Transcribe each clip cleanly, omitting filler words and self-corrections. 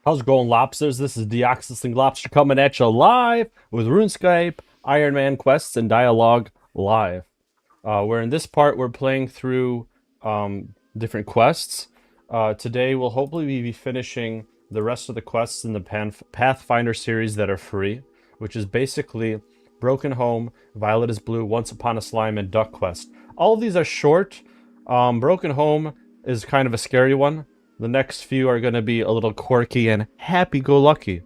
How's it going, lobsters? This is Deoxysling Lobster coming at you live with Runescape, Iron Man quests, and dialogue live. Where in this part we're playing through different quests. Today we'll hopefully be finishing the rest of the quests in the Pathfinder series that are free, which is basically Broken Home, Violet is Blue, Once Upon a Slime, and Duck Quest. All of these are short. Broken Home is kind of a scary one. The next few are going to be a little quirky and happy-go-lucky.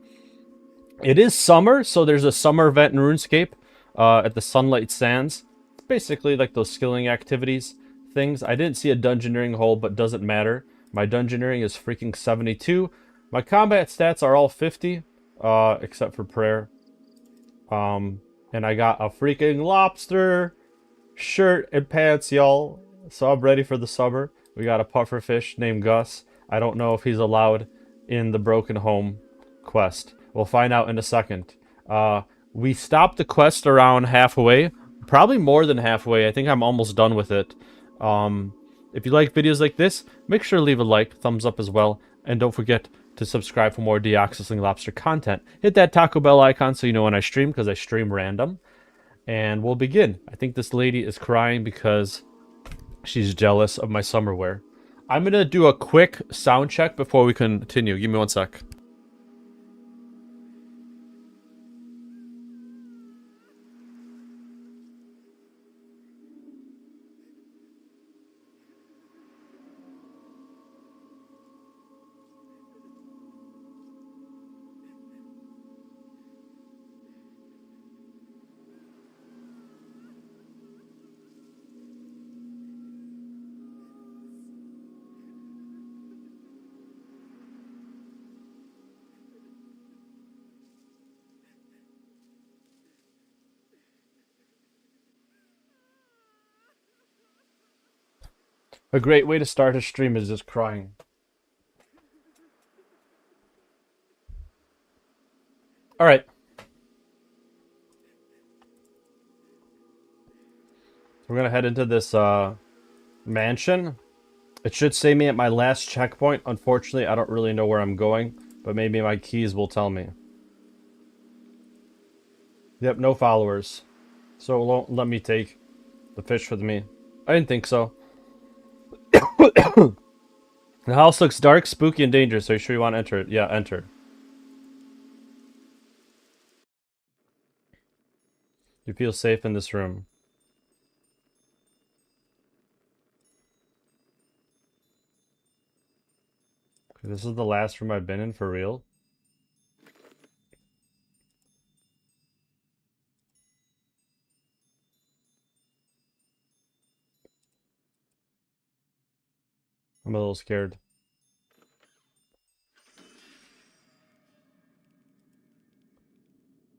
It is summer, so there's a summer event in RuneScape at the Sunlight Sands. It's basically like those skilling activities things. I didn't see a dungeoneering hole, but doesn't matter. My dungeoneering is freaking 72. My combat stats are all 50, except for prayer. And I got a freaking lobster shirt and pants, y'all. So I'm ready for the summer. We got a pufferfish named Gus. I don't know if he's allowed in the Broken Home quest. We'll find out in a second. We stopped the quest around halfway. Probably more than halfway. I think I'm almost done with it. If you like videos like this, make sure to leave a like, thumbs up as well. And don't forget to subscribe for more Deoxysling Lobster content. Hit that Taco Bell icon so you know when I stream, because I stream random. And we'll begin. I think this lady is crying because she's jealous of my summer wear. I'm going to do a quick sound check before we continue. Give me one sec. A great way to start a stream is just crying. Alright. We're going to head into this mansion. It should save me at my last checkpoint. Unfortunately, I don't really know where I'm going, but maybe my keys will tell me. Yep, no followers. So it won't let me take the fish with me. I didn't think so. The house looks dark, spooky, and dangerous. Are you sure you want to enter it? Yeah, enter. You feel safe in this room. Okay, this is the last room I've been in for real. I'm a little scared.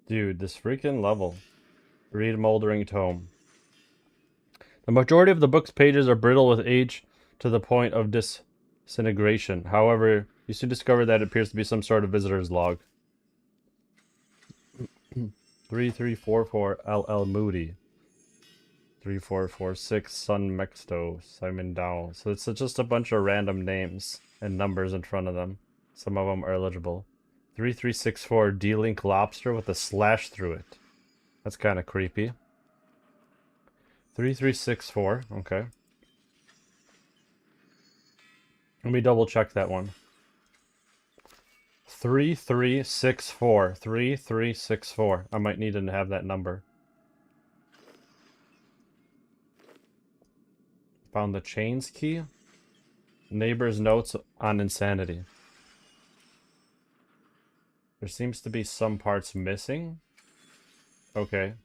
Dude, this freaking level. Read Moldering Tome. The majority of the book's pages are brittle with age to the point of disintegration. However, you soon discover that it appears to be some sort of visitor's log. 3344 LL Moody. 3446 Sun Mexto Simon Dow. So it's just a bunch of random names and numbers in front of them. Some of them are eligible. 3364 D-Link Lobster with a slash through it. That's kind of creepy. 3364, okay. Let me double check that one. 3364. 3364. I might need to have that number. Found the chains key. Neighbor's notes on insanity. There seems to be some parts missing. Okay.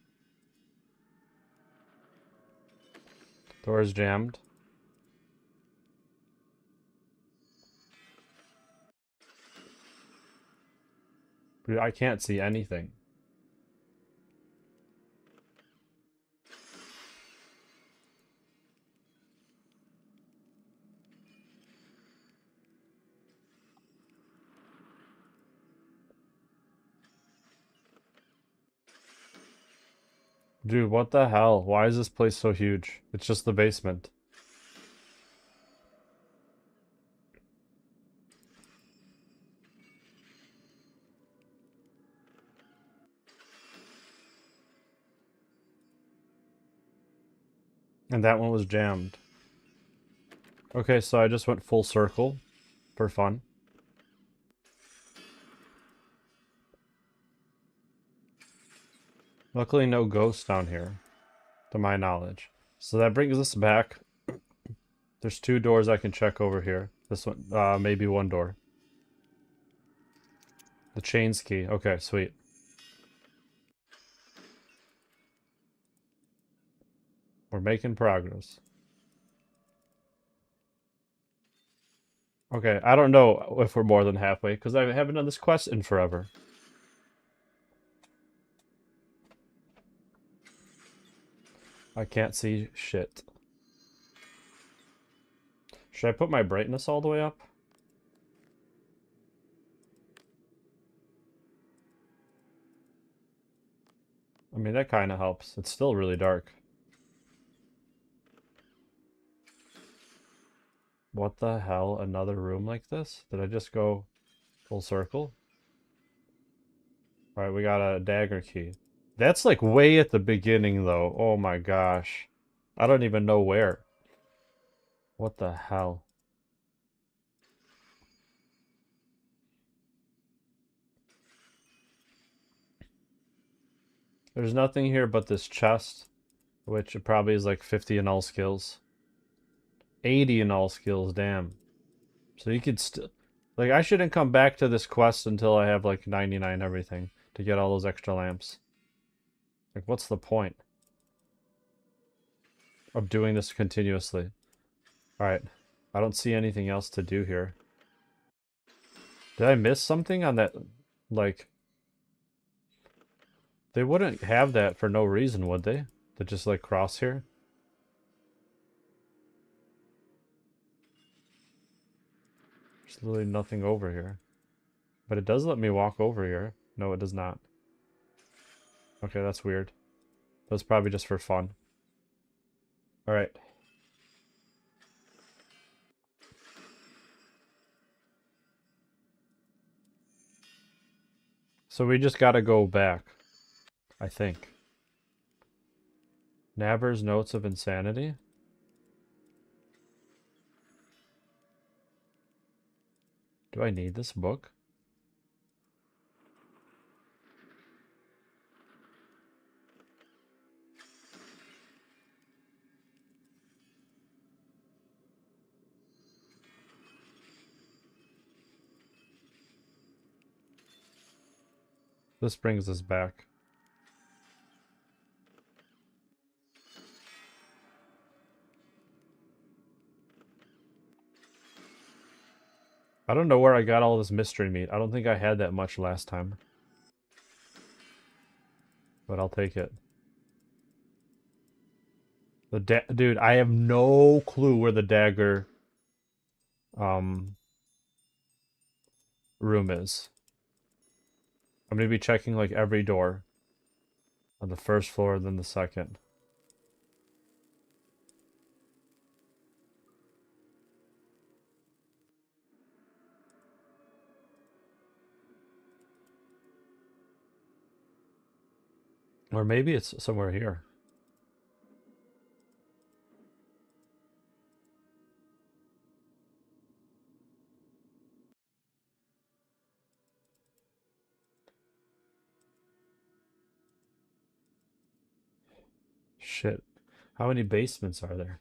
Door is jammed. Dude, I can't see anything. Dude, what the hell? Why is this place so huge? It's just the basement. And that one was jammed. Okay, so I just went full circle for fun. Luckily, no ghosts down here, to my knowledge. So that brings us back. There's 2 doors I can check over here. This one, maybe 1 door. The chains key. Okay, sweet. We're making progress. Okay, I don't know if we're more than halfway, because I haven't done this quest in forever. I can't see shit. Should I put my brightness all the way up? I mean, that kind of helps. It's still really dark. What the hell? Another room like this? Did I just go full circle? Alright, we got a dagger key. That's like way at the beginning, though. Oh my gosh. I don't even know where. What the hell? There's nothing here but this chest, which probably is like 50 in all skills. 80 in all skills, damn. So you could still... Like, I shouldn't come back to this quest until I have like 99 everything to get all those extra lamps. Like, what's the point of doing this continuously? Alright. I don't see anything else to do here. Did I miss something on that? Like, they wouldn't have that for no reason, would they? To just like cross here? There's literally nothing over here. But it does let me walk over here. No, it does not. Okay, that's weird. That's probably just for fun. Alright. So we just gotta go back, I think. Naber's Notes of Insanity? Do I need this book? This brings us back. I don't know where I got all this mystery meat. I don't think I had that much last time. But I'll take it. Dude, I have no clue where the dagger um room is. I'm gonna be checking like every door on the first floor, then the second. Or maybe it's somewhere here. Shit. How many basements are there?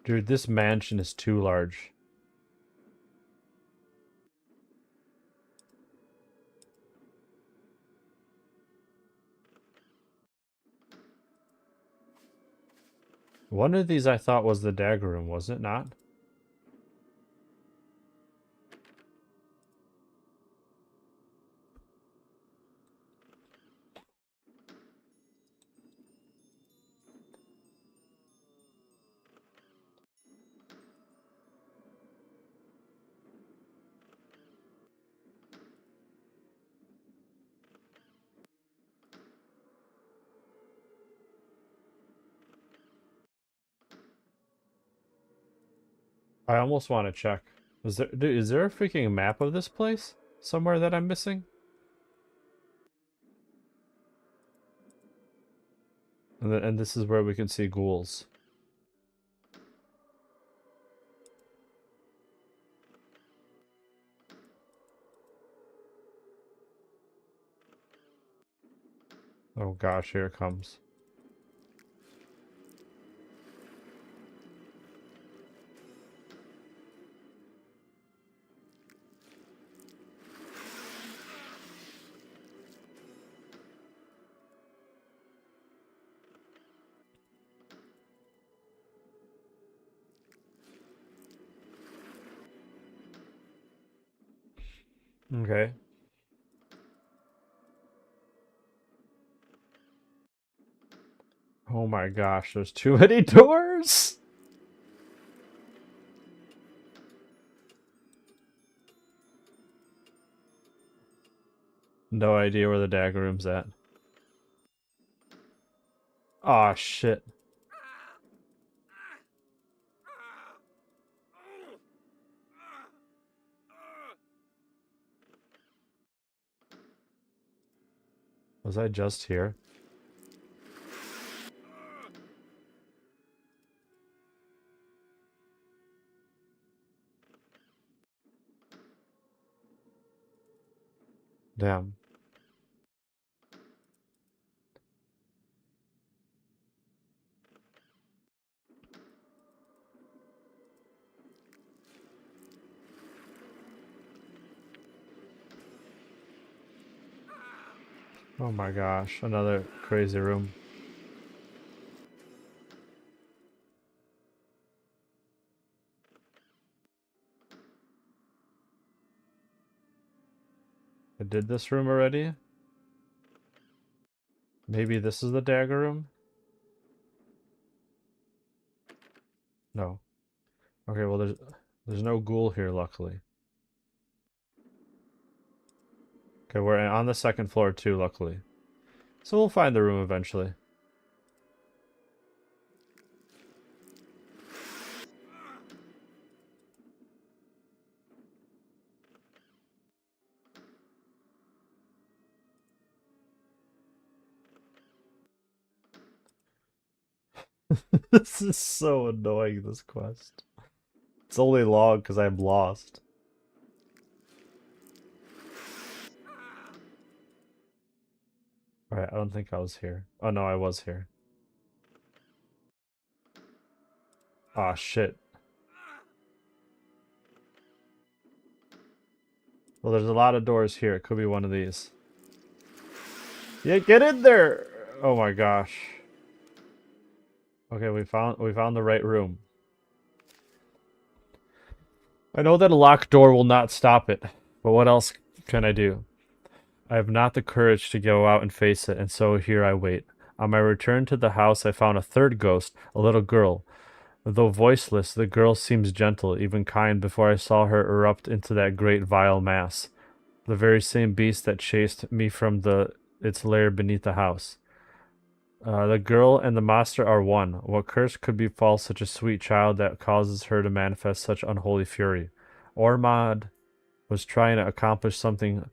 Dude, this mansion is too large. One of these I thought was the dagger room, was it not? I almost want to check. Is there a freaking map of this place somewhere that I'm missing? And this is where we can see ghouls. Oh gosh, here it comes. Okay. Oh my gosh, there's too many doors! No idea where the dagger room's at. Aw, shit. Was I just here? Damn. Oh my gosh, another crazy room. I did this room already? Maybe this is the dagger room? No. Okay, well there's no ghoul here, luckily. Okay, we're on the second floor too, luckily. So we'll find the room eventually. This is so annoying, this quest. It's only long because I'm lost. Alright, I don't think I was here. Oh no, I was here. Aw, shit. Well, there's a lot of doors here. It could be one of these. Yeah, get in there! Oh my gosh. Okay, we found the right room. I know that a locked door will not stop it, but what else can I do? I have not the courage to go out and face it, and so here I wait. On my return to the house, I found a third ghost, a little girl. Though voiceless, the girl seems gentle, even kind, before I saw her erupt into that great vile mass. The very same beast that chased me from its lair beneath the house. The girl and the monster are one. What curse could befall such a sweet child that causes her to manifest such unholy fury? Ormod was trying to accomplish something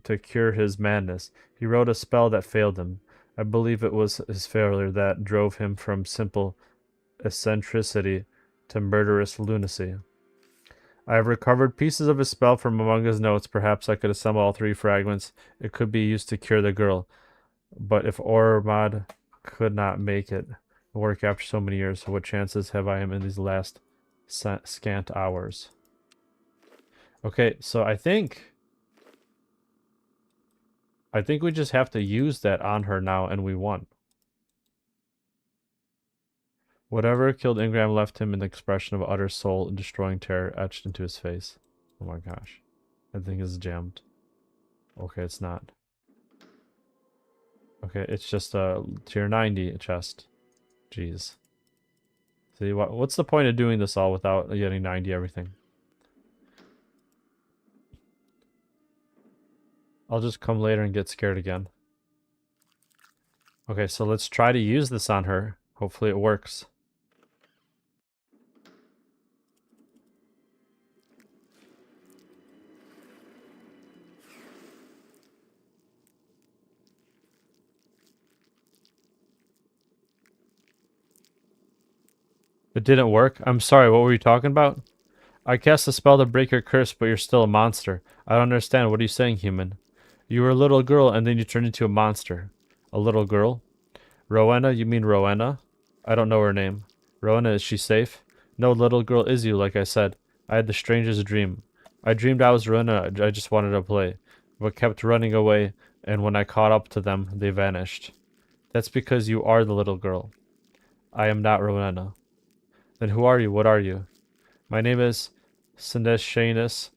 to cure his madness. He wrote a spell that failed him. I believe it was his failure that drove him from simple eccentricity to murderous lunacy. I have recovered pieces of his spell from among his notes. Perhaps I could assemble all three fragments. It could be used to cure the girl. But if Ormod could not make it work after so many years, what chances have I in these last scant hours? Okay, so I think we just have to use that on her now, and we won. Whatever killed Ingram left him an expression of utter soul and destroying terror etched into his face. Oh my gosh. That thing is jammed. Okay, it's not. Okay, it's just a tier 90 chest. Jeez. See, what's the point of doing this all without getting 90 everything? I'll just come later and get scared again. Okay, so let's try to use this on her. Hopefully it works. It didn't work? I'm sorry, what were you talking about? I cast a spell to break your curse, but you're still a monster. I don't understand. What are you saying, human? You were a little girl and then you turned into a monster. A little girl? Rowena? You mean Rowena? I don't know her name. Rowena, is she safe? No, little girl is you, like I said. I had the strangest dream. I dreamed I was Rowena. I just wanted to play, but kept running away, and when I caught up to them, they vanished. That's because you are the little girl. I am not Rowena. Then who are you? What are you? My name is Senescianus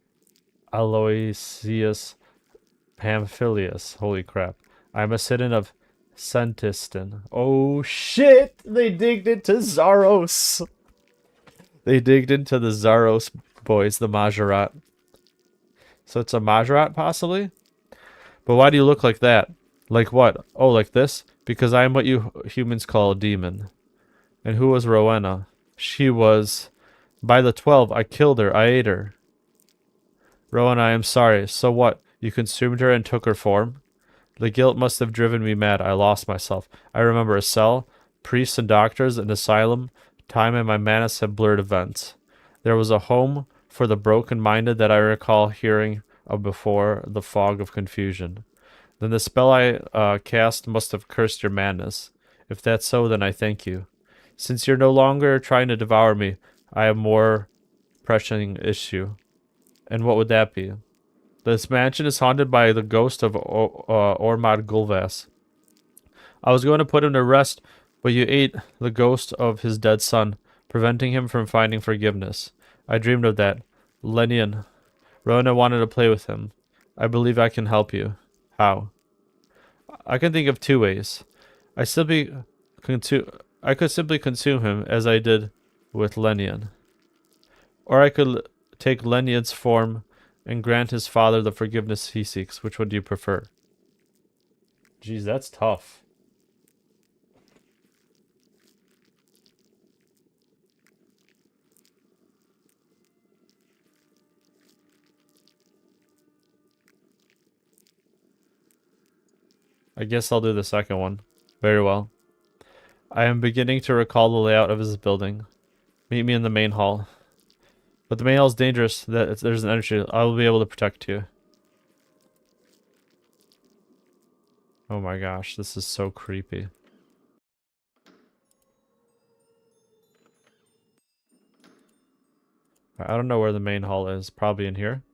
Aloysius Pamphilius. Holy crap. I'm a citizen of Sentiston. Oh shit! They digged into Zaros! They digged into the Zaros boys, the Majorat. So it's a Majorat, possibly? But why do you look like that? Like what? Oh, like this? Because I am what you humans call a demon. And who was Rowena? She was... By the 12, I killed her. I ate her. Rowena, I am sorry. So what? You consumed her and took her form? The guilt must have driven me mad. I lost myself. I remember a cell, priests and doctors, an asylum. Time and my madness have blurred events. There was a home for the broken-minded that I recall hearing of before the fog of confusion. Then the spell I cast must have cursed your madness. If that's so, then I thank you. Since you're no longer trying to devour me, I have more pressing issue. And what would that be? This mansion is haunted by the ghost of Ormad Gulvas. I was going to put him to rest, but you ate the ghost of his dead son, preventing him from finding forgiveness. I dreamed of that. Lenian. Rona wanted to play with him. I believe I can help you. How? I can think of two ways. I could simply consume him, as I did with Lenian. Or I could take Lenian's form and grant his father the forgiveness he seeks. Which one do you prefer? Jeez, that's tough. I guess I'll do the second one. Very well. I am beginning to recall the layout of his building. Meet me in the main hall. But the main hall is dangerous. There's an entry. I will be able to protect you. Oh my gosh, this is so creepy. I don't know where the main hall is. Probably in here.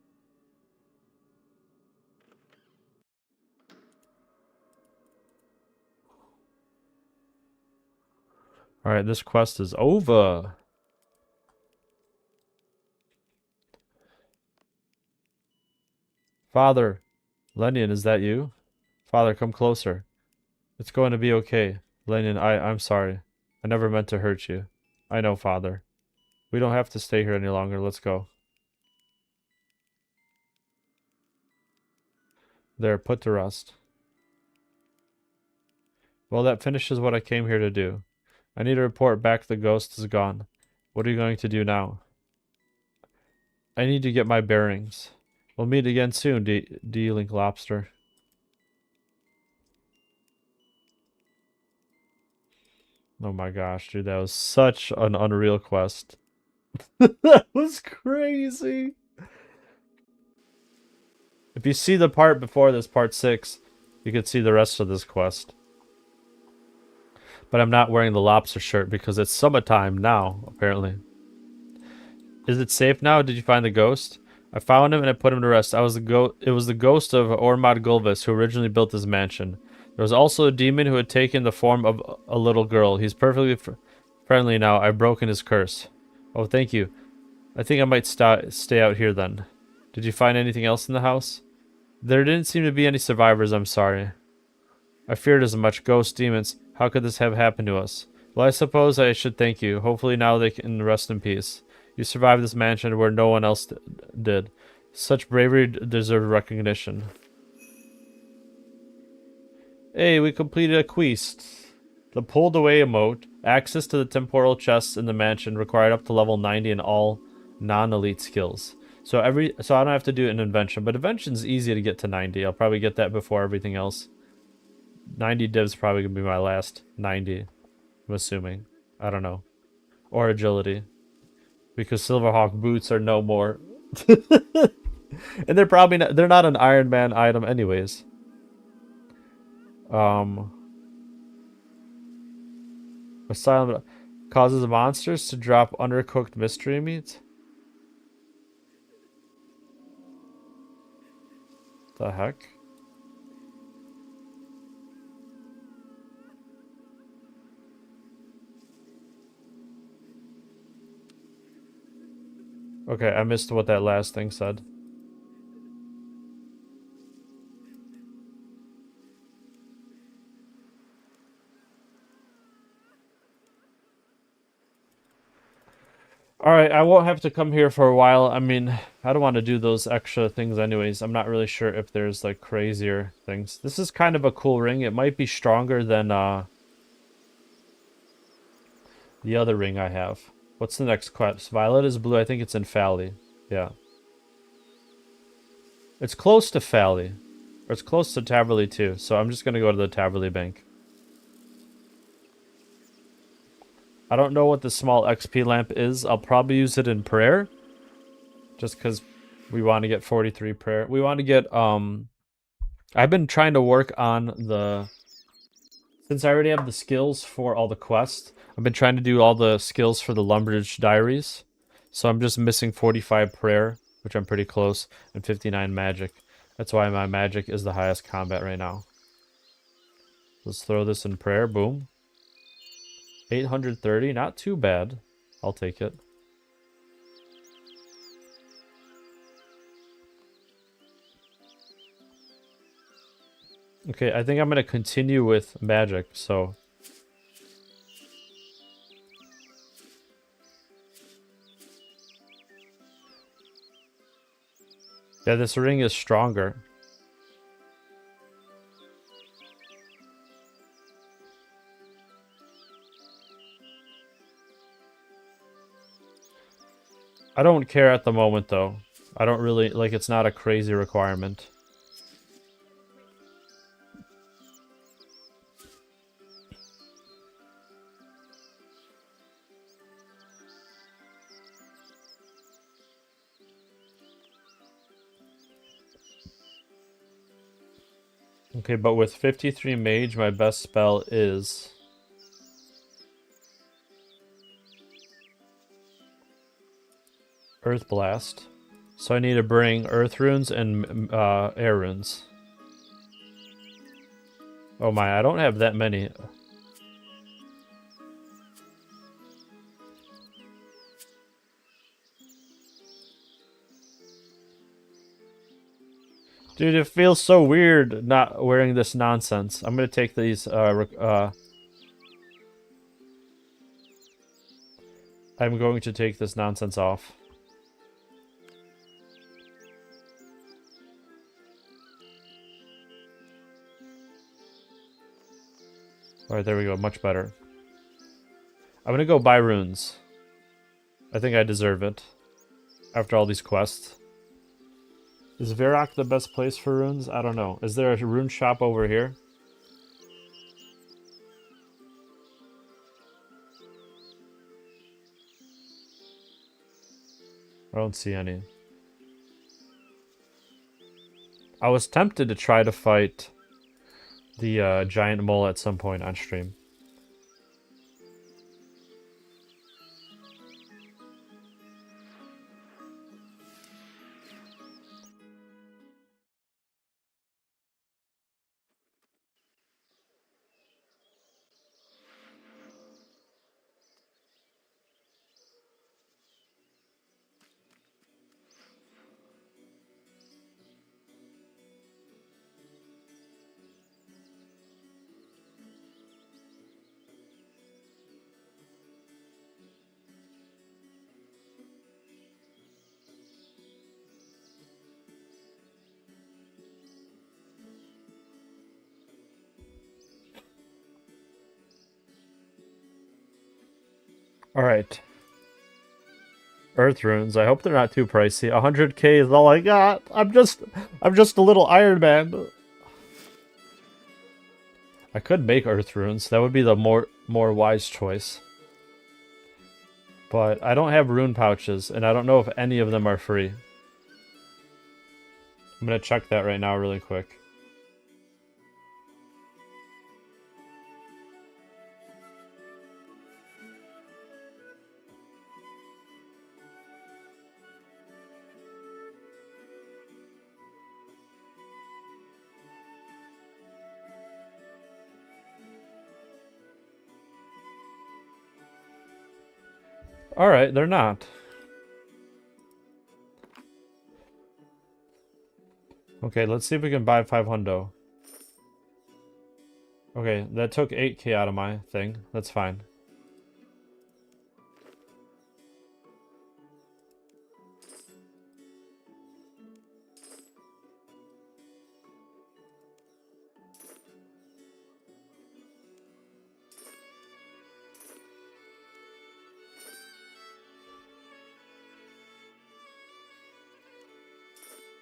Alright, this quest is over. Father. Lenian, is that you? Father, come closer. It's going to be okay. Lenian, I'm sorry. I never meant to hurt you. I know, Father. We don't have to stay here any longer. Let's go. There, put to rest. Well, that finishes what I came here to do. I need to report back the ghost is gone. What are you going to do now? I need to get my bearings. We'll meet again soon, D-Link Lobster. Oh my gosh, dude, that was such an unreal quest. That was crazy. If you see the part before this, part 6, you can see the rest of this quest. But I'm not wearing the lobster shirt because it's summertime now, apparently. Is it safe now? Did you find the ghost? I found him and I put him to rest. It was the ghost of Ormad Gulvis who originally built this mansion. There was also a demon who had taken the form of a little girl. He's perfectly friendly now. I've broken his curse. Oh, thank you. I think I might stay out here then. Did you find anything else in the house? There didn't seem to be any survivors, I'm sorry. I feared as much. Ghost demons. How could this have happened to us? Well, I suppose I should thank you. Hopefully now they can rest in peace. You survived this mansion where no one else did. Such bravery deserved recognition. Hey, we completed a quest. The pulled away emote. Access to the temporal chests in the mansion required up to level 90 in all non-elite skills. So I don't have to do an invention, but invention's easy to get to 90. I'll probably get that before everything else. 90 div's probably gonna be my last 90. I'm assuming. I don't know. or agility, because Silverhawk boots are no more. And they're probably not, they're not an Iron Man item anyways. Asylum causes monsters to drop undercooked mystery meat. The heck? Okay, I missed what that last thing said. Alright, I won't have to come here for a while. I mean, I don't want to do those extra things anyways. I'm not really sure if there's like crazier things. This is kind of a cool ring. It might be stronger than the other ring I have. What's the next quest? Violet is blue. I think it's in Fally. Yeah. It's close to Fally. Or it's close to Taverley too. So I'm just going to go to the Taverley Bank. I don't know what the small XP lamp is. I'll probably use it in prayer. Just because we want to get 43 prayer. We want to get, I've been trying to work on the... Since I already have the skills for all the quests, I've been trying to do all the skills for the Lumbridge Diaries. So I'm just missing 45 prayer, which I'm pretty close, and 59 magic. That's why my magic is the highest combat right now. Let's throw this in prayer. Boom. 830, not too bad. I'll take it. Okay, I think I'm going to continue with magic, so... Yeah, this ring is stronger. I don't care at the moment, though. I don't really... Like, it's not a crazy requirement. Okay, but with 53 mage, my best spell is... Earth Blast. So I need to bring Earth Runes and Air Runes. Oh my, I don't have that many. Dude, it feels so weird not wearing this nonsense. I'm gonna take these, I'm going to take this nonsense off. Alright, there we go. Much better. I'm gonna go buy runes. I think I deserve it. After all these quests. Is Varrock the best place for runes? I don't know. Is there a rune shop over here? I don't see any. I was tempted to try to fight the giant mole at some point on stream. Alright. Earth runes. I hope they're not too pricey. 100k is all I got. I'm just a little Iron Man. I could make earth runes. That would be the more wise choice. But I don't have rune pouches, and I don't know if any of them are free. I'm gonna check that right now really quick. Alright, they're not. Okay, let's see if we can buy 500. Okay, that took 8k out of my thing. That's fine.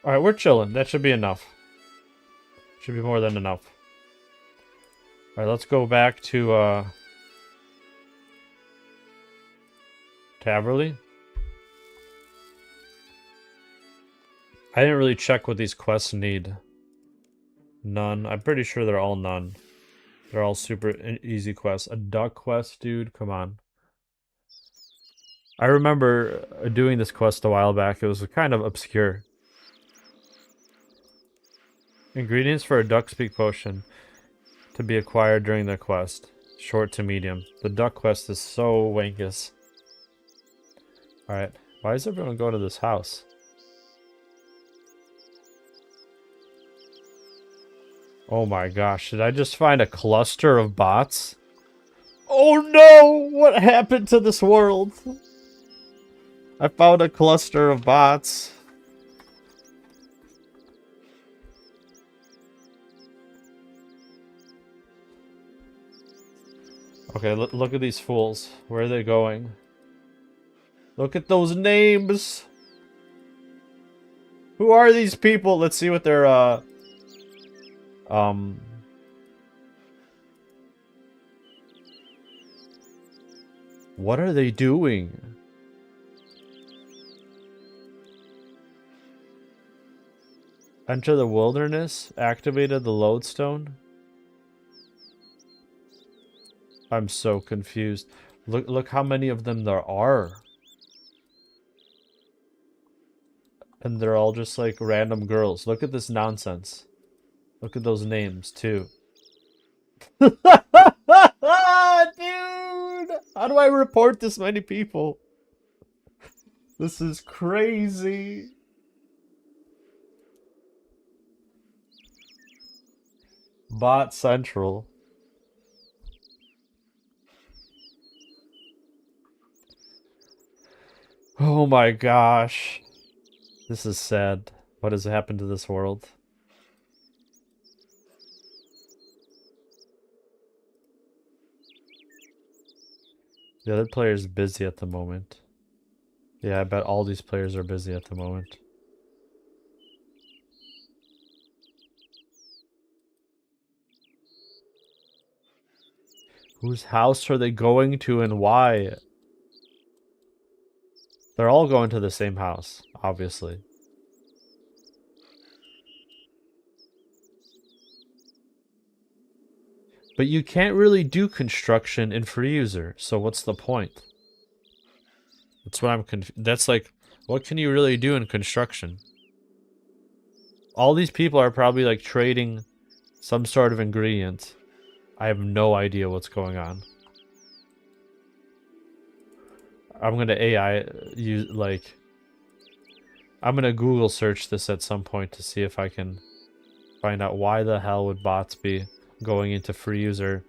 Alright, we're chilling. That should be enough. Should be more than enough. Alright, let's go back to, Taverley. I didn't really check what these quests need. None. I'm pretty sure they're all none. They're all super easy quests. A duck quest, dude? Come on. I remember doing this quest a while back. It was kind of obscure. Ingredients for a duck speak potion to be acquired during the quest. Short to medium. The duck quest is so wankus. Alright. Why is everyone going to this house? Oh my gosh. Did I just find a cluster of bots? Oh no! What happened to this world? I found a cluster of bots. Okay, look at these fools. Where are they going? Look at those names! Who are these people? Let's see what their, what are they doing? Enter the wilderness? Activated the lodestone? I'm so confused. Look how many of them there are. And they're all just like random girls. Look at this nonsense. Look at those names too. Dude! How do I report this many people? This is crazy. Bot Central. Oh my gosh. This is sad. What has happened to this world? The other player is busy at the moment. Yeah, I bet all these players are busy at the moment. Whose house are they going to and why? They're all going to the same house, obviously. But you can't really do construction in free user, so what's the point? That's what I'm that's like, what can you really do in construction? All these people are probably like trading some sort of ingredient. I have no idea what's going on. I'm gonna AI use like I'm gonna Google search this at some point to see if I can find out why the hell would bots be going into free user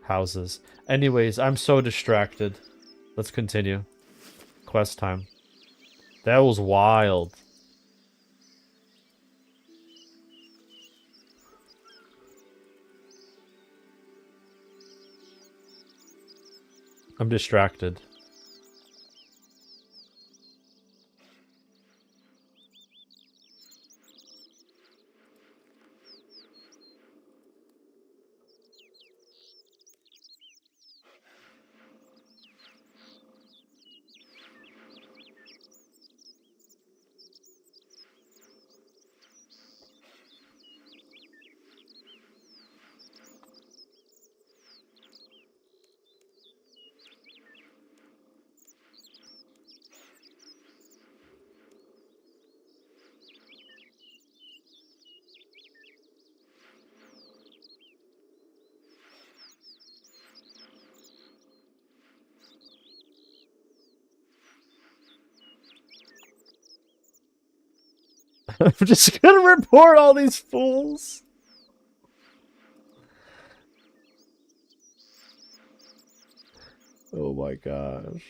houses. Anyways, I'm so distracted. Let's continue. Quest time. That was wild. I'm distracted. I'm just gonna report all these fools. Oh my gosh.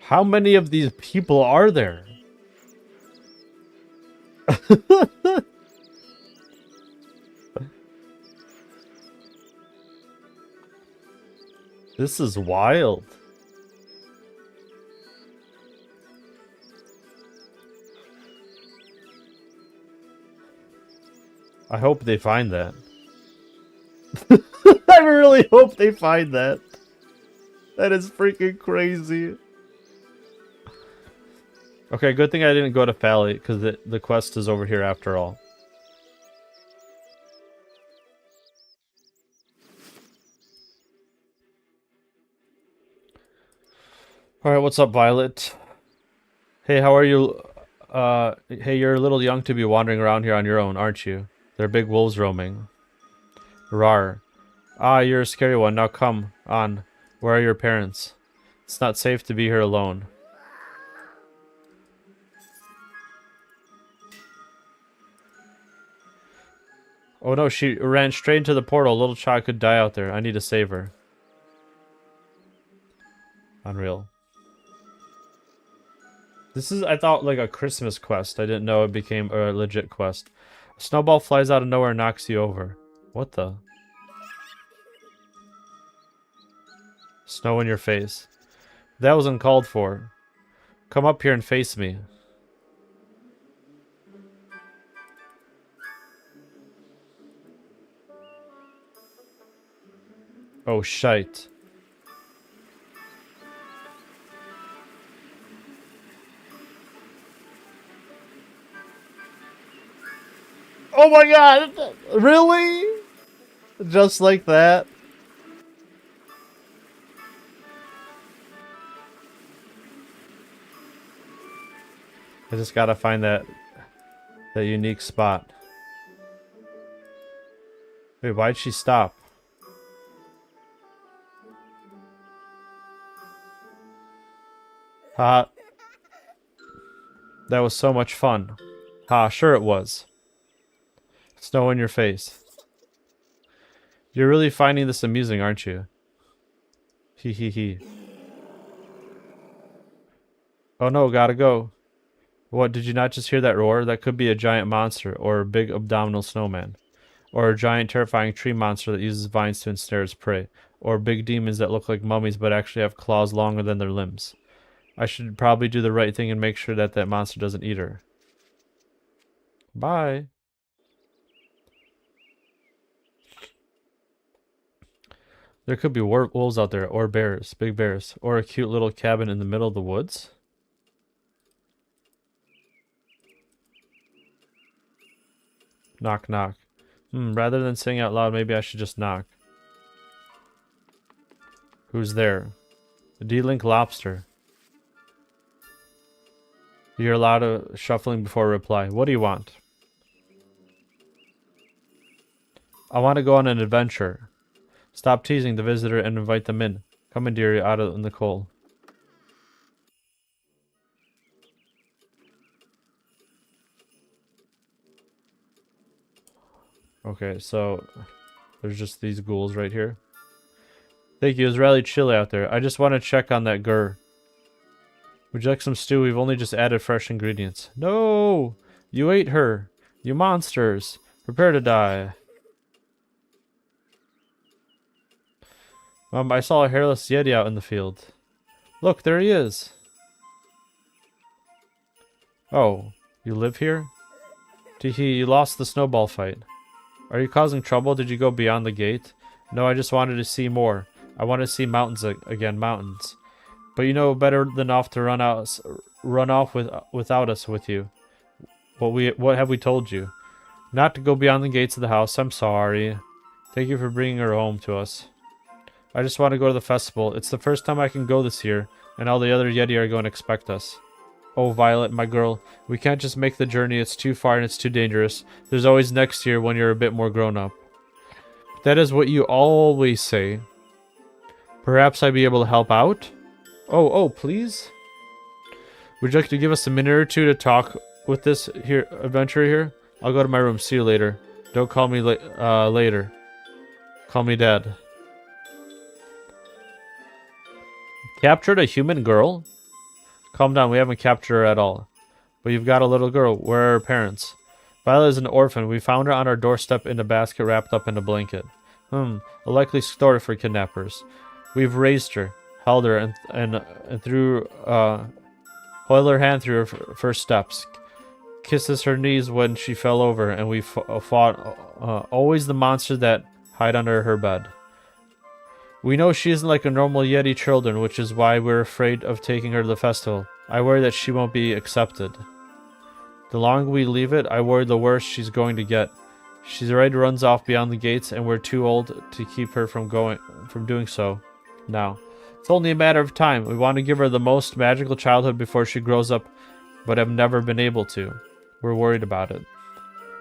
How many of these people are there? This is wild. I hope they find that. I really hope they find that. That is freaking crazy. Okay, good thing I didn't go to Fally, because the quest is over here after all. Alright, what's up, Violet? Hey, how are you? Hey, you're a little young to be wandering around here on your own, aren't you? There are big wolves roaming. Rar. Ah, you're a scary one. Now come on. Where are your parents? It's not safe to be here alone. Oh no, she ran straight into the portal. A little child could die out there. I need to save her. Unreal. This is, I thought, like a Christmas quest. I didn't know it became a legit quest. A snowball flies out of nowhere and knocks you over. What the? Snow in your face. That was uncalled for. Come up here and face me. Oh, shite. Oh my god! Really? Just like that? I just gotta find that unique spot. Wait, why'd she stop? Ha. That was so much fun. Ha, sure it was. Snow in your face. You're really finding this amusing, aren't you? Hee hee hee. Oh no, gotta go. What, did you not just hear that roar? That could be a giant monster, or a big abdominal snowman. Or a giant terrifying tree monster that uses vines to ensnare its prey. Or big demons that look like mummies but actually have claws longer than their limbs. I should probably do the right thing and make sure that monster doesn't eat her. Bye. There could be wolves out there, or bears, big bears, or a cute little cabin in the middle of the woods. Knock, knock. Rather than saying out loud, maybe I should just knock. Who's there? A D-Link lobster. You're allowed a shuffling before a reply. What do you want? I want to go on an adventure. Stop teasing the visitor and invite them in. Come in, dearie, out in the cold. Okay, so there's just these ghouls right here. Thank you, it's really chilly out there. I just want to check on that gur. Would you like some stew? We've only just added fresh ingredients. No! You ate her! You monsters! Prepare to die. I saw a hairless yeti out in the field. Look, there he is. Oh, you live here? Teehee, you lost the snowball fight. Are you causing trouble? Did you go beyond the gate? No, I just wanted to see more. I want to see mountains again, mountains. But you know better than off to run off without us with you. What have we told you? Not to go beyond the gates of the house. I'm sorry. Thank you for bringing her home to us. I just want to go to the festival. It's the first time I can go this year, and all the other Yeti are going to expect us. Oh, Violet, my girl, we can't just make the journey. It's too far and it's too dangerous. There's always next year when you're a bit more grown up. That is what you always say. Perhaps I'd be able to help out? Oh, please? Would you like to give us a minute or two to talk with this here adventurer here? I'll go to my room. See you later. Don't call me later. Call me Dad. Captured a human girl? Calm down, we haven't captured her at all. But you've got a little girl. Where are her parents? Violet is an orphan. We found her on our doorstep in a basket wrapped up in a blanket. A likely story for kidnappers. We've raised her, held her, and through held her hand through her first steps. Kisses her knees when she fell over, and we fought always the monster that hide under her bed. We know she isn't like a normal Yeti children, which is why we're afraid of taking her to the festival. I worry that she won't be accepted. The longer we leave it, I worry the worse she's going to get. She's already runs off beyond the gates, and we're too old to keep her from doing so. Now, it's only a matter of time. We want to give her the most magical childhood before she grows up, but have never been able to. We're worried about it.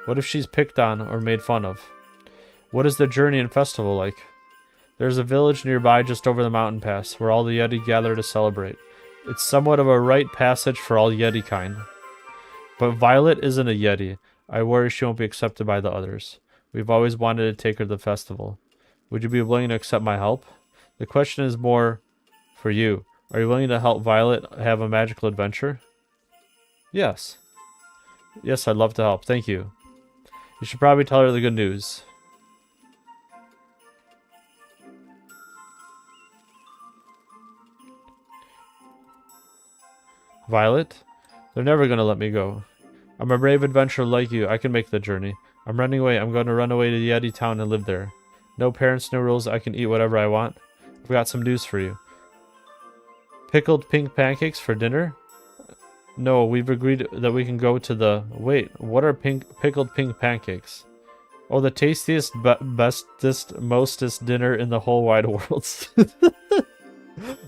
What if she's picked on or made fun of? What is the journey and festival like? There's a village nearby just over the mountain pass, where all the Yeti gather to celebrate. It's somewhat of a rite passage for all Yeti kind. But Violet isn't a Yeti. I worry she won't be accepted by the others. We've always wanted to take her to the festival. Would you be willing to accept my help? The question is more for you. Are you willing to help Violet have a magical adventure? Yes. Yes, I'd love to help. Thank you. You should probably tell her the good news. Violet? They're never going to let me go. I'm a brave adventurer like you. I can make the journey. I'm running away. I'm going to run away to Yeti Town and live there. No parents, no rules. I can eat whatever I want. I've got some news for you. Pickled pink pancakes for dinner? No, we've agreed that we can go to the... Wait, what are pickled pink pancakes? Oh, the tastiest, bestest, mostest dinner in the whole wide world.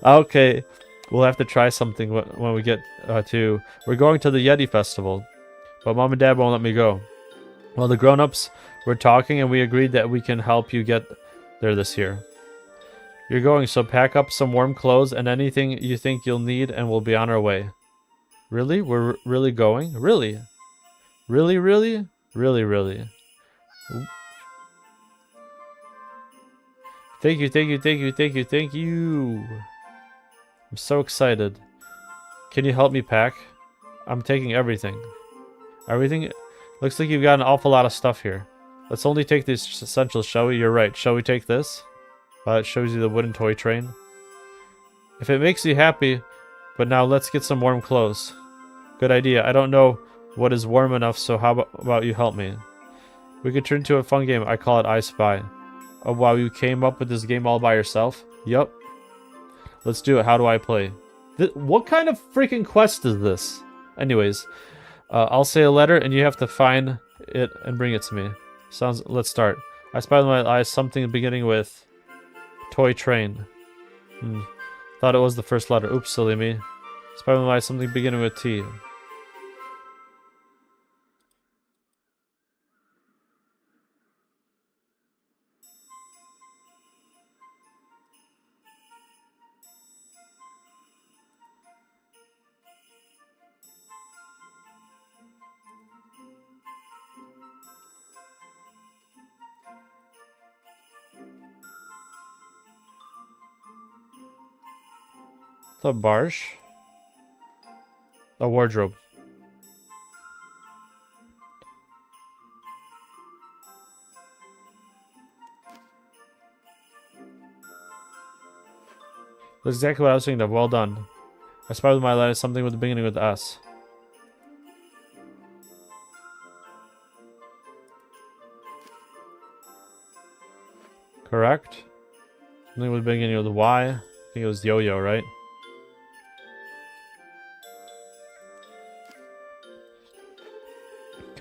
Okay, we'll have to try something when we get to... We're going to the Yeti Festival, but Mom and Dad won't let me go. Well, the grown-ups were talking and we agreed that we can help you get there this year. You're going, so pack up some warm clothes and anything you think you'll need and we'll be on our way. Really? We're really going? Really? Really, really? Really, really? Thank you, thank you, thank you, thank you, thank you. I'm so excited. Can you help me pack? I'm taking everything. Everything? Looks like you've got an awful lot of stuff here. Let's only take the essentials, shall we? You're right. Shall we take this? It shows you the wooden toy train. If it makes you happy, but now let's get some warm clothes. Good idea. I don't know what is warm enough, so how about you help me? We could turn into a fun game. I call it I Spy. Oh wow, you came up with this game all by yourself? Yup. Let's do it. How do I play? What kind of freaking quest is this? Anyways, I'll say a letter and you have to find it and bring it to me. Let's start. I spy with my eyes something beginning with toy train. Thought it was the first letter. Oops, silly me. Spy with my eyes something beginning with T. The barge. A wardrobe. That's exactly what I was thinking of. Well done. I spy with my light something with the beginning with S. Correct. Something with the beginning with the Y. I think it was yo-yo, right?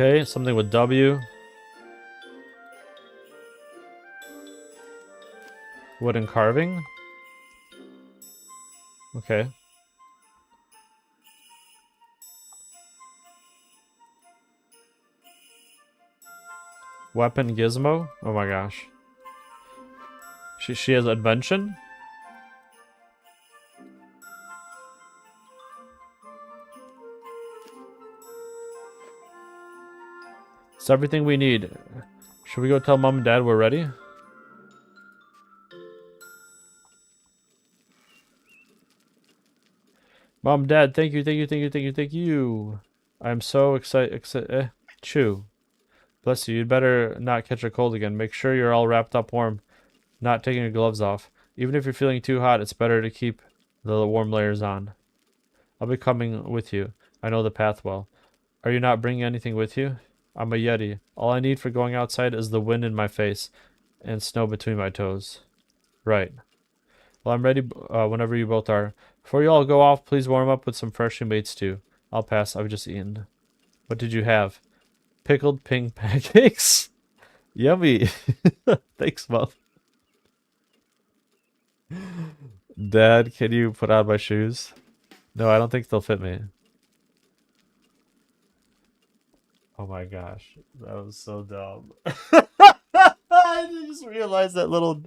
Okay, something with W. Wooden carving. Okay. Weapon gizmo. Oh my gosh. She has invention. It's everything we need. Should we go tell mom and dad we're ready? Mom, dad, thank you, thank you, thank you, thank you, thank you. I'm so excited. Chew. Bless you. You'd better not catch a cold again. Make sure you're all wrapped up warm, not taking your gloves off. Even if you're feeling too hot, it's better to keep the warm layers on. I'll be coming with you. I know the path well. Are you not bringing anything with you? I'm a Yeti. All I need for going outside is the wind in my face and snow between my toes. Right. Well, I'm ready whenever you both are. Before you all go off, please warm up with some freshly made stew. I'll pass. I've just eaten. What did you have? Pickled pink pancakes? Yummy. Thanks, Mom. Dad, can you put on my shoes? No, I don't think they'll fit me. Oh my gosh. That was so dumb. I just realized that little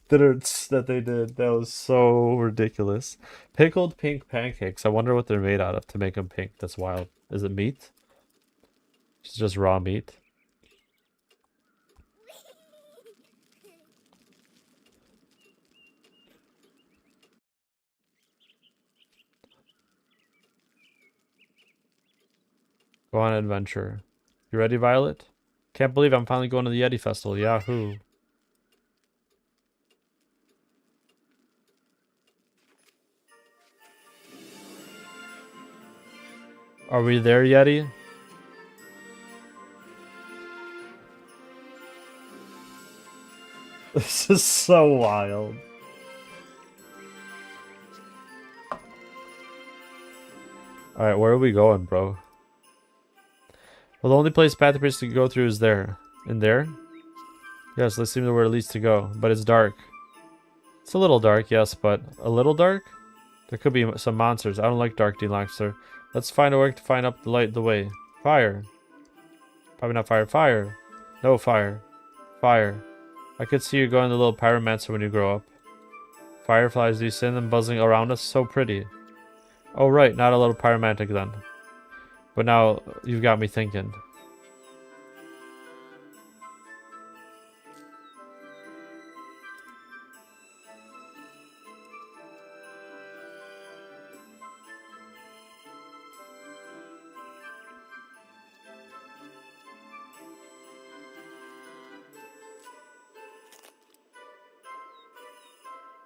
dinnerts that they did. That was so ridiculous. Pickled pink pancakes. I wonder what they're made out of to make them pink. That's wild. Is it meat? It's just raw meat. Go on an adventure. You ready, Violet? Can't believe I'm finally going to the Yeti Festival. Yahoo. Are we there, Yeti? This is so wild. Alright, where are we going, bro? Well, the only place Path appears to go through is there. In there? Yes, let's see where it leads to go. But it's dark. It's a little dark, yes, but a little dark? There could be some monsters. I don't like dark, Deluxer. Let's find a way to find up the light the way. Fire. Probably not fire. Fire. No fire. Fire. I could see you going the little pyromancer when you grow up. Fireflies, do you see them buzzing around us? So pretty. Oh, right, not a little pyromantic then. But now you've got me thinking.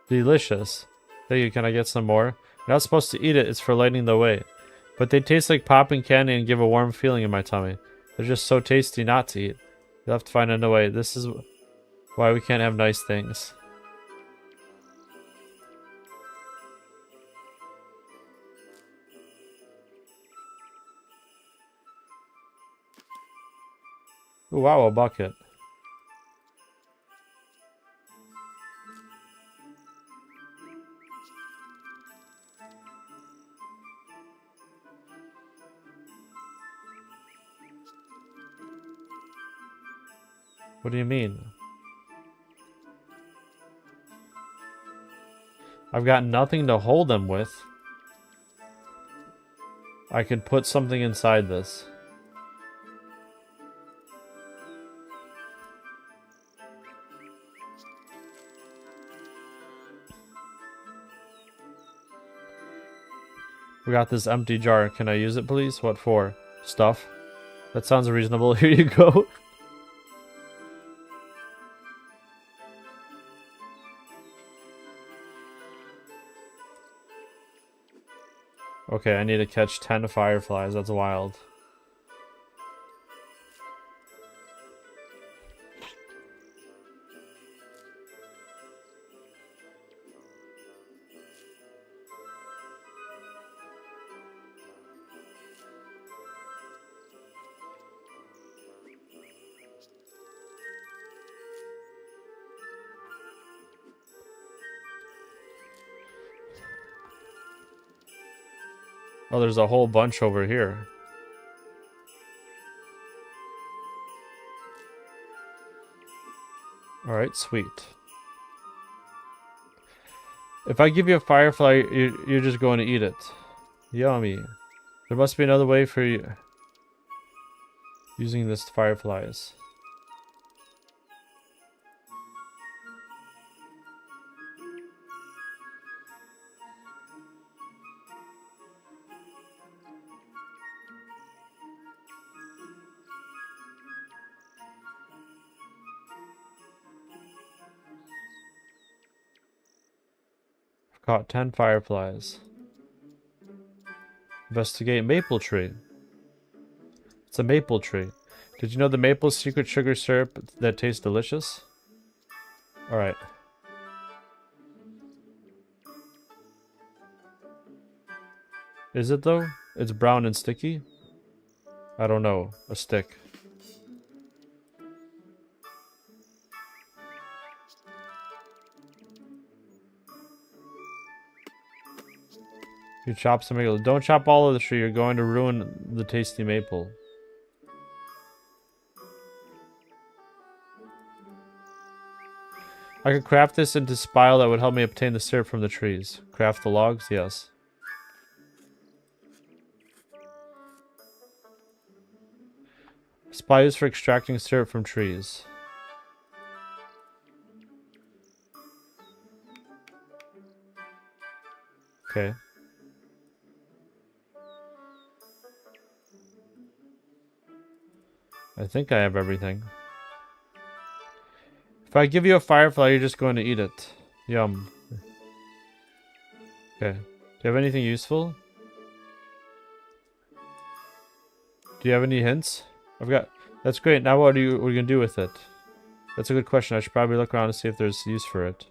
Delicious. Thank you, can I get some more? You're not supposed to eat it, it's for lighting the way. But they taste like popping candy and give a warm feeling in my tummy. They're just so tasty not to eat. You'll have to find another way. This is why we can't have nice things. Ooh, wow, a bucket. What do you mean? I've got nothing to hold them with. I could put something inside this. We got this empty jar. Can I use it, please? What for? Stuff? That sounds reasonable. Here you go. Okay, I need to catch 10 fireflies. That's wild. Oh, there's a whole bunch over here. Alright, sweet. If I give you a firefly, you're just going to eat it. Yummy. There must be another way for you using this fireflies. I've caught 10 fireflies. Investigate maple tree. It's a maple tree. Did you know the maple secret sugar syrup that tastes delicious? Alright. Is it though? It's brown and sticky? I don't know. A stick. You chop some maple. Don't chop all of the tree. You're going to ruin the tasty maple. I could craft this into spile that would help me obtain the syrup from the trees. Craft the logs? Yes. Spile used for extracting syrup from trees. Okay. I think I have everything. If I give you a firefly, you're just going to eat it. Yum. Okay. Do you have anything useful? Do you have any hints? I've got... That's great. Now what are you gonna do with it? That's a good question. I should probably look around to see if there's use for it.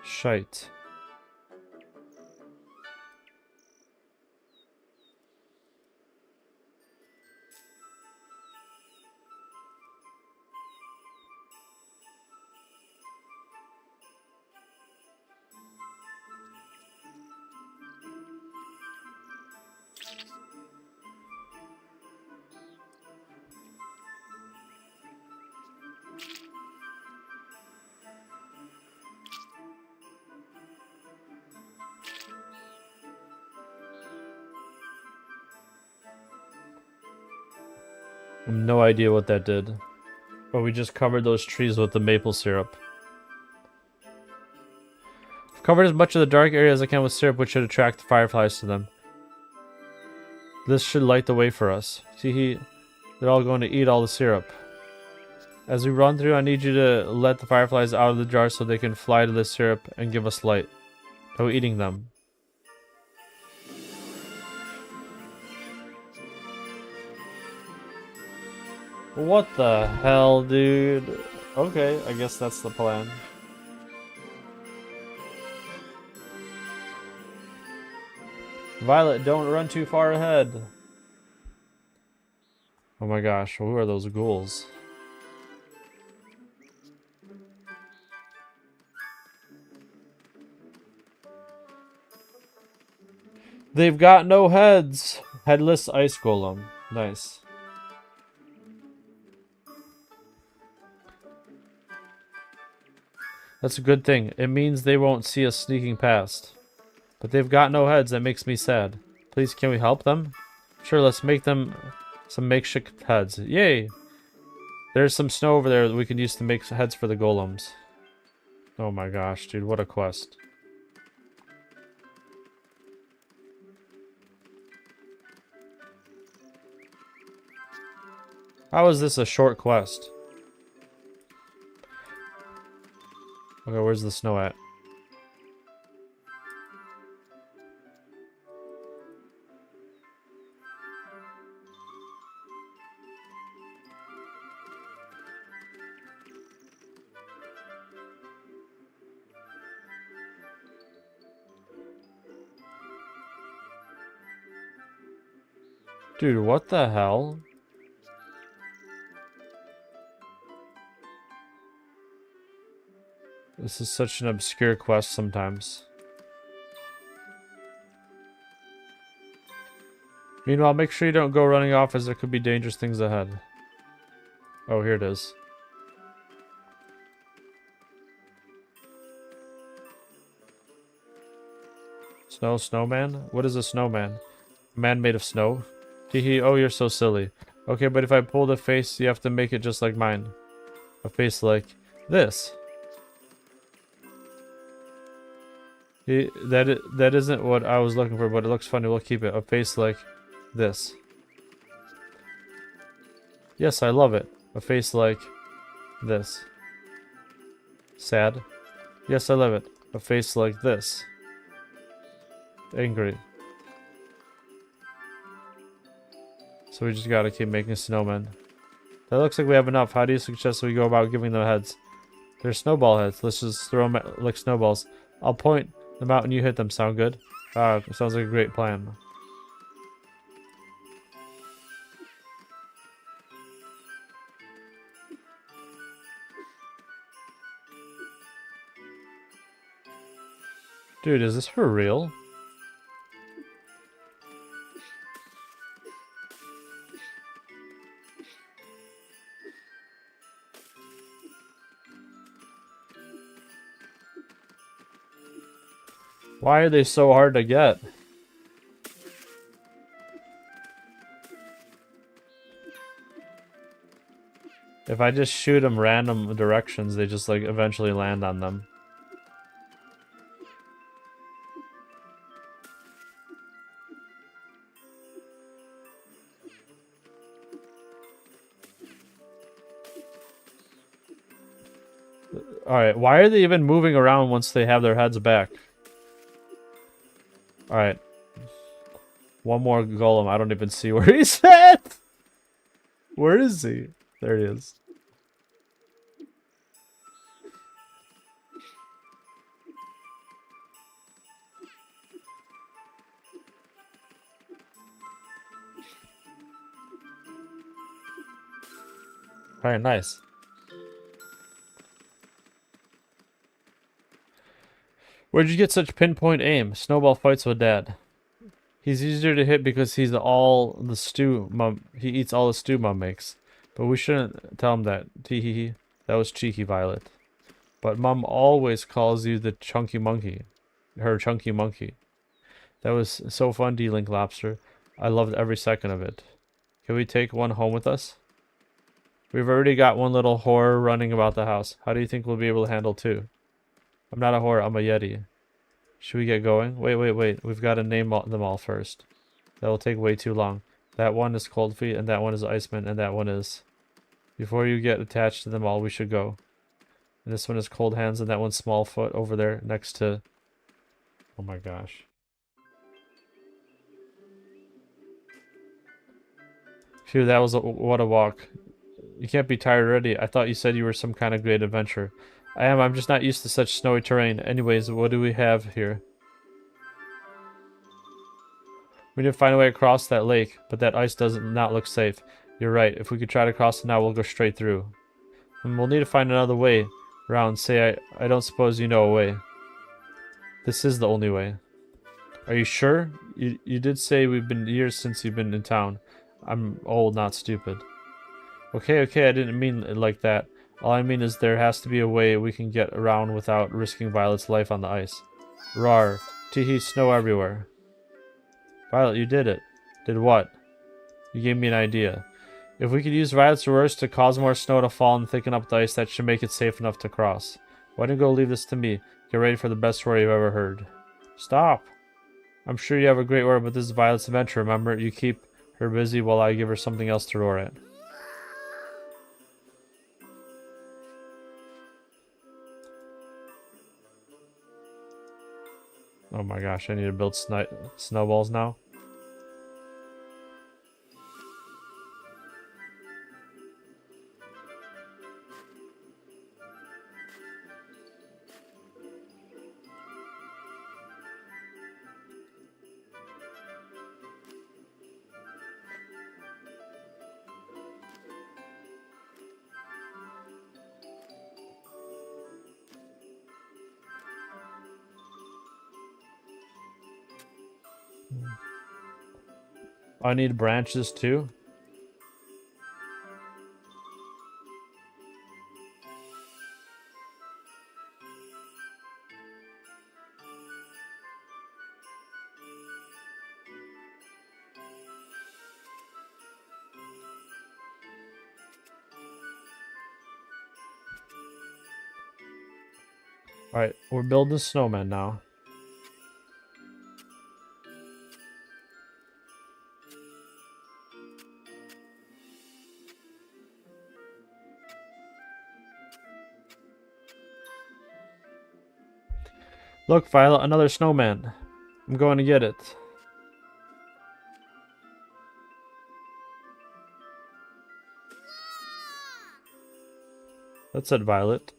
Shite. I have no idea what that did. But we just covered those trees with the maple syrup. I've covered as much of the dark area as I can with syrup, which should attract the fireflies to them. This should light the way for us. See, they're all going to eat all the syrup. As we run through, I need you to let the fireflies out of the jar so they can fly to the syrup and give us light. No eating them. What the hell, dude? Okay, I guess that's the plan. Violet, don't run too far ahead. Oh my gosh, who are those ghouls? They've got no heads. Headless ice golem. Nice. That's a good thing. It means they won't see us sneaking past. But they've got no heads. That makes me sad. Please, can we help them? Sure, let's make them some makeshift heads. Yay! There's some snow over there that we can use to make heads for the golems. Oh my gosh, dude, what a quest. How is this a short quest? Okay, where's the snow at? Dude, what the hell? This is such an obscure quest sometimes. Meanwhile, make sure you don't go running off as there could be dangerous things ahead. Oh, here it is. Snowman? What is a snowman? A man made of snow? Hehe, oh, you're so silly. Okay, but if I pull the face, you have to make it just like mine. A face like this. That isn't what I was looking for, but it looks funny. We'll keep it. A face like this. Yes, I love it. A face like this. Sad. Yes, I love it. A face like this. Angry. So we just gotta keep making snowmen. That looks like we have enough. How do you suggest we go about giving them heads? They're snowball heads. Let's just throw them like snowballs. I'll point them out and you hit them. Sound good? Sounds like a great plan. Dude, is this for real? Why are they so hard to get? If I just shoot them random directions, they just like eventually land on them. Alright, why are they even moving around once they have their heads back? Alright. One more golem. I don't even see where he's at. Where is he? There he is. Alright, nice. Where'd you get such pinpoint aim? Snowball fights with Dad. He's easier to hit because he's all the stew Mom. He eats all the stew Mom makes. But we shouldn't tell him that. Teehee. That was cheeky, Violet. But Mom always calls you the chunky monkey. Her chunky monkey. That was so fun, D-Link Lobster. I loved every second of it. Can we take one home with us? We've already got one little whore running about the house. How do you think we'll be able to handle two? I'm not a whore, I'm a yeti. Should we get going? Wait. We've got to name them all first. That will take way too long. That one is Cold Feet, and that one is Iceman, and that one is... Before you get attached to them all, we should go. And this one is Cold Hands, and that one's Small Foot over there next to... Oh my gosh. Phew, that was what a walk. You can't be tired already. I thought you said you were some kind of great adventurer. I am. I'm just not used to such snowy terrain. Anyways, what do we have here? We need to find a way across that lake, but that ice does not look safe. You're right. If we could try to cross it now, we'll go straight through. And we'll need to find another way around. Say, I don't suppose you know a way. This is the only way. Are you sure? You did say we've been years since you've been in town. I'm old, not stupid. Okay, I didn't mean it like that. All I mean is there has to be a way we can get around without risking Violet's life on the ice. Rawr. Teehee, snow everywhere. Violet, you did it. Did what? You gave me an idea. If we could use Violet's words to cause more snow to fall and thicken up the ice, that should make it safe enough to cross. Why don't you go leave this to me? Get ready for the best story you've ever heard. Stop. I'm sure you have a great word, but this is Violet's adventure, remember? You keep her busy while I give her something else to roar at. Oh my gosh, I need to build snowballs now. I need branches too. Alright, we're building snowmen now. Look, Violet, another snowman. I'm going to get it. That's it, Violet.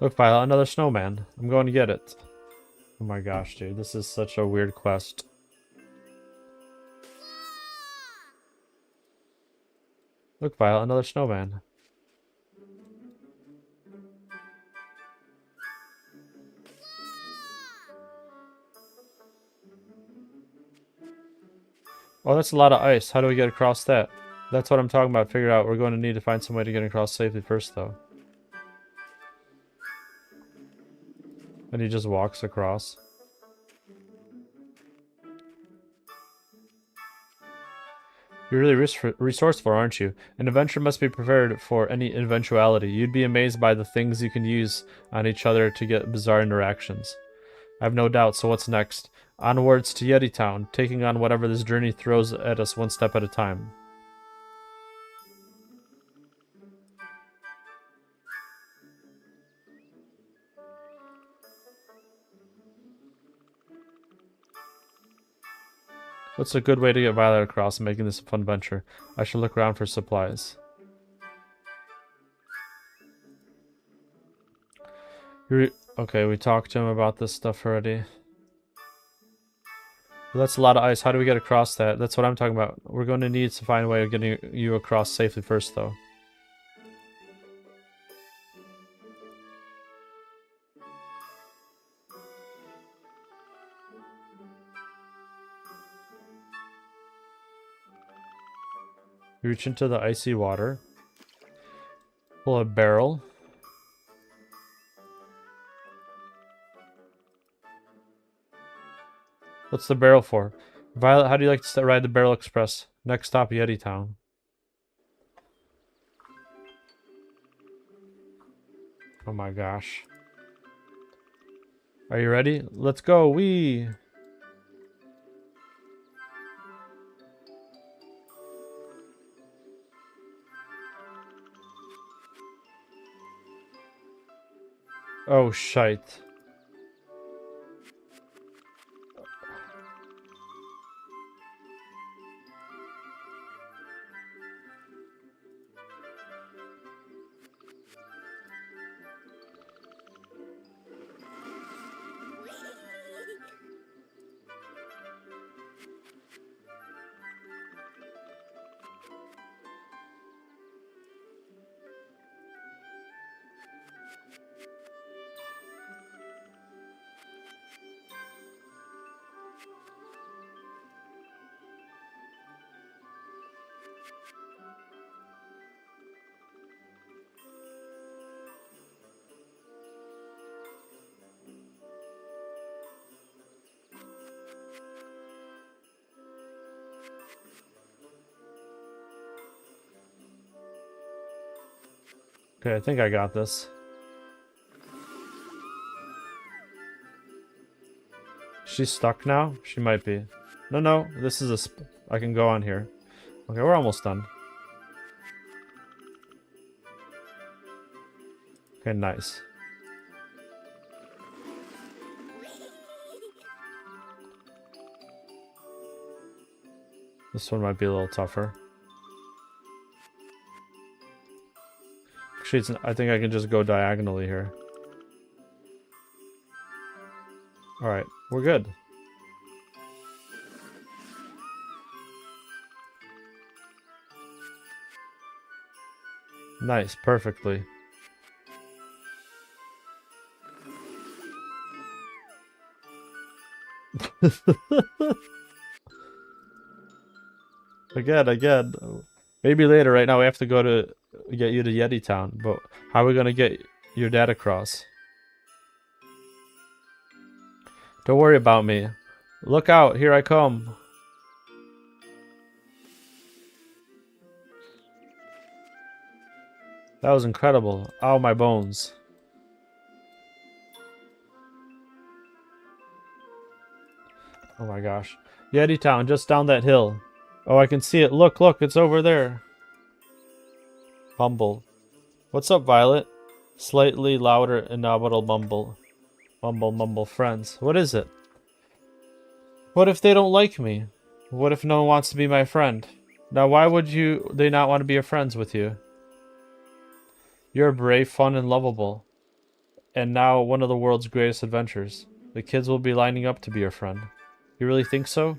Look, Violet, another snowman. I'm going to get it. Oh my gosh, dude. This is such a weird quest. Look, Violet, another snowman. Oh, that's a lot of ice. How do we get across that? That's what I'm talking about. Figure out. We're going to need to find some way to get across safely first, though. And he just walks across. You're really resourceful, aren't you? An adventure must be prepared for any eventuality. You'd be amazed by the things you can use on each other to get bizarre interactions. I have no doubt, so what's next? Onwards to Yeti Town, taking on whatever this journey throws at us one step at a time. What's a good way to get Violet across and making this a fun venture? I should look around for supplies. Okay, we talked to him about this stuff already. Well, that's a lot of ice. How do we get across that? That's what I'm talking about. We're going to need to find a way of getting you across safely first, though. You reach into the icy water. Pull a barrel. What's the barrel for? Violet, how do you like to ride the Barrel Express? Next stop, Yeti Town. Oh my gosh. Are you ready? Let's go, wee! Oh, shite. Okay, I think I got this. She's stuck now? She might be. No, this is I can go on here. Okay, we're almost done. Okay, nice. This one might be a little tougher. Actually, I think I can just go diagonally here. Alright, we're good. Nice, perfectly. Again. Maybe later. Right now we have to go to get you to Yeti Town. But how are we gonna get your dad across? Don't worry about me. Look out! Here I come. That was incredible. Ow, my bones. Oh my gosh. Yeti Town, just down that hill. Oh, I can see it. Look, it's over there. Mumble. What's up, Violet? Slightly louder, inaudible mumble. Mumble, friends. What is it? What if they don't like me? What if no one wants to be my friend? Now, why would they not want to be friends with you? You're brave, fun, and lovable. And now one of the world's greatest adventures. The kids will be lining up to be your friend. You really think so?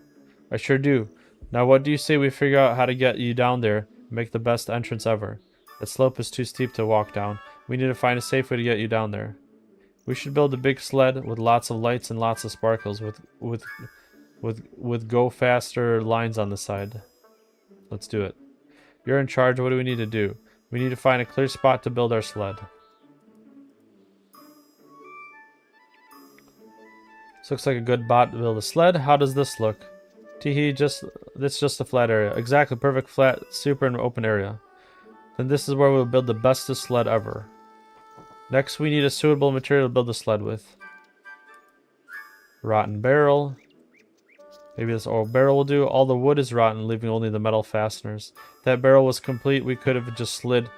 I sure do. Now what do you say we figure out how to get you down there and make the best entrance ever? That slope is too steep to walk down. We need to find a safe way to get you down there. We should build a big sled with lots of lights and lots of sparkles with go faster lines on the side. Let's do it. You're in charge. What do we need to do? We need to find a clear spot to build our sled. This looks like a good spot to build a sled. How does this look? Teehee, this just a flat area. Exactly, perfect flat, super and open area. Then this is where we'll build the bestest sled ever. Next, we need a suitable material to build the sled with. Rotten barrel. Maybe this old barrel will do. All the wood is rotten, leaving only the metal fasteners. If that barrel was complete, we could have just slid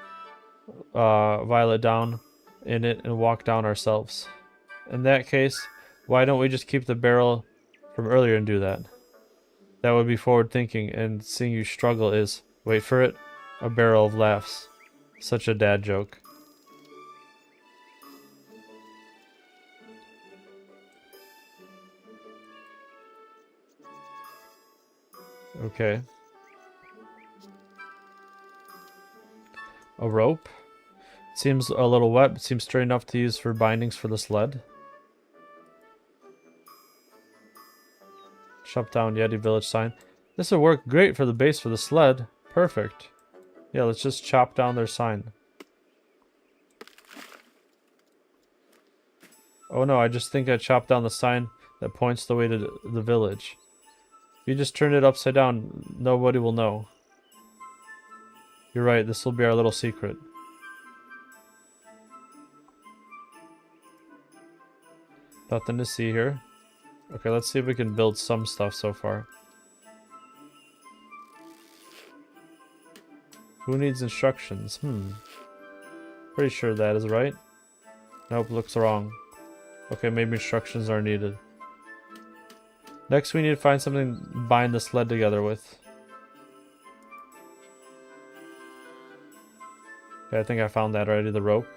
Violet down in it and walked down ourselves. In that case, why don't we just keep the barrel from earlier and do that? That would be forward thinking, and seeing you struggle is, wait for it, a barrel of laughs. Such a dad joke. Okay. A rope. Seems a little wet, but seems straight enough to use for bindings for the sled. Shop down Yeti Village sign. This would work great for the base for the sled. Perfect. Yeah, let's just chop down their sign. Oh no, I just think I chopped down the sign that points the way to the village. If you just turn it upside down, nobody will know. You're right, this will be our little secret. Nothing to see here. Okay, let's see if we can build some stuff so far. Who needs instructions? Pretty sure that is right. Nope, looks wrong. Okay, maybe instructions are needed. Next, we need to find something to bind the sled together with. Okay, I think I found that already, the rope.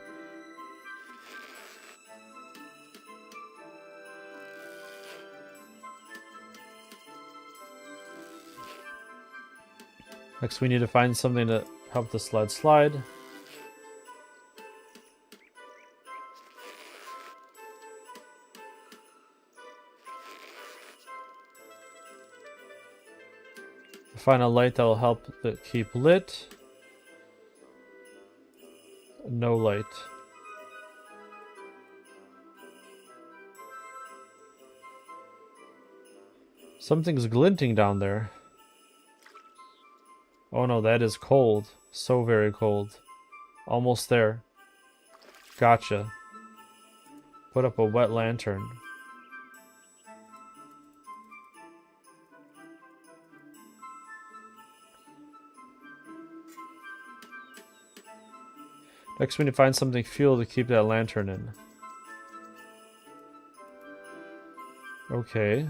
Next, we need to find something to help the sled slide. Find a light that will help it keep lit. No light. Something's glinting down there. Oh no, that is cold. So very cold. Almost there. Gotcha. Put up a wet lantern. Next we need to find something fuel to keep that lantern in. Okay.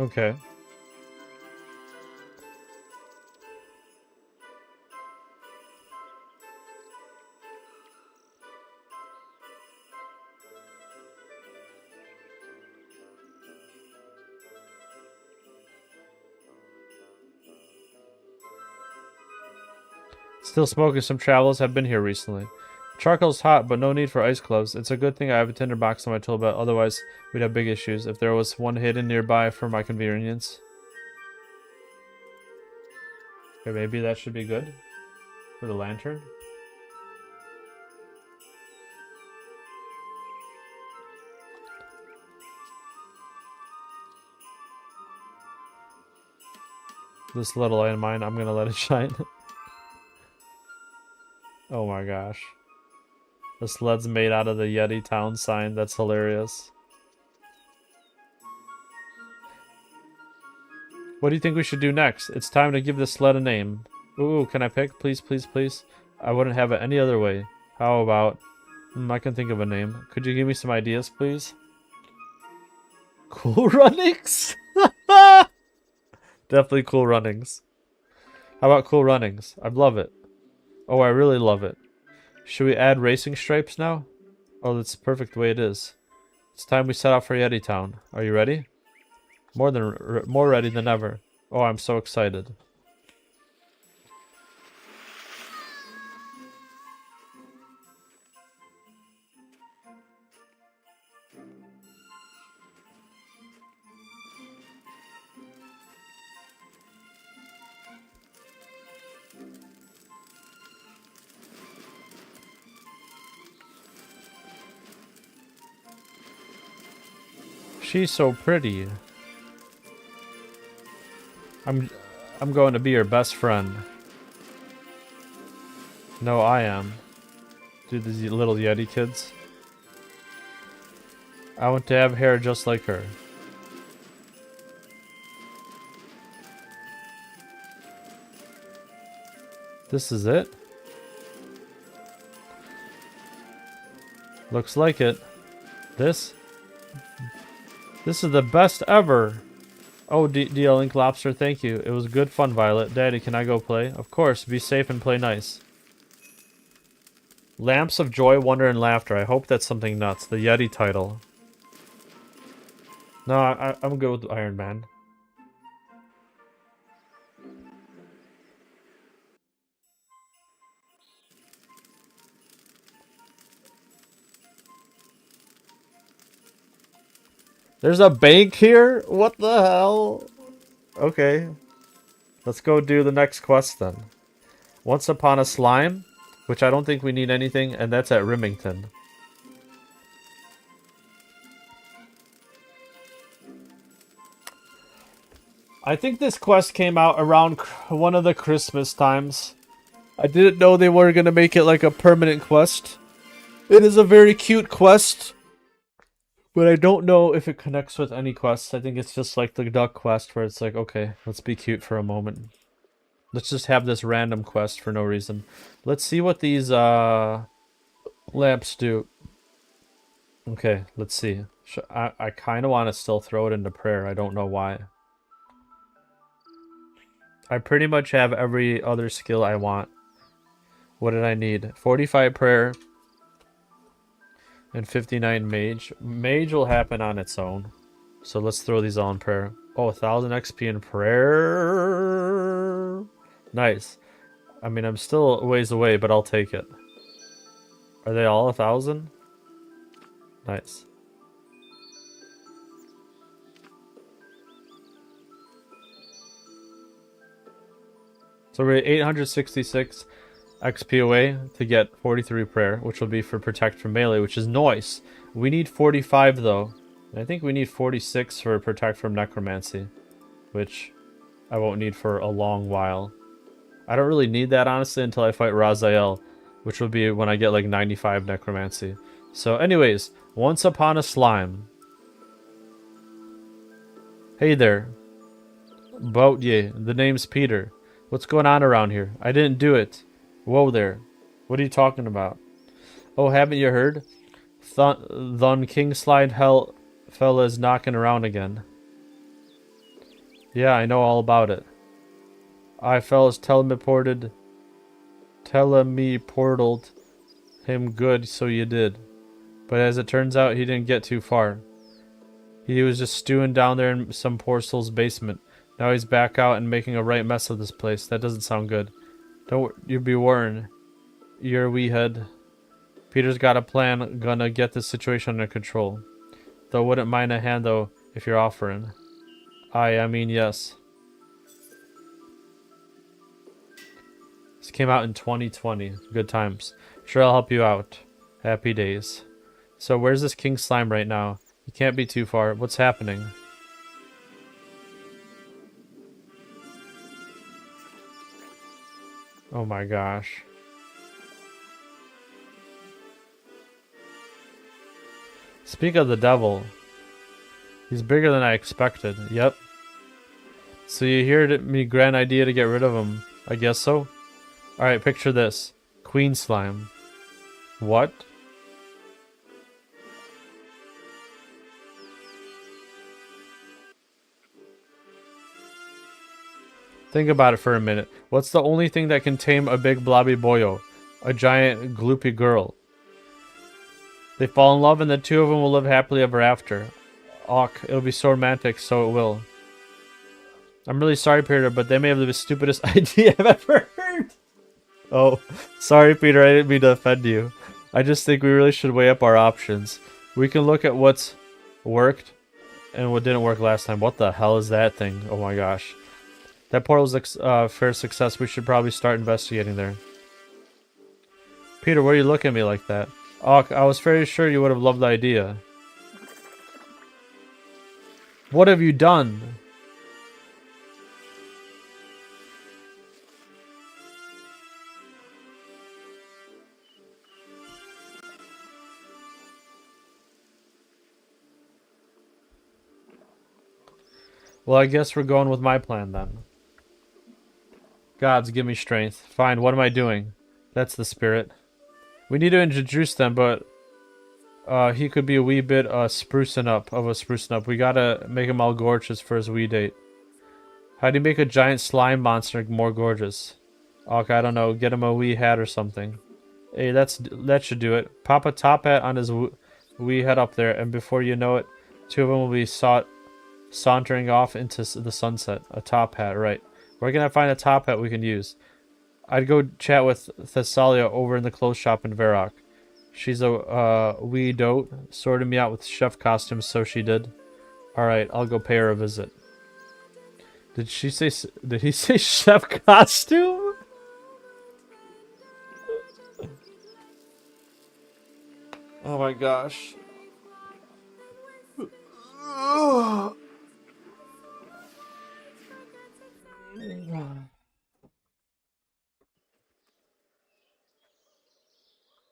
Okay. Still smoking. Some travelers have been here recently. Charcoal's hot, but no need for ice gloves. It's a good thing I have a tinderbox on my tool belt, otherwise we'd have big issues if there was one hidden nearby for my convenience. Okay, maybe that should be good for the lantern. This little light of mine, I'm gonna let it shine. Oh my gosh. This LED's made out of the Yeti Town sign. That's hilarious. What do you think we should do next? It's time to give this LED a name. Ooh, can I pick? Please, please, please. I wouldn't have it any other way. How about... I can think of a name. Could you give me some ideas, please? Cool Runnings? Definitely Cool Runnings. How about Cool Runnings? I'd love it. Oh, I really love it. Should we add racing stripes now? Oh, that's the perfect way it is. It's time we set out for Yeti Town. Are you ready? More ready than ever. Oh, I'm so excited. She's so pretty. I'm going to be your best friend. No, I am. Dude, these little Yeti kids. I want to have hair just like her. This is it? Looks like it. This is the best ever. Oh, DL Ink Lobster, thank you. It was good fun, Violet. Daddy, can I go play? Of course, be safe and play nice. Lamps of Joy, Wonder, and Laughter. I hope that's something nuts. The Yeti title. No, I'm good with Iron Man. There's a bank here? What the hell? Okay. Let's go do the next quest then. Once Upon a Slime, which I don't think we need anything, and that's at Remington. I think this quest came out around one of the Christmas times. I didn't know they were going to make it like a permanent quest. It is a very cute quest. But I don't know if it connects with any quests. I think it's just like the duck quest where it's like, okay, let's be cute for a moment. Let's just have this random quest for no reason. Let's see what these lamps do. Okay, let's see. I kind of want to still throw it into prayer. I don't know why. I pretty much have every other skill I want. What did I need? 45 prayer. And 59 mage. Mage will happen on its own. So let's throw these all in prayer. Oh, 1000 XP in prayer. Nice. I mean, I'm still a ways away, but I'll take it. Are they all 1000? Nice. So we're at 866 XP away to get 43 prayer, which will be for protect from melee, which is nice. We need 45 though. And I think we need 46 for protect from necromancy, which I won't need for a long while. I don't really need that honestly until I fight Raziel, which will be when I get like 95 necromancy. So anyways, Once Upon a Slime. Hey there. Bout ye, the name's Peter. What's going on around here? I didn't do it. Whoa there. What are you talking about? Oh, haven't you heard? Thun Kingslide Hell fella's knocking around again. Yeah, I know all about it. I fellas teleported him good, so you did. But as it turns out, he didn't get too far. He was just stewing down there in some poor soul's basement. Now he's back out and making a right mess of this place. That doesn't sound good. Don't you be worrying. You're a wee head. Peter's got a plan, gonna get this situation under control. Though wouldn't mind a hand though if you're offering. I mean yes. This came out in 2020. Good times. Sure, I'll help you out. Happy days. So where's this King Slime right now? He can't be too far. What's happening? Oh my gosh. Speak of the devil. He's bigger than I expected. Yep. So you heard me grand idea to get rid of him. I guess so. Alright, picture this. Queen Slime. What? Think about it for a minute. What's the only thing that can tame a big blobby boyo? A giant gloopy girl. They fall in love and the two of them will live happily ever after. Awk, it'll be so romantic, so it will. I'm really sorry, Peter, but they may have the stupidest idea I've ever heard. Oh, sorry, Peter, I didn't mean to offend you. I just think we really should weigh up our options. We can look at what's worked and what didn't work last time. What the hell is that thing? Oh my gosh. That portal's a fair success. We should probably start investigating there. Peter, why are you looking at me like that? Oh, I was very sure you would have loved the idea. What have you done? Well, I guess we're going with my plan then. Gods, give me strength. Fine, what am I doing? That's the spirit. We need to introduce them, but he could be a wee bit sprucing up. We gotta make him all gorgeous for his wee date. How do you make a giant slime monster more gorgeous? Okay, I don't know. Get him a wee hat or something. Hey, that should do it. Pop a top hat on his wee head up there, and before you know it, two of them will be sauntering off into the sunset. A top hat, right. Where can I find a top hat we can use? I'd go chat with Thessalia over in the clothes shop in Varrock. She's a wee dote, sorted me out with chef costumes, so she did. Alright, I'll go pay her a visit. Did he say chef costume? Oh my gosh.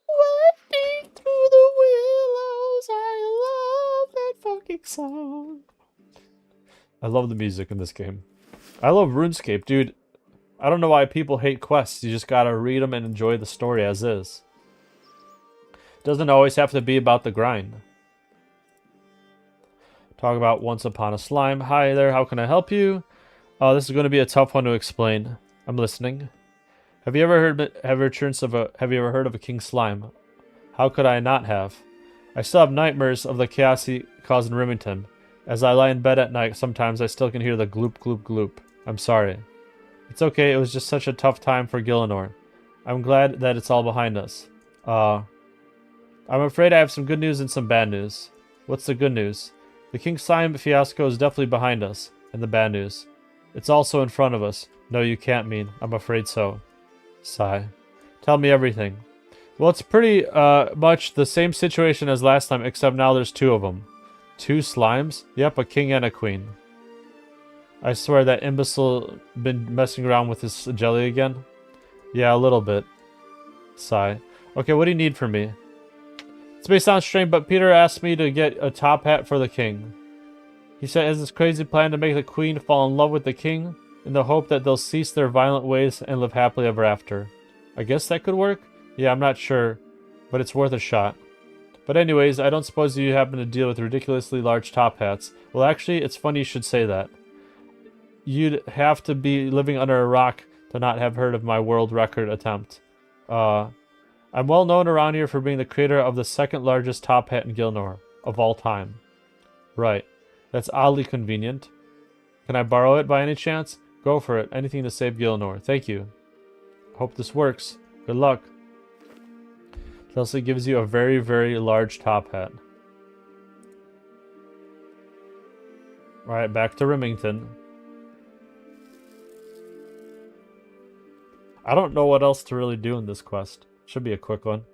Wafting through the willows, I love that fucking song. I love the music in this game. I love RuneScape, dude. I don't know why people hate quests. You just gotta read them and enjoy the story as is. Doesn't always have to be about the grind. Talk about Once Upon a Slime. Hi there, how can I help you? Oh, this is going to be a tough one to explain. I'm listening. Have you ever heard of a King Slime? How could I not have? I still have nightmares of the chaos he caused in Remington. As I lie in bed at night, sometimes I still can hear the gloop gloop gloop. I'm sorry. It's okay, it was just such a tough time for Gillinor. I'm glad that it's all behind us. I'm afraid I have some good news and some bad news. What's the good news? The King Slime fiasco is definitely behind us. And the bad news. It's also in front of us. No, you can't mean. I'm afraid so. Sigh. Tell me everything. Well, it's pretty much the same situation as last time, except now there's two of them. Two slimes? Yep, a king and a queen. I swear that imbecile been messing around with his jelly again. Yeah, a little bit. Sigh. Okay, what do you need from me? This may sound strange, but Peter asked me to get a top hat for the king. He said he has this crazy plan to make the queen fall in love with the king in the hope that they'll cease their violent ways and live happily ever after. I guess that could work? Yeah, I'm not sure, but it's worth a shot. But anyways, I don't suppose you happen to deal with ridiculously large top hats. Well, actually, it's funny you should say that. You'd have to be living under a rock to not have heard of my world record attempt. I'm well known around here for being the creator of the second largest top hat in Gilnor of all time. Right. That's oddly convenient. Can I borrow it by any chance? Go for it. Anything to save Gilnor. Thank you. Hope this works. Good luck. Chelsea gives you a very, very large top hat. Alright, back to Remington. I don't know what else to really do in this quest. Should be a quick one.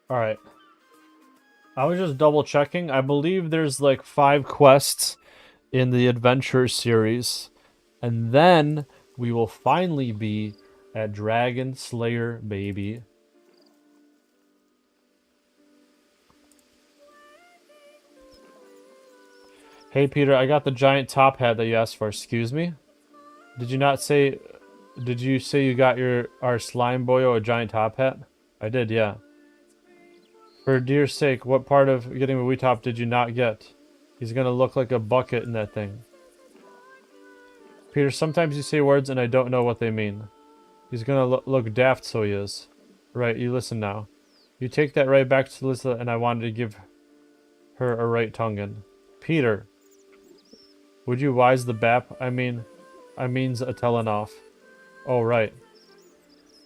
Alright. I was just double checking. I believe there's like 5 quests in the adventure series. And then we will finally be at Dragon Slayer Baby. Hey Peter, I got the giant top hat that you asked for. Excuse me? Did you say you got our slime boyo a giant top hat? I did, yeah. For dear sake, what part of getting a wee top did you not get? He's gonna look like a bucket in that thing. Peter, sometimes you say words and I don't know what they mean. He's gonna look daft, so he is. Right, you listen now. You take that right back to Lisa and I wanted to give her a right tonguing. Peter. Would you wise the bap? I means a tellin' off. Oh, right.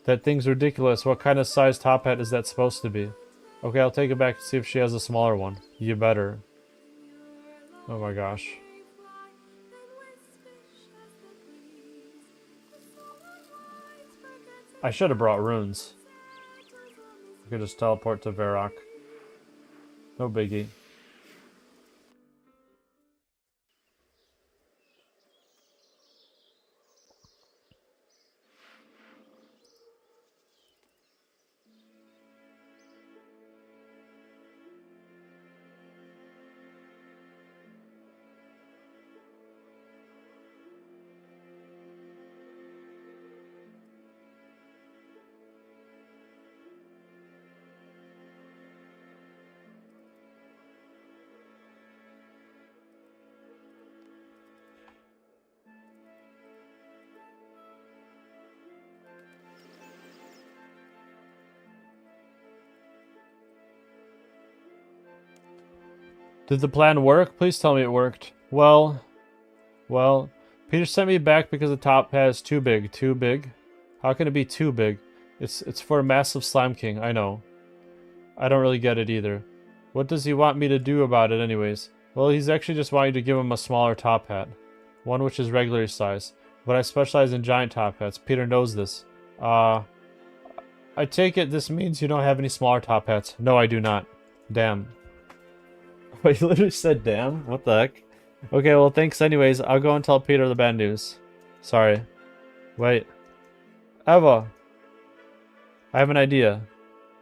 That thing's ridiculous. What kind of size top hat is that supposed to be? Okay, I'll take it back to see if she has a smaller one. You better. Oh my gosh. I should have brought runes. I could just teleport to Varrock. No biggie. Did the plan work? Please tell me it worked. Well, Peter sent me back because the top hat is too big. Too big? How can it be too big? It's for a massive slime king, I know. I don't really get it either. What does he want me to do about it anyways? Well, he's actually just wanting to give him a smaller top hat. One which is regular size. But I specialize in giant top hats. Peter knows this. I take it this means you don't have any smaller top hats. No, I do not. Damn. Wait, you literally said damn? What the heck? Okay, well, thanks anyways. I'll go and tell Peter the bad news. Sorry. Wait. Eva. I have an idea.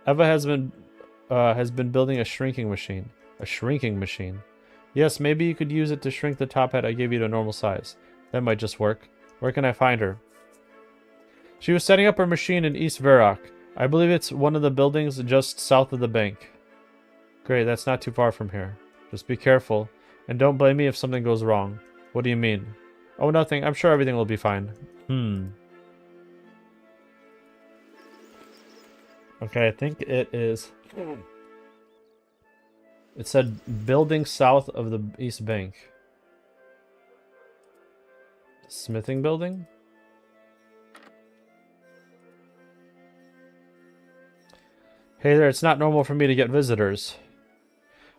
Eva has been building a shrinking machine. A shrinking machine. Yes, maybe you could use it to shrink the top hat I gave you to normal size. That might just work. Where can I find her? She was setting up her machine in East Varrock. I believe it's one of the buildings just south of the bank. Great, that's not too far from here. Just be careful, and don't blame me if something goes wrong. What do you mean? Oh, nothing. I'm sure everything will be fine. Okay, I think it is... It said building south of the East Bank. Smithing building? Hey there, it's not normal for me to get visitors.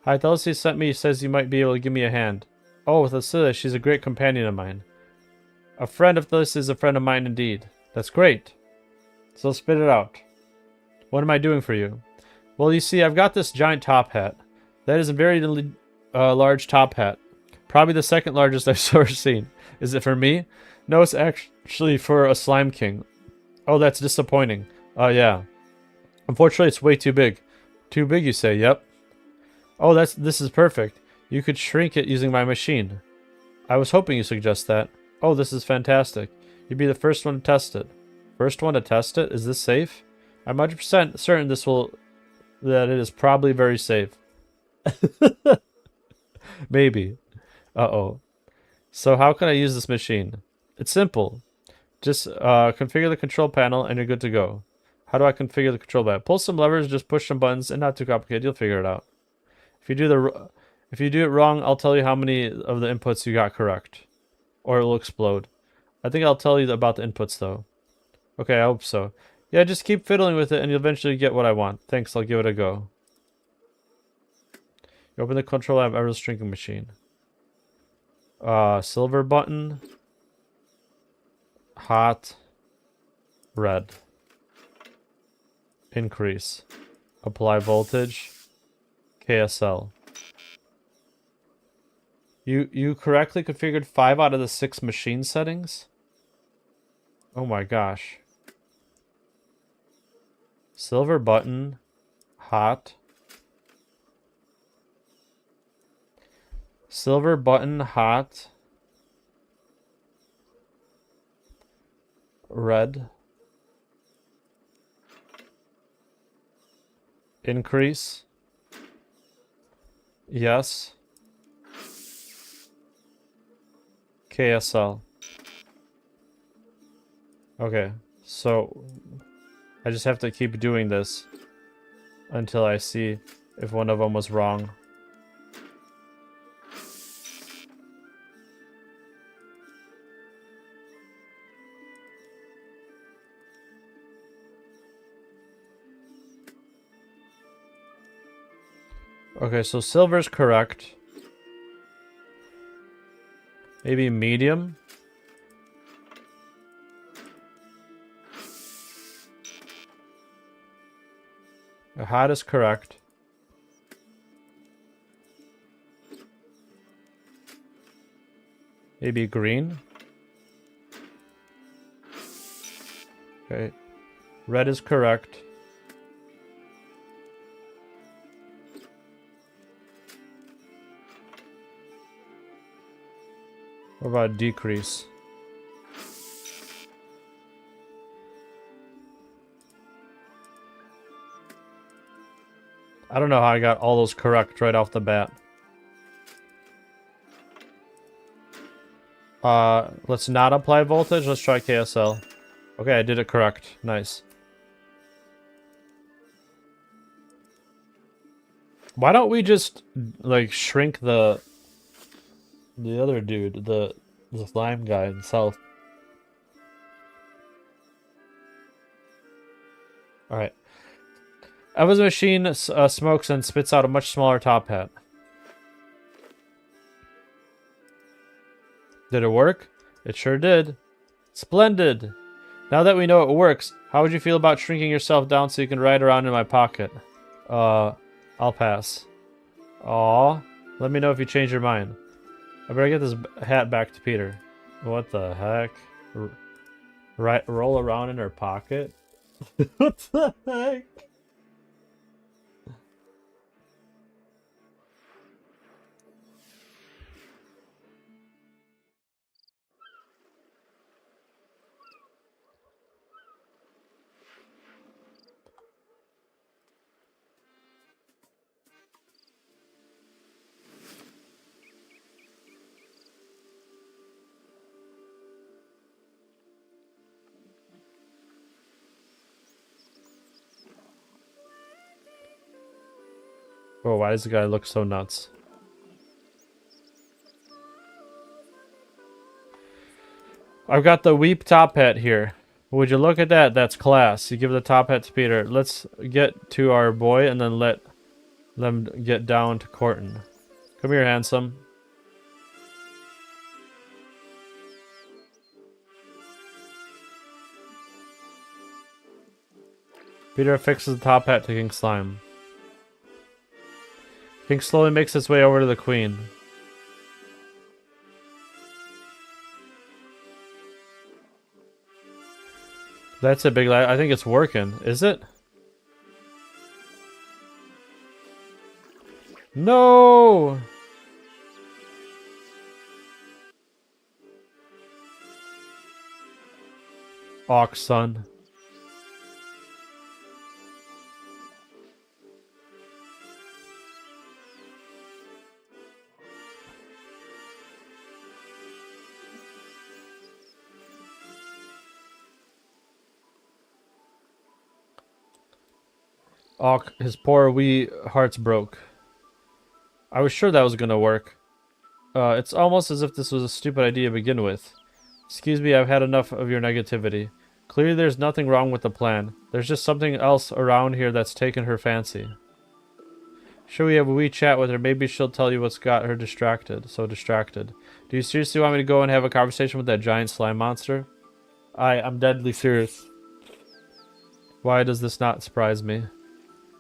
Hi, Thelsey sent me, says you might be able to give me a hand. Oh, Thelsey, she's a great companion of mine. A friend of this is a friend of mine indeed. That's great. So spit it out. What am I doing for you? Well, you see, I've got this giant top hat. That is a very large top hat. Probably the second largest I've ever seen. Is it for me? No, it's actually for a slime king. Oh, that's disappointing. Yeah. Unfortunately, it's way too big. Too big, you say? Yep. Oh, this is perfect. You could shrink it using my machine. I was hoping you suggest that. Oh, this is fantastic. You'd be the first one to test it. First one to test it? Is this safe? I'm 100% certain that it is probably very safe. Maybe. Uh-oh. So how can I use this machine? It's simple. Just configure the control panel and you're good to go. How do I configure the control panel? Pull some levers, just push some buttons, and not too complicated. You'll figure it out. If you do it wrong, I'll tell you how many of the inputs you got correct. Or it will explode. I think I'll tell you about the inputs, though. Okay, I hope so. Yeah, just keep fiddling with it, and you'll eventually get what I want. Thanks, I'll give it a go. You open the control app, Ever's shrinking machine. Silver button. Hot. Red. Increase. Apply voltage. KSL. You correctly configured 5 out of the 6 machine settings? Oh my gosh. Silver button. Hot. Silver button. Hot. Red. Increase. Yes. KSL. Okay, so I just have to keep doing this until I see if one of them was wrong. Okay, so silver's correct. Maybe medium? The hot is correct. Maybe green? Okay. Red is correct. What about decrease? I don't know how I got all those correct right off the bat. Let's not apply voltage. Let's try KSL. Okay, I did it correct. Nice. Why don't we just, like, shrink the other dude, the slime guy himself? Alright. Eva's machine smokes and spits out a much smaller top hat. Did it work? It sure did. Splendid! Now that we know it works, how would you feel about shrinking yourself down so you can ride around in my pocket? I'll pass. Aw. Let me know if you change your mind. I better get this hat back to Peter. What the heck? Roll around in her pocket? What the heck? Oh, why does the guy look so nuts? I've got the Weep top hat here. Would you look at that? That's class. You give the top hat to Peter. Let's get to our boy and then let them get down to courting. Come here, handsome. Peter affixes the top hat to King Slime. King slowly makes its way over to the Queen. That's a big I think it's working. Is it? No! Ox, son. Ock, his poor wee heart's broke. I was sure that was gonna work. It's almost as if this was a stupid idea to begin with. Excuse me, I've had enough of your negativity. Clearly there's nothing wrong with the plan. There's just something else around here that's taken her fancy. Should we have a wee chat with her? Maybe she'll tell you what's got her so distracted. Do you seriously want me to go and have a conversation with that giant slime monster? I'm deadly serious. Why does this not surprise me?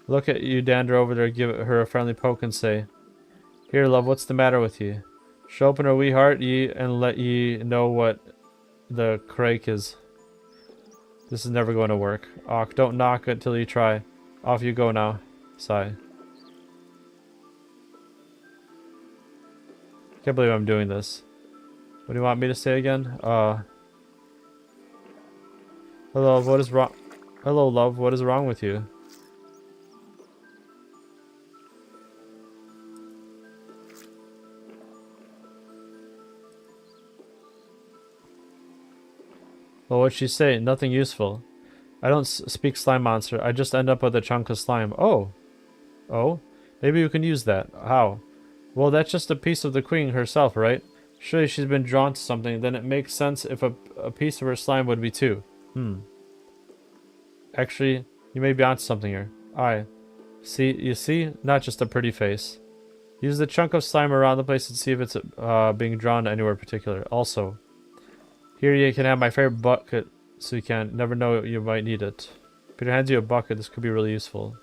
Look at you dander over there, give her a friendly poke and say, "Here, love, what's the matter with ye?" She'll open her wee heart ye and let ye know what the crake is. This is never going to work. Och, don't knock it till you try. Off you go now. Sigh. Can't believe I'm doing this. What do you want me to say again? Hello, what is wrong? Hello, love, what is wrong with you? Well, what'd she say? Nothing useful. I don't speak slime monster. I just end up with a chunk of slime. Oh. Oh? Maybe you can use that. How? Well, that's just a piece of the queen herself, right? Surely she's been drawn to something. Then it makes sense if a piece of her slime would be too. Actually, you may be onto something here. You see? Not just a pretty face. Use the chunk of slime around the place and see if it's being drawn anywhere particular. Also, here you can have my favorite bucket, so you can never know you might need it. Peter hands you a bucket. This could be really useful.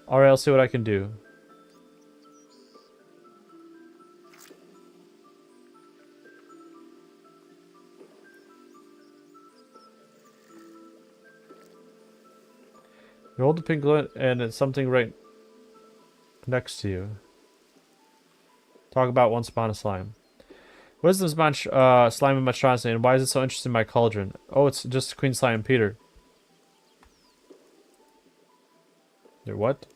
Alright, I'll see what I can do. You hold the piglet and it's something right next to you. Talk about one spawn of slime. What is this slime and monstrosity, and why is it so interested in my cauldron? Oh, it's just Queen Slime and Peter. What?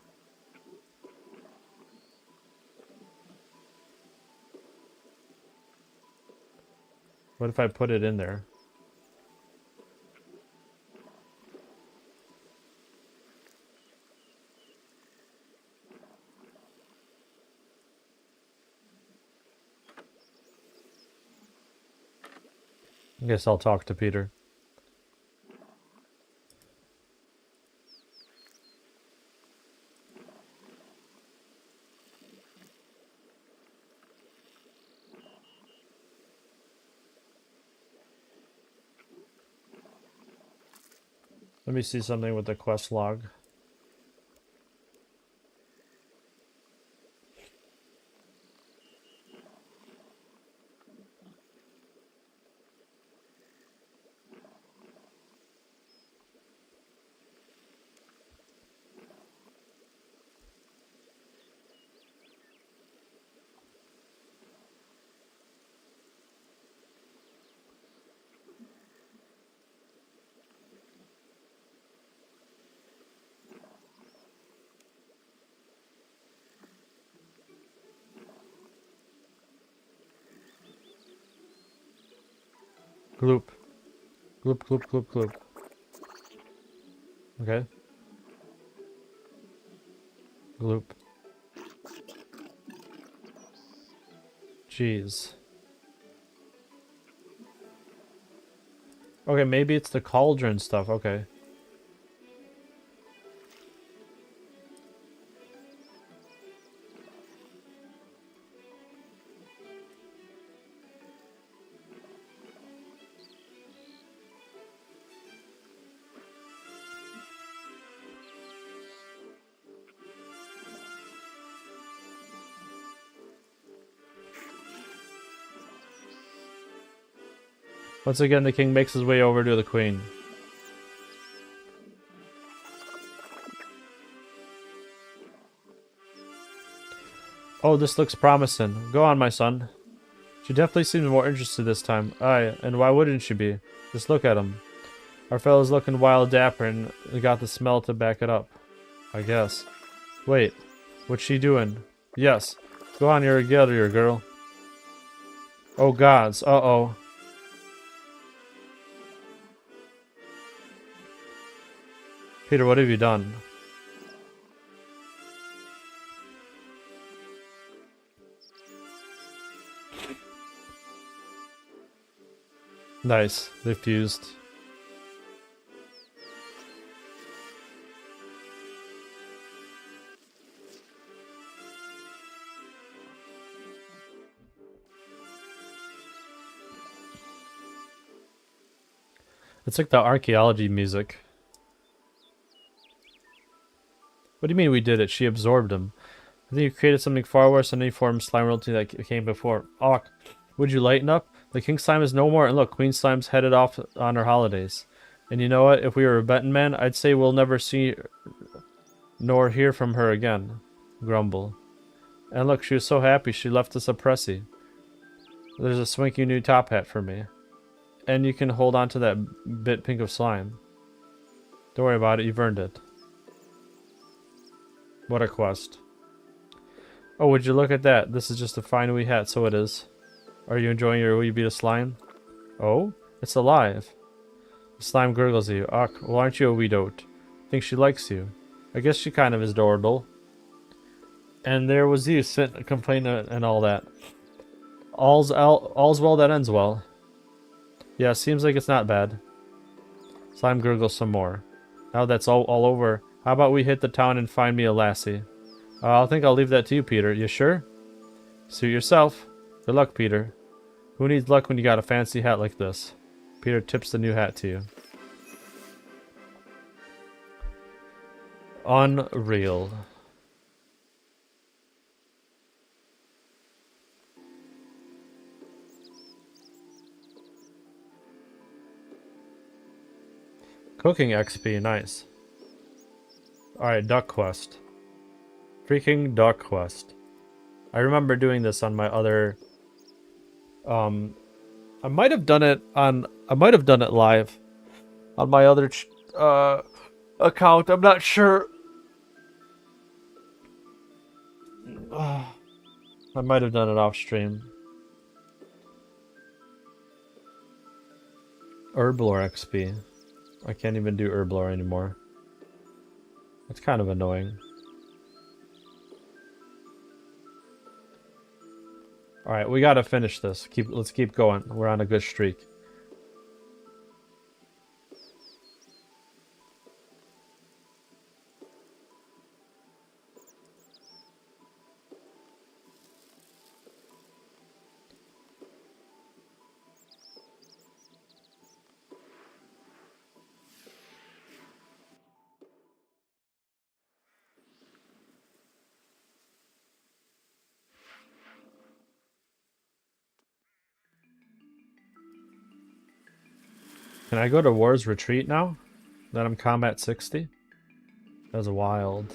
What if I put it in there? I guess I'll talk to Peter. Let me see something with the quest log. Gloop. Gloop, gloop, gloop, gloop. Okay. Gloop. Jeez. Okay, maybe it's the cauldron stuff. Okay. Once again, the king makes his way over to the queen. Oh, this looks promising. Go on, my son. She definitely seems more interested this time. Aye, and why wouldn't she be? Just look at him. Our fellow's looking wild dapper and got the smell to back it up. I guess. Wait, what's she doing? Yes. Go on, you're a getter, girl. Oh gods, uh-oh. Peter, what have you done? Nice, they fused. It's like the archaeology music. What do you mean we did it? She absorbed him. I think you created something far worse than any form of slime royalty that came before. Oh, would you lighten up? The king slime is no more, and look, Queen Slime's headed off on her holidays. And you know what? If we were a betting man, I'd say we'll never see nor hear from her again. Grumble. And look, she was so happy she left us a pressy. There's a swanky new top hat for me. And you can hold on to that bit pink of slime. Don't worry about it, you've earned it. What a quest. Oh, would you look at that? This is just a fine wee hat, so it is. Are you enjoying your wee bit of slime? Oh? It's alive. The slime gurgles at you. Ugh, well aren't you a wee dote? Think she likes you. I guess she kind of is adorable. And there was you, sitting, complaining and all that. All's well that ends well. Yeah, seems like it's not bad. Slime gurgles some more. Now that's all over, how about we hit the town and find me a lassie? I think I'll leave that to you, Peter. You sure? Suit yourself. Good luck, Peter. Who needs luck when you got a fancy hat like this? Peter tips the new hat to you. Unreal. Cooking XP, nice. Alright, duck quest. Freaking duck quest. I remember doing this on my other... I might have done it live. On my other account, I'm not sure. I might have done it off stream. Herblore XP. I can't even do Herblore anymore. That's kind of annoying. Alright, we gotta finish this. Let's keep going. We're on a good streak. Can I go to War's Retreat now? That I'm combat 60? That was wild.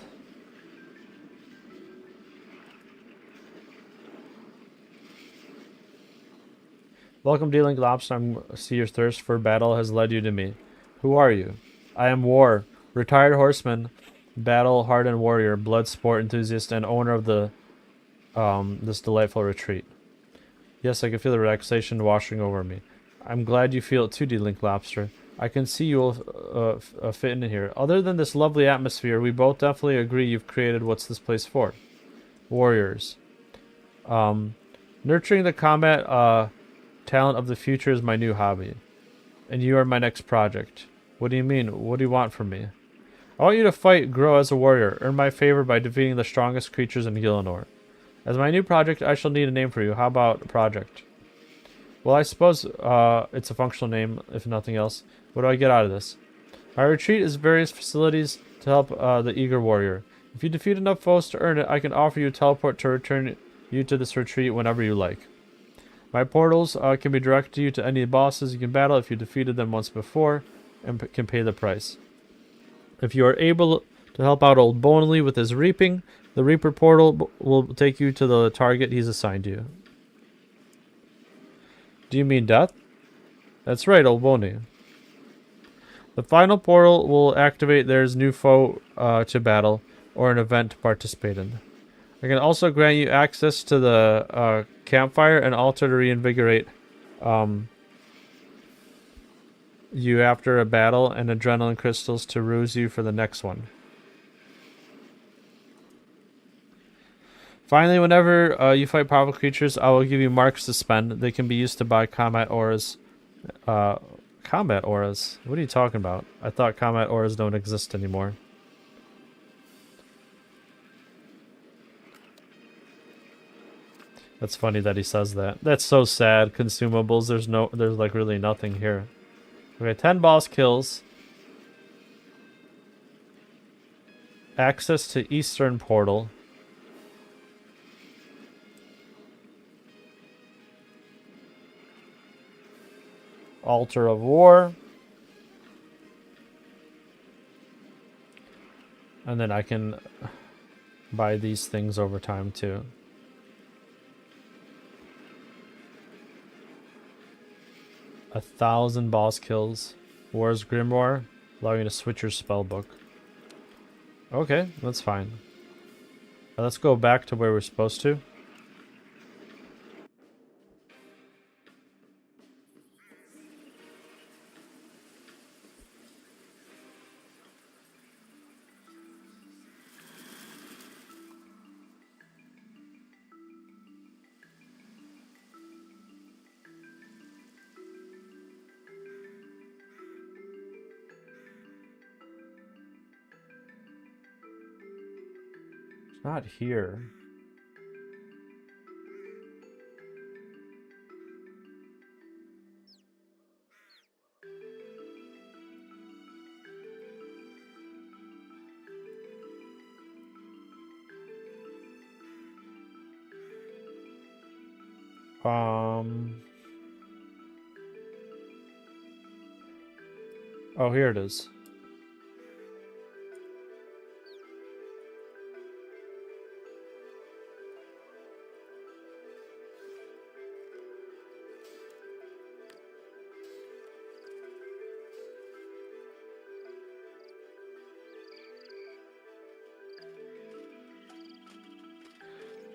Welcome, Dealing Lobster. I see your thirst for battle has led you to me. Who are you? I am War, retired horseman, battle-hardened warrior, blood sport enthusiast, and owner of the this delightful retreat. Yes, I can feel the relaxation washing over me. I'm glad you feel it too, D-Link Lobster. I can see you'll fit in here. Other than this lovely atmosphere, we both definitely agree you've created what's this place for. Warriors. Nurturing the combat talent of the future is my new hobby. And you are my next project. What do you mean? What do you want from me? I want you to fight, grow as a warrior, earn my favor by defeating the strongest creatures in Gielinor. As my new project, I shall need a name for you. How about project? Well, I suppose it's a functional name, if nothing else. What do I get out of this? My retreat is various facilities to help the eager warrior. If you defeat enough foes to earn it, I can offer you a teleport to return you to this retreat whenever you like. My portals can be directed you to any bosses you can battle if you defeated them once before, and can pay the price. If you are able to help out Old Bonley with his reaping, the Reaper portal will take you to the target he's assigned you. Do you mean death? That's right, Old Bonley. The final portal will activate there's new foe to battle, or an event to participate in. I can also grant you access to the campfire and altar to reinvigorate you after a battle, and adrenaline crystals to ruse you for the next one. Finally, whenever you fight powerful creatures, I will give you marks to spend. They can be used to buy combat auras. Combat auras? What are you talking about? I thought combat auras don't exist anymore. That's funny that he says that. That's so sad. Consumables, there's like really nothing here. Okay, 10 boss kills. Access to Eastern Portal. Altar of War. And then I can buy these things over time too. A 1,000 boss kills. War's Grimoire, allowing you to switch your spell book. Okay, that's fine. Let's go back to where we're supposed to. Not here. Oh, here it is.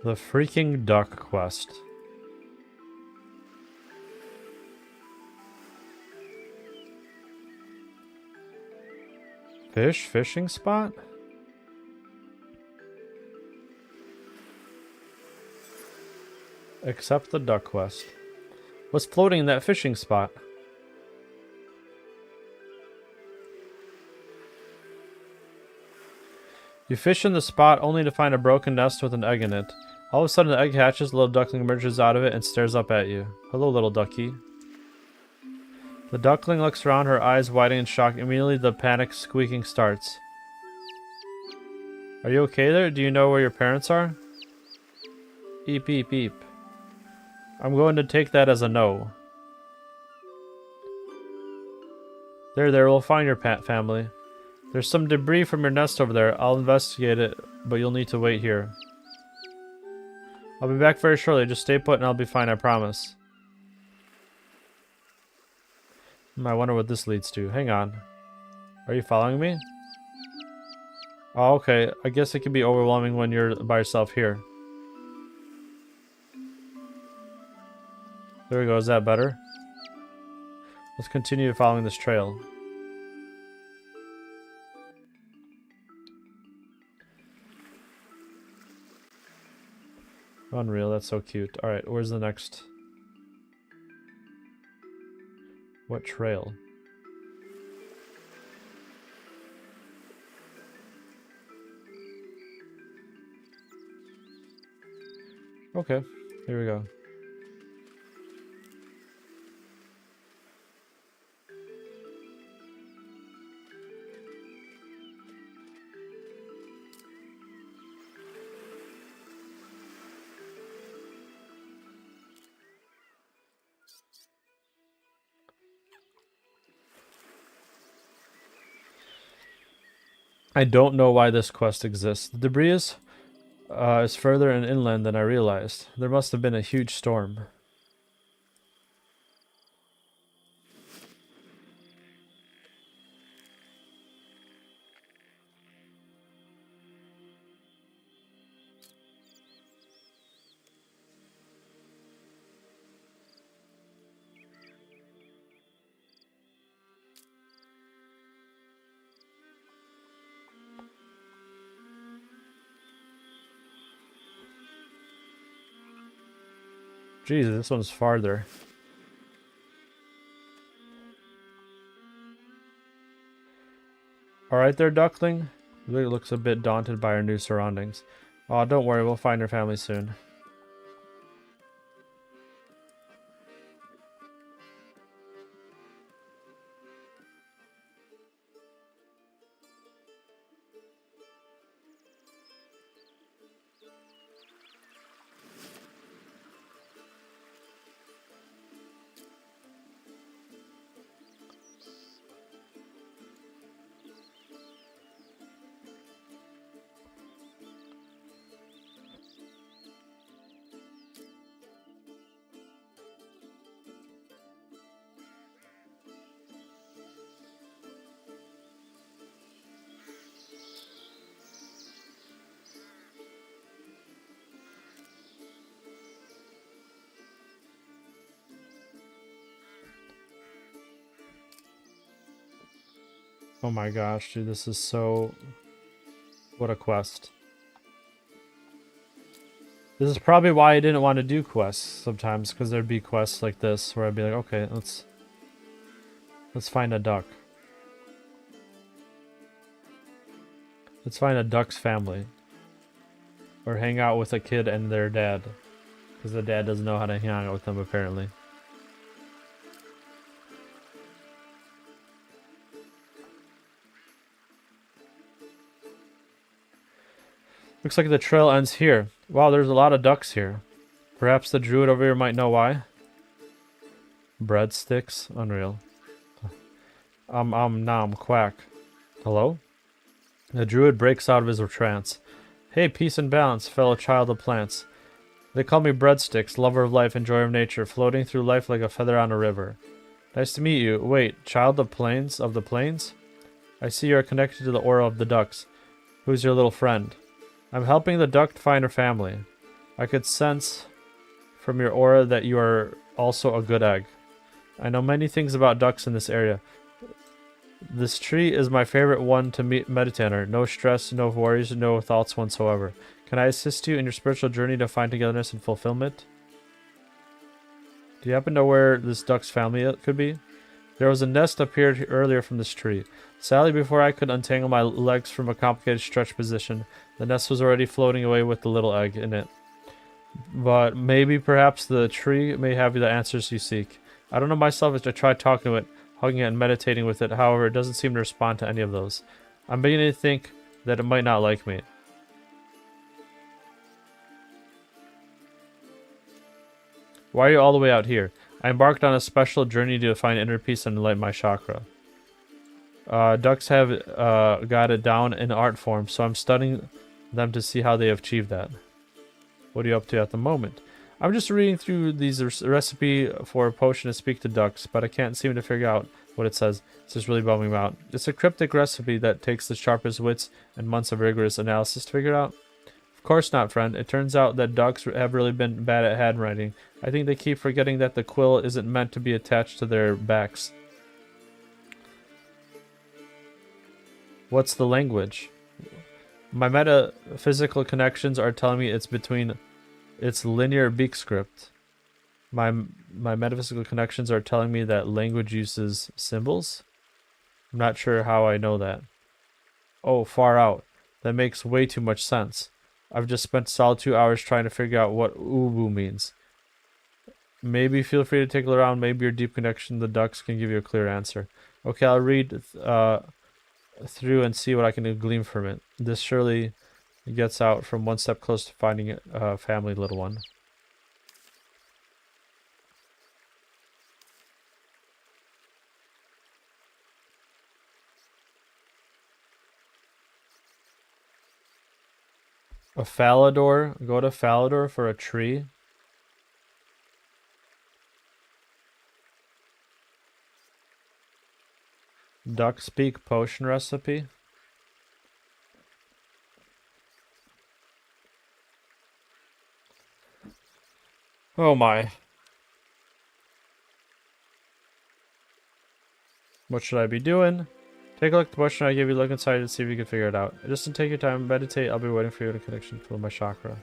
The freaking duck quest. Fishing spot? Accept the duck quest. What's floating in that fishing spot? You fish in the spot only to find a broken nest with an egg in it. All of a sudden the egg hatches, a little duckling emerges out of it and stares up at you. Hello, little ducky. The duckling looks around, her eyes widening in shock. Immediately the panic squeaking starts. Are you okay there? Do you know where your parents are? Beep, beep, beep. I'm going to take that as a no. There, we'll find your family. There's some debris from your nest over there. I'll investigate it, but you'll need to wait here. I'll be back very shortly. Just stay put and I'll be fine, I promise. I wonder what this leads to. Hang on. Are you following me? Oh, okay. I guess it can be overwhelming when you're by yourself here. There we go. Is that better? Let's continue following this trail. Unreal. That's so cute. Alright, where's the next? What trail? Okay, here we go. I don't know why this quest exists. The debris is further inland than I realized. There must have been a huge storm. Jesus, this one's farther. Alright there, duckling. Really looks a bit daunted by our new surroundings. Oh, don't worry, we'll find her family soon. Oh my gosh, dude, this is so... What a quest. This is probably why I didn't want to do quests sometimes, because there'd be quests like this where I'd be like, okay, let's find a duck. Let's find a duck's family. Or hang out with a kid and their dad. Because the dad doesn't know how to hang out with them, apparently. Looks like the trail ends here. Wow, there's a lot of ducks here. Perhaps the druid over here might know why. Breadsticks? Unreal. Nom, quack. Hello? The druid breaks out of his trance. Hey, peace and balance, fellow child of plants. They call me Breadsticks, lover of life and joy of nature, floating through life like a feather on a river. Nice to meet you. Wait, child of the plains? I see you are connected to the aura of the ducks. Who's your little friend? I'm helping the duck find her family. I could sense from your aura that you are also a good egg. I know many things about ducks in this area. This tree is my favorite one to meditate on. No stress, no worries, no thoughts whatsoever. Can I assist you in your spiritual journey to find togetherness and fulfillment? Do you happen to know where this duck's family could be? There was a nest appeared earlier from this tree. Sadly, before I could untangle my legs from a complicated stretch position, the nest was already floating away with the little egg in it. But maybe, perhaps, the tree may have the answers you seek. I don't know myself as I tried talking to it, hugging it and meditating with it. However, it doesn't seem to respond to any of those. I'm beginning to think that it might not like me. Why are you all the way out here? I embarked on a special journey to find inner peace and enlighten my chakra. Ducks have got it down in art form, so I'm studying them to see how they have achieved that. What are you up to at the moment? I'm just reading through these recipe for a potion to speak to ducks, but I can't seem to figure out what it says. It's just really bumming me out. It's a cryptic recipe that takes the sharpest wits and months of rigorous analysis to figure it out. Of course not, friend. It turns out that ducks have really been bad at handwriting. I think they keep forgetting that the quill isn't meant to be attached to their backs. What's the language? My metaphysical connections are telling me it's linear beak script. My metaphysical connections are telling me that language uses symbols. I'm not sure how I know that. Oh, far out. That makes way too much sense. I've just spent solid 2 hours trying to figure out what ubu means. Maybe feel free to take a look around. Maybe your deep connection to the ducks can give you a clear answer. Okay, I'll read through and see what I can glean from it. This surely gets out from one step close to finding a family little one. A Falador. Go to Falador for a tree. Duck's Beak potion recipe. Oh my. What should I be doing? Take a look at the potion I give you. Look inside and see if you can figure it out. Just to take your time, meditate. I'll be waiting for you in a connection with my chakra.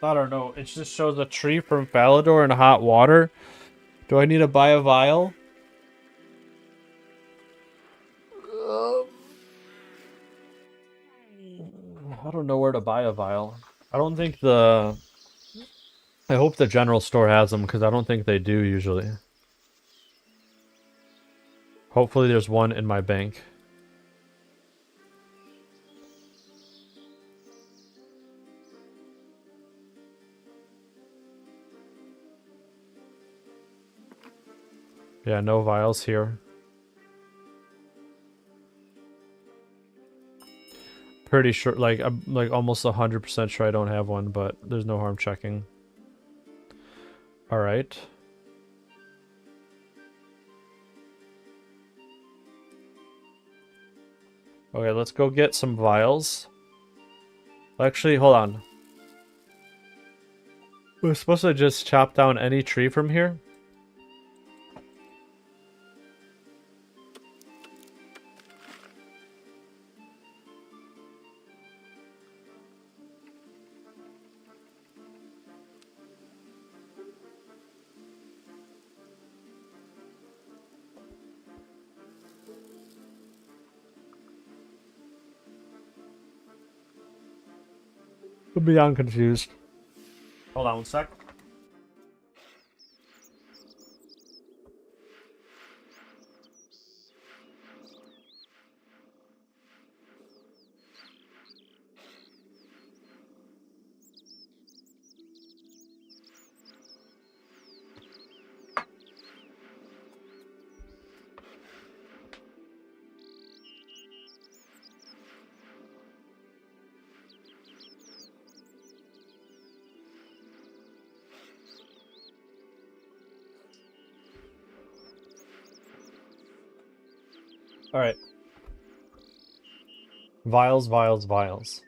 I don't know. It just shows a tree from Falador in hot water. Do I need to buy a vial? I don't know where to buy a vial. I don't think the... I hope the general store has them, because I don't think they do usually. Hopefully there's one in my bank. Yeah, no vials here. Pretty sure, like, I'm like almost 100% sure I don't have one, but there's no harm checking. Alright. Okay, let's go get some vials. Actually, hold on. We're supposed to just chop down any tree from here? I'm beyond confused. Hold on one sec. Alright. Vials, vials, vials.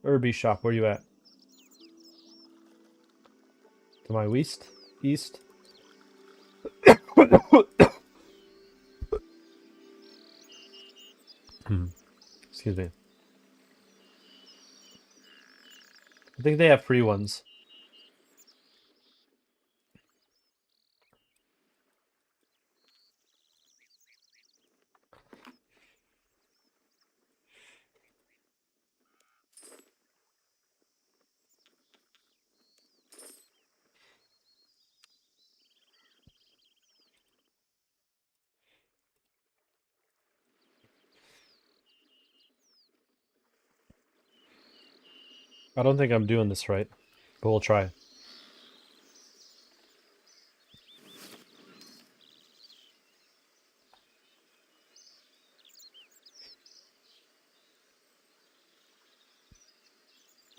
Irby shop, where you at? To my west? East? Excuse me. I think they have free ones. I don't think I'm doing this right, but we'll try.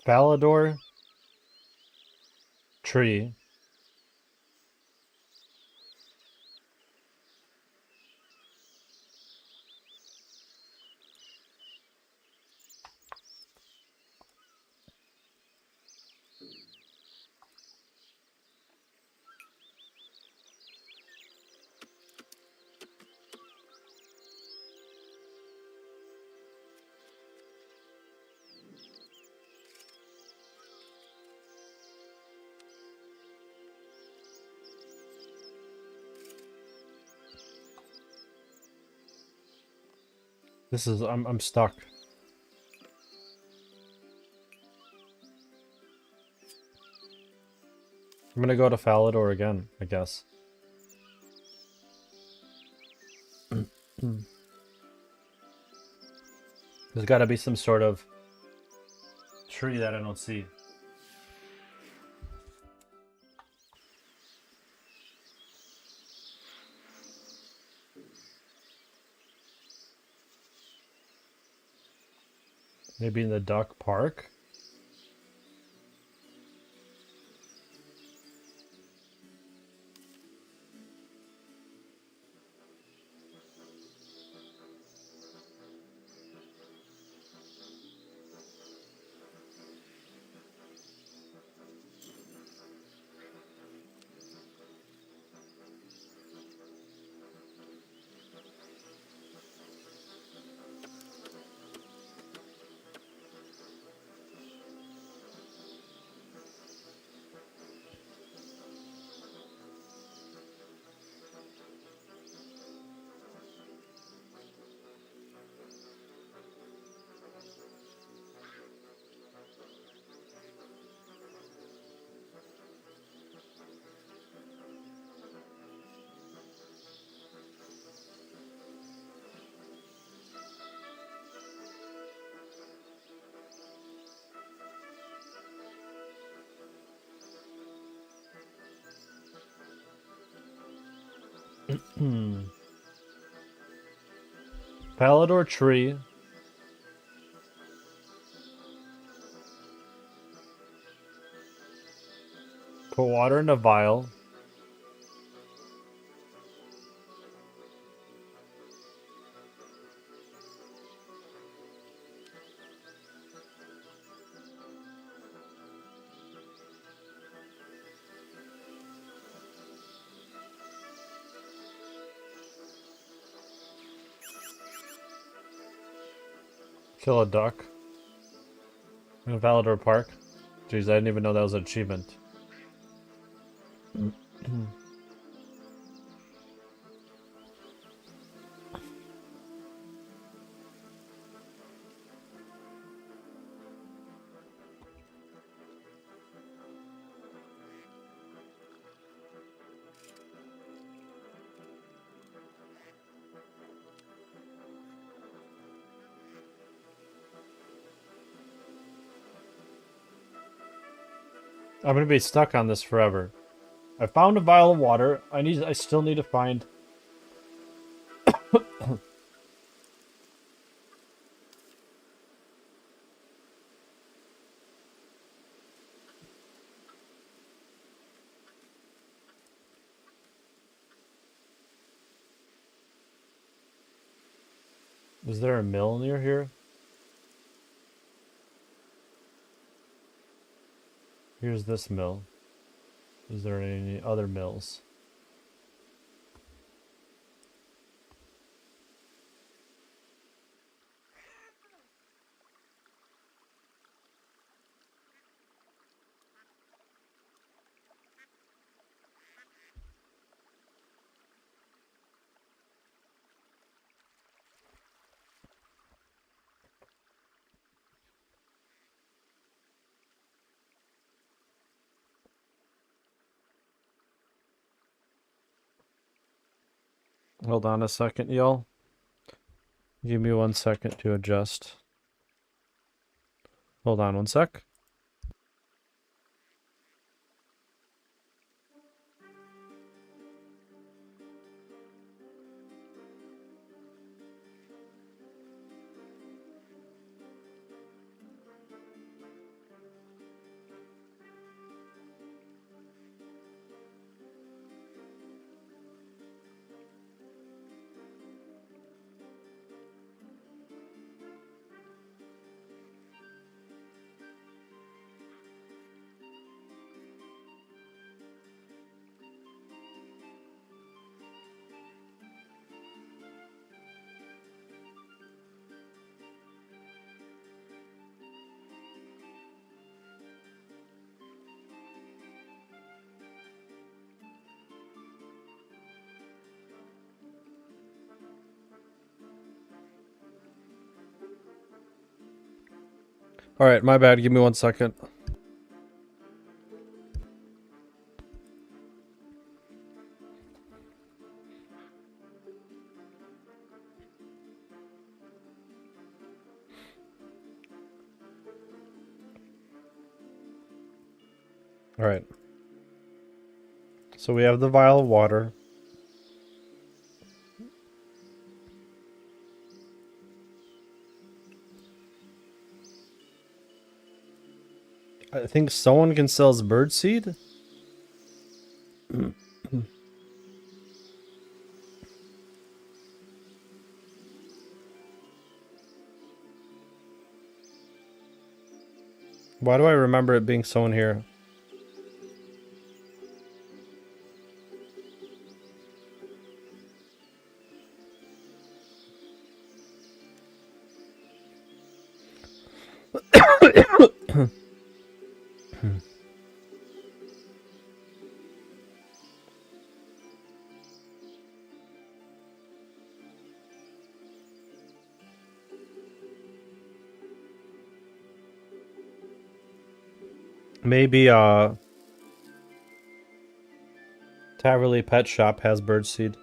Falador tree. This is I'm stuck. I'm gonna go to Falador again, I guess. There's gotta be some sort of tree that I don't see. Maybe in the Duck Park? Palador tree. Put water in a vial. Kill a duck. In Valador Park. Jeez, I didn't even know that was an achievement. I'm gonna be stuck on this forever. I found a vial of water. I still need to find. Is there a mill near here? Here's this mill. Is there any other mills? Hold on a second, y'all. Give me 1 second to adjust. Hold on 1 sec. Alright, my bad. Give me 1 second. Alright. So we have the vial of water. I think someone can sell birdseed. Why do I remember it being someone here? Maybe Taverley Pet Shop has birdseed.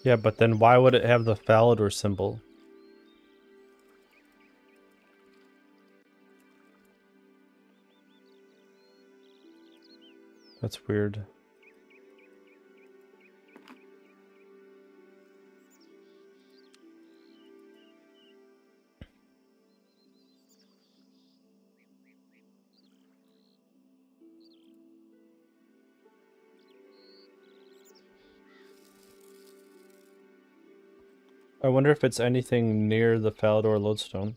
Yeah, but then why would it have the Falador symbol? That's weird. I wonder if it's anything near the Falador lodestone.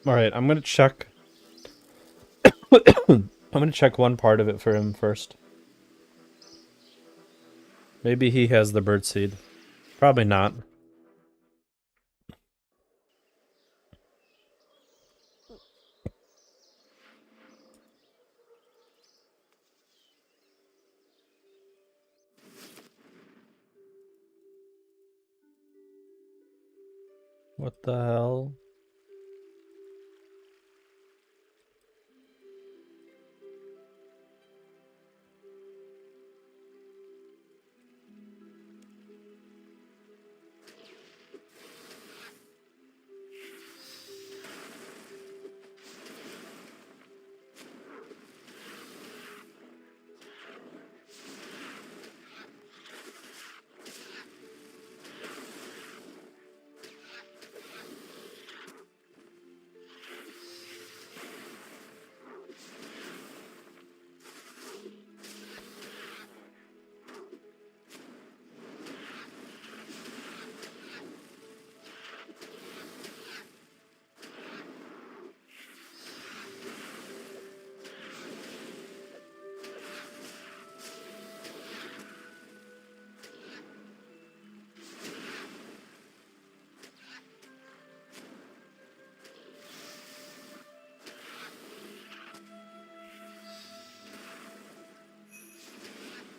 Alright, I'm gonna check. I'm gonna check one part of it for him first. Maybe he has the birdseed. Probably not. What the hell?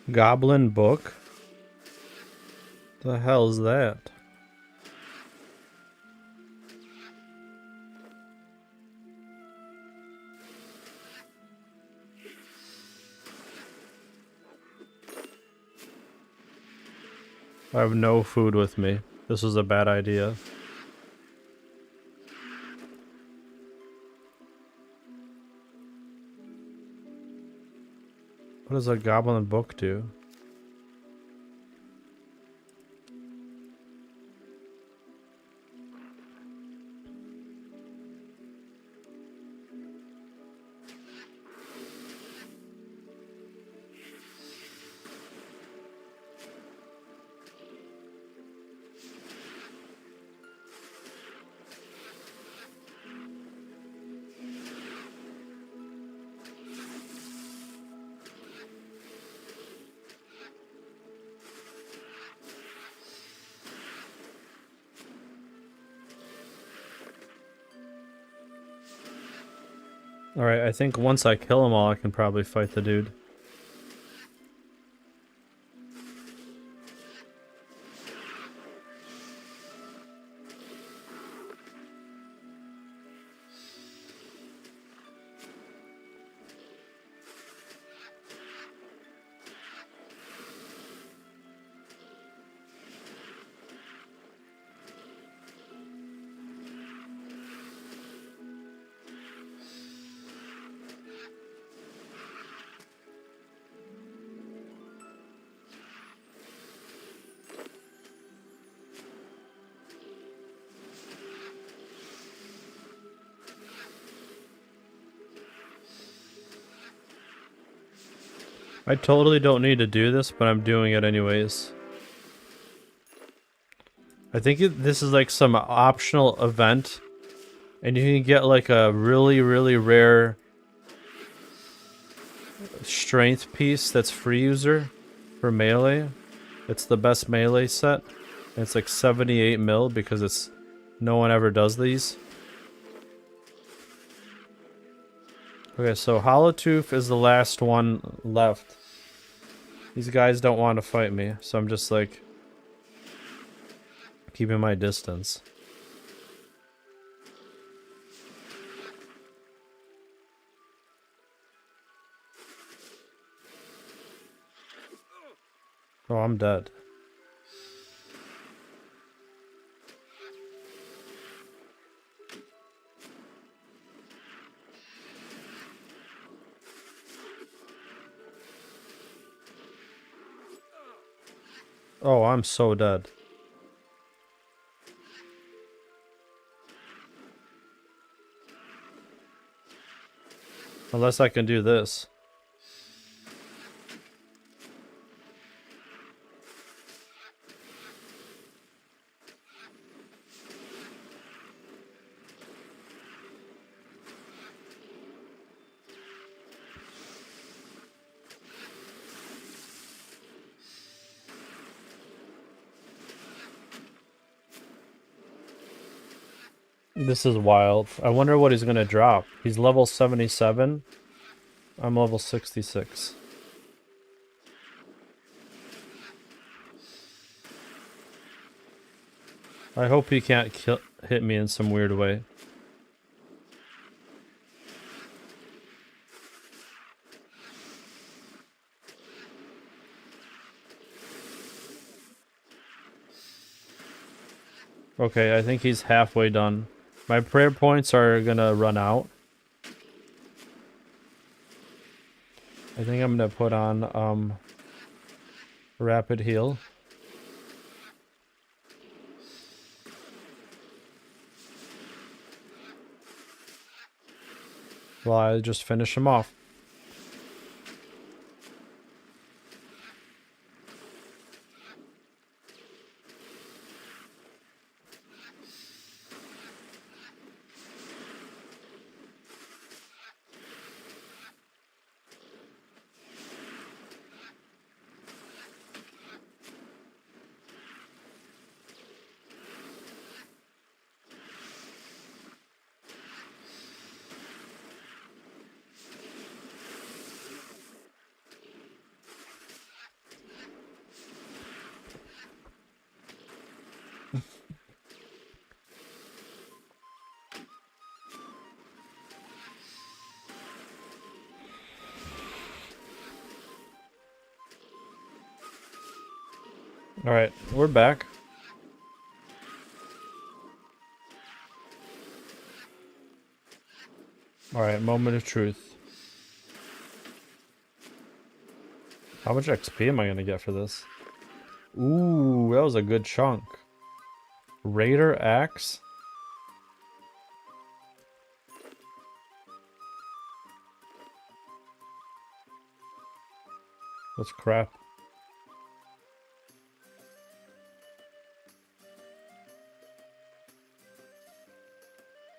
Goblin book? The hell is that? I have no food with me. This was a bad idea. What does a goblin book do? Alright, I think once I kill them all, I can probably fight the dude. I totally don't need to do this, but I'm doing it anyways. I think this is like some optional event, and you can get like a really, really rare strength piece that's free user for melee. It's the best melee set. And it's like 78 mil because it's no one ever does these. Okay, so Hollowtooth is the last one left. These guys don't want to fight me, so I'm just like keeping my distance. Oh, I'm dead. Oh, I'm so dead. Unless I can do this. This is wild. I wonder what he's gonna drop. He's level 77. I'm level 66. I hope he can't hit me in some weird way. Okay, I think he's halfway done. My prayer points are gonna run out. I think I'm gonna put on rapid heal. Well, I just finish him off. Alright, we're back. Alright, moment of truth. How much XP am I gonna get for this? Ooh, that was a good chunk. Raider Axe? That's crap.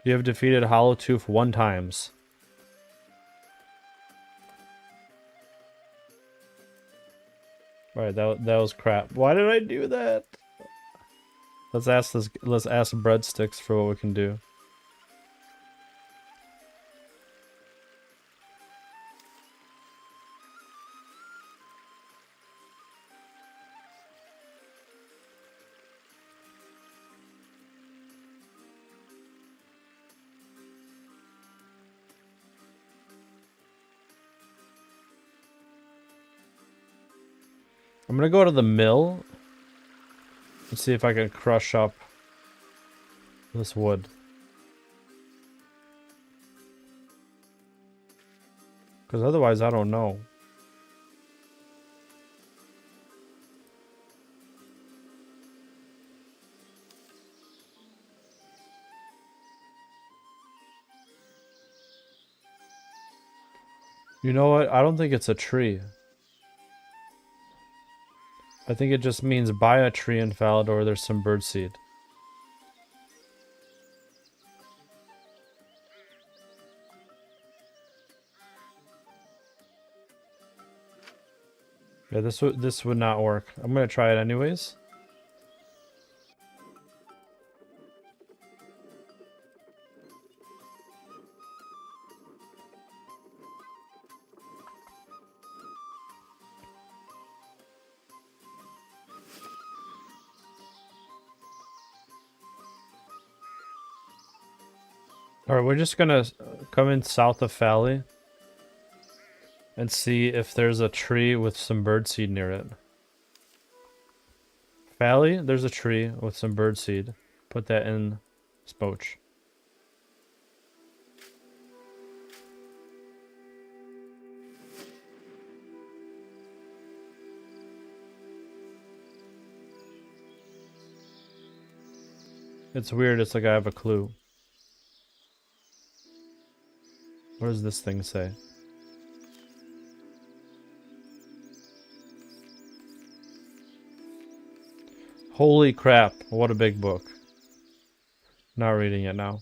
You have defeated Hollowtooth 1 times. Alright, that was crap. Why did I do that? Let's ask Breadsticks for what we can do. I'm gonna go to the mill and see if I can crush up this wood. Because otherwise, I don't know. You know what? I don't think it's a tree. I think it just means buy a tree in Falador, there's some birdseed. Yeah, this would not work. I'm gonna try it anyways. Alright, we're just gonna come in south of Fally and see if there's a tree with some birdseed near it. Fally, there's a tree with some birdseed. Put that in Spoach. It's weird, it's like I have a clue. What does this thing say? Holy crap, what a big book. Not reading it now.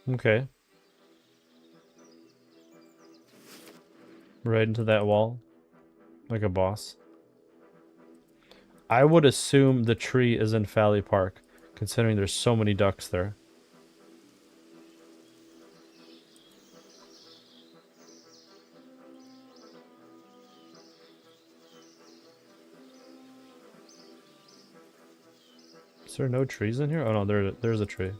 Okay. Right into that wall. Like a boss. I would assume the tree is in Fally Park, considering there's so many ducks there. Is there no trees in here? Oh no, there's a tree.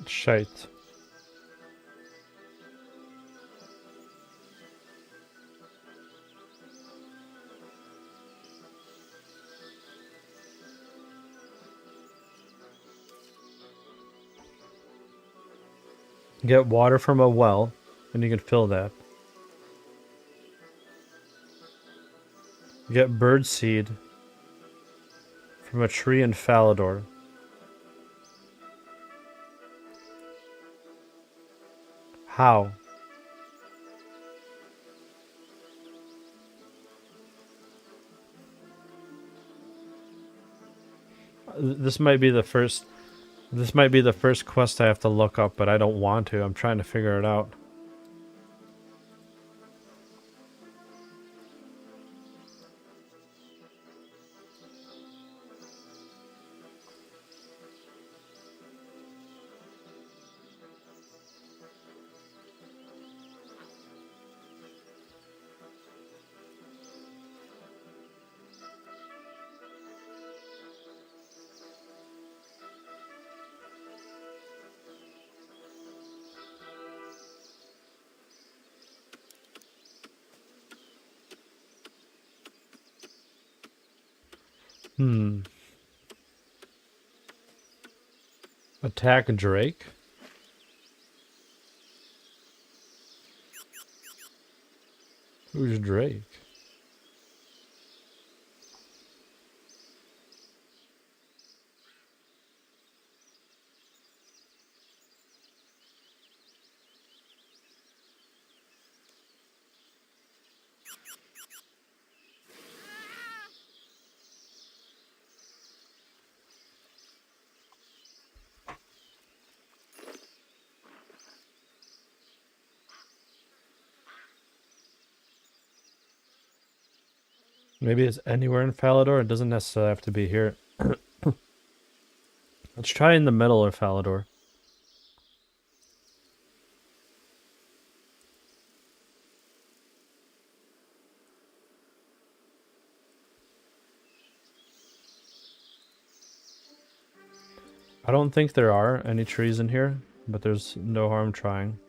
Shite. Get water from a well, and you can fill that. Get bird seed From a tree in Falador. How? This might be the first. This might be the first quest I have to look up, but I don't want to. I'm trying to figure it out. Attack Drake? Who's Drake? Maybe it's anywhere in Falador. It doesn't necessarily have to be here. Let's try in the middle of Falador. I don't think there are any trees in here, but there's no harm trying.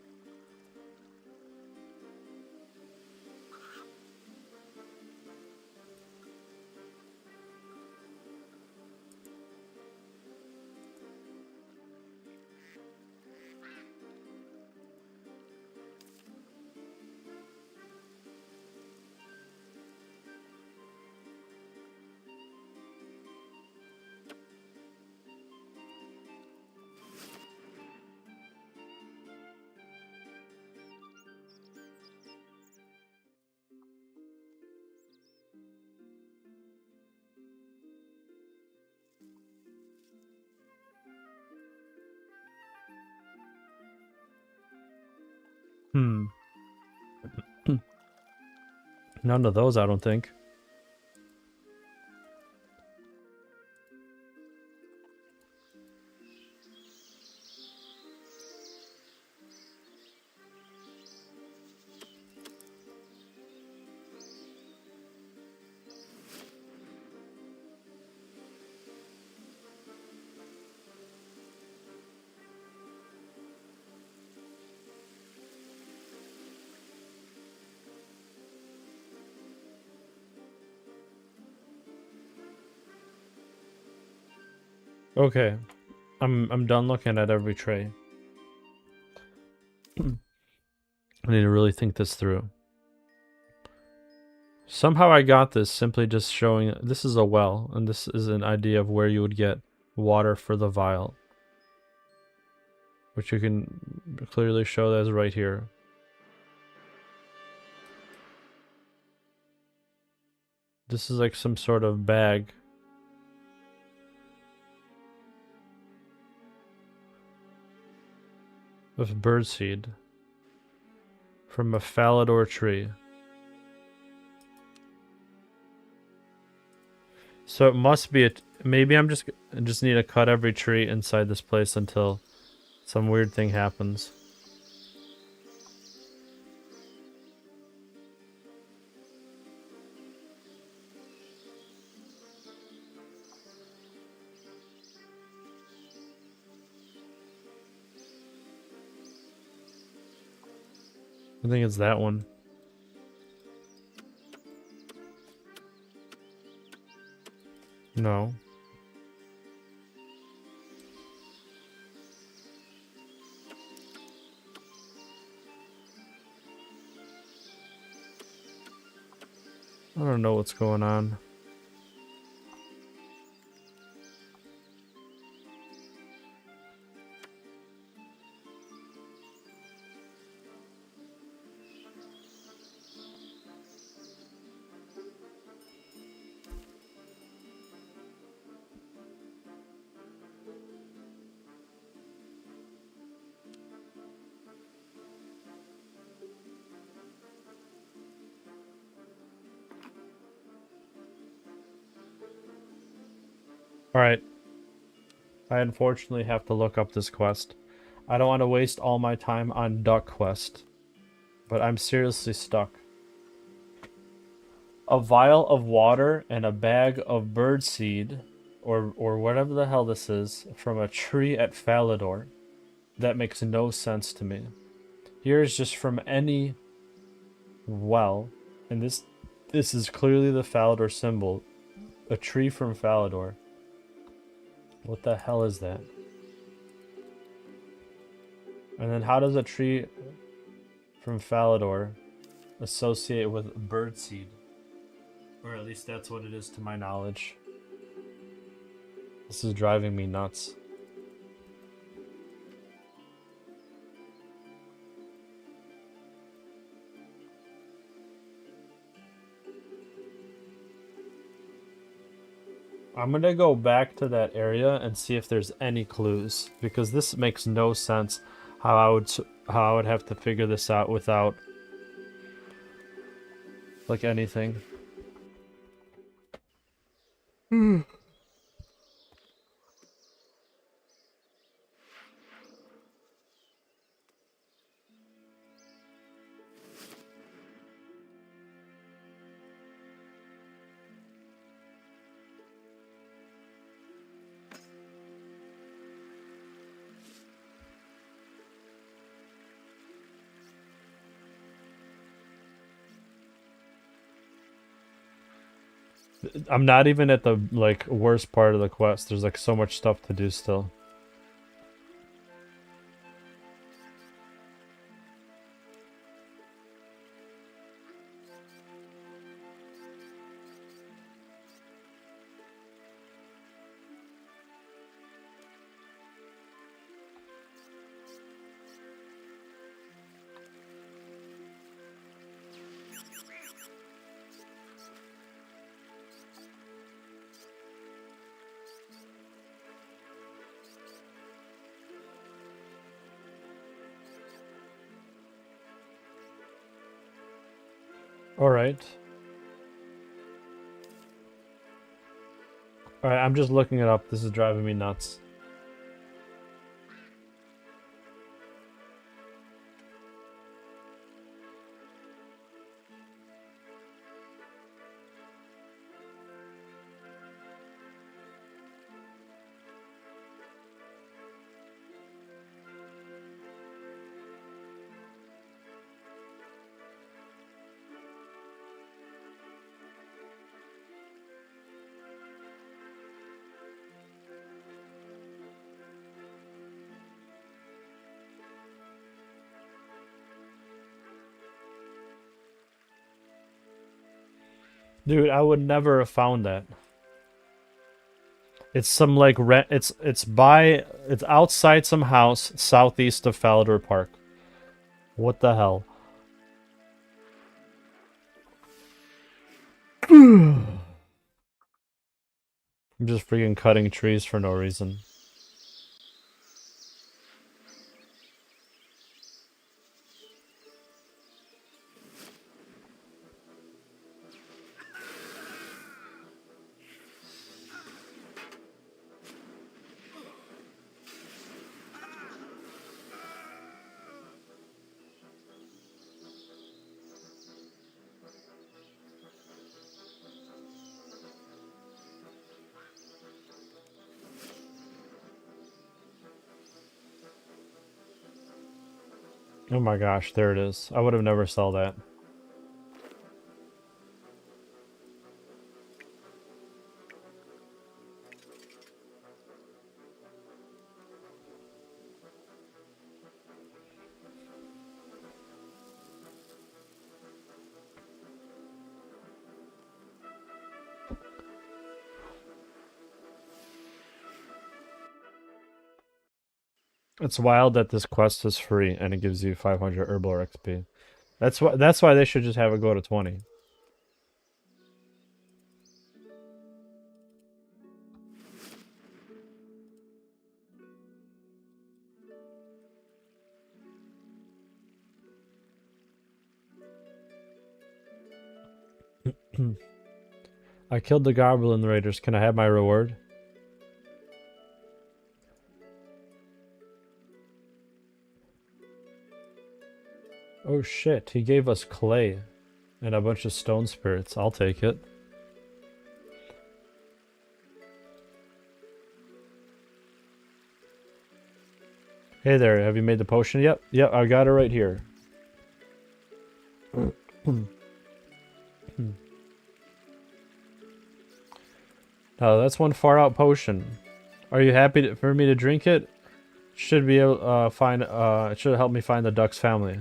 None of those, I don't think. Okay. I'm done looking at every tray. I need to really think this through. Somehow I got this simply just showing this is a well, and this is an idea of where you would get water for the vial. Which you can clearly show that is right here. This is like some sort of bag. Of birdseed. From a Falador tree. So it must be maybe I just need to cut every tree inside this place until some weird thing happens. I think it's that one. No. I don't know what's going on. Alright. I unfortunately have to look up this quest. I don't want to waste all my time on duck quest. But I'm seriously stuck. A vial of water and a bag of birdseed, or whatever the hell this is, from a tree at Falador. That makes no sense to me. Here is just from any well, and this is clearly the Falador symbol. A tree from Falador. What the hell is that? And then how does a tree from Falador associate with birdseed? Or at least that's what it is to my knowledge. This is driving me nuts. I'm gonna go back to that area and see if there's any clues, because this makes no sense how I would have to figure this out without like anything. I'm not even at the like worst part of the quest. There's like so much stuff to do still. Alright. Alright, I'm just looking it up. This is driving me nuts. Dude, I would never have found that. It's some like it's outside some house southeast of Falador Park. What the hell? I'm just freaking cutting trees for no reason. Oh my gosh, there it is. I would have never saw that. It's wild that this quest is free and it gives you 500 Herblore XP. That's why they should just have it go to 20. I killed the Goblin Raiders. Can I have my reward? Oh shit, he gave us clay and a bunch of stone spirits. I'll take it. Hey there, have you made the potion yet? Yep, I got it right here. Now that's one far out potion. Are you happy for me to drink it? Should be able it should help me find the duck's family.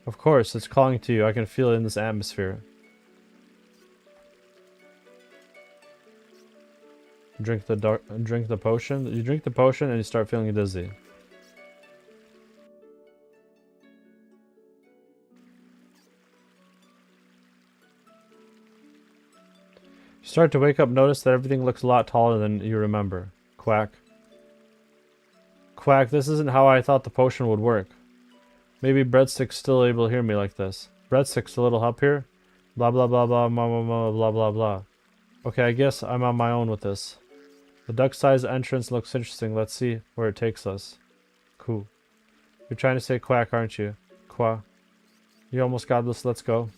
Of course, it's calling to you. I can feel it in this atmosphere. Drink the potion. You drink the potion and you start feeling dizzy. You start to wake up, notice that everything looks a lot taller than you remember. Quack. Quack, this isn't how I thought the potion would work. Maybe Breadstick's still able to hear me like this. Breadstick's a little help here? Blah blah blah blah blah blah blah blah blah blah. Okay, I guess I'm on my own with this. The duck-sized entrance looks interesting. Let's see where it takes us. Cool. You're trying to say quack, aren't you? Quack. You almost got this. Let's go.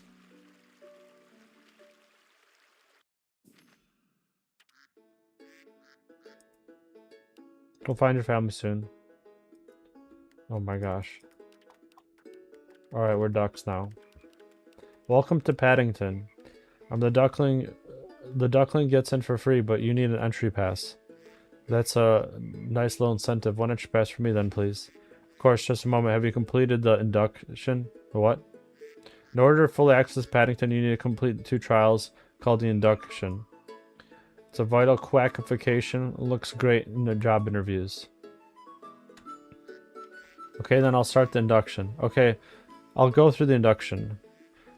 Go find your family soon. Oh my gosh. Alright, we're ducks now. Welcome to Paddington. I'm the duckling. The duckling gets in for free, but you need an entry pass. That's a nice little incentive. One entry pass for me then, please. Of course, just a moment. Have you completed the induction? The what? In order to fully access Paddington, you need to complete 2 trials called the induction. It's a vital quackification. Looks great in the job interviews. Okay, then I'll start the induction. Okay, I'll go through the induction.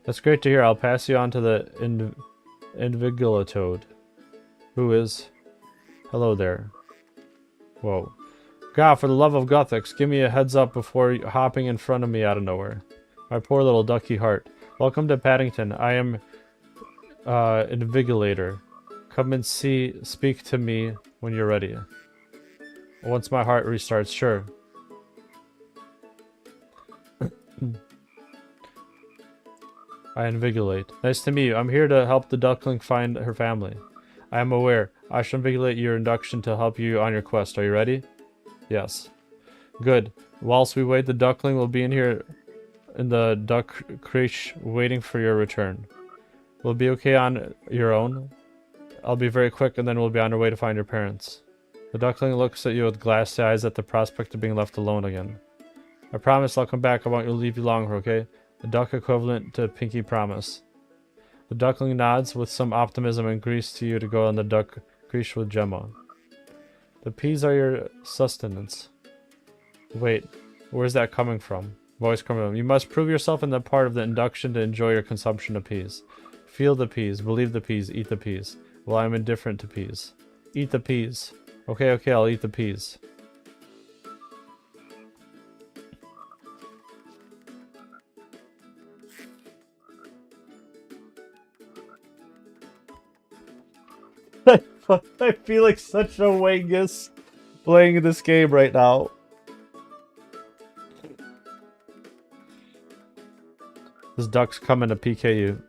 That's great to hear. I'll pass you on to the Invigilatoad. Who is... Hello there. Whoa. God, for the love of Gothics, give me a heads up before hopping in front of me out of nowhere. My poor little ducky heart. Welcome to Paddington. I am... Invigilator. Come and speak to me when you're ready. Once my heart restarts, sure. I invigilate. Nice to meet you. I'm here to help the duckling find her family. I am aware. I shall invigilate your induction to help you on your quest. Are you ready? Yes. Good. Whilst we wait, the duckling will be in here in the duck creche waiting for your return. We'll be okay on your own. I'll be very quick and then we'll be on our way to find your parents. The duckling looks at you with glassy eyes at the prospect of being left alone again. I promise I'll come back. I won't leave you longer, okay? The duck equivalent to pinky promise. The duckling nods with some optimism and agrees to you to go on the duck creche with Gemma. The peas are your sustenance. Wait, where's that coming from? Voice coming from. You must prove yourself in the part of the induction to enjoy your consumption of peas. Feel the peas, believe the peas, eat the peas. Well, I'm indifferent to peas. Eat the peas. Okay, okay, I'll eat the peas. I feel like such a wangus playing this game right now. This duck's coming to PK you.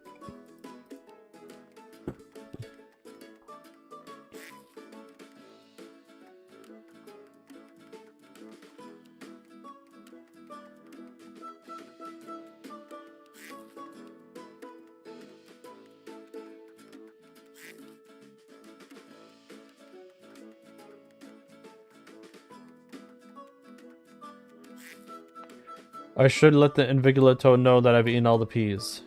I should let the Invigilatoad know that I've eaten all the peas.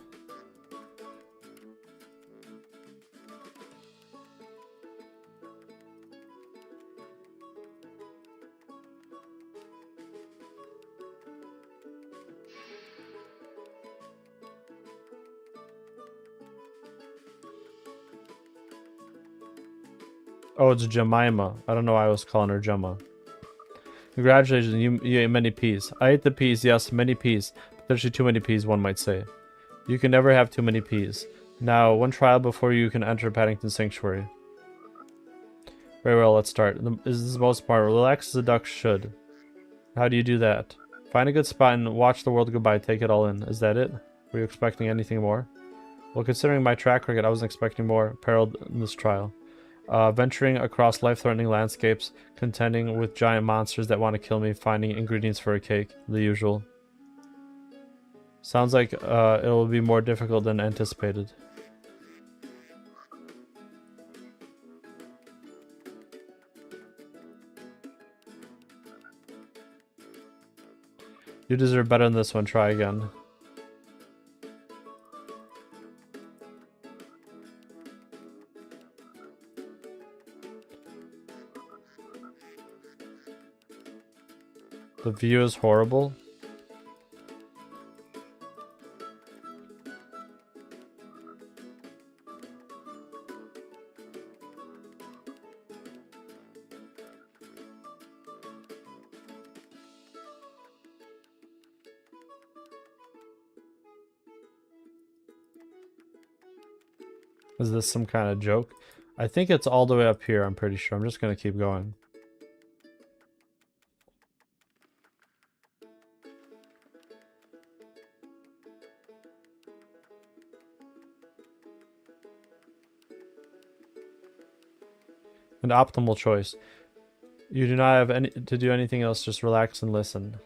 Oh, it's Jemima. I don't know why I was calling her Gemma. Congratulations, you ate many peas. I ate the peas, yes, many peas. Potentially too many peas, one might say. You can never have too many peas. Now, one trial before you can enter Paddington Sanctuary. Very well, let's start. This is the most part. Relax as a duck should. How do you do that? Find a good spot and watch the world go by. Take it all in. Is that it? Were you expecting anything more? Well, considering my track record, I wasn't expecting more peril in this trial. Venturing across life-threatening landscapes, contending with giant monsters that want to kill me, finding ingredients for a cake. The usual. Sounds like it will be more difficult than anticipated. You deserve better than this one. Try again. The view is horrible. Is this some kind of joke? I think it's all the way up here, I'm pretty sure. I'm just gonna keep going. An optimal choice. You do not have to do anything else, just relax and listen.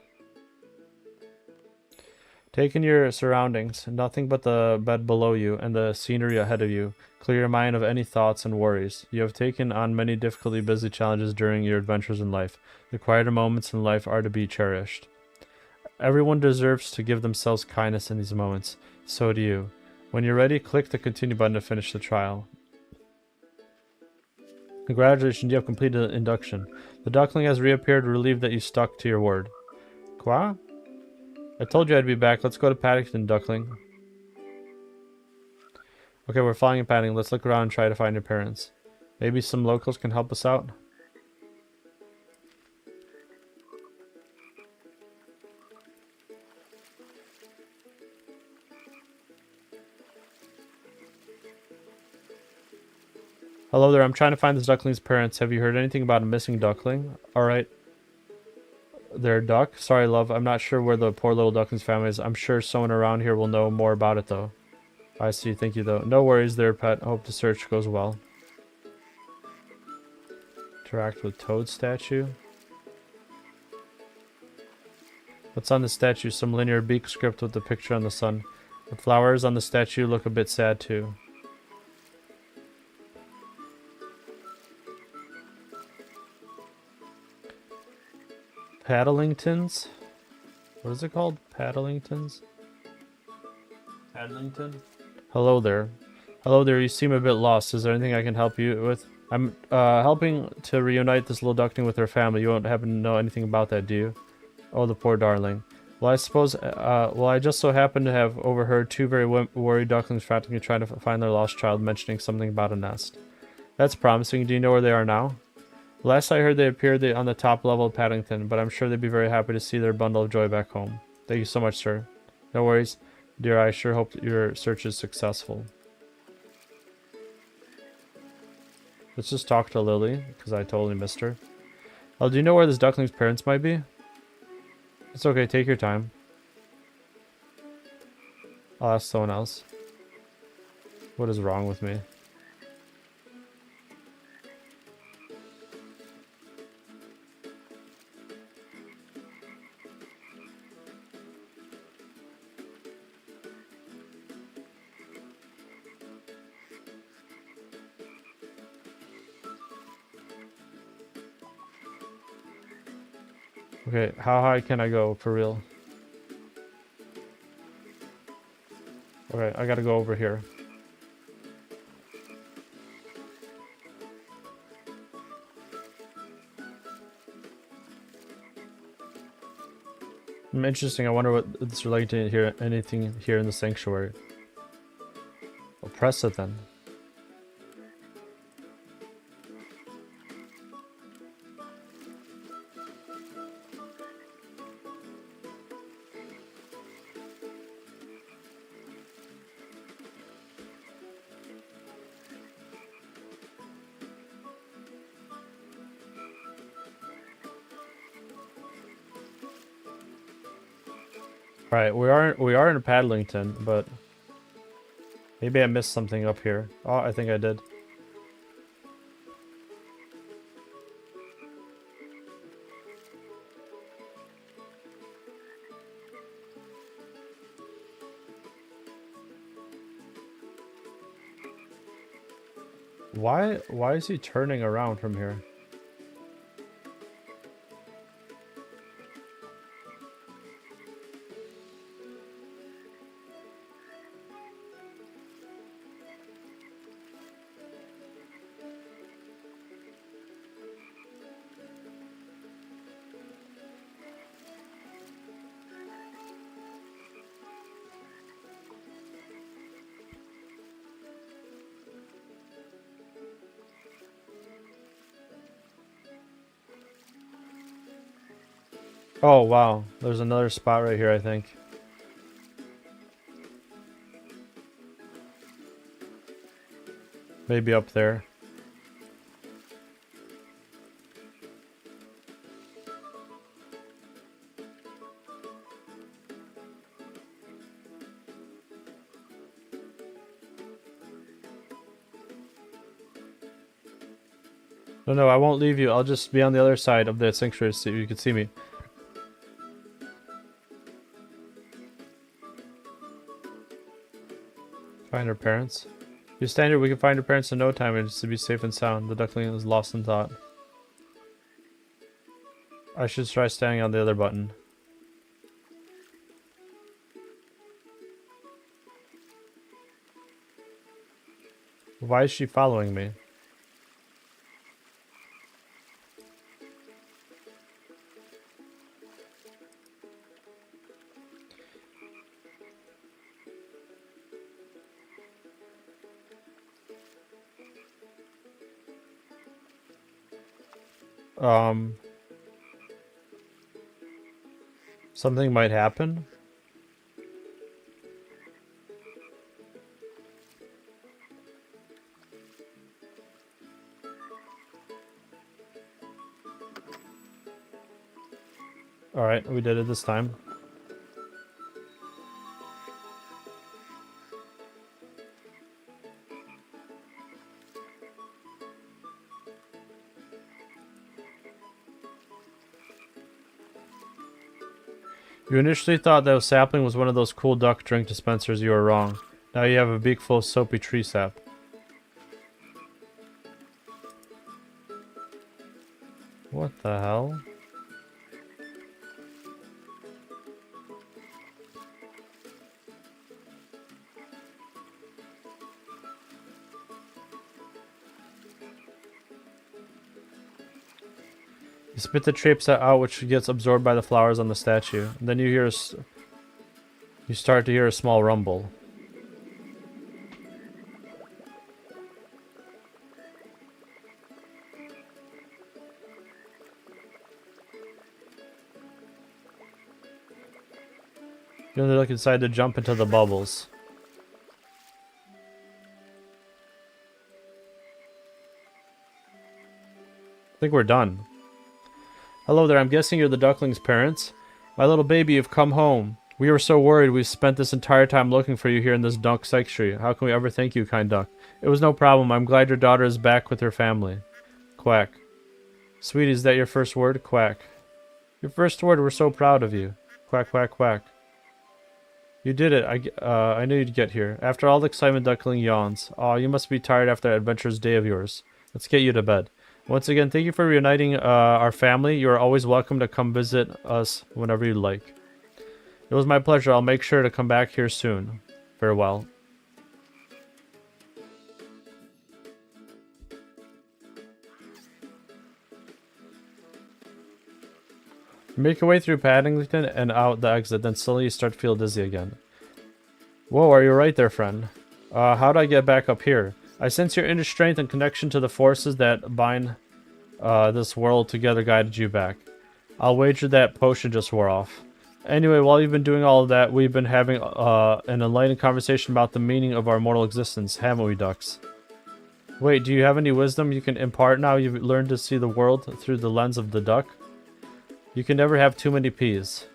Take in your surroundings, nothing but the bed below you and the scenery ahead of you. Clear your mind of any thoughts and worries. You have taken on many difficulty busy challenges during your adventures in life. The quieter moments in life are to be cherished. Everyone deserves to give themselves kindness in these moments. So do you. When you're ready, click the continue button to finish the trial. Congratulations, you have completed the induction. The duckling has reappeared, relieved that you stuck to your word. Quoi? I told you I'd be back. Let's go to Paddington, duckling. Okay, we're flying in Paddington. Let's look around and try to find your parents. Maybe some locals can help us out? Hello there, I'm trying to find this duckling's parents. Have you heard anything about a missing duckling? Alright. Their duck? Sorry, love. I'm not sure where the poor little duckling's family is. I'm sure someone around here will know more about it, though. I see. Thank you, though. No worries there, pet. Hope the search goes well. Interact with Toad statue. What's on the statue? Some linear beak script with the picture on the sun. The flowers on the statue look a bit sad, too. Paddlingtons? What is it called? Paddlingtons? Paddlington? Hello there. Hello there, you seem a bit lost. Is there anything I can help you with? I'm helping to reunite this little duckling with her family. You won't happen to know anything about that, do you? Oh, the poor darling. Well, I suppose, I just so happen to have overheard two very worried ducklings frantically trying to find their lost child, mentioning something about a nest. That's promising. Do you know where they are now? Last I heard, they appeared on the top level of Paddington, but I'm sure they'd be very happy to see their bundle of joy back home. Thank you so much, sir. No worries. Dear, I sure hope your search is successful. Let's just talk to Lily, because I totally missed her. Oh, do you know where this duckling's parents might be? It's okay, take your time. I'll ask someone else. What is wrong with me? Okay, how high can I go, for real? Okay, I gotta go over here. Interesting, I wonder what it's related to here, anything here in the sanctuary. Well, press it then. Alright, we are in a Paddlington, but maybe I missed something up here. Oh, I think I did. Why is he turning around from here? Oh, wow. There's another spot right here, I think. Maybe up there. No, I won't leave you. I'll just be on the other side of the sanctuary so you can see me. Find her parents. You stand here, we can find her parents in no time and just to be safe and sound. The duckling is lost in thought. I should try standing on the other button. Why is she following me? Something might happen. Alright, we did it this time. You initially thought that sapling was one of those cool duck drink dispensers. You were wrong. Now you have a beak full of soapy tree sap. What the hell? You spit the traps out, which gets absorbed by the flowers on the statue. And then you start to hear a small rumble. You only look inside to jump into the bubbles. I think we're done. Hello there, I'm guessing you're the duckling's parents? My little baby, you've come home. We were so worried. We've spent this entire time looking for you here in this duck sanctuary. How can we ever thank you, kind duck? It was no problem. I'm glad your daughter is back with her family. Quack. Sweetie, is that your first word? Quack. Your first word, we're so proud of you. Quack, quack, quack. You did it. I knew you'd get here. After all the excitement, duckling yawns. Aw, you must be tired after that adventurous day of yours. Let's get you to bed. Once again, thank you for reuniting our family. You are always welcome to come visit us whenever you like. It was my pleasure. I'll make sure to come back here soon. Farewell. Make your way through Paddington and out the exit, then slowly you start to feel dizzy again. Whoa, are you right there, friend? How do I get back up here? I sense your inner strength and connection to the forces that bind this world together guided you back. I'll wager that potion just wore off. Anyway, while you've been doing all of that, we've been having an enlightening conversation about the meaning of our mortal existence, haven't we, ducks? Wait, do you have any wisdom you can impart now you've learned to see the world through the lens of the duck? You can never have too many peas.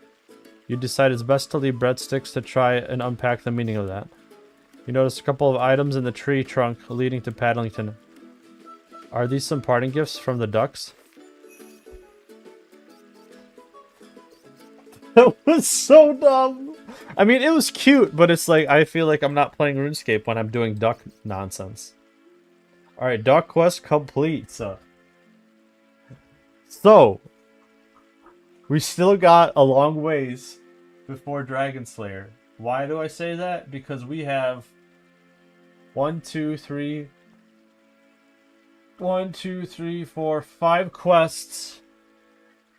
You decide it's best to leave breadsticks to try and unpack the meaning of that. You notice a couple of items in the tree trunk leading to Paddington. Are these some parting gifts from the ducks? That was so dumb. I mean, it was cute, but it's like, I feel like I'm not playing RuneScape when I'm doing duck nonsense. Alright, duck quest complete. So, we still got a long ways before Dragon Slayer. Why do I say that? Because we have 5 quests,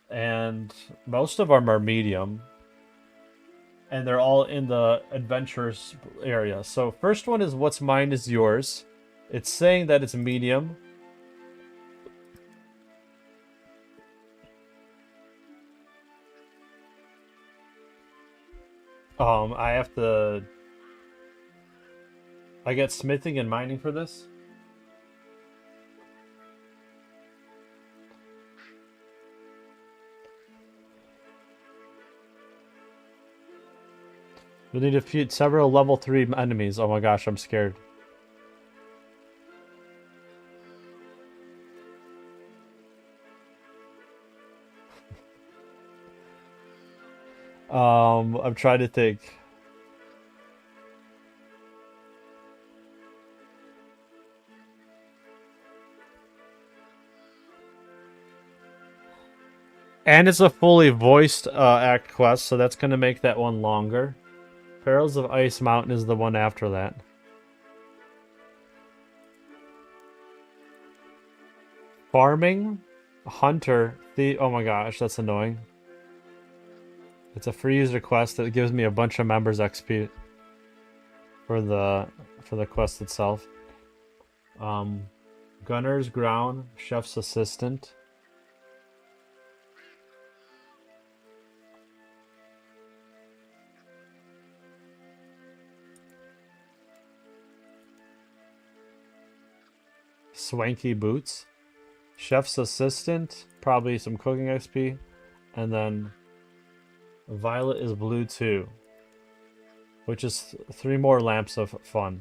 and most of them are medium, and they're all in the adventures area. So first one is what's mine is yours. It's saying that it's medium. I get smithing and mining for this. You'll need to defeat several level 3 enemies. Oh my gosh, I'm scared. I'm trying to think. And it's a fully voiced act quest, so that's going to make that one longer. Perils of Ice Mountain is the one after that. Farming, Hunter, oh my gosh, that's annoying. It's a free user quest that gives me a bunch of members XP for the quest itself. Gunner's Ground, Chef's Assistant. Swanky Boots. Chef's Assistant, probably some cooking XP. And then Violet is Blue too, which is 3 more lamps of fun.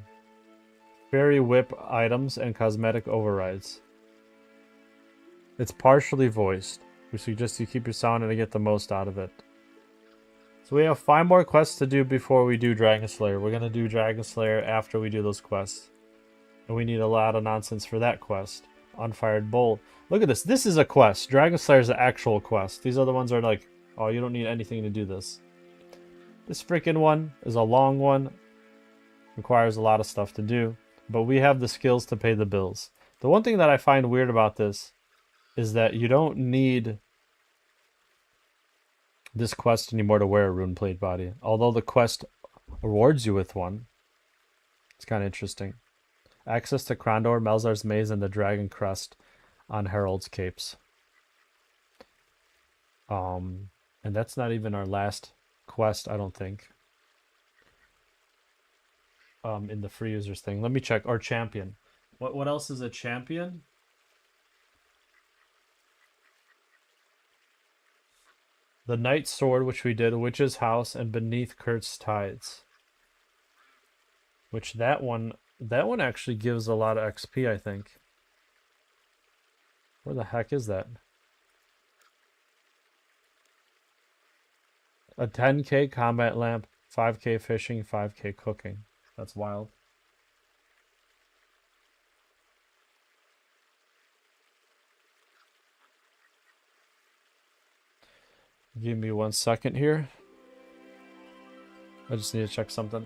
Fairy Whip items and cosmetic overrides. It's partially voiced. We suggest you keep your sound and get the most out of it. So we have 5 more quests to do before we do Dragon Slayer. We're going to do Dragon Slayer after we do those quests. And we need a lot of nonsense for that quest. Unfired Bolt. Look at this. This is a quest. Dragon Slayer is an actual quest. These other ones are like, oh, you don't need anything to do this. This freaking one is a long one. Requires a lot of stuff to do. But we have the skills to pay the bills. The one thing that I find weird about this is that you don't need this quest anymore to wear a rune plate body. Although the quest rewards you with one. It's kind of interesting. Access to Krondor, Melzar's Maze, and the Dragon Crest on Harold's Capes. And that's not even our last quest, I don't think. In the free users thing. Let me check. Or champion. What else is a champion? The Knight's Sword, which we did, Witch's House, and Beneath Kurt's Tides. Which that one actually gives a lot of XP, I think. Where the heck is that? A 10k combat lamp, 5k fishing, 5k cooking. That's wild. Give me 1 second here. I just need to check something.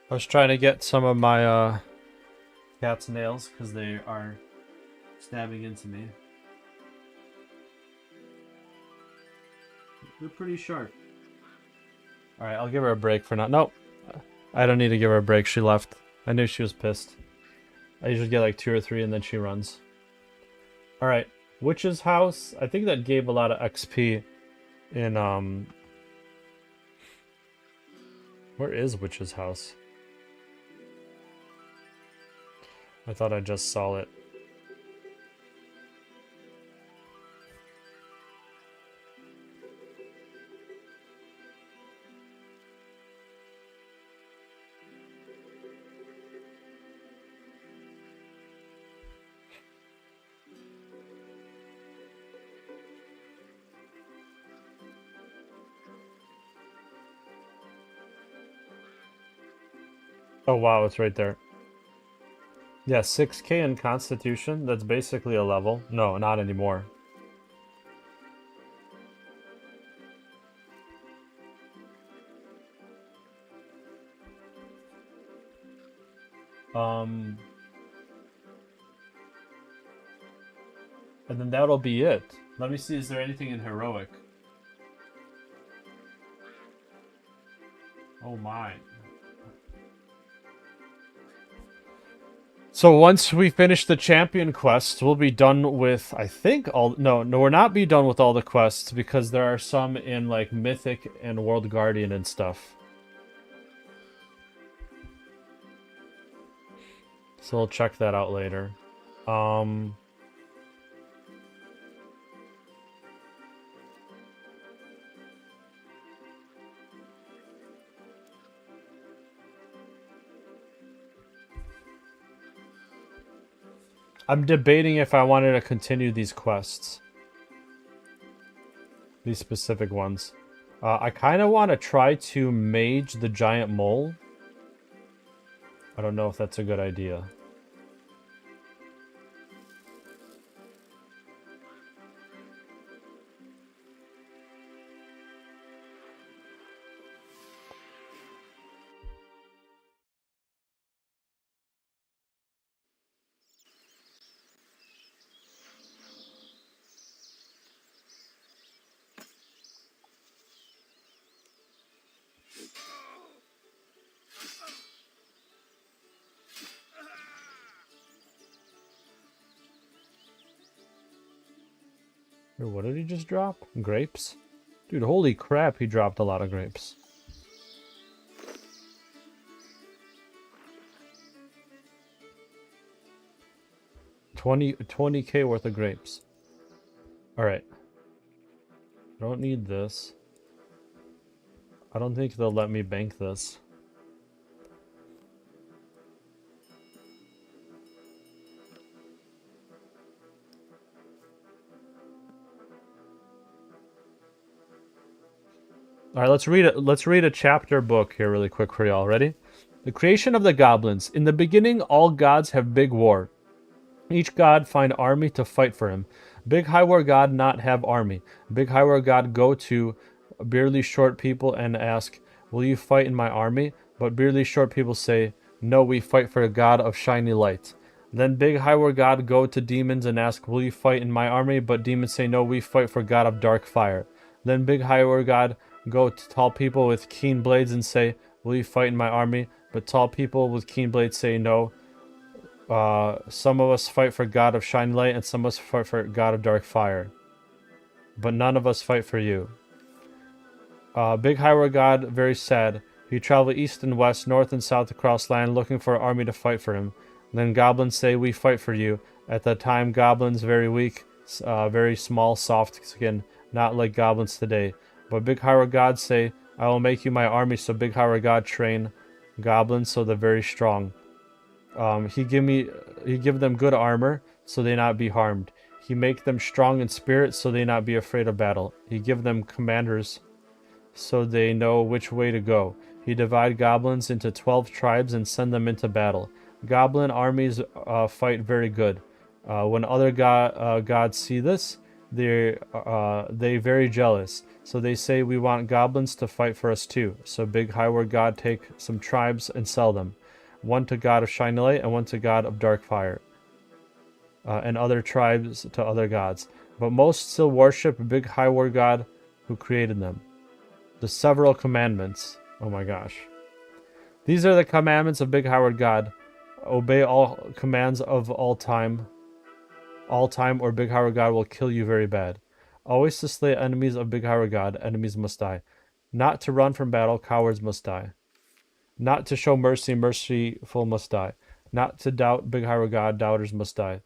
I was trying to get some of my cat's nails because they are stabbing into me. They're pretty sharp. All right, I'll give her a break for now. Nope. I don't need to give her a break. She left. I knew she was pissed. I usually get like 2 or 3 and then she runs. All right. Witch's house. I think that gave a lot of XP in where is Witch's house? I thought I just saw it. Oh wow, it's right there. Yeah, 6k in Constitution. That's basically a level. No, not anymore. And then that'll be it. Let me see, is there anything in Heroic? Oh my. So once we finish the champion quest, we'll be done with, I think, all... No, we're not be done with all the quests, because there are some in, like, Mythic and World Guardian and stuff. So we'll check that out later. I'm debating if I wanted to continue these quests. These specific ones. I kind of want to try to mage the giant mole. I don't know if that's a good idea. Wait, what did he just drop? Grapes? Dude, holy crap, he dropped a lot of grapes. $20K worth of grapes. Alright. I don't need this. I don't think they'll let me bank this. All right, let's read a chapter book here really quick for y'all. Ready? The creation of the goblins. In the beginning, all gods have big war. Each god find army to fight for him. Big high war god not have army. Big high war god go to beardly short people and ask, "Will you fight in my army?" But beardly short people say, "No, we fight for the god of shiny light." Then big high war god go to demons and ask, "Will you fight in my army?" But demons say, "No, we fight for god of dark fire." Then big high war god go to tall people with keen blades and say, "Will you fight in my army?" But tall people with keen blades say, "No. Some of us fight for God of shiny light, and some of us fight for God of dark fire. But none of us fight for you." Big High War God, very sad. He traveled east and west, north and south across land, looking for an army to fight for him. Then goblins say, "We fight for you." At that time, goblins very weak, very small, soft skin, not like goblins today. But Big High War God say, "I will make you my army." So Big High War God train goblins so they're very strong. He give them good armor so they not be harmed. He make them strong in spirit so they not be afraid of battle. He give them commanders so they know which way to go. He divide goblins into 12 tribes and send them into battle. Goblin armies fight very good. When other gods see this, they very jealous. So they say, "We want goblins to fight for us too." So Big High War God take some tribes and sell them. One to God of shiny light and one to God of dark fire. And other tribes to other gods. But most still worship Big High War God who created them. The several commandments. Oh my gosh. These are the commandments of Big Howard God. Obey all commands of all time, or Big Howard God will kill you very bad. Always to slay enemies of Big Howard God, enemies must die. Not to run from battle, cowards must die. Not to show mercy, merciful must die. Not to doubt Big Howard God, doubters must die.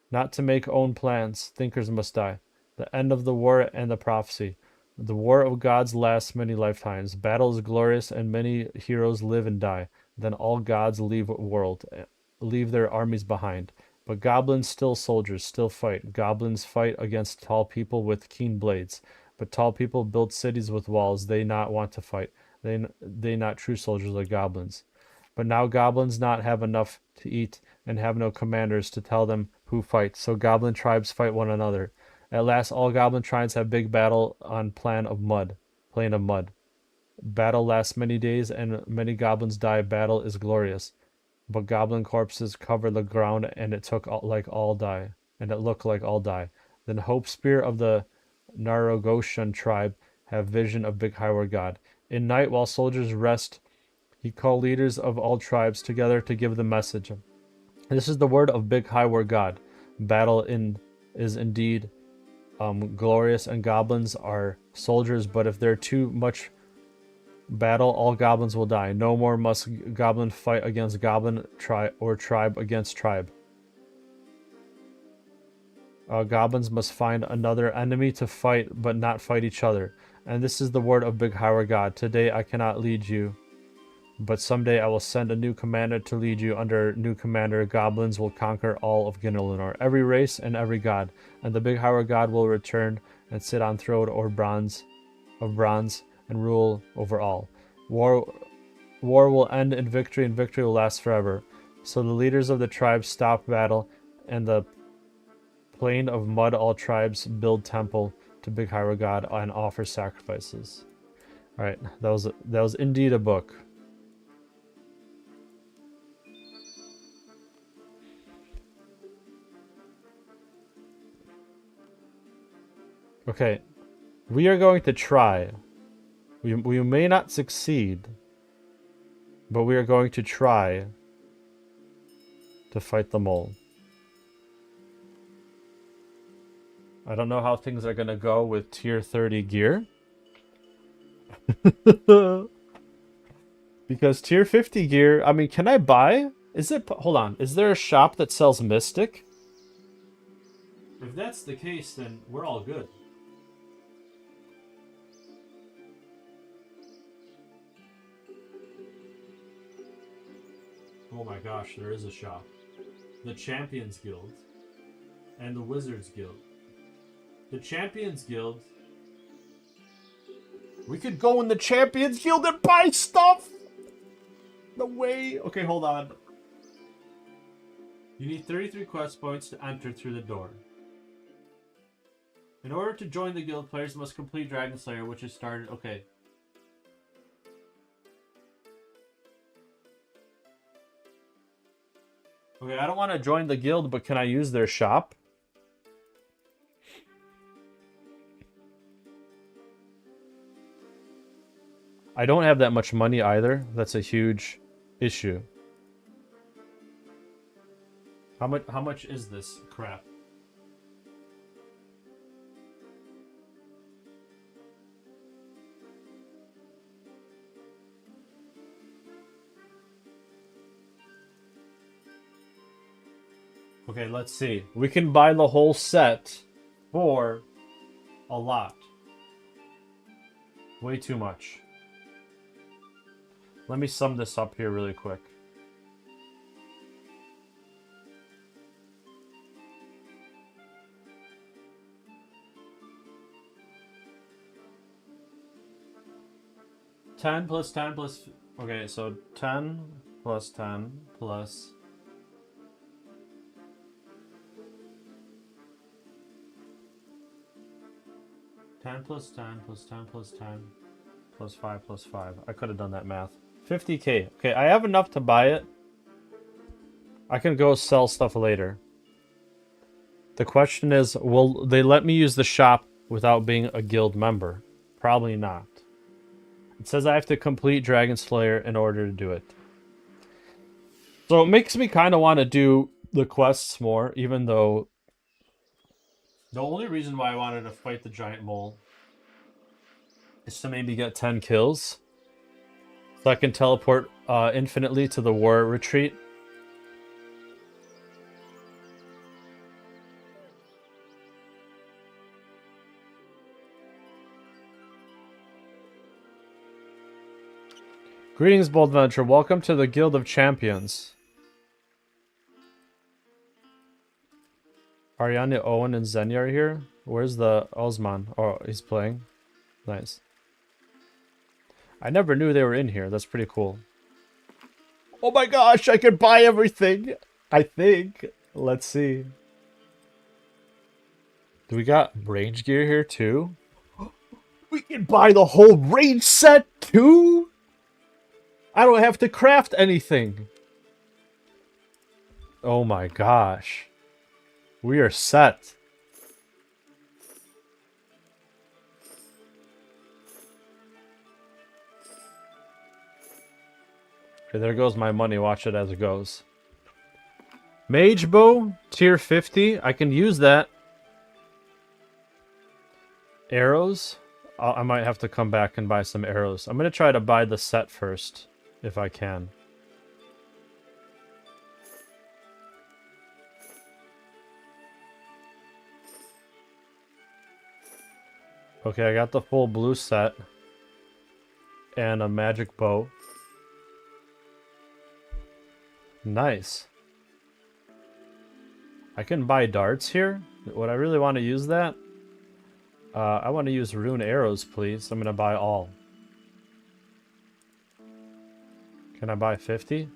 Not to make own plans, thinkers must die. The end of the war and the prophecy. The war of gods lasts many lifetimes. Battle is glorious and many heroes live and die. Then all gods leave their armies behind. But goblins still soldiers, still fight. Goblins fight against tall people with keen blades. But tall people build cities with walls. They not want to fight. They not true soldiers like goblins. But now goblins not have enough to eat and have no commanders to tell them who fights. So goblin tribes fight one another. At last, all goblin tribes have big battle on plain of mud. Battle lasts many days, and many goblins die. Battle is glorious, but goblin corpses cover the ground, and it looked like all die. Then Hope Spear of the Narogoshan tribe have vision of Big Howard God. In night, while soldiers rest, he called leaders of all tribes together to give the message. This is the word of Big Howard God. Battle is indeed glorious, and goblins are soldiers, but if there too much battle, all goblins will die. No more must goblin fight against goblin or tribe against tribe. Goblins must find another enemy to fight, but not fight each other. And this is the word of Big Howard God. Today I cannot lead you, but someday I will send a new commander to lead you. Under new commander, goblins will conquer all of Ginnelenor, every race and every god. And the Big Howard God will return and sit on throne of bronze and rule over all. War will end in victory, and victory will last forever. So the leaders of the tribes stop battle, and the plain of mud all tribes build temple to Big Howard God and offer sacrifices. All right, that was indeed a book. Okay, we are going to try. We may not succeed, but we are going to try to fight the mole. I don't know how things are going to go with tier 30 gear. Because tier 50 gear, I mean, can I buy? Hold on, is there a shop that sells Mystic? If that's the case, then we're all good. Oh my gosh, there is a shop. The Champions Guild and the Wizards Guild. The Champions Guild. We could go in the Champions Guild and buy stuff! No way! Okay, hold on. You need 33 quest points to enter through the door. In order to join the guild, players must complete Dragon Slayer, which is started... Okay. Okay, I don't want to join the guild, but can I use their shop? I don't have that much money either. That's a huge issue. How much is this crap? Okay, let's see. We can buy the whole set for a lot. Way too much. Let me sum this up here really quick. $10 plus 10 plus... Okay, so 10 plus 10 plus... 10 plus 10 plus 10 plus 10 plus 5 plus 5. I could have done that math. 50k. Okay, I have enough to buy it. I can go sell stuff later. The question is, will they let me use the shop without being a guild member? Probably not. It says I have to complete Dragon Slayer in order to do it. So it makes me kind of want to do the quests more, even though the only reason why I wanted to fight the giant mole is to maybe get 10 kills. So I can teleport infinitely to the war retreat. Greetings, Bold Venture. Welcome to the Guild of Champions. Ariane, Owen, and Zenya are here. Where's the Osman? Oh, he's playing. Nice. I never knew they were in here. That's pretty cool. Oh my gosh, I can buy everything. I think. Let's see. Do we got range gear here too? We can buy the whole range set too? I don't have to craft anything. Oh my gosh. We are set. Okay, there goes my money. Watch it as it goes. Mage bow, tier 50. I can use that. Arrows. I might have to come back and buy some arrows. I'm going to try to buy the set first, if I can. Okay, I got the full blue set. And a magic bow. Nice. I can buy darts here. Would I really want to use that? I want to use rune arrows, please. I'm going to buy all. Can I buy 50?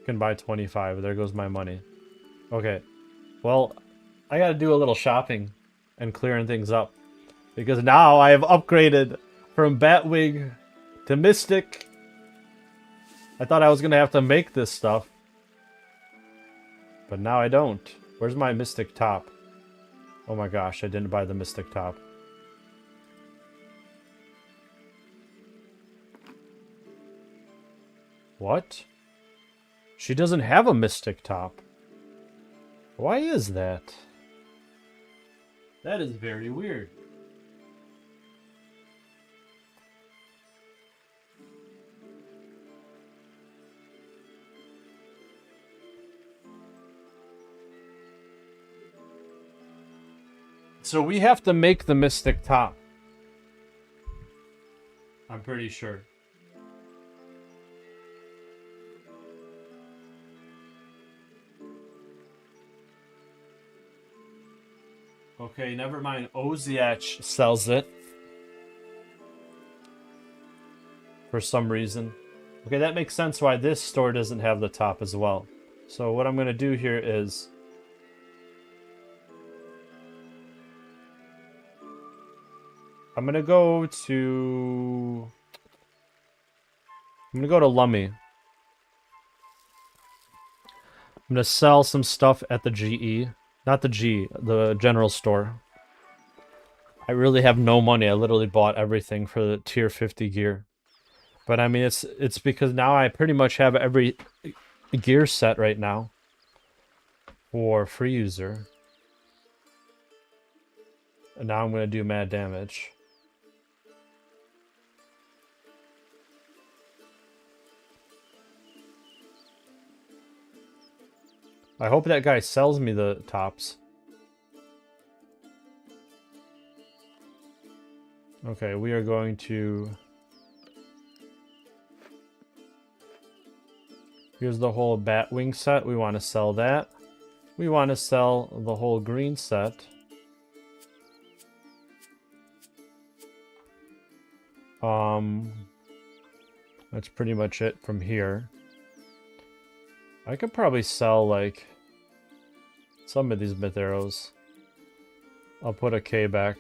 Can buy 25. There goes my money. Okay. Well, I got to do a little shopping and clearing things up. Because now I have upgraded from Batwing to Mystic. I thought I was going to have to make this stuff. But now I don't. Where's my Mystic top? Oh my gosh, I didn't buy the Mystic top. What? She doesn't have a Mystic top. Why is that? That is very weird. So we have to make the Mystic top. I'm pretty sure. Okay, never mind. Oziach sells it. For some reason. Okay, that makes sense why this store doesn't have the top as well. So what I'm going to do here is... I'm going to go to... I'm going to go to Lummy. I'm going to sell some stuff at the GE. Not the G, the general store. I really have no money. I literally bought everything for the tier 50 gear. But I mean, it's because now I pretty much have every gear set right now. For free user. And now I'm going to do mad damage. I hope that guy sells me the tops. Okay, we are going to... Here's the whole Batwing set. We want to sell that. We want to sell the whole green set. That's pretty much it from here. I could probably sell, like, some of these myth arrows. I'll put a K back.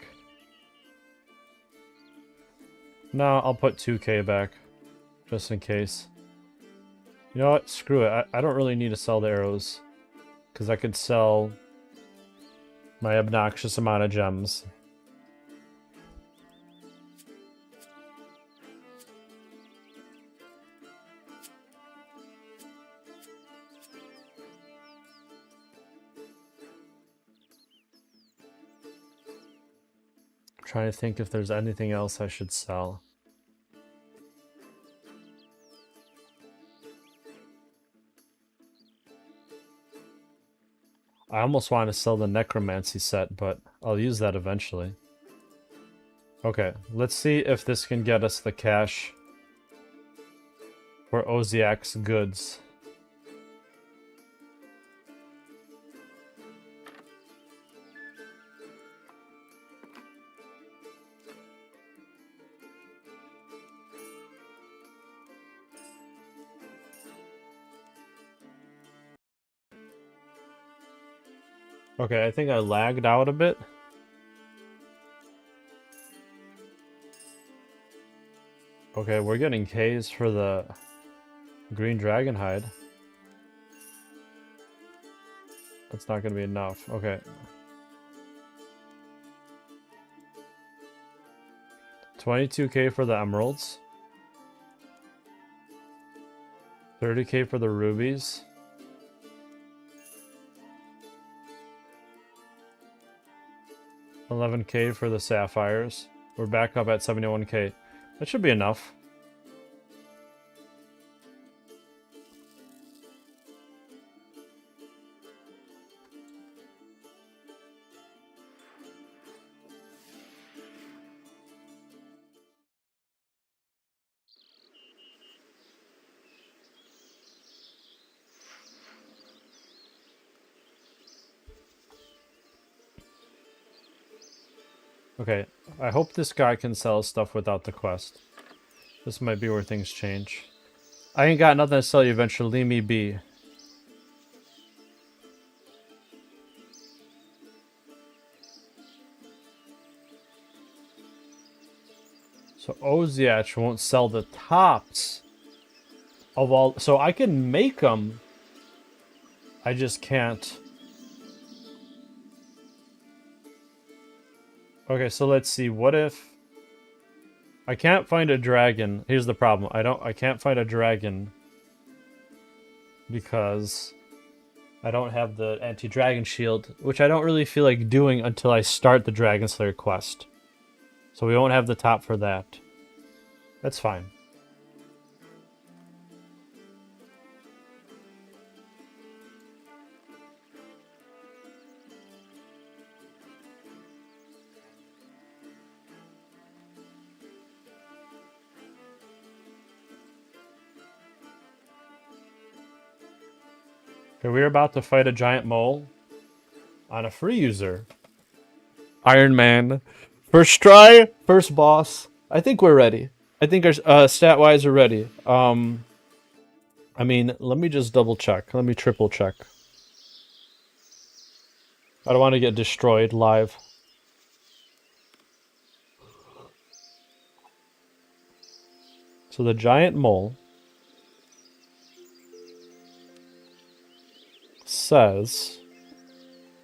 No, I'll put 2K back. Just in case. You know what? Screw it. I don't really need to sell the arrows. Because I could sell my obnoxious amount of gems. Trying to think if there's anything else I should sell. I almost want to sell the necromancy set, but I'll use that eventually. Okay, let's see if this can get us the cash for Oziak's goods. Okay, I think I lagged out a bit. Okay, we're getting Ks for the green dragon hide. That's not gonna be enough. Okay. 22k for the emeralds. 30k for the rubies. $11k for the sapphires. We're back up at 71k. That should be enough. Okay, I hope this guy can sell stuff without the quest. This might be where things change. I ain't got nothing to sell you eventually, leave me be. So Oziach won't sell the tops of all... So I can make them. I just can't. Okay, so let's see. What if... I can't find a dragon. Here's the problem. I can't find a dragon because I don't have the anti-dragon shield, which I don't really feel like doing until I start the Dragon Slayer quest. So we won't have the top for that. That's fine. Okay, we're about to fight a giant mole on a free user. Iron Man. First try, first boss. I think we're ready. I think our stat-wise are ready. I mean, let me just double check. Let me triple check. I don't want to get destroyed live. So the giant mole says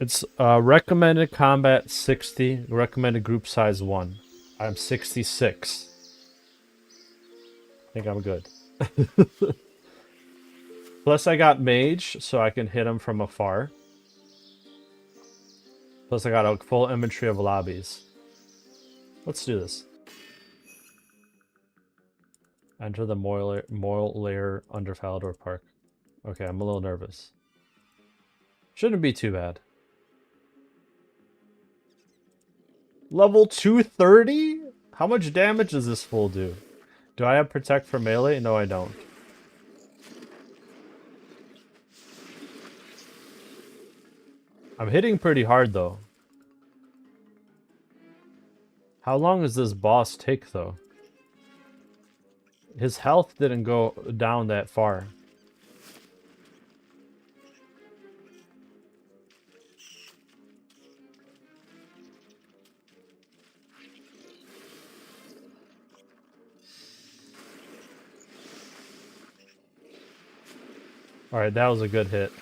it's recommended combat 60, recommended group size 1. I'm 66. I think I'm good. Plus I got mage, so I can hit him from afar. Plus I got a full inventory of lobbies. Let's do this. Enter the moral layer under Falador Park. Okay, I'm a little nervous. Shouldn't be too bad. Level 230? How much damage does this fool do? Do I have protect for melee? No, I don't. I'm hitting pretty hard though. How long does this boss take though? His health didn't go down that far. Alright, that was a good hit.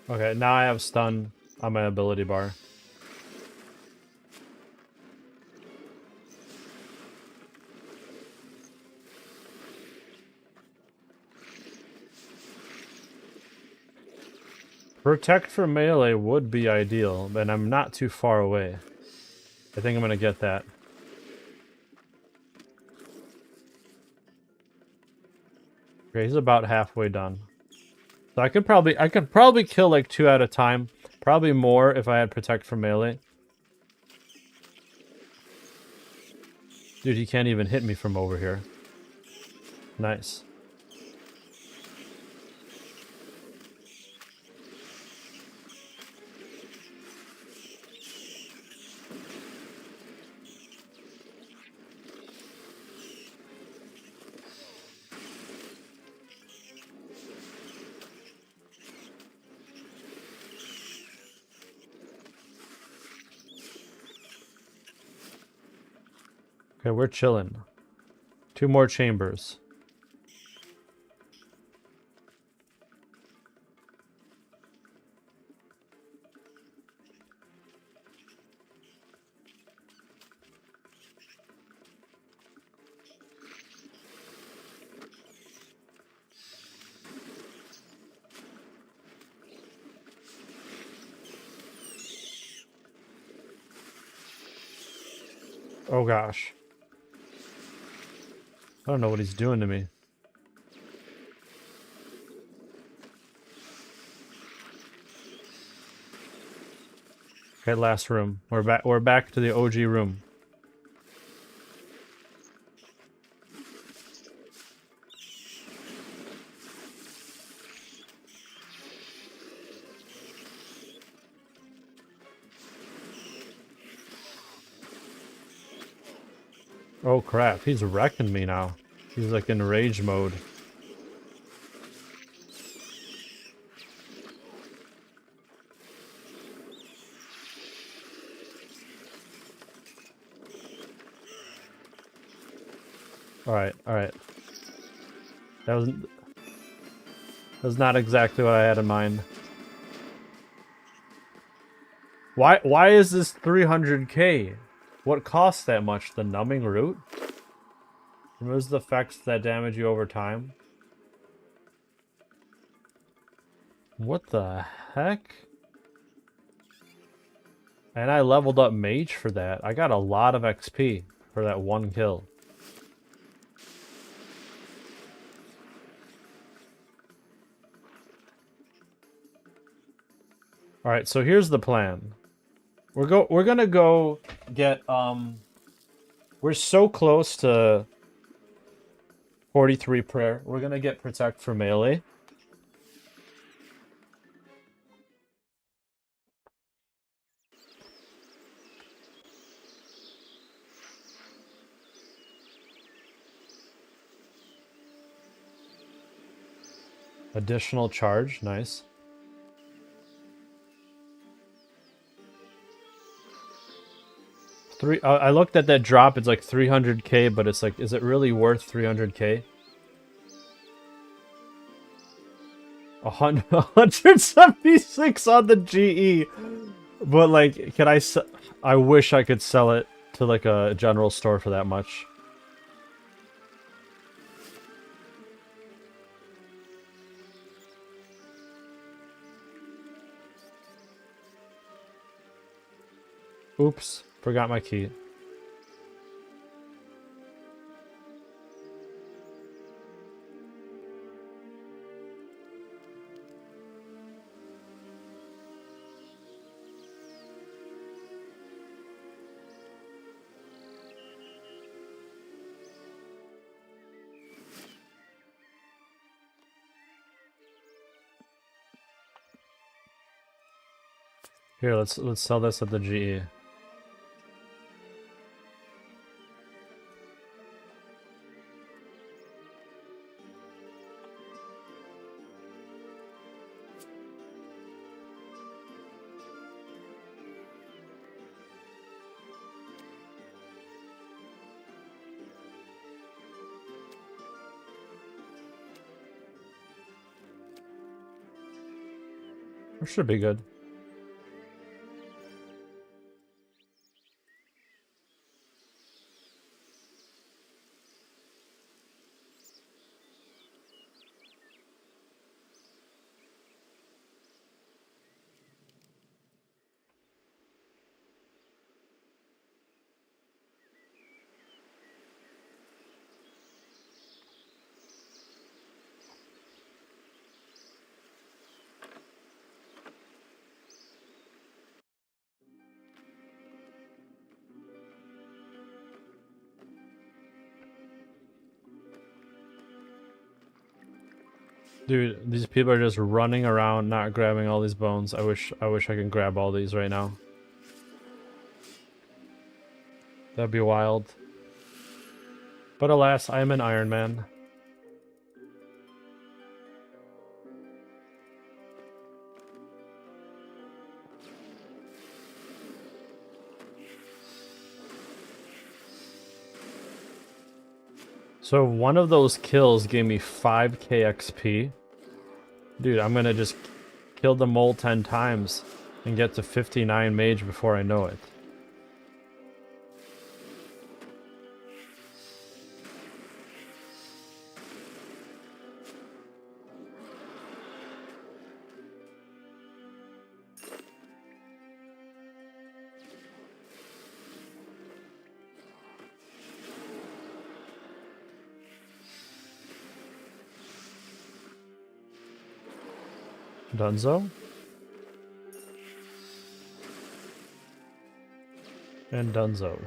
Okay, now I have stun on my ability bar. Protect for melee would be ideal, but I'm not too far away. I think I'm gonna get that. Okay, he's about halfway done. So I could probably kill like 2 at a time. Probably more if I had protect for melee. Dude, he can't even hit me from over here. Nice. Okay, we're chilling. 2 more chambers. Oh gosh. I don't know what he's doing to me. Okay, last room. We're back to the OG room. Oh crap, he's wrecking me now. He's like in rage mode. Alright, alright. That was not exactly what I had in mind. Why is this 300k? What costs that much? The numbing root? Removes the effects that damage you over time. What the heck? And I leveled up mage for that. I got a lot of XP for that 1 kill. Alright, so here's the plan. We're gonna go get we're so close to 43 prayer. We're gonna get protect for melee. Additional charge, nice. I looked at that drop, it's like 300k, but it's like, is it really worth 300k? 176 on the GE. But like, I wish I could sell it to like a general store for that much. Oops, forgot my key. Here, let's sell this at the GE. It should be good. Dude, these people are just running around, not grabbing all these bones. I wish I could grab all these right now. That'd be wild. But alas, I am an Iron Man. So one of those kills gave me 5k XP. Dude, I'm gonna just kill the mole 10 times and get to 59 mage before I know it. Dunzo. And Dunzo.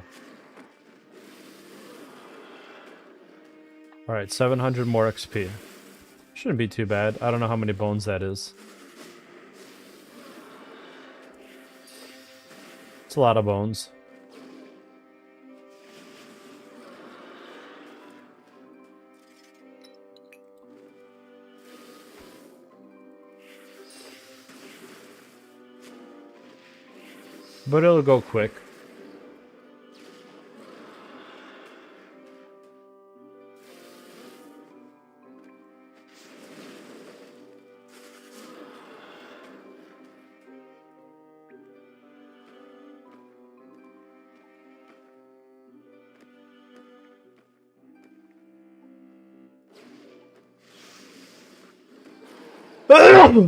Alright, 700 more XP. Shouldn't be too bad. I don't know how many bones that is. It's a lot of bones. But it'll go quick.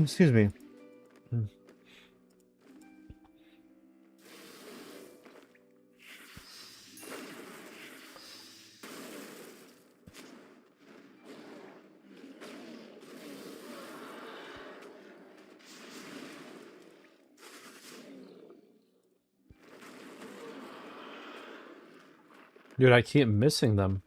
Excuse me. Dude, I keep missing them.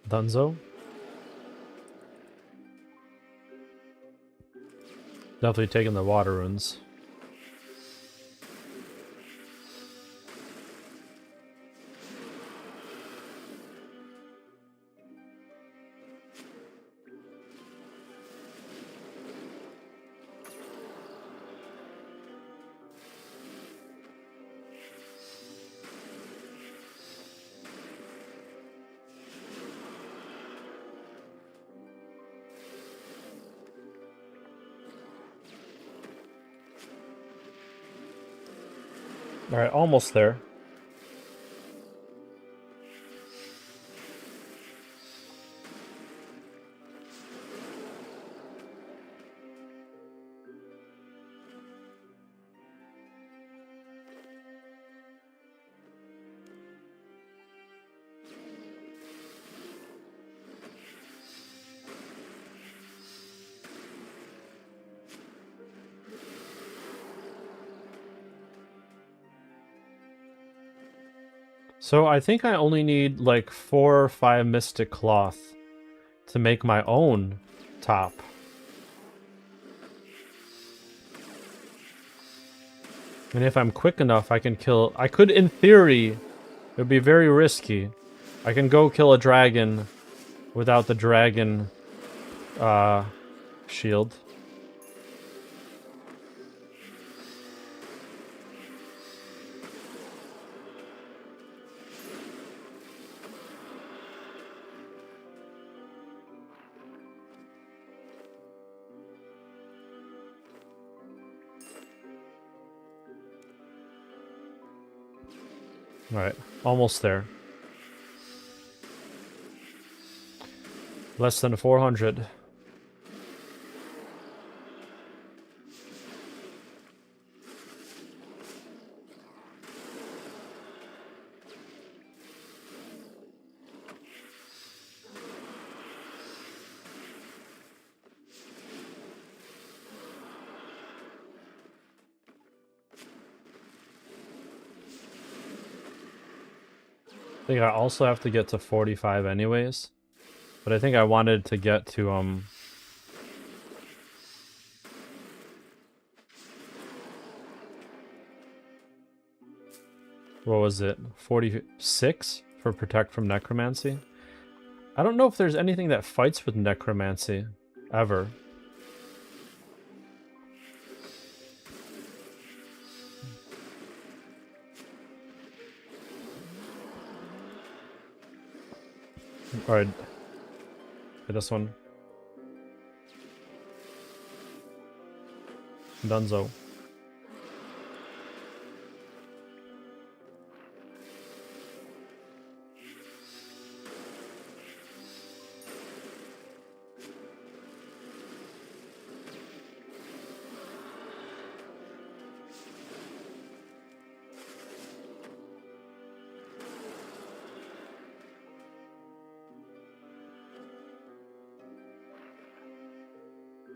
Dunzo? Definitely taking the water runes. Alright, almost there. So I think I only need like 4 or 5 mystic cloth to make my own top. And if I'm quick enough, I can kill... I could, in theory, it would be very risky. I can go kill a dragon without the dragon shield. Alright, almost there. Less than 400. I think I also have to get to 45 anyways. But I think I wanted to get to, what was it? 46 for Protect from Necromancy? I don't know if there's anything that fights with Necromancy. Ever. Alright. This one. Dunzo.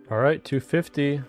Alright, 250.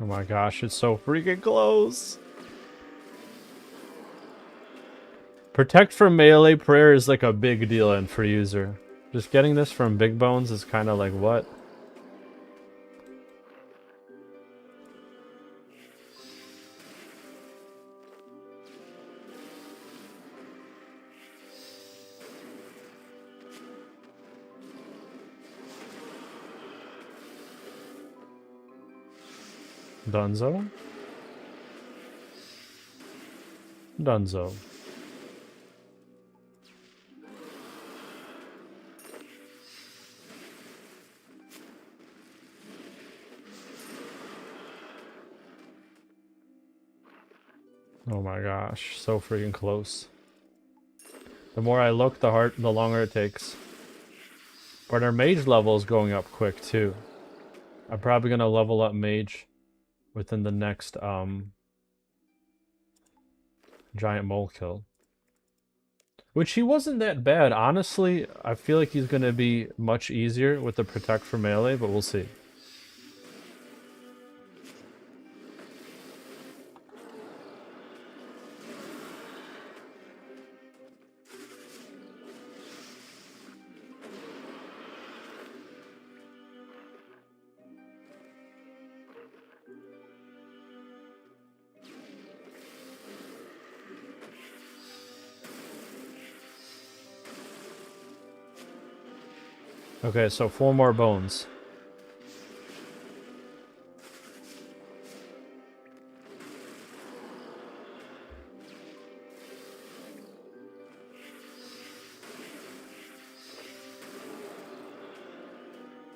Oh my gosh, it's so freaking close. Protect from melee prayer is like a big deal in for user. Just getting this from Big Bones is kind of like, what? Dunzo? Dunzo. Oh my gosh, so freaking close. The more I look, the longer it takes. But our mage level is going up quick too. I'm probably gonna level up mage within the next giant mole kill. Which he wasn't that bad. Honestly, I feel like he's gonna be much easier with the protect for melee, but we'll see. Okay, so 4 more bones.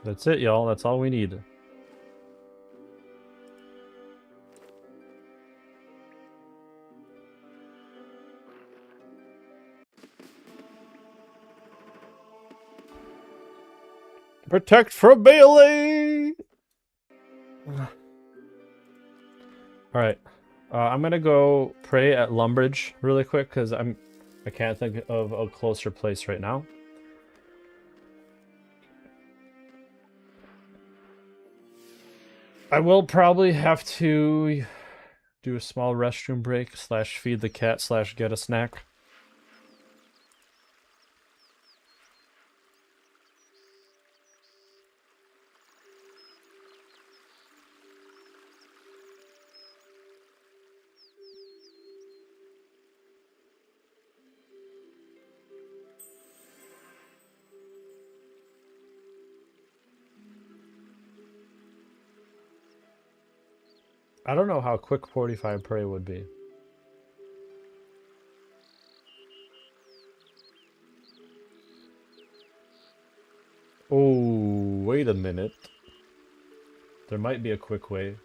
That's it, y'all. That's all we need. Protect from melee! Alright. I'm gonna go pray at Lumbridge really quick, because I can't think of a closer place right now. I will probably have to do a small restroom break, / feed the cat, / get a snack. I don't know how quick 45 prey would be. Oh, wait a minute. There might be a quick way.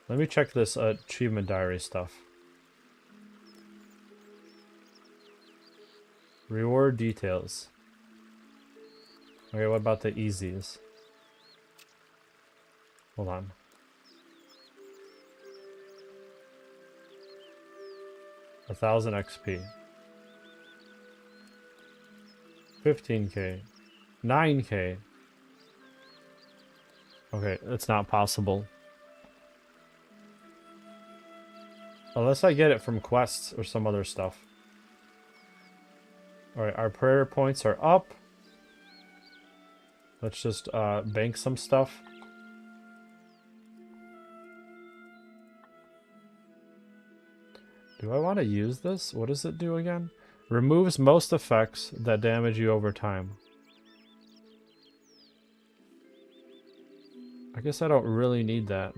Let me check this achievement diary stuff. Reward details. Okay, what about the easies? Hold on. A 1,000 XP. 15k. 9k. Okay, that's not possible. Unless I get it from quests or some other stuff. Alright, our prayer points are up. Let's just bank some stuff. Do I want to use this? What does it do again? Removes most effects that damage you over time. I guess I don't really need that.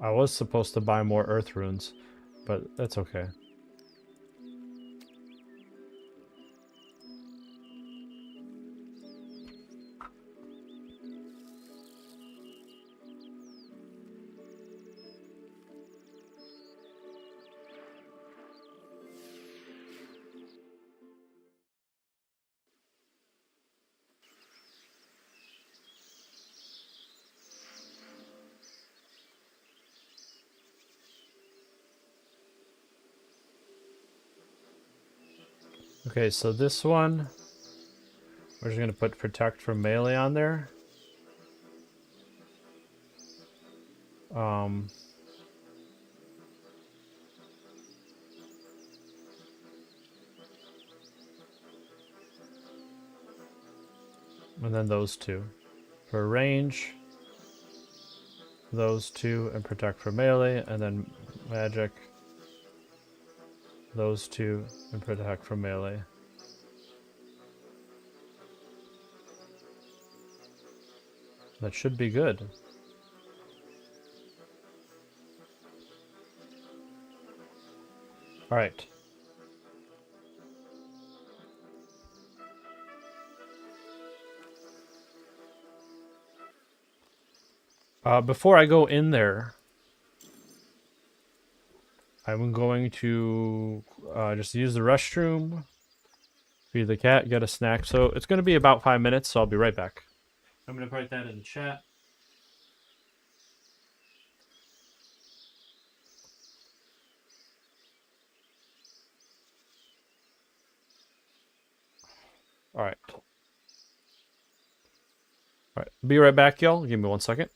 I was supposed to buy more earth runes, but that's okay. Okay, so this one, we're just going to put protect from melee on there. And then those two. For range, those two, and protect from melee, and then magic, those two, and protect from melee. That should be good. Alright. Before I go in there, I'm going to just use the restroom, feed the cat, get a snack. So it's going to be about 5 minutes, so I'll be right back. I'm going to write that in the chat. Alright. Alright, be right back, y'all. Give me 1 second.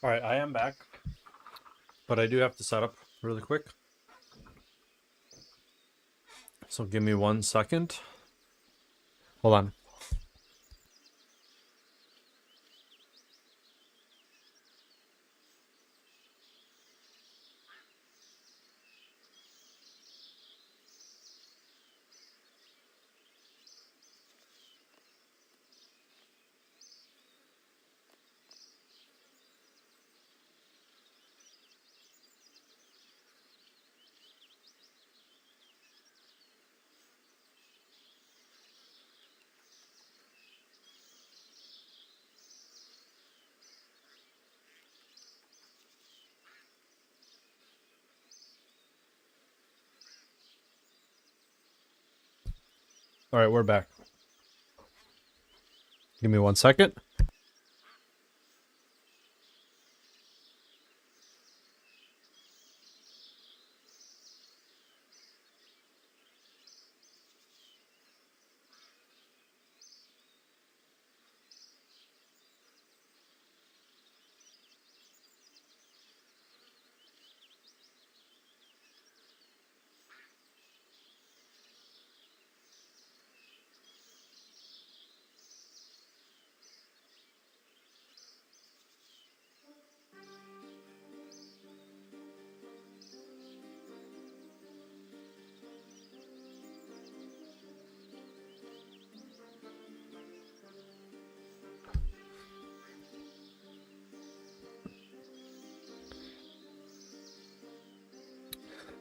All right, I am back, but I do have to set up really quick. So give me 1 second. Hold on. All right, we're back. Give me 1 second.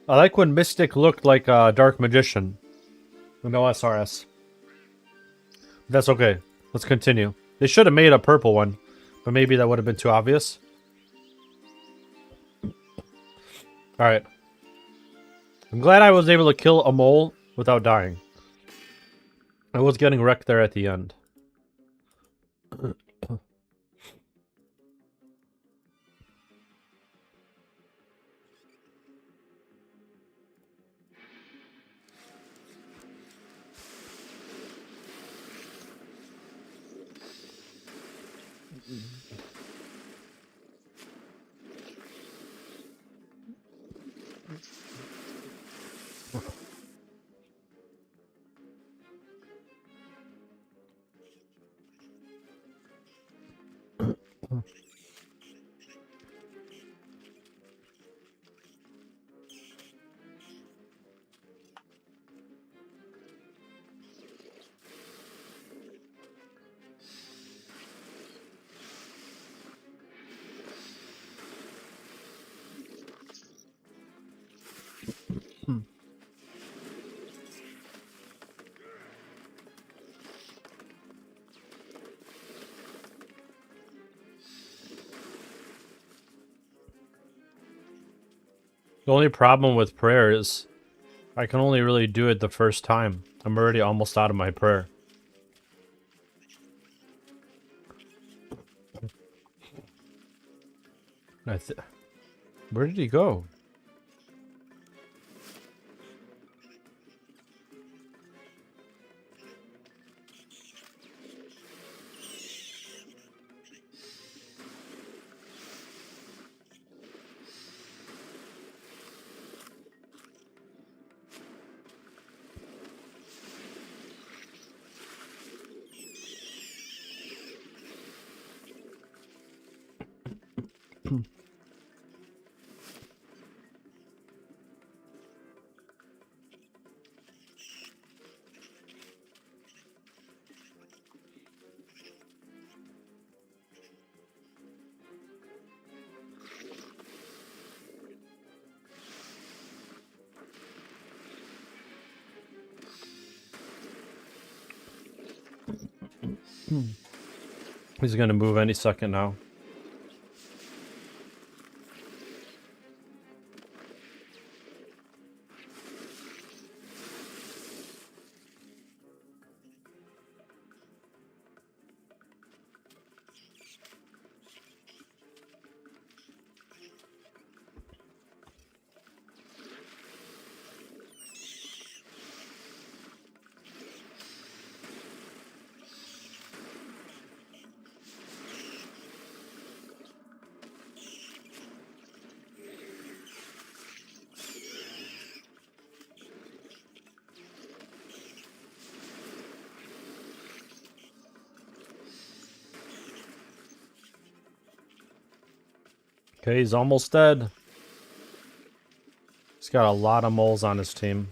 I like when Mystic looked like a Dark Magician. No SRS. That's okay. Let's continue. They should have made a purple one, but maybe that would have been too obvious. Alright. I'm glad I was able to kill a mole without dying. I was getting wrecked there at the end. The only problem with prayer is I can only really do it the first time. I'm already almost out of my prayer. Where did he go? He's gonna move any second now. Okay, he's almost dead. He's got a lot of moles on his team.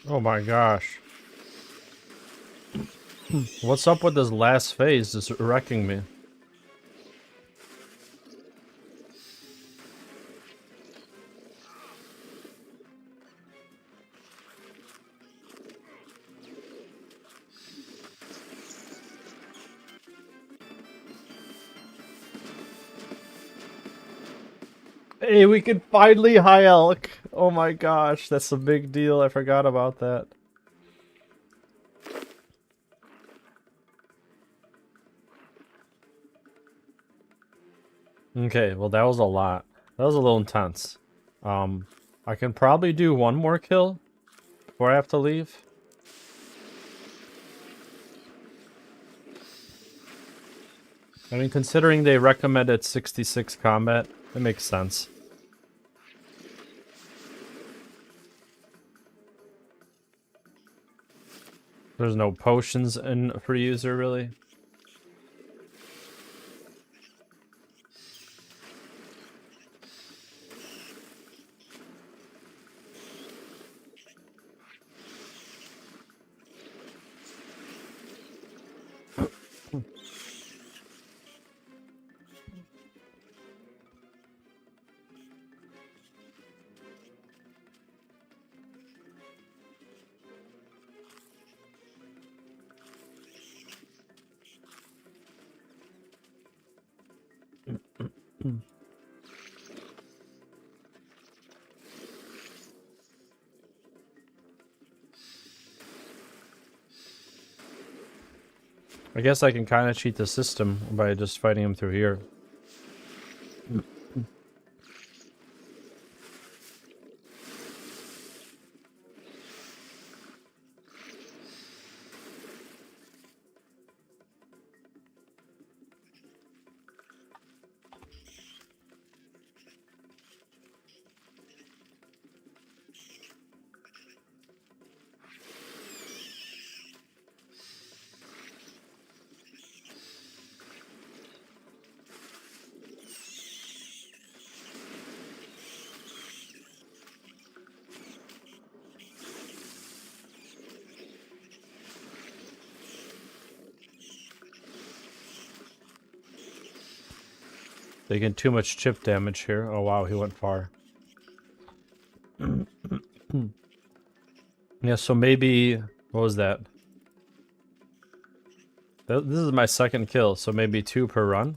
Oh my gosh. What's up with this last phase? It's wrecking me. Hey, we can finally high elk. Oh my gosh, that's a big deal. I forgot about that. Okay, well that was a lot. That was a little intense. I can probably do one more kill before I have to leave. I mean, considering they recommended 66 combat, it makes sense. There's no potions in for user, really. I guess I can kind of cheat the system by just fighting him through here. Taking too much chip damage here. Oh wow, he went far. Yeah, so maybe... What was that? This is my second kill, so maybe 2 per run.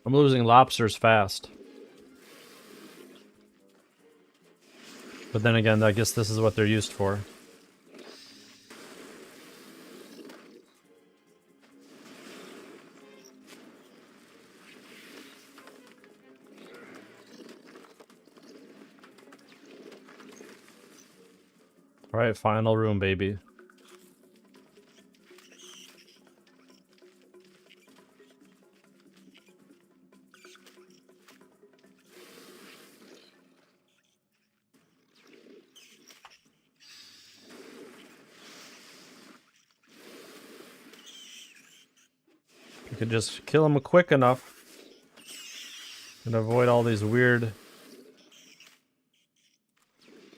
I'm losing lobsters fast. But then again, I guess this is what they're used for. Alright, final room, baby. You could just kill him quick enough and avoid all these weird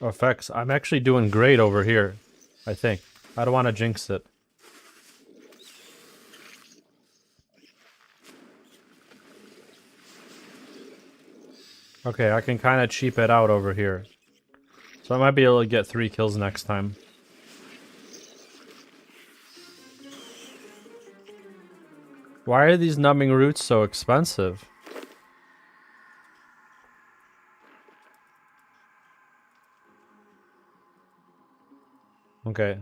effects. I'm actually doing great over here, I think. I don't want to jinx it. Okay, I can kind of cheap it out over here. So I might be able to get 3 kills next time. Why are these numbing roots so expensive? Okay.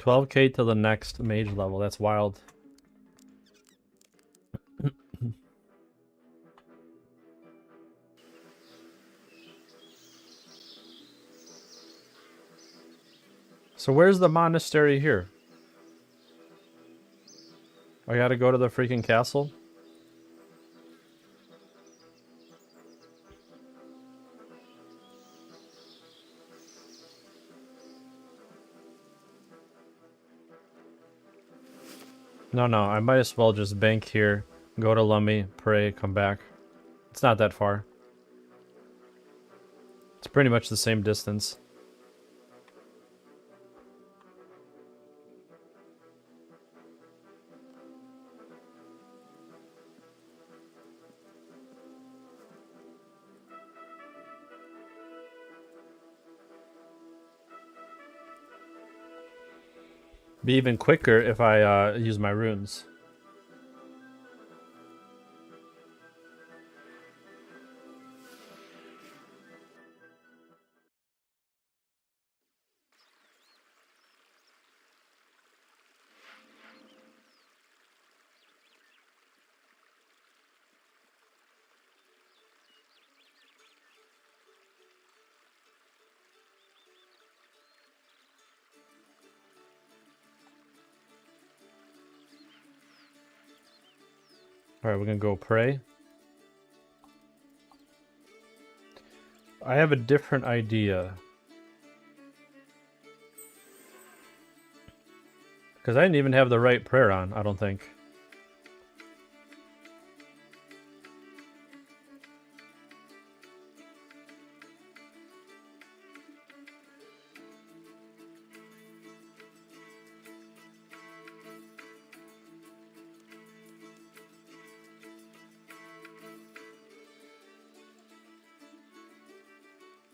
$12K to the next mage level. That's wild. So where's the monastery here? I gotta go to the freaking castle? No, I might as well just bank here, go to Lummi, pray, come back. It's not that far. It's pretty much the same distance. Be even quicker if I use my runes. Alright, we're gonna go pray. I have a different idea. Because I didn't even have the right prayer on, I don't think.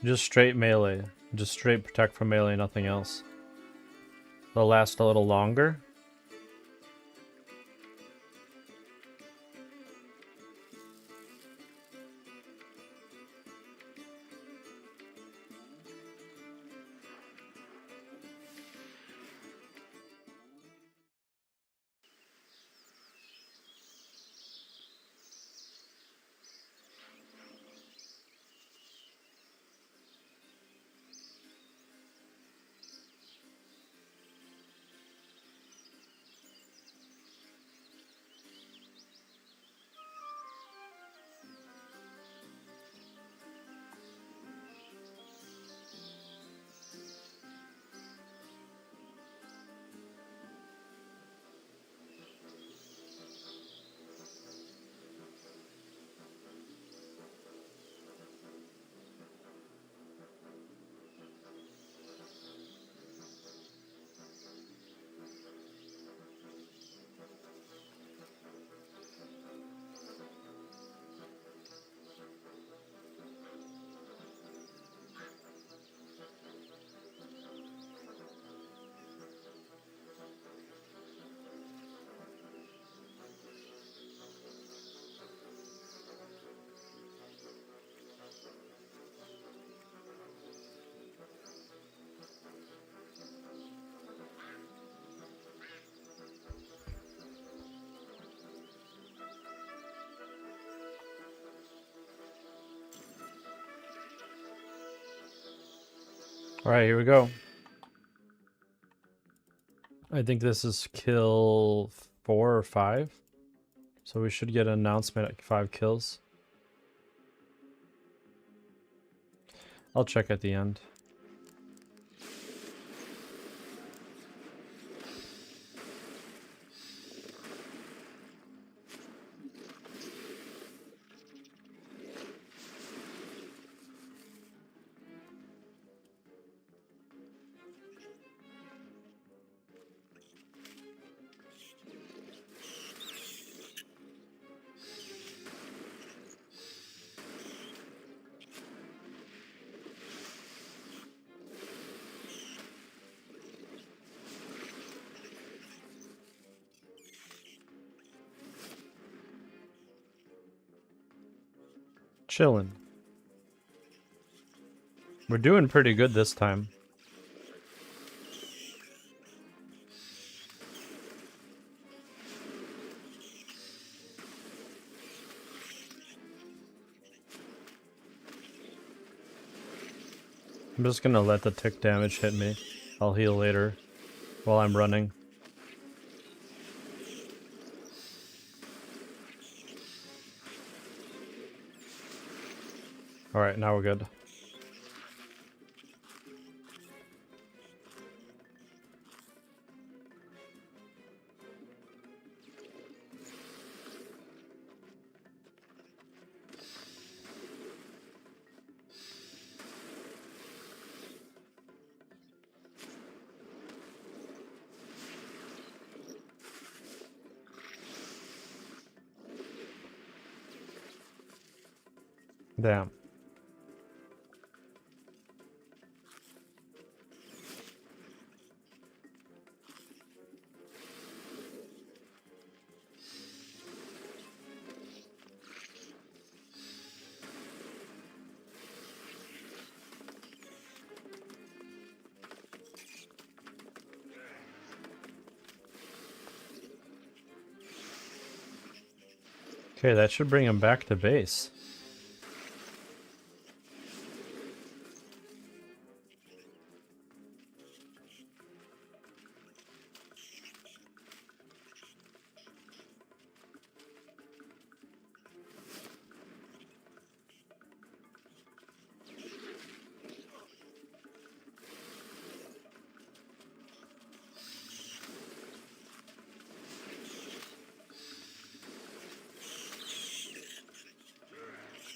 Just straight melee. Just straight protect from melee, nothing else. They'll last a little longer. Alright, here we go. I think this is kill 4 or 5. So we should get an announcement at 5 kills. I'll check at the end. Chillin'. We're doing pretty good this time. I'm just gonna let the tick damage hit me. I'll heal later while I'm running. Alright, now we're good. Damn. Okay, that should bring him back to base.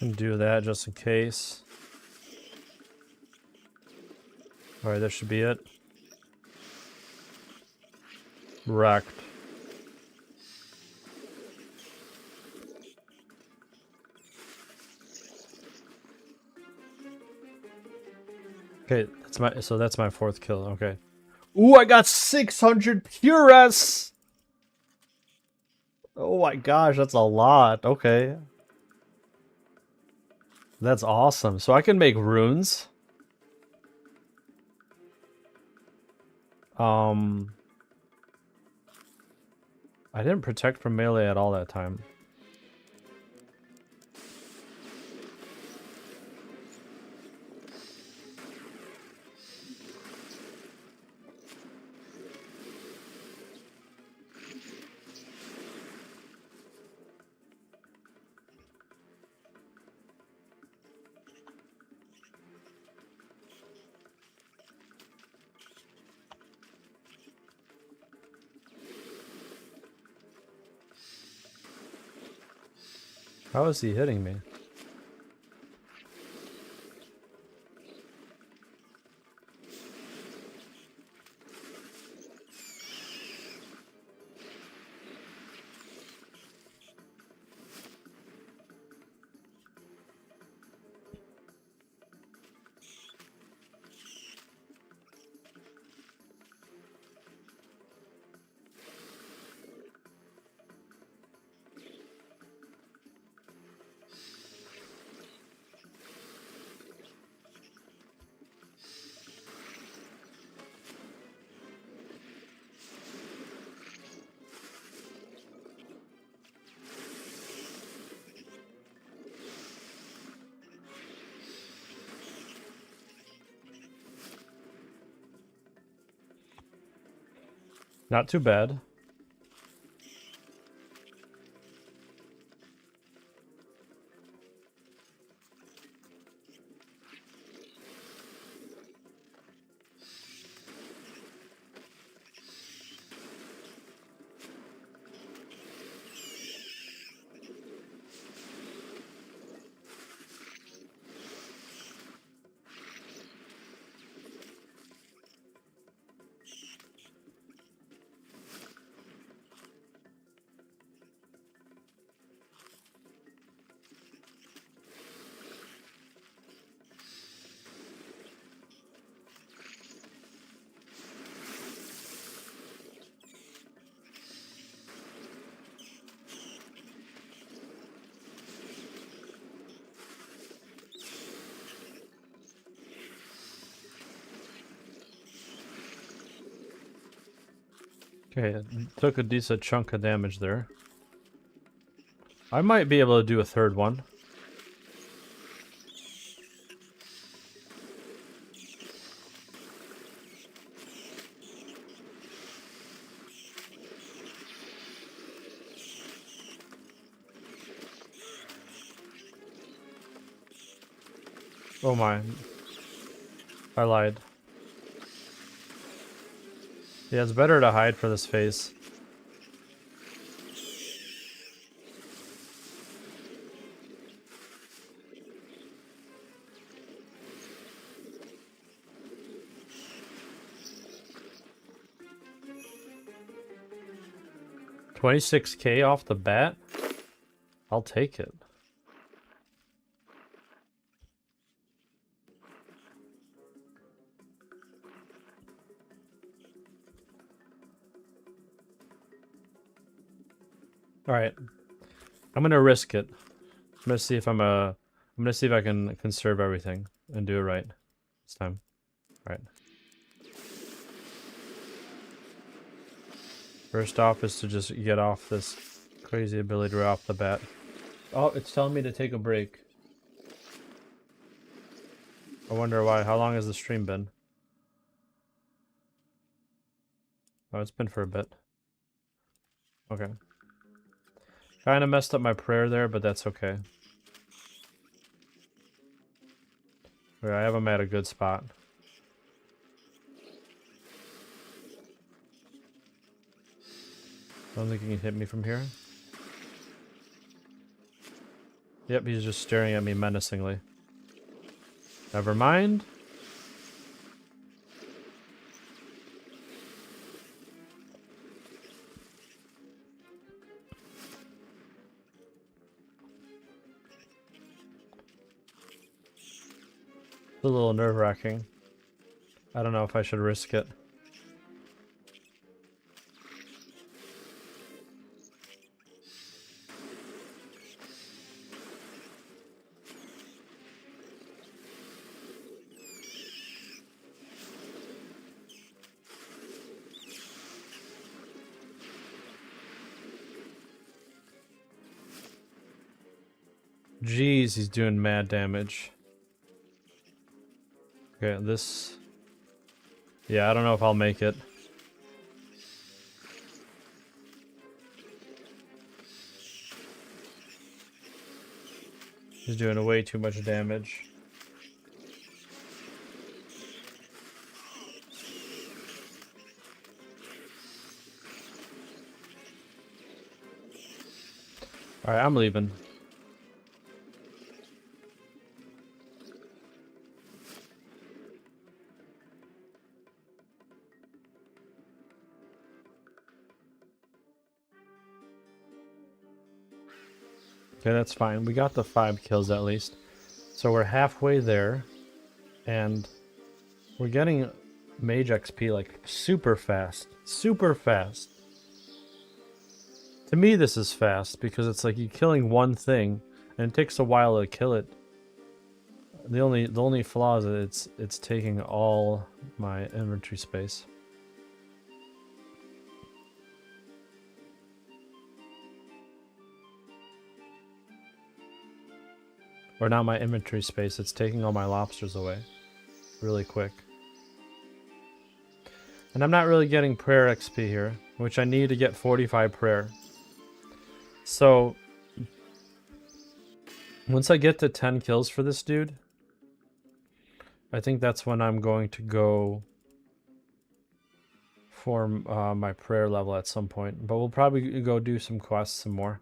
And do that just in case. Alright, that should be it. Wrecked. Okay, that's my fourth kill. Okay. Ooh, I got 600 Pures! Oh my gosh, that's a lot. Okay. That's awesome. So I can make runes. I didn't protect from melee at all that time. How is he hitting me? Not too bad. Okay, it took a decent chunk of damage there. I might be able to do a third one. Oh my. I lied. Yeah, it's better to hide for this phase. $26K off the bat? I'll take it. All right, I'm gonna risk it. I'm gonna see if I'm gonna see if I can conserve everything and do it right this time. All right. First off is to just get off this crazy ability right off the bat. Oh, it's telling me to take a break. I wonder why. How long has the stream been? Oh, it's been for a bit. Okay. Kind of messed up my prayer there, but that's okay. I have him at a good spot. I don't think he can hit me from here. Yep, he's just staring at me menacingly. Never mind. It's a little nerve-wracking. I don't know if I should risk it. Jeez, he's doing mad damage. Okay, this... Yeah, I don't know if I'll make it. He's doing way too much damage. Alright, I'm leaving. Okay, that's fine. We got the 5 kills at least. So we're halfway there. And we're getting mage XP like super fast. Super fast. To me this is fast because it's like you're killing one thing and it takes a while to kill it. The only flaw is that it's taking all my inventory space. Or not my inventory space, it's taking all my lobsters away. Really quick. And I'm not really getting prayer XP here, which I need to get 45 prayer. So, once I get to 10 kills for this dude, I think that's when I'm going to go for my prayer level at some point. But we'll probably go do some quests some more.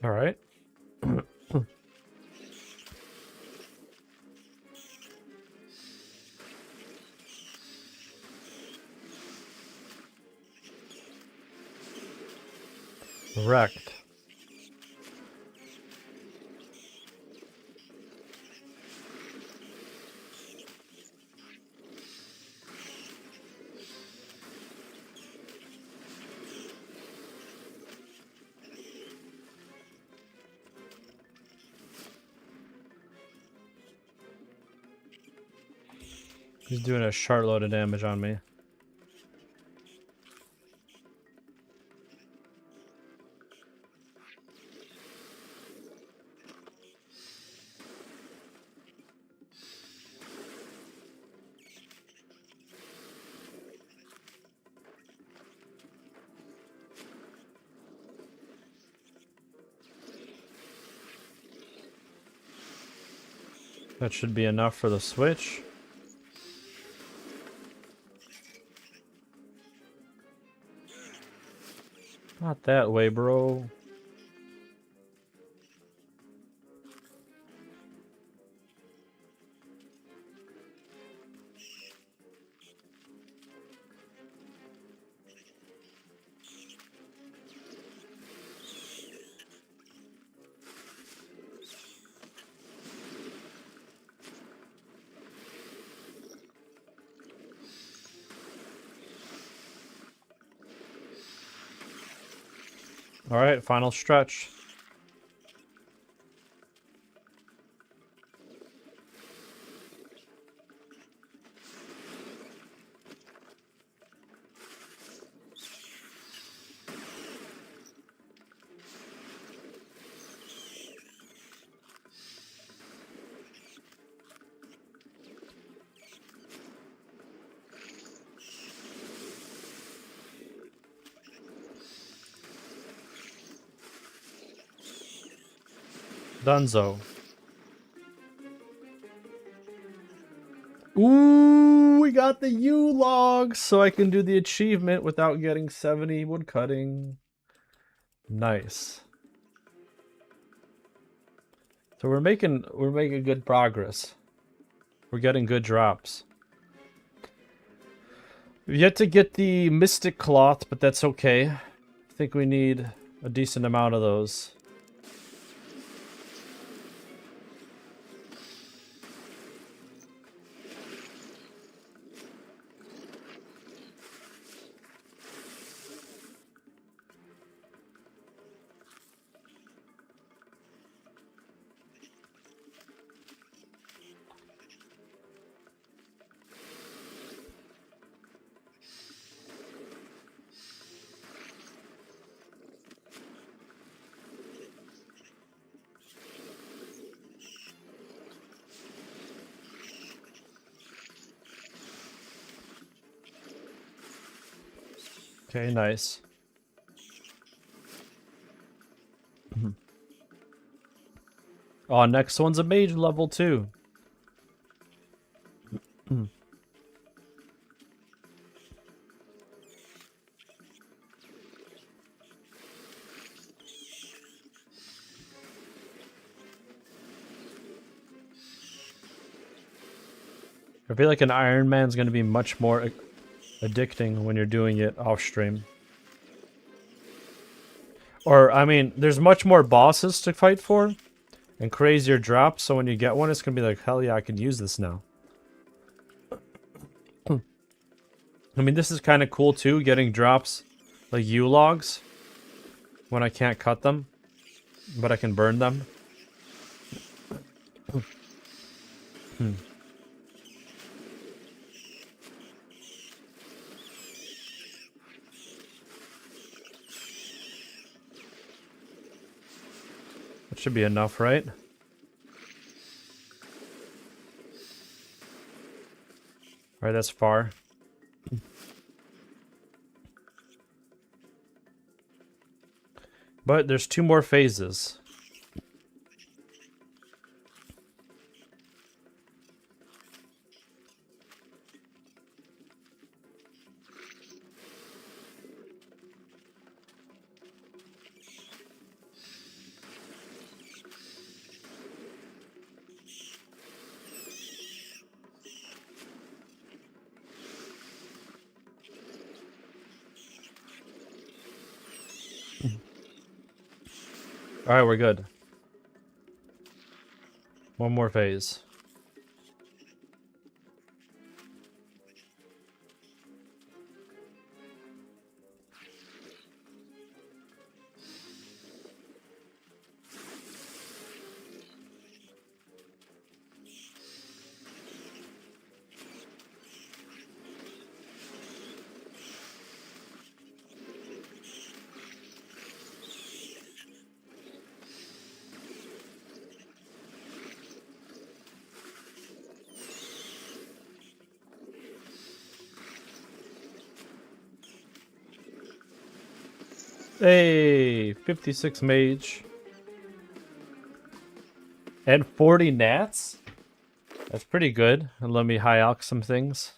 All right. Wrecked. He's doing a shitload of damage on me. That should be enough for the switch. Not that way, bro. Alright, final stretch. Dunzo. Ooh, we got the U log, so I can do the achievement without getting 70 wood cutting. Nice. So we're making good progress. We're getting good drops. We've yet to get the mystic cloth, but that's okay. I think we need a decent amount of those. Okay, nice. Oh, next one's a mage level too. I feel like an Iron Man's gonna be much more addicting when you're doing it off stream. Or, I mean, there's much more bosses to fight for and crazier drops, so when you get one, it's gonna be like, hell yeah, I can use this now. I mean, this is kind of cool too, getting drops like U-logs when I can't cut them, but I can burn them. That should be enough, right? Alright, that's far. But there's 2 more phases. Alright, we're good. One more phase. Hey, 56 mage. And 40 gnats? That's pretty good. And let me high alch some things.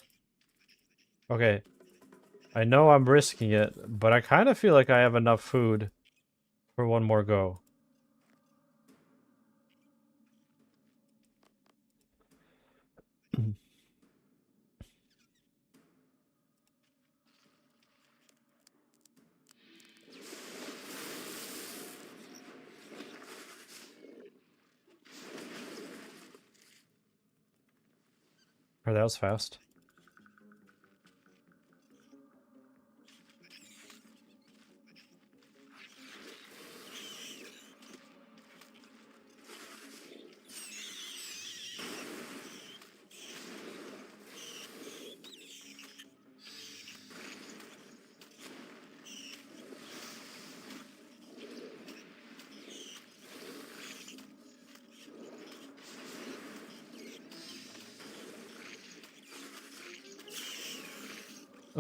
Okay. I know I'm risking it, but I kind of feel like I have enough food for one more go. Oh, that was fast.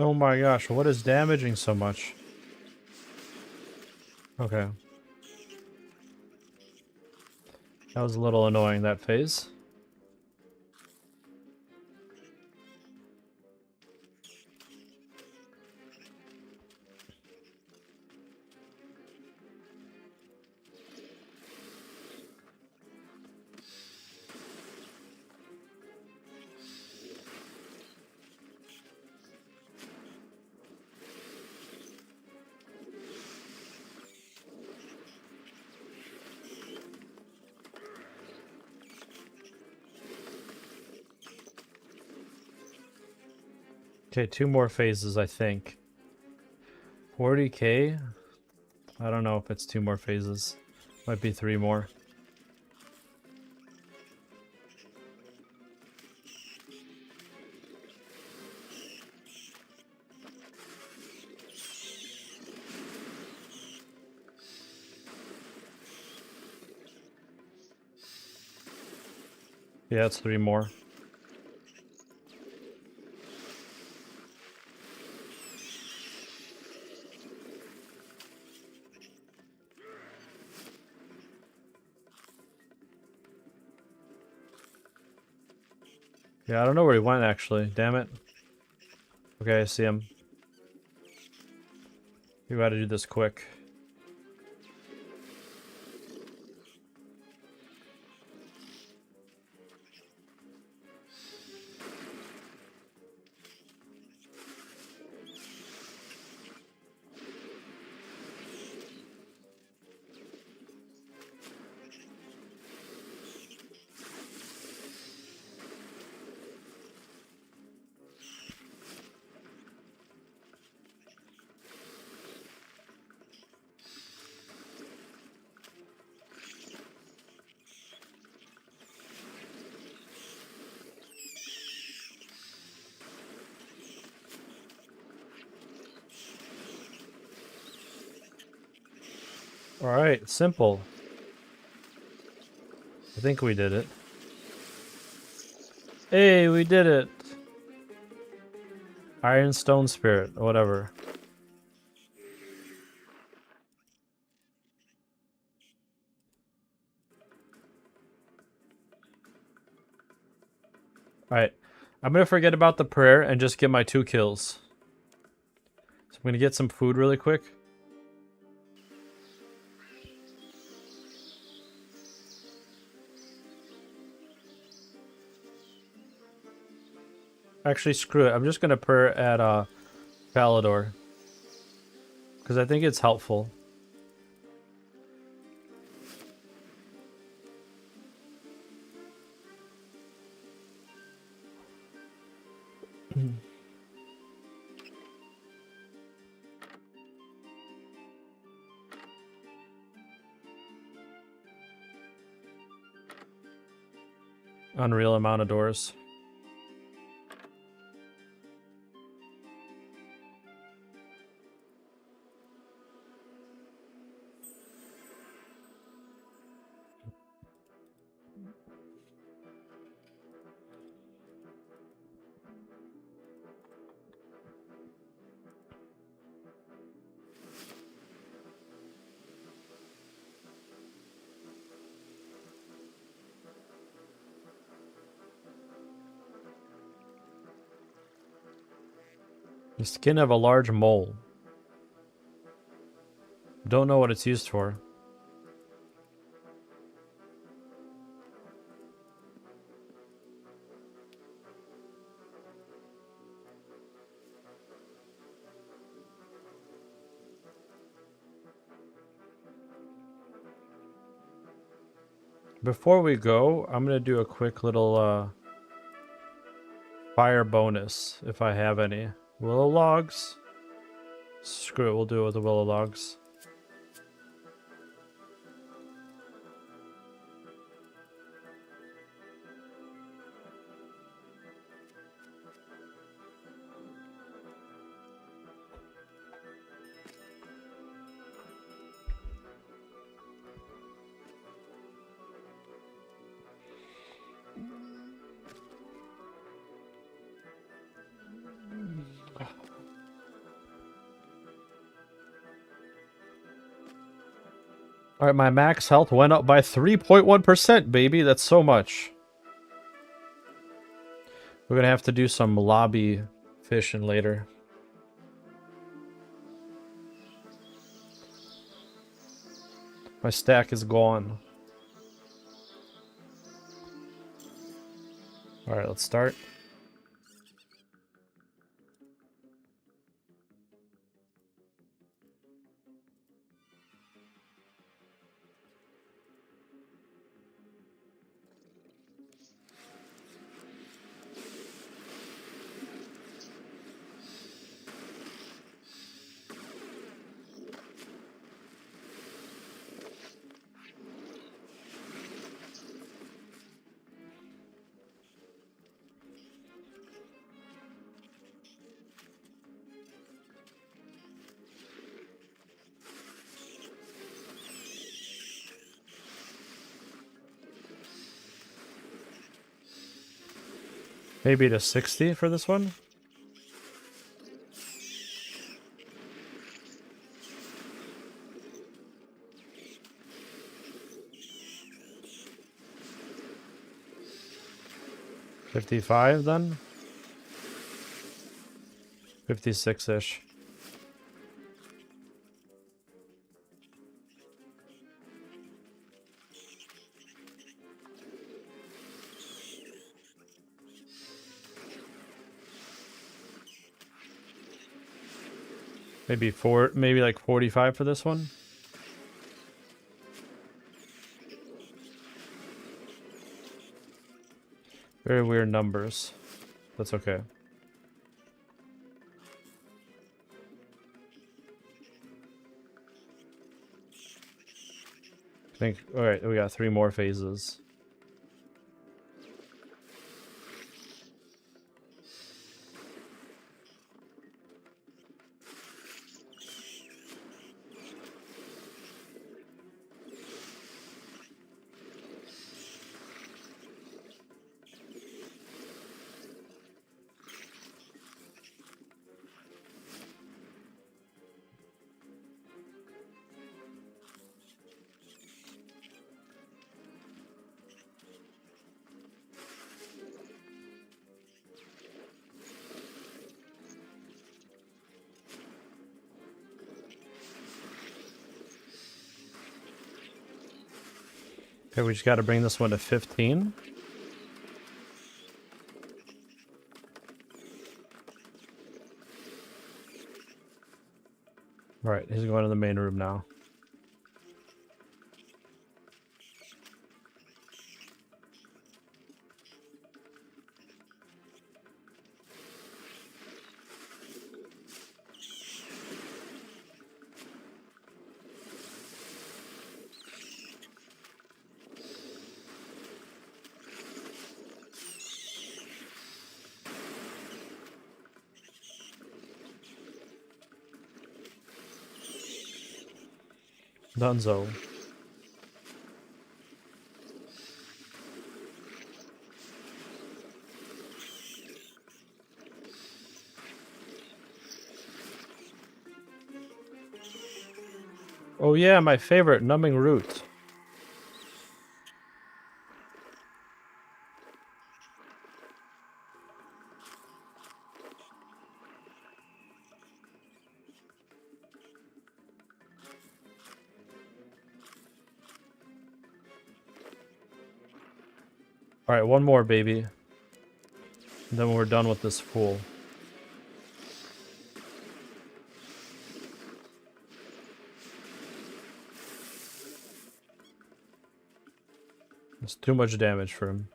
Oh my gosh, what is damaging so much? Okay. That was a little annoying, that phase. Okay, 2 more phases, I think. 40k? I don't know if it's 2 more phases. Might be 3 more. Yeah, it's 3 more. Yeah, I don't know where he went, actually. Damn it. Okay, I see him. We gotta do this quick. Alright, simple. I think we did it. Hey, we did it! Ironstone Spirit, whatever. Alright, I'm gonna forget about the prayer and just get my 2 kills. So I'm gonna get some food really quick. Actually, screw it. I'm just gonna prayer at Palador. Because I think it's helpful. Unreal amount of doors. The skin of a large mole. Don't know what it's used for. Before we go, I'm gonna do a quick little fire bonus if I have any. Willow logs. Screw it, we'll do it with the willow logs. Alright, my max health went up by 3.1%, baby. That's so much. We're gonna have to do some lobby fishing later. My stack is gone. Alright, let's start. Maybe to 60 for this one. $55 then? 56-ish. Maybe like 45 for this one. Very weird numbers. That's okay. I think, alright, we got 3 more phases. Okay, we just got to bring this one to 15. Alright, he's going to the main room now. Dunzo. Oh yeah, my favorite, numbing root. Alright, one more, baby. And then we're done with this fool. It's too much damage for him.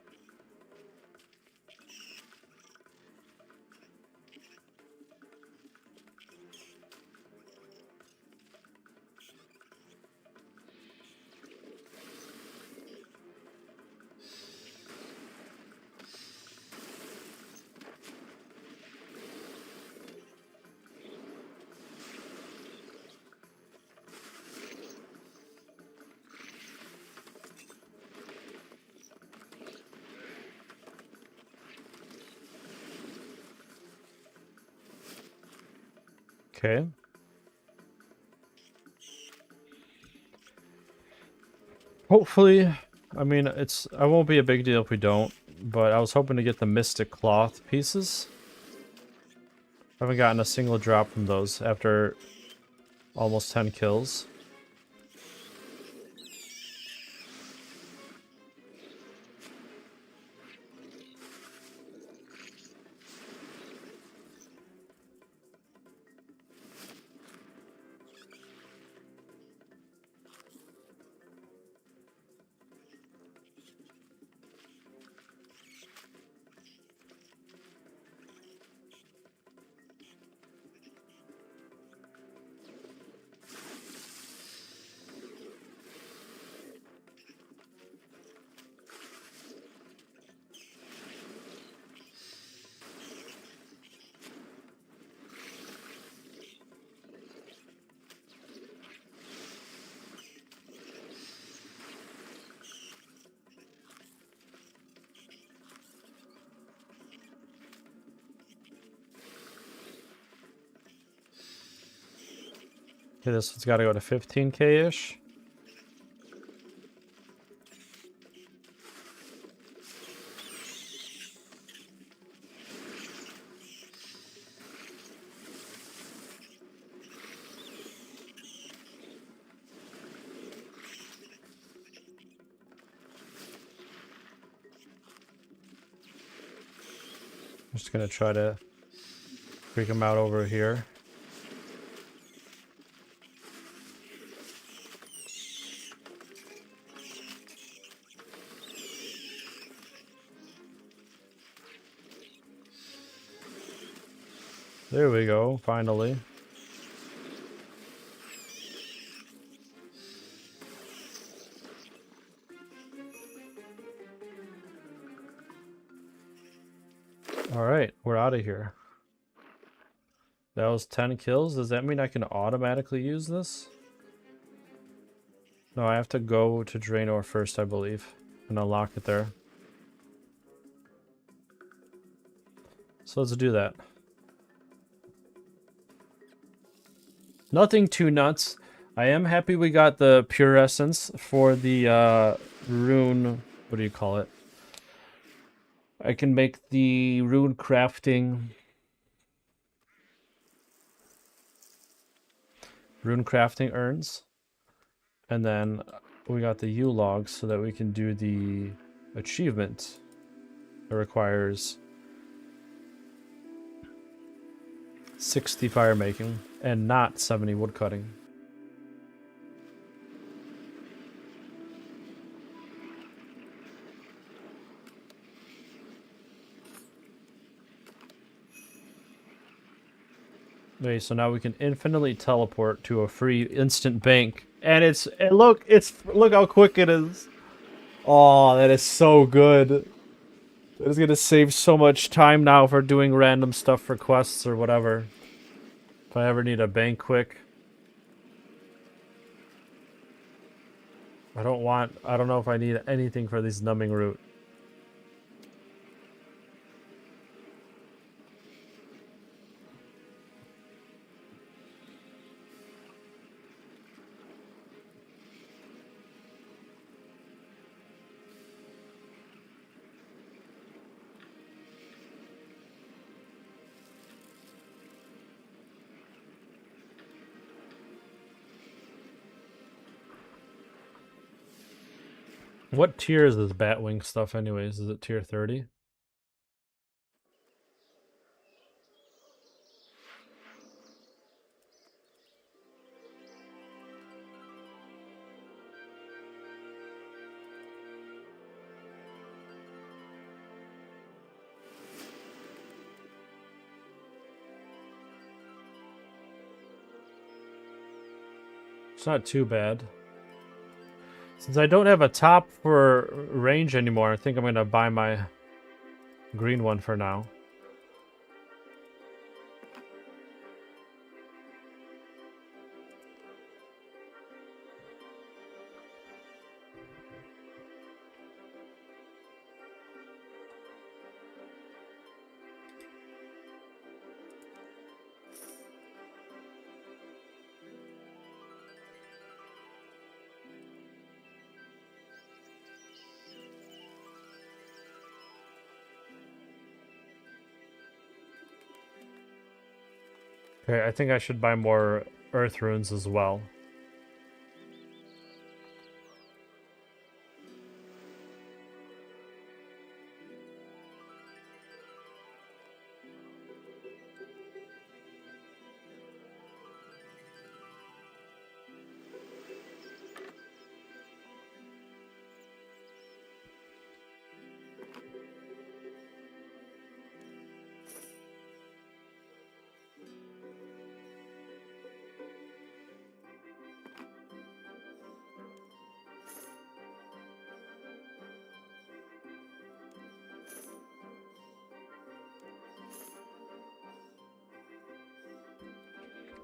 Okay. Hopefully, I mean, it won't be a big deal if we don't, but I was hoping to get the Mystic Cloth pieces. I haven't gotten a single drop from those after almost 10 kills. Okay, this one's got to go to 15k-ish. I'm just gonna try to freak him out over here. There we go, finally. Alright, we're out of here. That was 10 kills. Does that mean I can automatically use this? No, I have to go to Draenor first, I believe, and unlock it there. So let's do that. Nothing too nuts. I am happy we got the pure essence for the rune. What do you call it? I can make the rune crafting urns, and then we got the U logs so that we can do the achievement. It requires 60 fire making and not 70 wood cutting. Okay, so now we can infinitely teleport to a free instant bank, and look how quick it is. Oh, that is so good. That is gonna save so much time now for doing random stuff for quests or whatever. If I ever need a bank quick. I don't know if I need anything for this numbing root. What tier is this Batwing stuff anyways? Is it tier 30? It's not too bad. Since I don't have a top for range anymore, I think I'm going to buy my green one for now. Okay, I think I should buy more earth runes as well.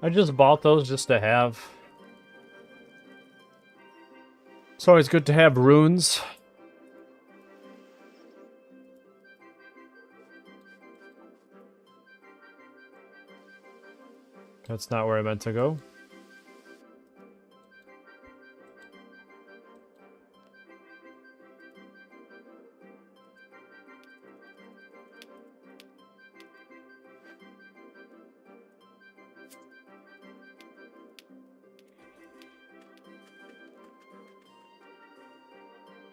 I just bought those just to have. It's always good to have runes. That's not where I meant to go.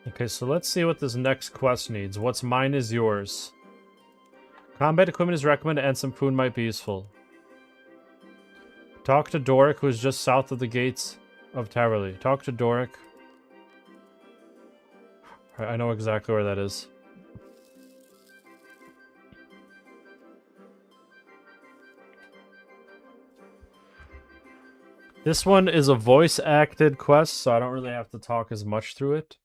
Okay, so let's see what this next quest needs. What's mine is yours. Combat equipment is recommended and some food might be useful. Talk to Doric, who is just south of the gates of Taverley. Talk to Doric. I know exactly where that is. This one is a voice-acted quest, so I don't really have to talk as much through it.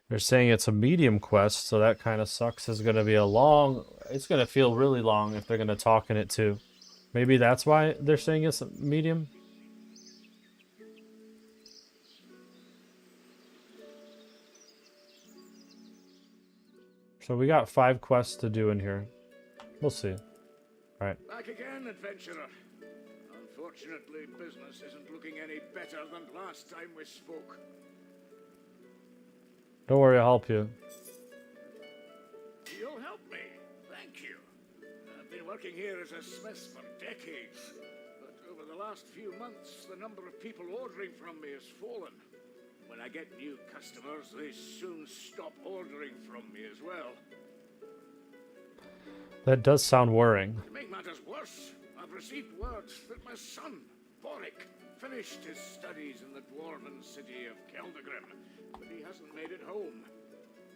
They're saying it's a medium quest, so that kind of sucks. It's going to be a long... It's going to feel really long if they're going to talk in it too. Maybe that's why they're saying it's a medium? So we got 5 quests to do in here. We'll see. Alright. Back again, adventurer. Unfortunately, business isn't looking any better than last time we spoke. Don't worry, I'll help you. You'll help me. Thank you. I've been working here as a smith for decades, but over the last few months, the number of people ordering from me has fallen. When I get new customers, they soon stop ordering from me as well. That does sound worrying. To make matters worse, I've received word that my son, Boric, finished his studies in the dwarven city of Keldagrim, but he hasn't made it home.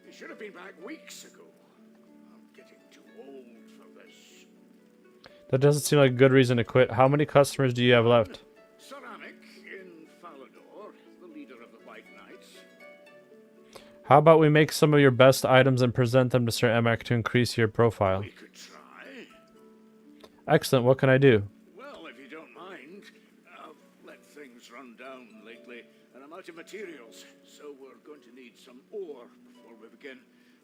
He should have been back weeks ago. I'm getting too old for this. That doesn't seem like a good reason to quit. How many customers do you have left? Ceramic in Falador, the leader of the White Knights. How about we make some of your best items and present them to Sir Emek to increase your profile? We could try. Excellent. What can I do? Well, if you don't mind, I've let things run down lately, and I'm out of materials, so we're going to need some ore before we begin.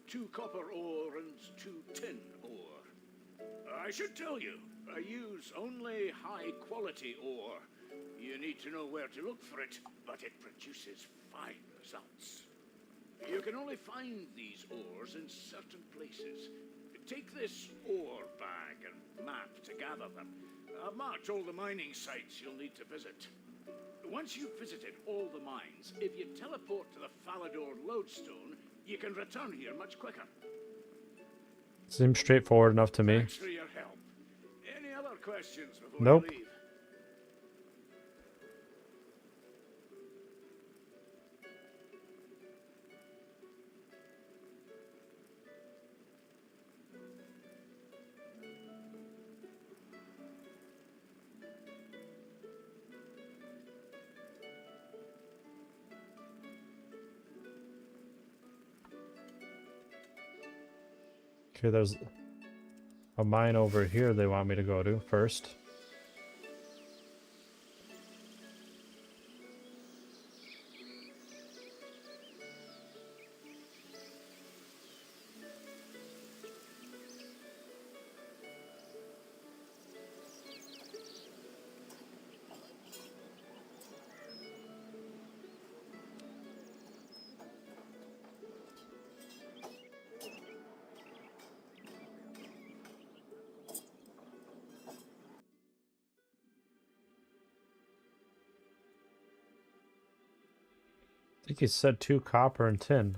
2 copper ore and 2 tin ore. I should tell you, I use only high-quality ore. You need to know where to look for it, but it produces fine results. You can only find these ores in certain places. Take this ore bag and map to gather them. I've marked all the mining sites you'll need to visit. Once you've visited all the mines, if you teleport to the Falador lodestone, you can return here much quicker. Seems straightforward enough to me. Thanks for your help. Any other questions before Nope. you leave? Okay, there's a mine over here they want me to go to first. I think he said 2 copper and tin.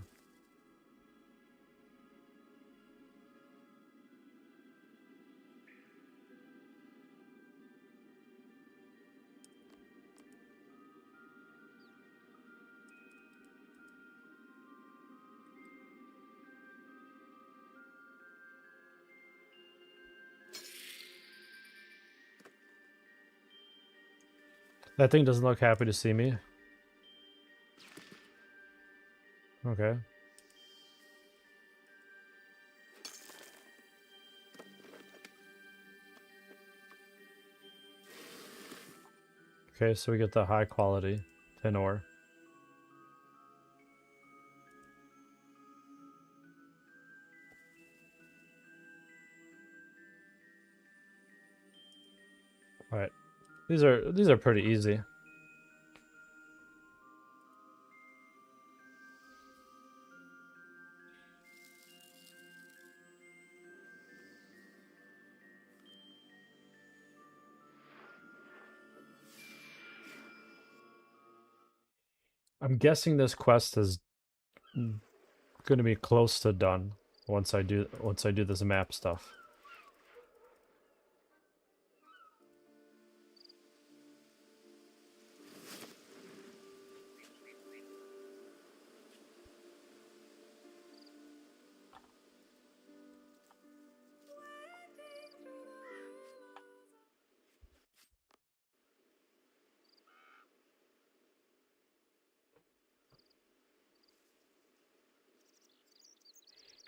That thing doesn't look happy to see me. Okay. Okay, so we get the high quality tin ore. Alright. These are pretty easy. I'm guessing this quest is going to be close to done once I do this map stuff.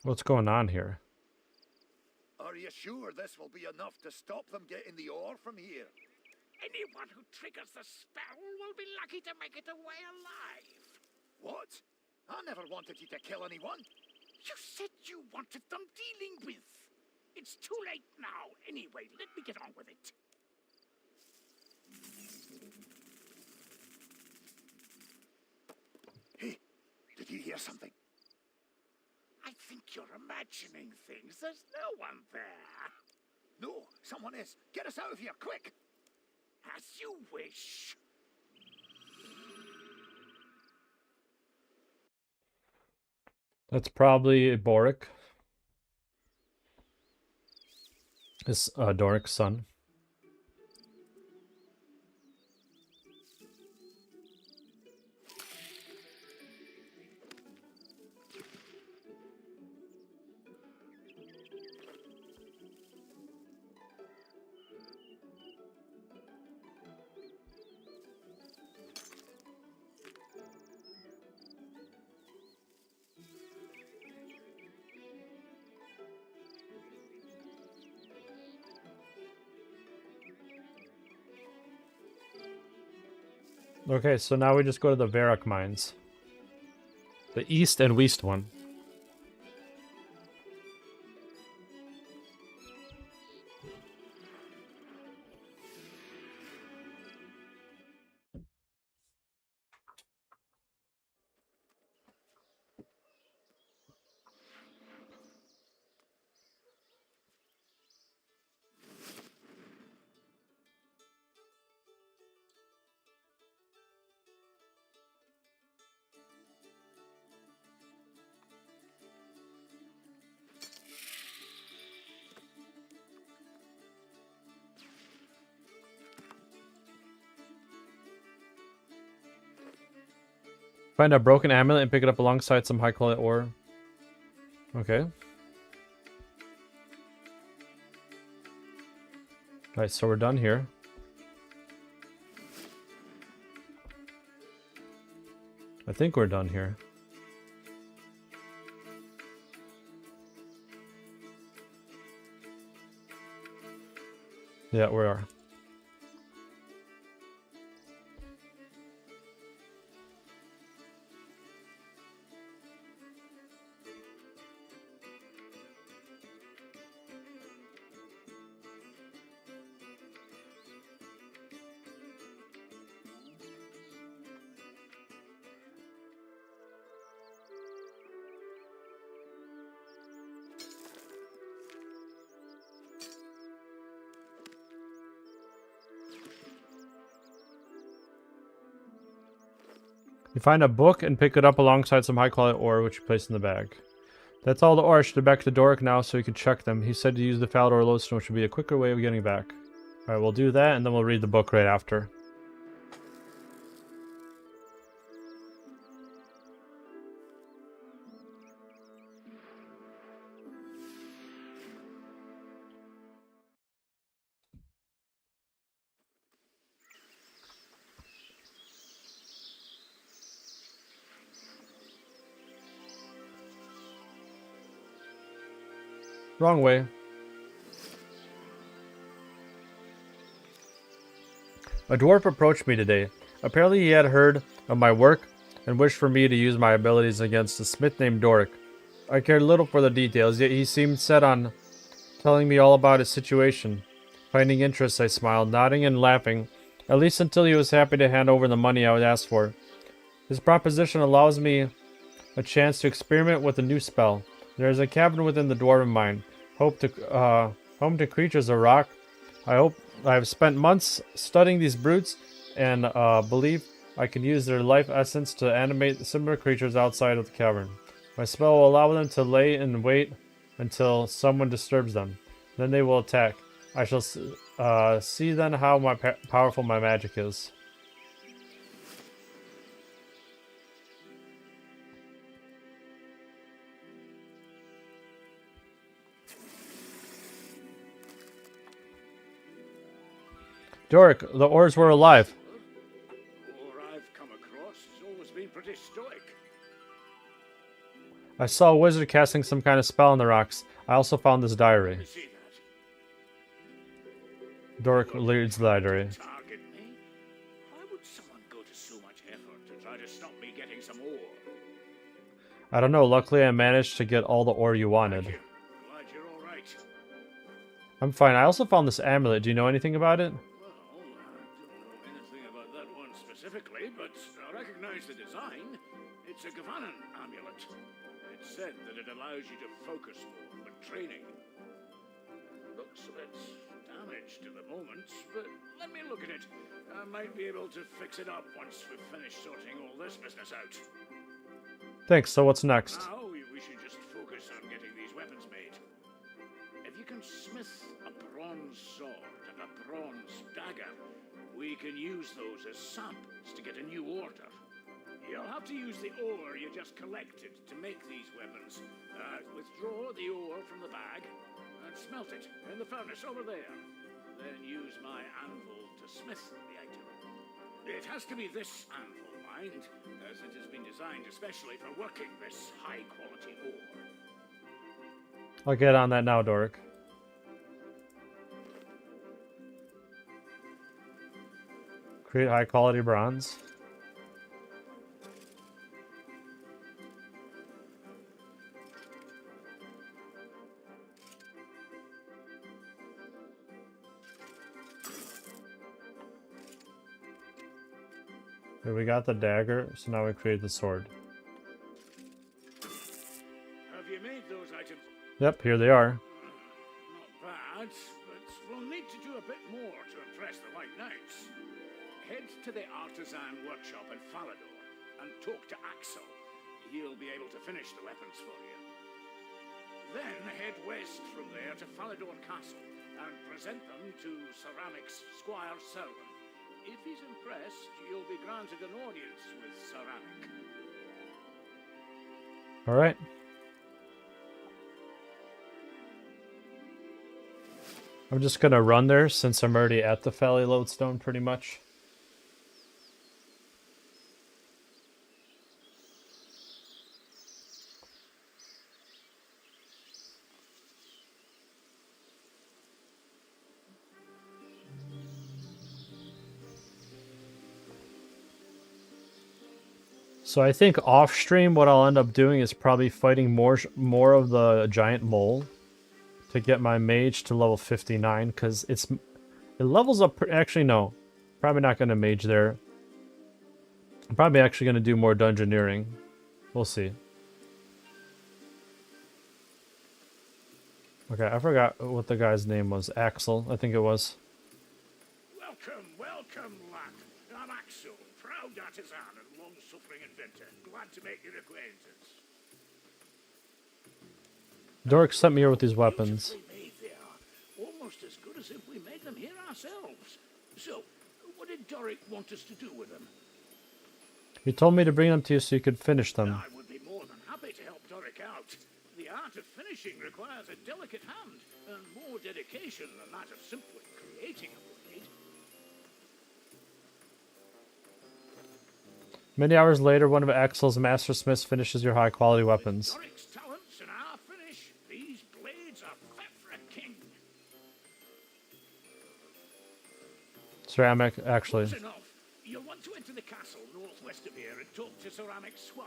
What's going on here? Are you sure this will be enough to stop them getting the ore from here? Anyone who triggers the spell will be lucky to make it away alive. What? I never wanted you to kill anyone. You said you wanted them dealing with. It's too late now. Anyway, let me get on with it. Hey, did you hear something? I think you're imagining things. There's no one there. No, someone is. Get us out of here, quick! As you wish. That's probably Boric. It's Doric's son. Okay, so now we just go to the Varrock mines. The east and west one. Find a broken amulet and pick it up alongside some high quality ore. Okay. Alright, so we're done here. I think we're done here. Yeah, we are. You find a book and pick it up alongside some high quality ore, which you place in the bag. That's all the ore. I should head back to Doric now so he can check them. He said to use the Falador lodestone, which would be a quicker way of getting back. Alright, we'll do that and then we'll read the book right after. Wrong way. A dwarf approached me today. Apparently he had heard of my work and wished for me to use my abilities against a smith named Doric. I cared little for the details, yet he seemed set on telling me all about his situation. Finding interest, I smiled, nodding and laughing, at least until he was happy to hand over the money I would ask for. His proposition allows me a chance to experiment with a new spell. There is a cabin within the dwarven mine, home to creatures of rock. I have spent months studying these brutes and believe I can use their life essence to animate similar creatures outside of the cavern. My spell will allow them to lay in wait until someone disturbs them. Then they will attack. I shall see then how powerful my magic is. Doric, the ores were alive. Or I've come across has always been pretty stoic. I saw a wizard casting some kind of spell on the rocks. I also found this diary. You see that? Doric reads the diary. Target me? Why would someone go to so much effort to try to stop me getting some ore? I don't know, luckily I managed to get all the ore you wanted. Thank you. Glad you're all right. I'm fine. I also found this amulet. Do you know anything about it? Well, I don't know anything about that one specifically, but I recognize the design. It's a Gavanan amulet. It's said that it allows you to focus more when training. Looks a bit damaged at the moment, but let me look at it. I might be able to fix it up once we've finished sorting all this business out. Thanks, so what's next? Now we should just focus on getting these weapons made. If you can smith a bronze sword and a bronze dagger, we can use those as samples to get a new order. You'll have to use the ore you just collected to make these weapons. Withdraw the ore from the bag and smelt it in the furnace over there. Then use my anvil to smith the item. It has to be this anvil, mind, as it has been designed especially for working this high-quality ore. I'll get on that now, Doric. Create high-quality bronze. Here we got the dagger, so now we create the sword. Have you made those items? Yep, here they are. Not bad, but we'll need to do a bit more to impress the White Knights. Head to the artisan workshop in Falador and talk to Axel. He'll be able to finish the weapons for you. Then head west from there to Falador Castle and present them to Ceramics Squire Selwyn. If he's impressed, you'll be granted an audience with Ceramic. Alright. I'm just gonna run there since I'm already at the Valley Lodestone pretty much. So I think off stream what I'll end up doing is probably fighting more of the giant mole to get my mage to level 59 because it levels up. Actually, no, probably not gonna mage there. I'm probably actually gonna do more dungeoneering. We'll see. Okay, I forgot what the guy's name was. Axel, I think it was. Welcome, welcome, lad. I'm Axel, proud artisan and long-suffering inventor. Glad to make your acquaintance. Dork sent me here with these weapons. Beautifully made they are. Almost as good as if we made them here ourselves. So, what did Doric want us to do with them? He told me to bring them to you so you could finish them. I would be more than happy to help Doric out. The art of finishing requires a delicate hand and more dedication than that of simply creating a blade. Many hours later, one of Axel's master smiths finishes your high-quality weapons. Doric's talents and our finish, these blades are fit for a king. Ceramic, actually. Close enough. You'll want to enter the castle northwest of here and talk to Ceramic Squire,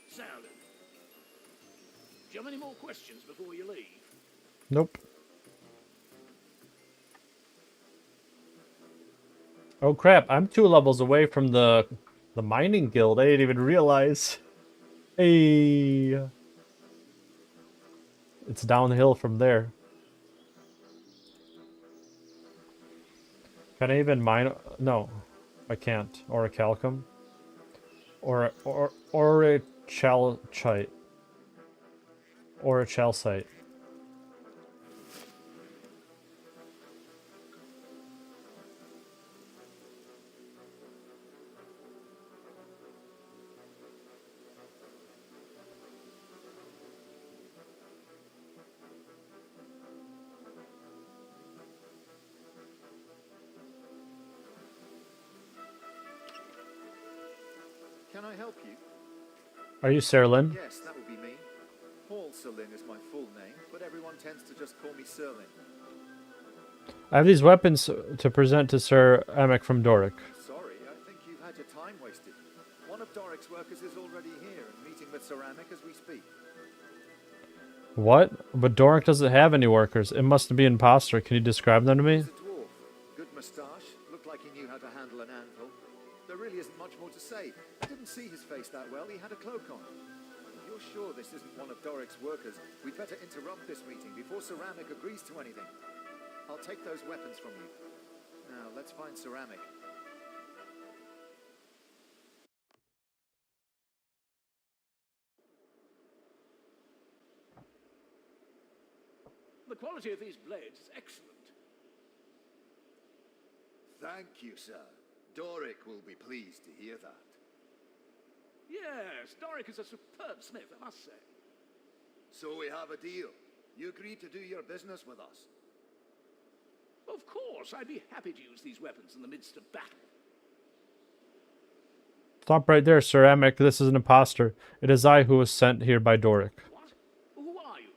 Selden. Do you have any more questions before you leave? Nope. Oh crap, I'm 2 levels away from the mining guild. I didn't even realize. Hey. It's downhill from there. Can I even mine? No, I can't. Or a calcum. Or a chalchite. Or a chalcite. Can I help you? Are you Serlin? Yes, that would be me. Paul Serlin is my full name, but everyone tends to just call me Serlin. I have these weapons to present to Sir Amek from Doric. Sorry, I think you've had your time wasted. One of Doric's workers is already here and meeting with Ceramic as we speak. What? But Doric doesn't have any workers. It must be an imposter. Can you describe them to me? He's a dwarf. Good moustache. Looked like he knew how to handle an anvil. There really isn't much more to say. I didn't see his face that well. He had a cloak on. If you're sure this isn't one of Doric's workers, we'd better interrupt this meeting before Ceramic agrees to anything. I'll take those weapons from you. Now, let's find Ceramic. The quality of these blades is excellent. Thank you, sir. Doric will be pleased to hear that. Yes, Doric is a superb smith, I must say. So we have a deal. You agreed to do your business with us. Of course, I'd be happy to use these weapons in the midst of battle. Stop right there, Sir Amek. This is an imposter. It is I who was sent here by Doric. What? Who are you?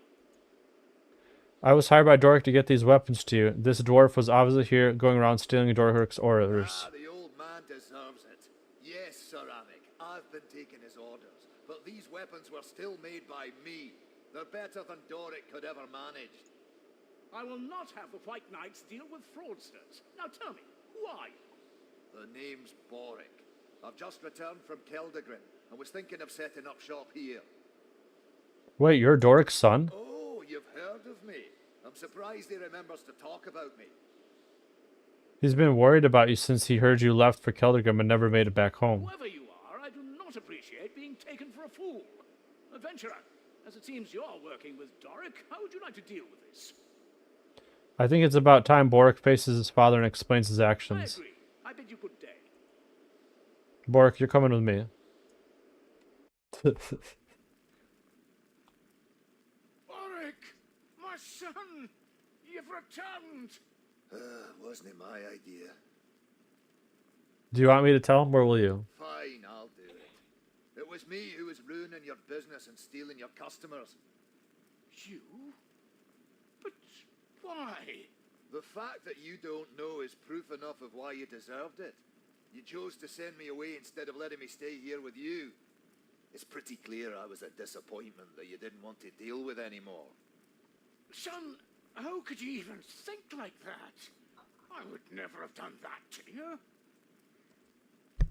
I was hired by Doric to get these weapons to you. This dwarf was obviously here going around stealing Doric's orders. The old man deserves it. Yes, Ceramic, I've been taking his orders, but these weapons were still made by me. They're better than Doric could ever manage. I will not have the White Knights deal with fraudsters. Now tell me, who are you? The name's Boric. I've just returned from Keldagrin and was thinking of setting up shop here. Wait, you're Doric's son? Oh, you've heard of me. I'm surprised he remembers to talk about me. He's been worried about you since he heard you left for Keldagrim and never made it back home. Whoever you are, I do not appreciate being taken for a fool. Adventurer, as it seems you're working with Doric, how would you like to deal with this? I think it's about time Boric faces his father and explains his I actions. agree. I bid you good day. Boric, you're coming with me. returned! Wasn't it my idea? Do you want me to tell him, or will you? Fine, I'll do it. It was me who was ruining your business and stealing your customers. You? But why? The fact that you don't know is proof enough of why you deserved it. You chose to send me away instead of letting me stay here with you. It's pretty clear I was a disappointment that you didn't want to deal with anymore. Son, how could you even think like that? I would never have done that to you.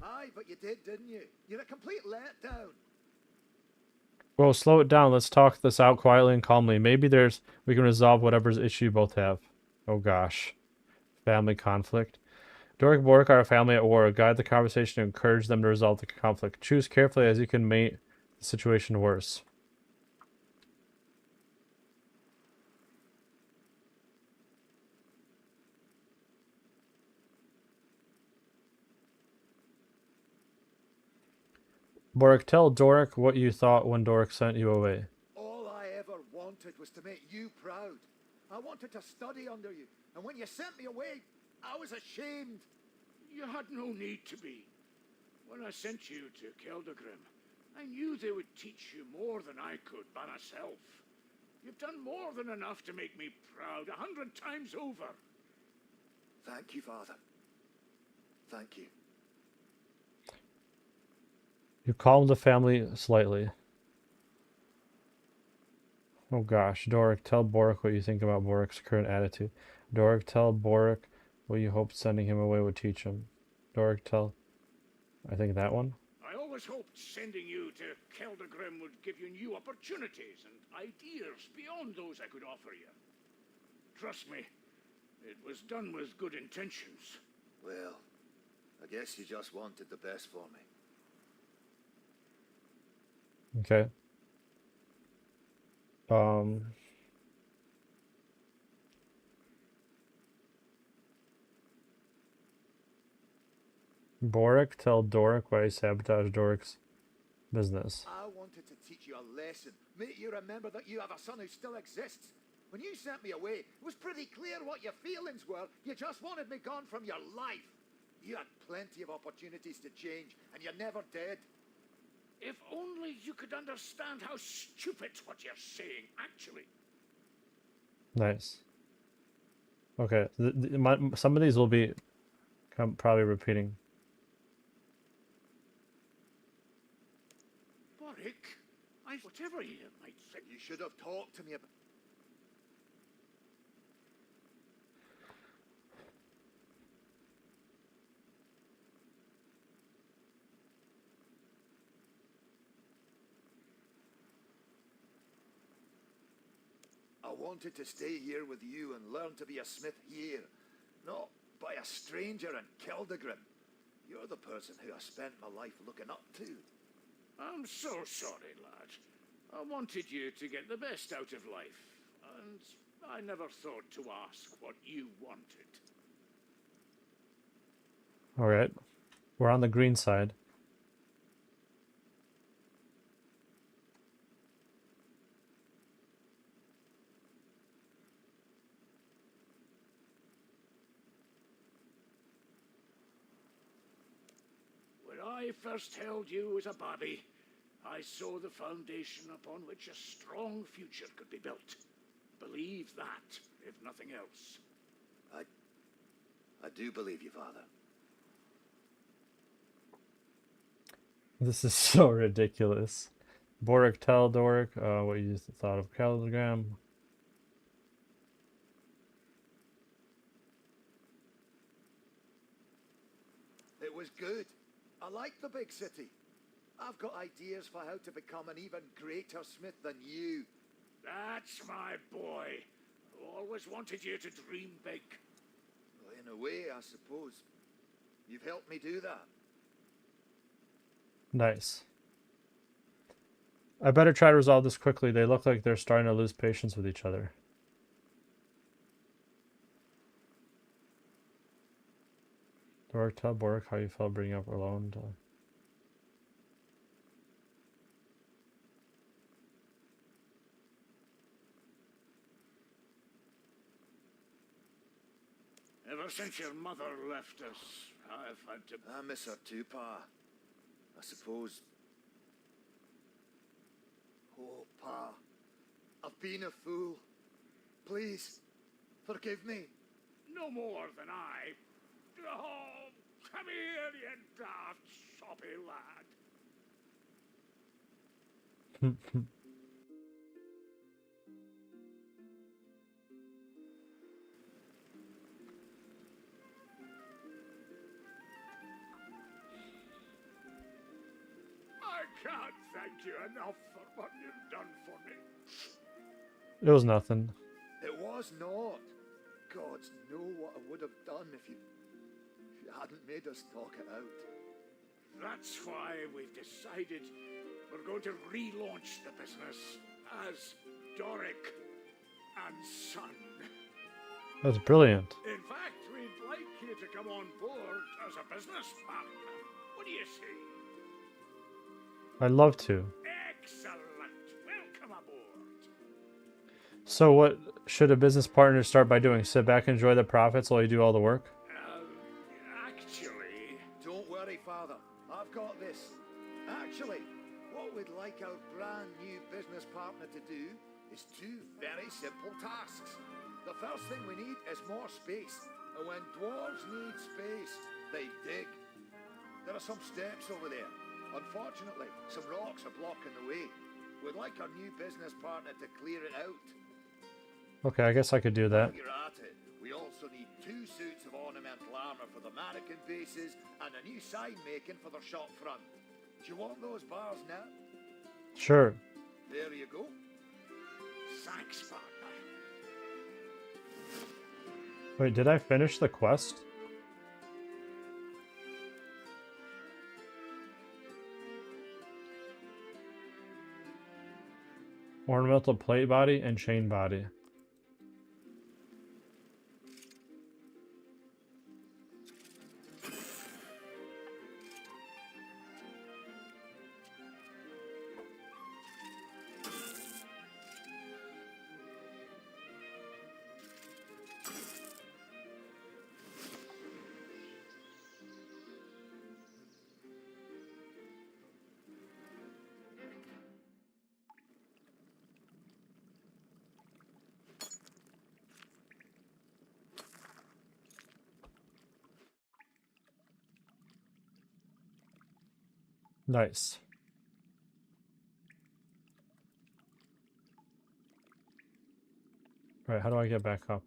Aye, but you did, didn't you? You're a complete letdown. Well, slow it down. Let's talk this out quietly and calmly. Maybe we can resolve whatever's issue you both have. Oh gosh. Family conflict. Doric and Boric are a family at war. Guide the conversation and encourage them to resolve the conflict. Choose carefully as you can make the situation worse. Boric, tell Doric what you thought when Doric sent you away. All I ever wanted was to make you proud. I wanted to study under you, and when you sent me away, I was ashamed. You had no need to be. When I sent you to Keldagrim, I knew they would teach you more than I could by myself. You've done more than enough to make me proud 100 times over. Thank you, Father. Thank you. You calmed the family slightly. Oh gosh, Doric, tell Boric what you think about Boric's current attitude. Doric, tell Boric what you hoped sending him away would teach him. Doric, tell... I think that one? I always hoped sending you to Keldagrim would give you new opportunities and ideas beyond those I could offer you. Trust me, it was done with good intentions. Well, I guess you just wanted the best for me. Okay. Boric, tell Doric why he sabotaged Doric's business. I wanted to teach you a lesson, make you remember that you have a son who still exists. When you sent me away, it was pretty clear what your feelings were. You just wanted me gone from your life. You had plenty of opportunities to change, and you never did. If only you could understand how stupid what you're saying, actually. Nice. Okay, some of these will be probably repeating. Boric, whatever you might think. You should have talked to me about... I wanted to stay here with you and learn to be a smith here, not by a stranger in Keldagrim. You're the person who I spent my life looking up to. I'm so sorry, lad. I wanted you to get the best out of life, and I never thought to ask what you wanted. Alright. We're on the green side. When I first held you as a baby, I saw the foundation upon which a strong future could be built. Believe that, if nothing else. I do believe you, Father. This is so ridiculous. Boric, tell Doric what you thought of Keldagrim. It was good. I like the big city. I've got ideas for how to become an even greater smith than you. That's my boy. Always wanted you to dream big. Well, in a way, I suppose. You've helped me do that. Nice. I better try to resolve this quickly. They look like they're starting to lose patience with each other. Doric, tell Boric how you felt bringing up alone. Ever since your mother left us, I've had to... I miss her too, Pa. I suppose. Oh, Pa. I've been a fool. Please, forgive me. No more than I. Oh, come here, you daft, soppy lad. I can't thank you enough for what you've done for me. It was nothing. It was not. Gods know what I would have done if you hadn't made us talk it out. That's why we've decided we're going to relaunch the business as Doric and Son. That's brilliant. In fact, we'd like you to come on board as a business partner. What do you say? I'd love to. Excellent. Welcome aboard. So what should a business partner start by doing? Sit back and enjoy the profits while you do all the work? Actually... Don't worry, Father. I've got this. Actually, what we'd like our brand new business partner to do is two very simple tasks. The first thing we need is more space. And when dwarves need space, they dig. There are some steps over there. Unfortunately, some rocks are blocking the way. We'd like our new business partner to clear it out. Okay, I guess I could do that. While you're at it, we also need 2 suits of ornamental armor for the mannequin bases and a new sign making for their shop front. Do you want those bars now? Sure. There you go. Thanks, partner. Wait, did I finish the quest? Ornamental plate body and chain body. Nice. Right, how do I get back up?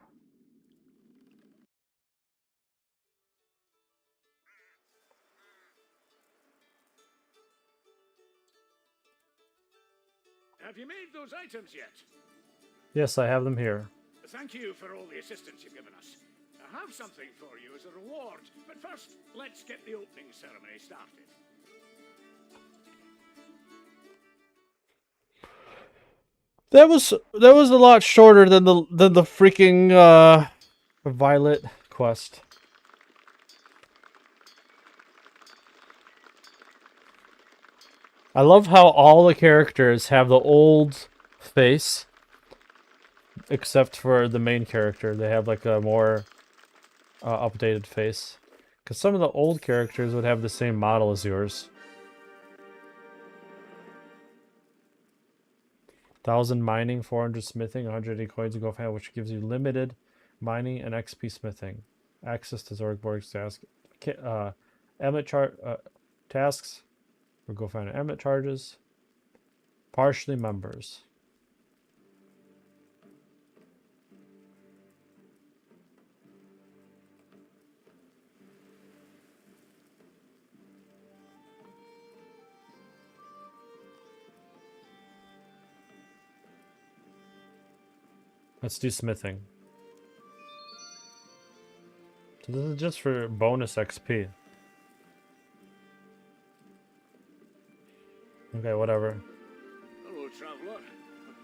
Have you made those items yet? Yes, I have them here. Thank you for all the assistance you've given us. I have something for you as a reward, but first, let's get the opening ceremony started. That was a lot shorter than the freaking Violet quest. I love how all the characters have the old face, except for the main character. They have like a more updated face. Because some of the old characters would have the same model as yours. 1,000 mining, 400 smithing, 180 coins to go find, which gives you limited mining and XP smithing. Access to Zorgborg's task. Tasks. We'll go find Emmet charges. Partially members. Let's do smithing. So this is just for bonus XP. Okay, whatever. Hello, traveler. What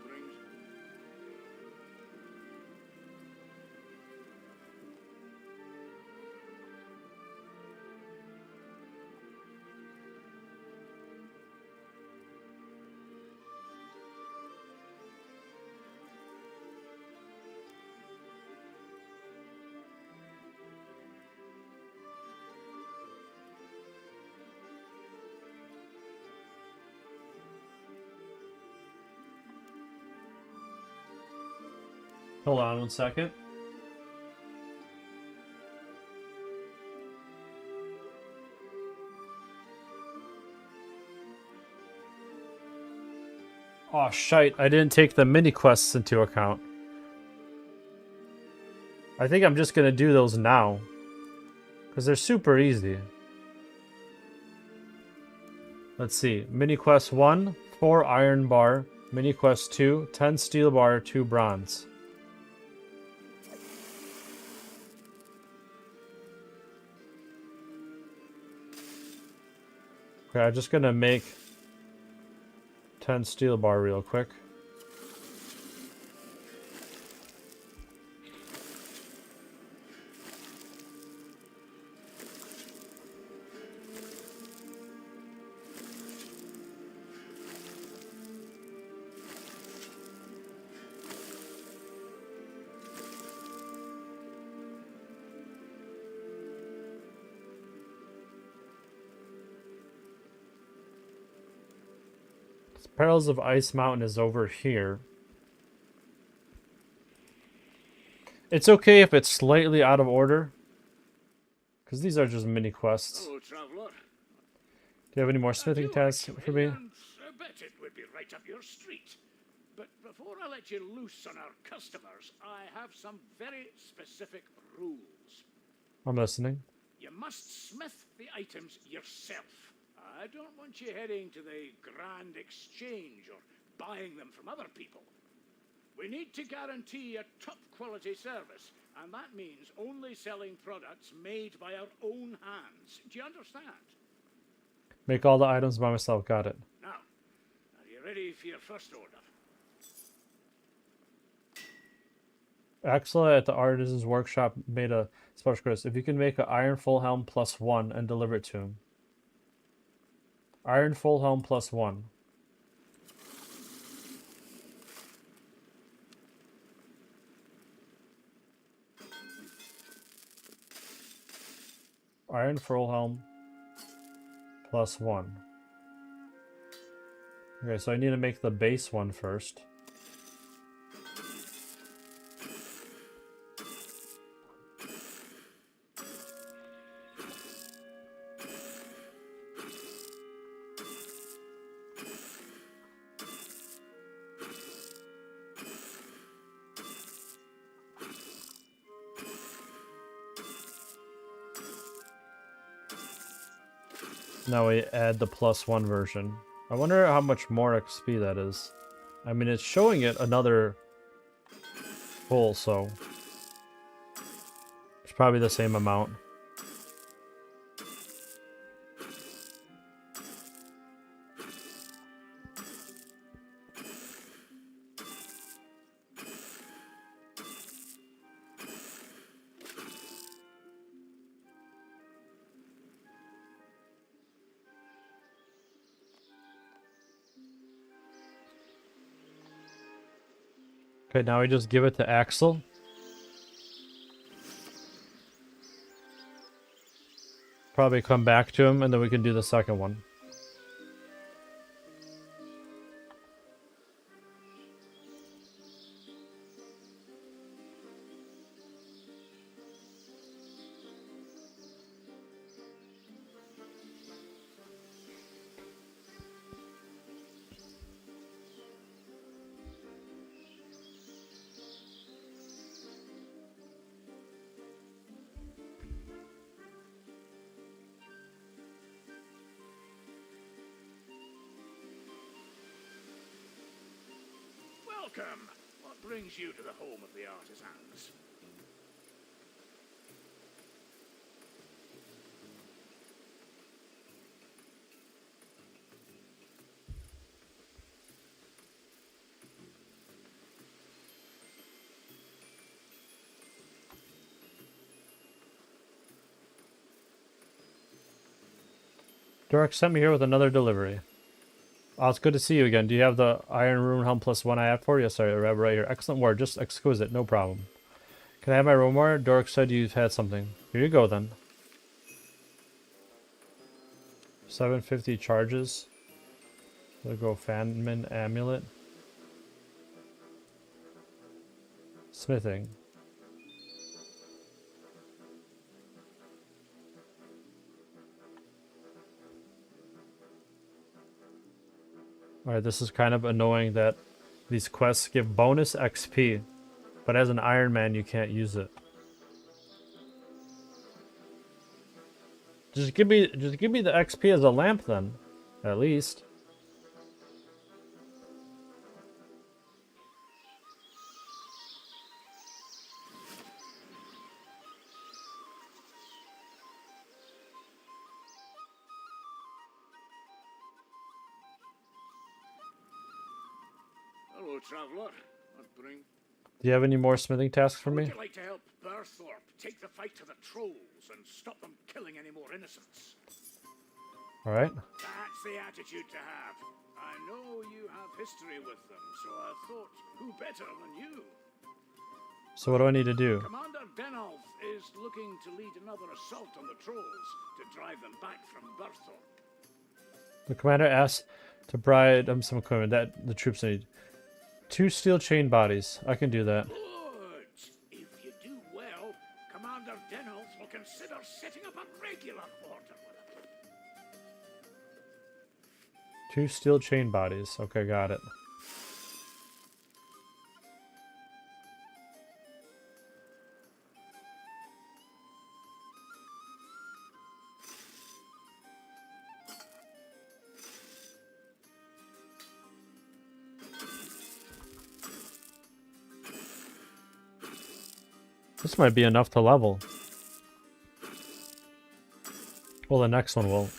brings... Hold on 1 second. Oh shite, I didn't take the mini quests into account. I think I'm just gonna do those now. Because they're super easy. Let's see. Mini quest 1, 4 iron bar. Mini quest 2, 10 steel bar, 2 bronze. Okay, I'm just gonna make 10 steel bar real quick. Perils of Ice Mountain is over here. It's okay if it's slightly out of order. Because these are just mini quests. Hello, traveller. Do you have any more smithing tasks for me? And I bet it would be right up your street. But before I let you loose on our customers, I have some very specific rules. I'm listening. You must smith the items yourself. I don't want you heading to the Grand Exchange or buying them from other people. We need to guarantee a top-quality service, and that means only selling products made by our own hands. Do you understand? Make all the items by myself. Got it. Now, are you ready for your first order? Axel at the Artisan's Workshop made a special request. If you can make an iron full helm +1 and deliver it to him. Iron full helm +1. Iron full helm +1. Okay, so I need to make the base one first. Now we add the +1 version. I wonder how much more XP that is. I mean, it's showing it another full, so it's probably the same amount. Okay, now we just give it to Axel. Probably come back to him, and then we can do the second one. Welcome. What brings you to the home of the artisans? Dork sent me here with another delivery. Oh, it's good to see you again. Do you have the Iron Rune Helm +1 I have for you? Yes, sorry, I have it right here. Excellent work. Just exquisite. No problem. Can I have my room more? Dork said you've had something. Here you go, then. 750 charges. There go Famine Amulet. Smithing. Alright, this is kind of annoying that these quests give bonus XP, but as an Iron Man you can't use it. Just give me the XP as a lamp then, at least. Hello, traveller. What bring? Do you have any more smithing tasks for Would me? you like to help Burthorpe take the fight to the trolls and stop them killing any more innocents? Alright. That's the attitude to have. I know you have history with them, so I thought, who better than you? So what do I need to do? Commander Denolf is looking to lead another assault on the trolls to drive them back from Burthorpe. The commander asked to provide some equipment that the troops need. 2 steel chain bodies. I can do that. Good. If you do well, Commander Denolf will consider setting up a regular order with them. 2 steel chain bodies. Okay, got it. This might be enough to level. Well, the next one will.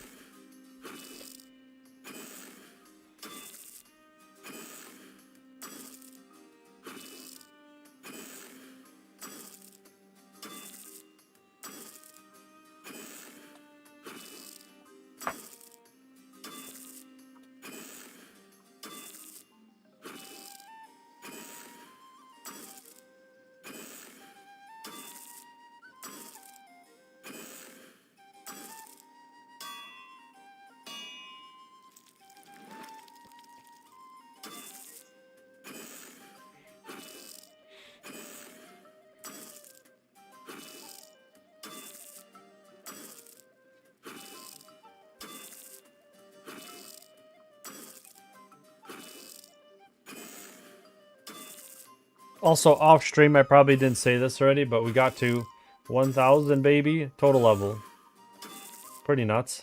Also, off stream, I probably didn't say this already, but we got to 1,000, baby, total level. Pretty nuts.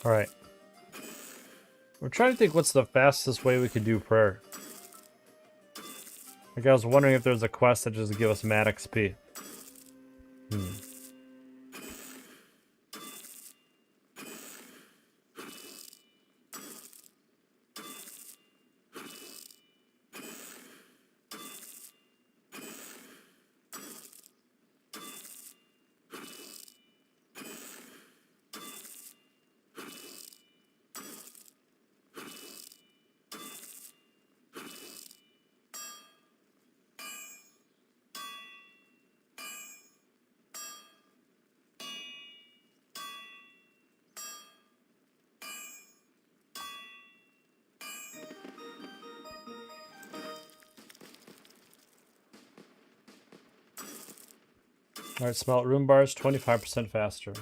Alright. We're trying to think what's the fastest way we could do prayer. Like, I was wondering if there's a quest that just give us mad XP. Alright, smelt room bars 25% faster.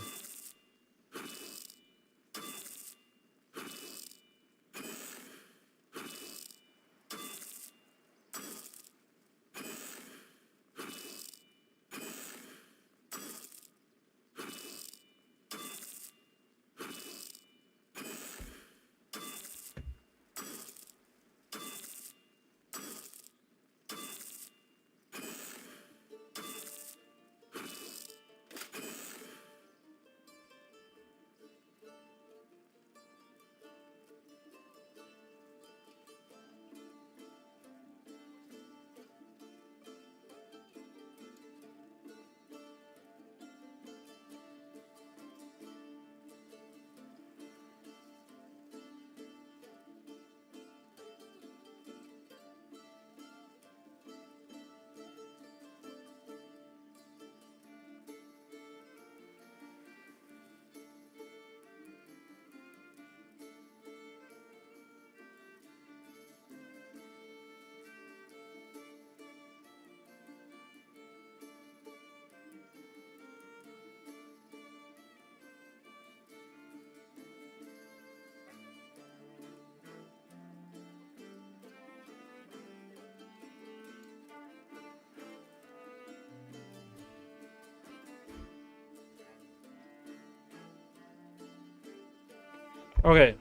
Okay,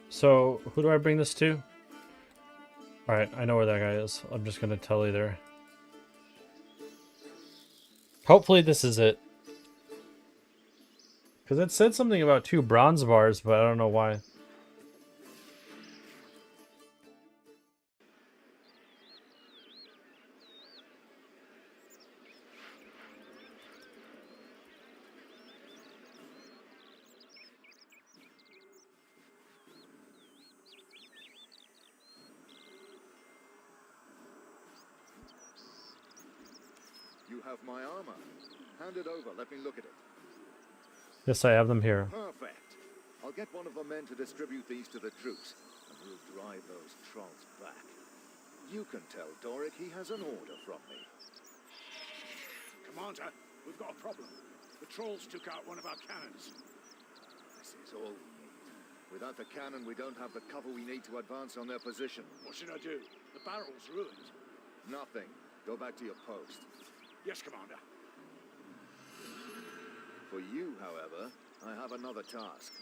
so who do I bring this to? Alright, I know where that guy is. I'm just gonna tell you there. Hopefully this is it. Because it said something about 2 bronze bars, but I don't know why. You have my armor. Hand it over. Let me look at it. Yes, I have them here. Perfect. I'll get one of the men to distribute these to the troops, and we'll drive those trolls back. You can tell Doric he has an order from me. Commander, we've got a problem. The trolls took out one of our cannons. This is all we need. Without the cannon, we don't have the cover we need to advance on their position. What should I do? The barrel's ruined. Nothing. Go back to your post. Yes, Commander. For you, however, I have another task.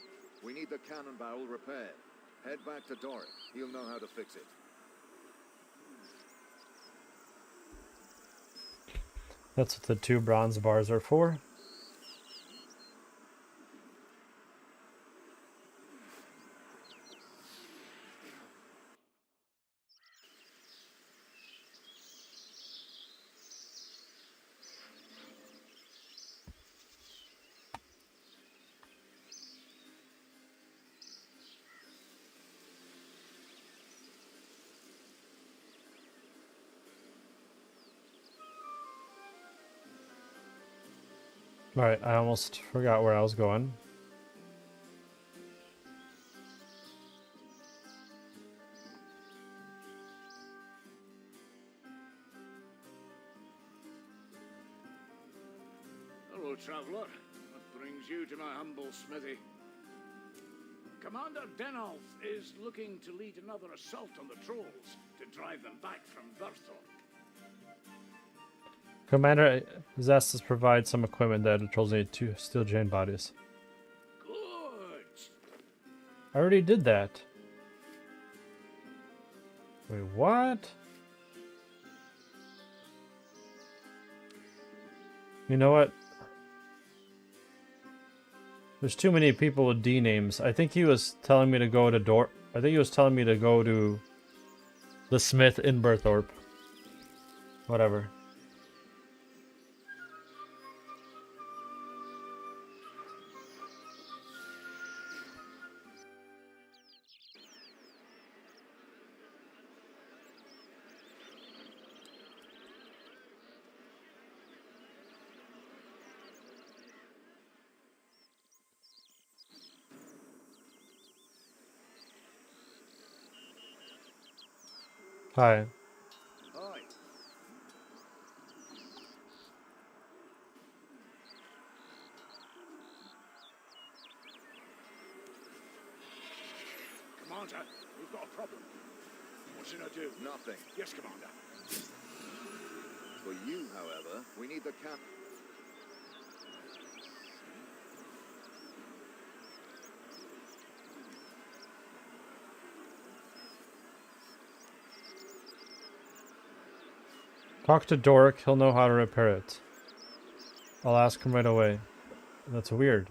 We need the cannon barrel repaired. Head back to Doric. He'll know how to fix it. That's what the 2 bronze bars are for. Alright, I almost forgot where I was going. Hello, traveller. What brings you to my humble smithy? Commander Denolf is looking to lead another assault on the trolls to drive them back from Berthorpe. Commander has asked us to provide some equipment that the trolls need to steal giant bodies. Good. I already did that. Wait, what? You know what? There's too many people with D names. I think he was telling me to go to I think he was telling me to go to the Smith in Berthorpe. Whatever. Hi. Hi. Commander, we've got a problem. What should I do? Nothing. Yes, Commander. For you, however, we need the cannon. Talk to Doric, he'll know how to repair it. I'll ask him right away. That's weird.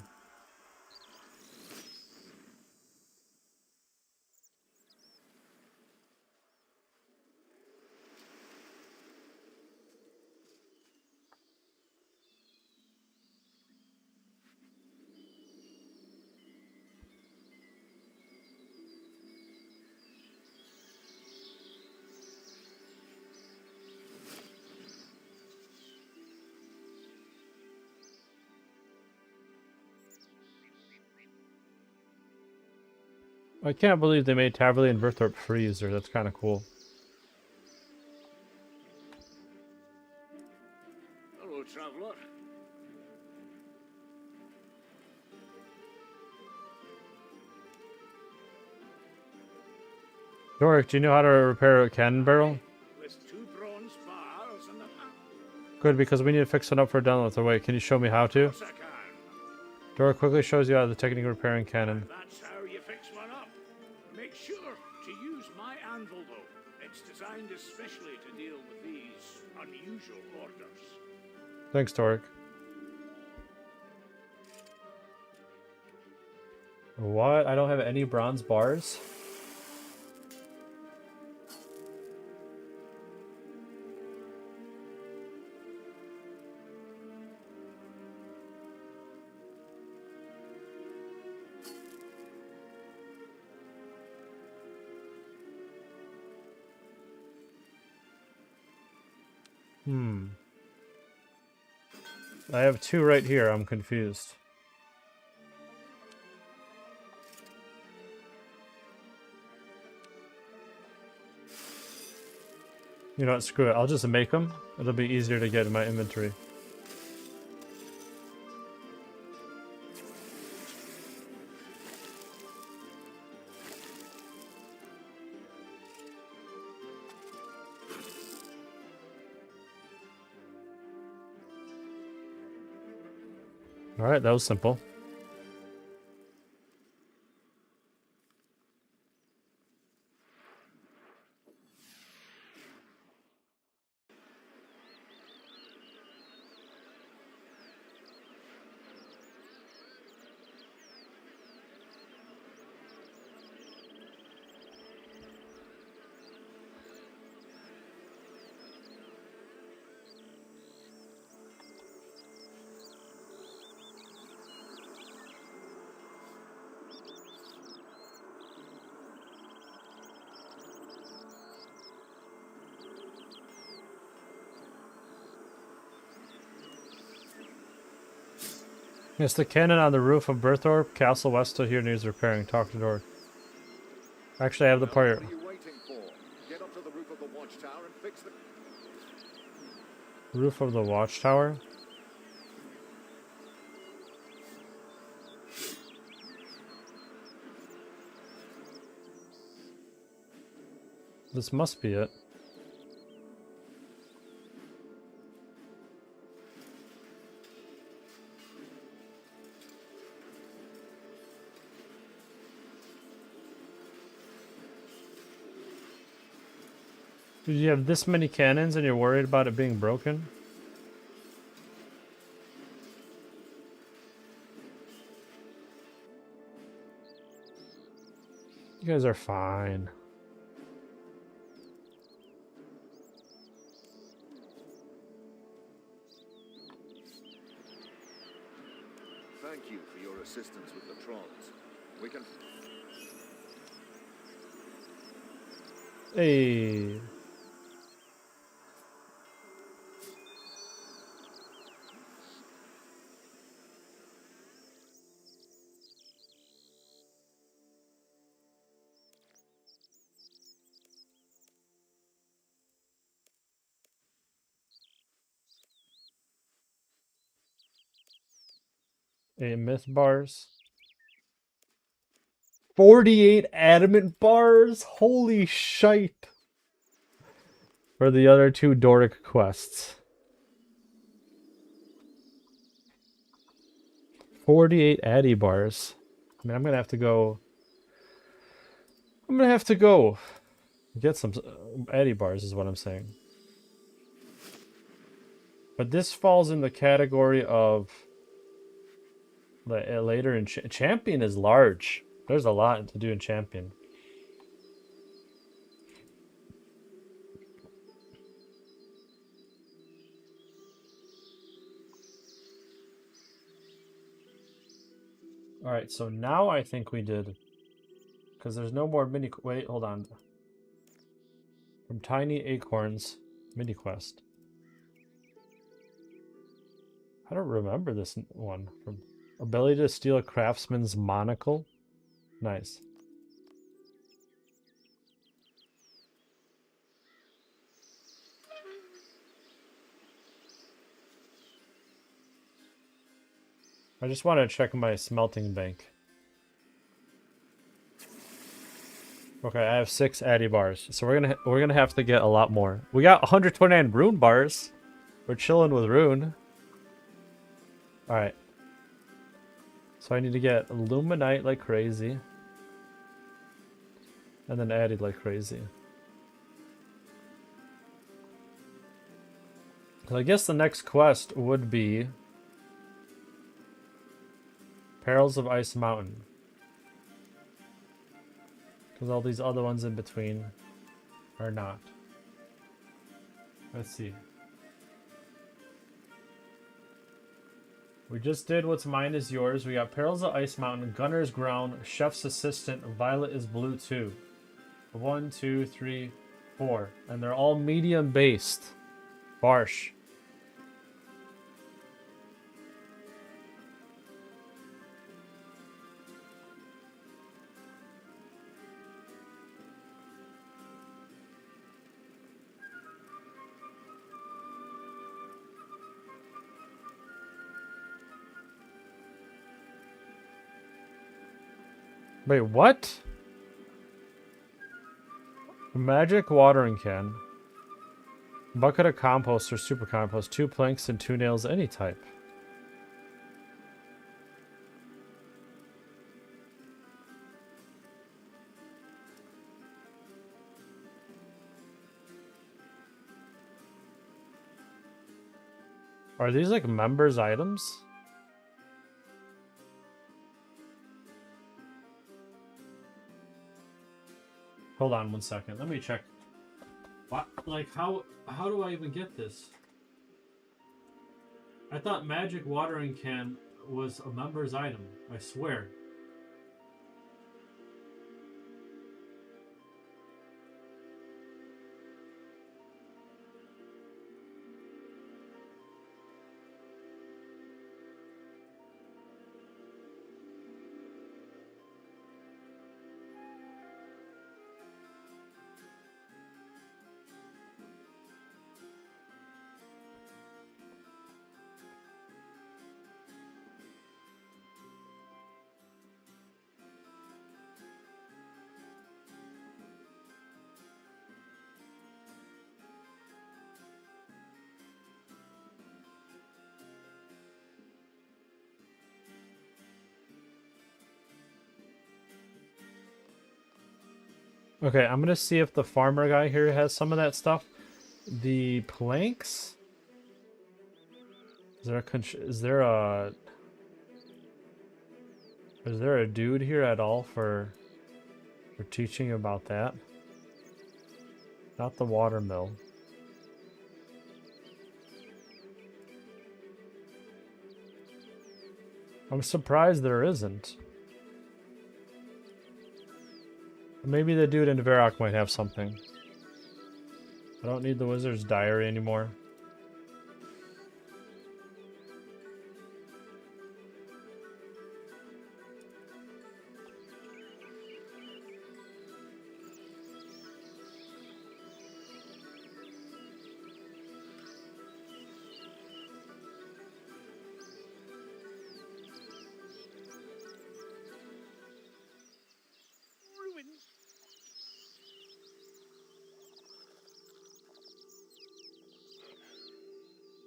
I can't believe they made Taverley and Berthorpe freezer. That's kind of cool. Hello, traveller. Doric, do you know how to repair a cannon barrel? With 2 bronze bars and a hand. Good, because we need to fix it up for down the way. Can you show me how to? Yes, I can. Doric quickly shows you how the technique of repairing cannon. That's how you fix my anvil, though. It's designed especially to deal with these unusual orders. Thanks, Torek. What? I don't have any bronze bars? I have 2 right here. I'm confused. You know what? Screw it. I'll just make them. It'll be easier to get in my inventory. Alright, that was simple. Yes, the cannon on the roof of Berthorpe Castle West still here needs repairing. Talk to Dork. Actually, I have the part. What are you waiting for? Get up to the roof of the watchtower and fix the... Roof of the watchtower? This must be it. Did you have this many cannons and you're worried about it being broken? You guys are fine. Thank you for your assistance with the trolls. We can... Hey. Myth bars. 48 adamant bars? Holy shite. For the other 2 Doric quests. 48 addy bars. I mean, I'm gonna have to go get some addy bars is what I'm saying. But this falls in the category of later in Champion is large. There's a lot to do in Champion. Alright, so now I think we did... Because there's no more mini... Wait, hold on. From Tiny Acorns, mini quest. I don't remember this one. From ability to steal a craftsman's monocle. Nice. I just want to check my smelting bank. Okay, I have 6 addy bars, so we're gonna have to get a lot more. We got 129 rune bars. We're chilling with rune. All right. So I need to get Luminite like crazy, and then addy like crazy. So I guess the next quest would be Perils of Ice Mountain. Because all these other ones in between are not. Let's see. We just did What's Mine Is Yours. We got Perils of Ice Mountain, Gunner's Ground, Chef's Assistant, Violet is Blue 2. 1, 2, 3, 4. And they're all medium based. Barsh. Wait, what? Magic watering can. Bucket of compost or super compost. 2 planks and 2 nails, any type. Are these like members' items? Hold on 1 second. Let me check. What? Like how do I even get this? I thought magic watering can was a member's item. I swear. Okay, I'm gonna see if the farmer guy here has some of that stuff. The planks? Is there a dude here at all for teaching about that? Not the watermill. I'm surprised there isn't. Maybe the dude in Varrock might have something. I don't need the wizard's diary anymore.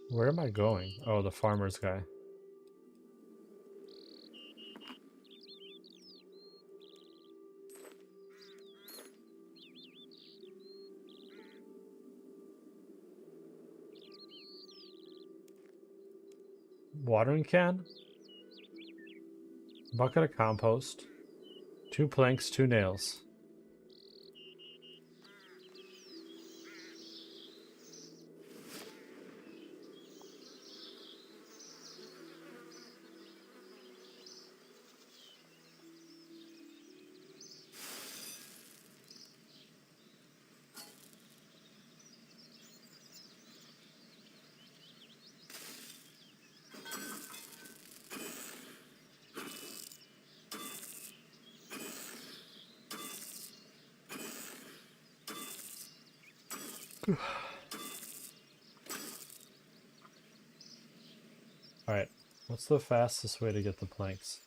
Where am I going? Oh, the farmer's guy. Watering can? Bucket of compost. 2 planks, 2 nails. Alright, what's the fastest way to get the planks?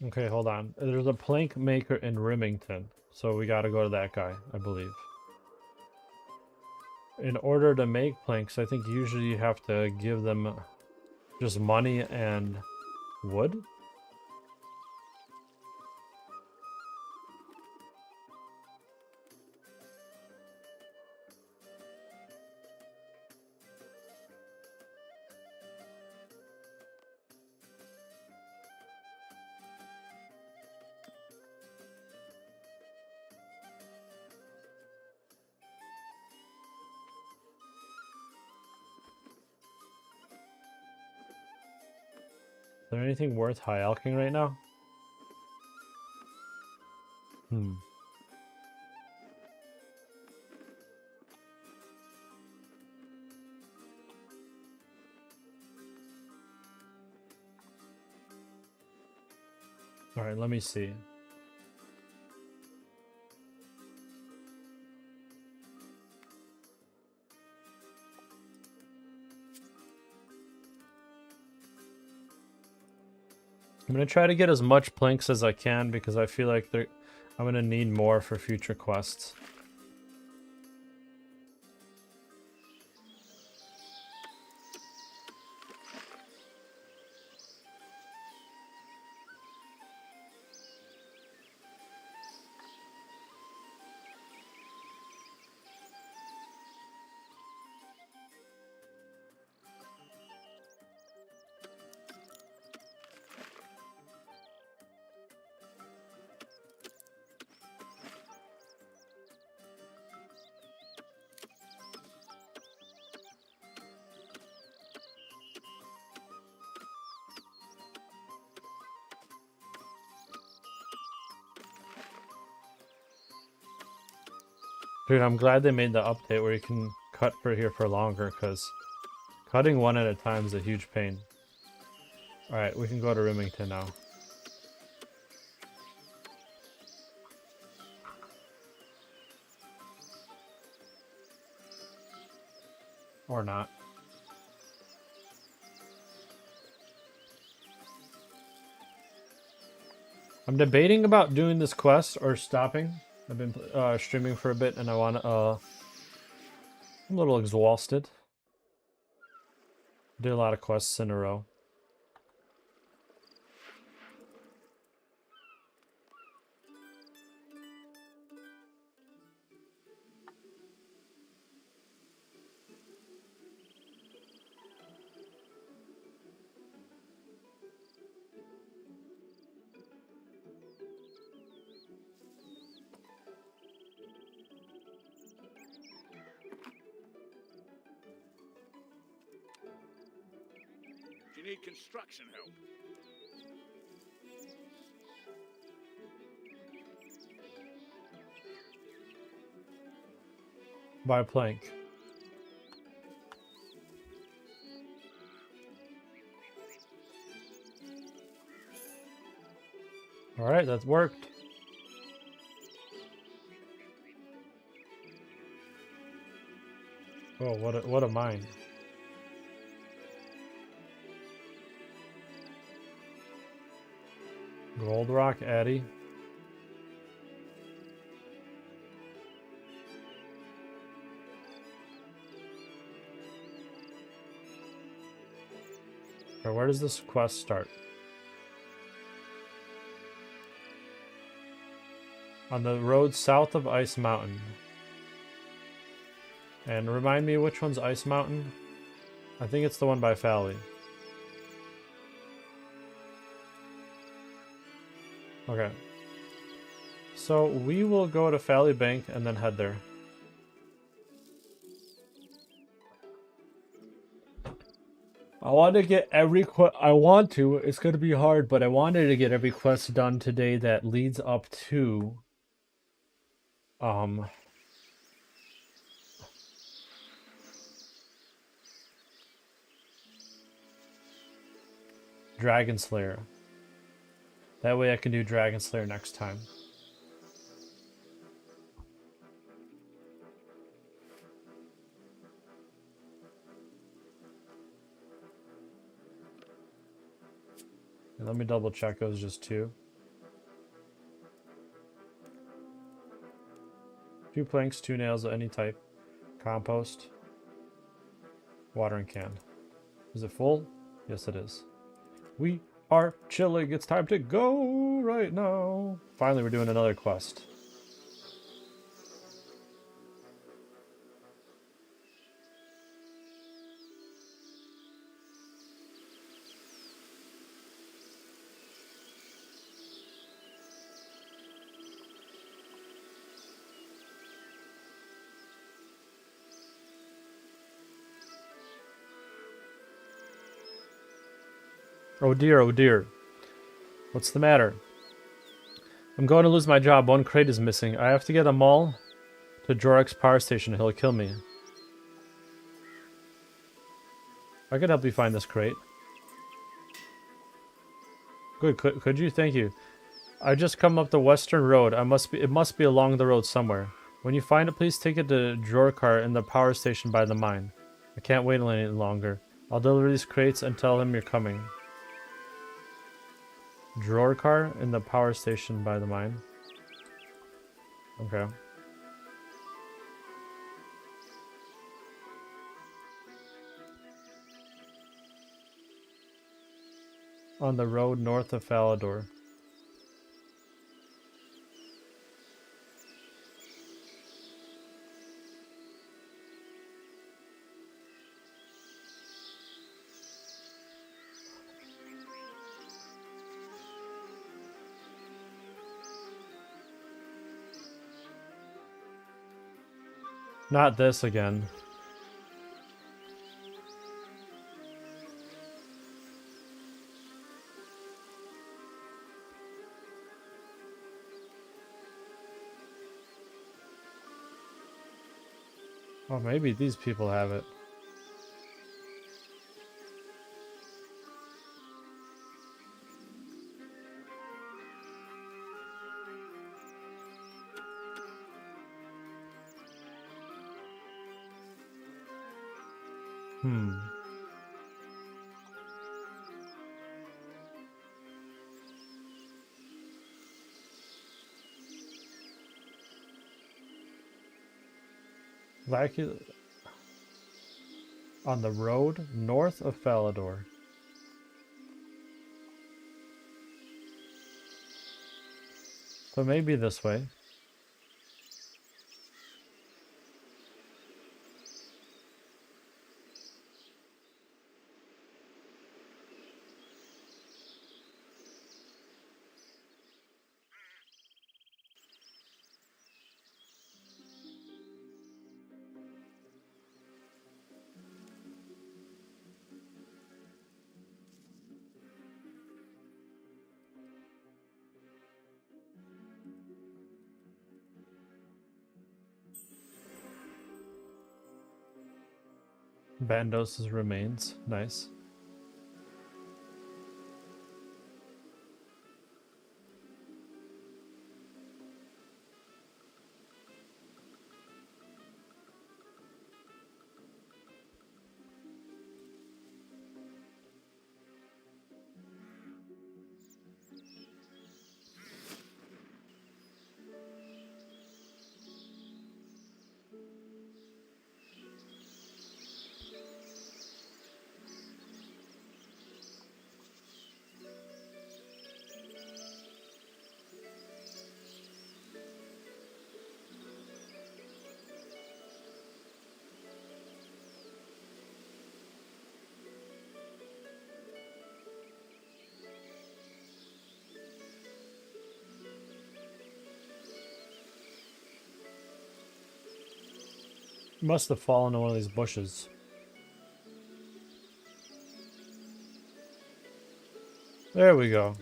Okay, hold on. There's a plank maker in Remington, so we gotta go to that guy, I believe. In order to make planks, I think usually you have to give them just money and wood. Is there anything worth high alching right now? Hmm. Alright, let me see. I'm gonna try to get as much planks as I can because I feel like I'm gonna need more for future quests. Dude, I'm glad they made the update where you can cut for here for longer, because cutting one at a time is a huge pain. Alright, we can go to Remington now. Or not. I'm debating about doing this quest or stopping. I've been streaming for a bit and I want to, I'm a little exhausted. Did a lot of quests in a row. Do you need construction help? Buy a plank. Alright, that worked. Oh, what a mine. Gold rock Addy. Or where does this quest start? On the road south of Ice Mountain. And remind me which one's Ice Mountain? I think it's the one by Fally. Okay. So we will go to Fally Bank and then head there. I want to get every it's going to be hard, but I wanted to get every quest done today that leads up to Dragon Slayer. That way I can do Dragon Slayer next time. And let me double check it was just 2. 2 planks, 2 nails of any type. Compost. Watering can. Is it full? Yes, it is. We are chilling. It's time to go right now. Finally, we're doing another quest. Oh dear, oh dear. What's the matter? I'm going to lose my job. 1 crate is missing. I have to get them all to Jorek's power station. He'll kill me. I could help you find this crate. Good, could you? Thank you. I just come up the western road. It must be along the road somewhere. When you find it, please take it to Jorkar in the power station by the mine. I can't wait any longer. I'll deliver these crates and tell him you're coming. Jorkar in the power station by the mine. Okay. On the road north of Falador. Not this again. Oh, maybe these people have it. On the road north of Falador. So maybe this way. Bandos's remains. Nice. Must have fallen in one of these bushes. There we go.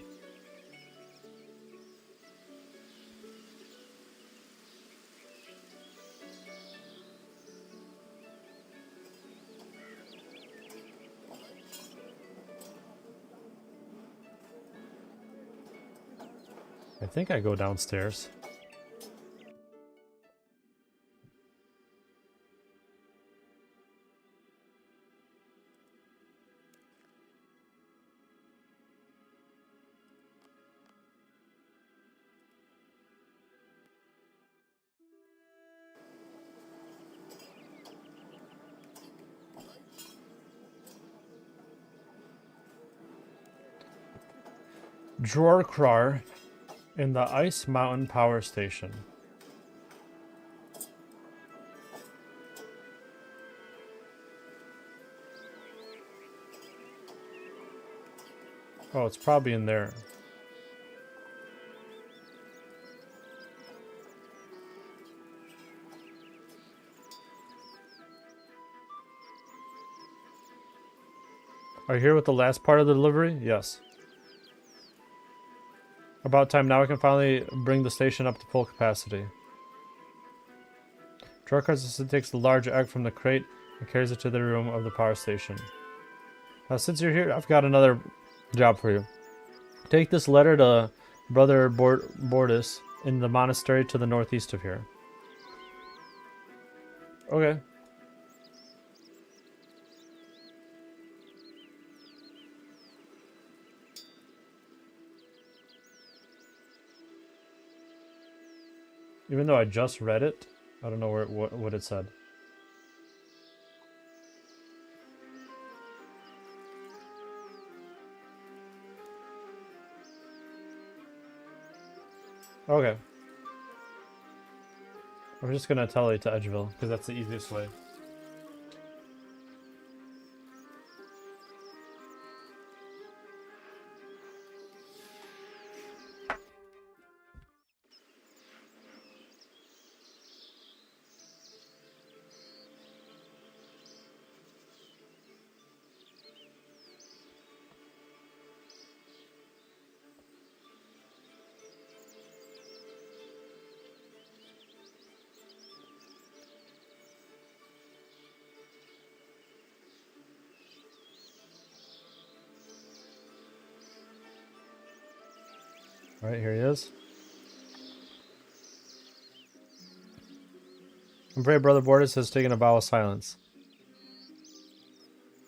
I think I go downstairs. Drorkrar in the Ice Mountain Power Station. Oh, it's probably in there. Are you here with the last part of the delivery? Yes. About time now. We can finally bring the station up to full capacity. Drorkar's assistant takes the large egg from the crate and carries it to the room of the power station. Now, since you're here, I've got another job for you. Take this letter to Brother Bordis in the monastery to the northeast of here. Okay. Even though I just read it, I don't know where what it said. Okay. I'm just gonna tell you to Edgeville, because that's the easiest way. Alright, here he is. I'm afraid Brother Bordis has taken a vow of silence.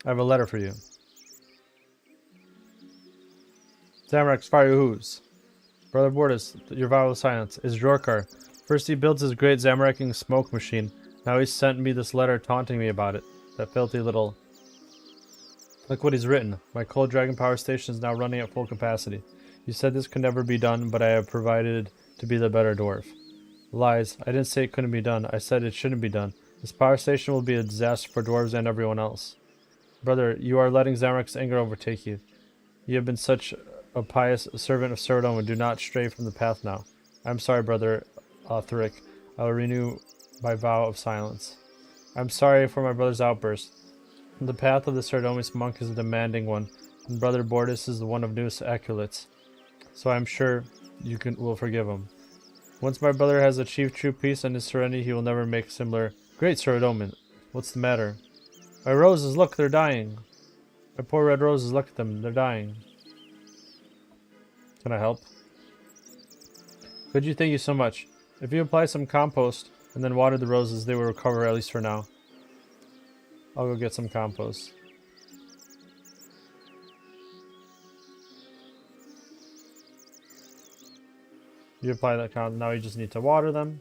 I have a letter for you. Zamorak's fire who's? Brother Bordis, your vow of silence is Drorkar. First he builds his great Zamoraking smoke machine. Now he's sent me this letter taunting me about it. That filthy little... Look what he's written. My cold dragon power station is now running at full capacity. You said this could never be done, but I have provided to be the better dwarf. Lies. I didn't say it couldn't be done. I said it shouldn't be done. This power station will be a disaster for dwarves and everyone else. Brother, you are letting Zamorak's anger overtake you. You have been such a pious servant of Serdoma. Do not stray from the path now. I'm sorry, Brother Thurik. I will renew my vow of silence. I'm sorry for my brother's outburst. The path of the Serdomis monk is a demanding one, and Brother Bordis is the one of newest acolytes. So I'm sure you will forgive him. Once my brother has achieved true peace and his serenity, he will never make similar. Great Serdomin, what's the matter? My roses, look, they're dying. My poor red roses, look at them, they're dying. Can I help? Could you? Thank you so much. If you apply some compost and then water the roses, they will recover, at least for now. I'll go get some compost. You apply that compost. Now you just need to water them.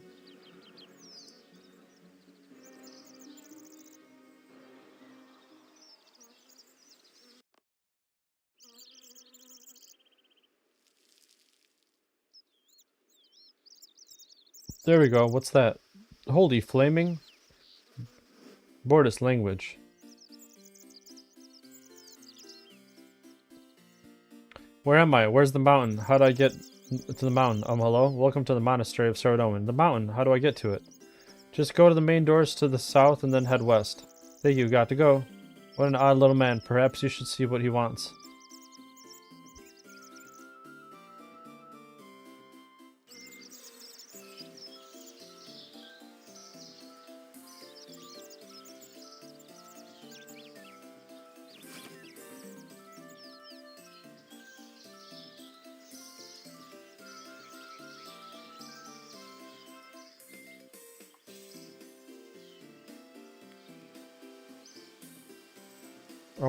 There we go. What's that? Holy flaming. Bordis language. Where am I? Where's the mountain? How do I get to the mountain? Hello? Welcome to the monastery of Saradomin. The mountain. How do I get to it? Just go to the main doors to the south and then head west. Thank you. Got to go. What an odd little man. Perhaps you should see what he wants.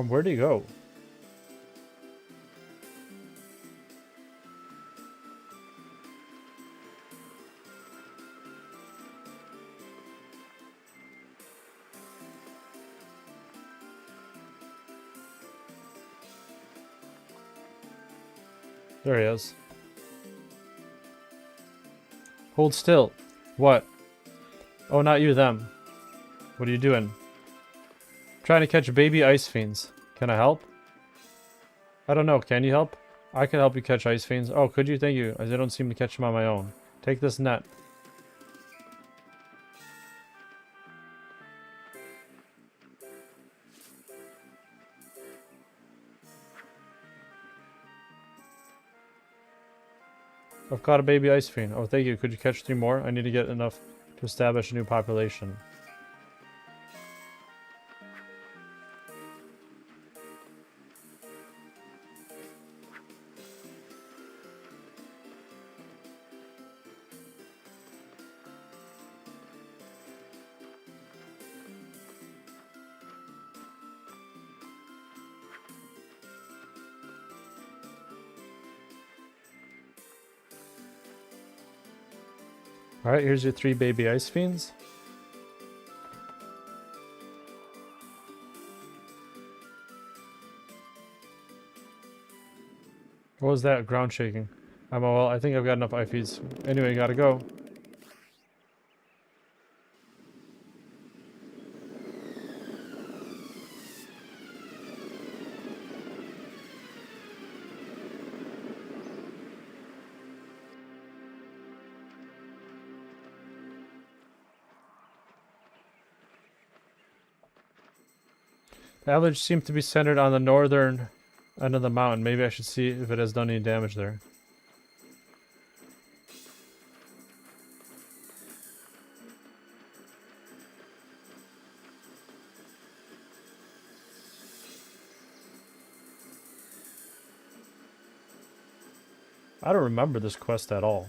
Where'd he go? There he is. Hold still. What? Oh, not you, them. What are you doing? Trying to catch baby ice fiends. Can I help? I don't know. Can you help? I can help you catch ice fiends. Oh, could you? Thank you. As I don't seem to catch them on my own. Take this net. I've caught a baby ice fiend. Oh, thank you. Could you catch 3 more? I need to get enough to establish a new population. Alright, here's your 3 baby ice fiends. What was that? Ground shaking. Well, I think I've got enough ice fiends. Anyway, gotta go. The avalanche seems to be centered on the northern end of the mountain. Maybe I should see if it has done any damage there. I don't remember this quest at all.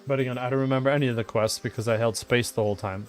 But again, I don't remember any of the quests because I held space the whole time.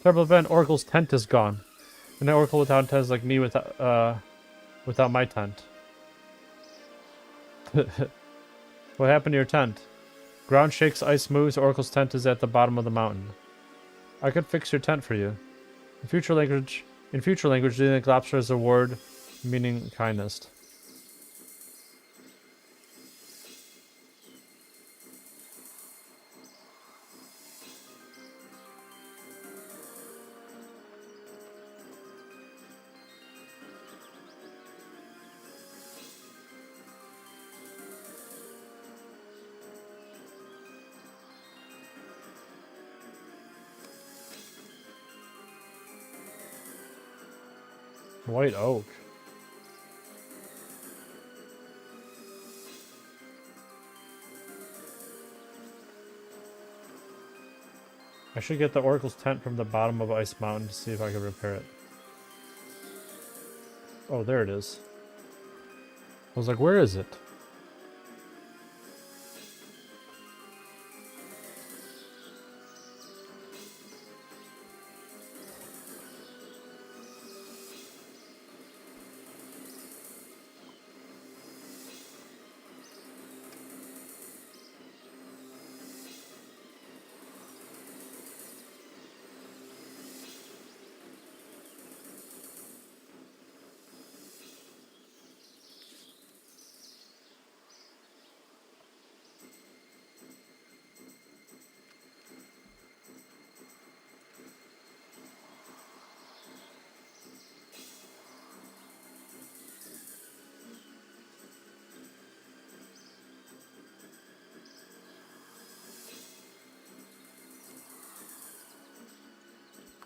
Terrible event, Oracle's tent is gone. An Oracle without tent is like me without my tent. What happened to your tent? Ground shakes, ice moves, Oracle's tent is at the bottom of the mountain. I could fix your tent for you. In future language, do you think lobster is a word meaning kindness? White oak. I should get the Oracle's tent from the bottom of Ice Mountain to see if I can repair it. Oh, there it is. I was like, where is it?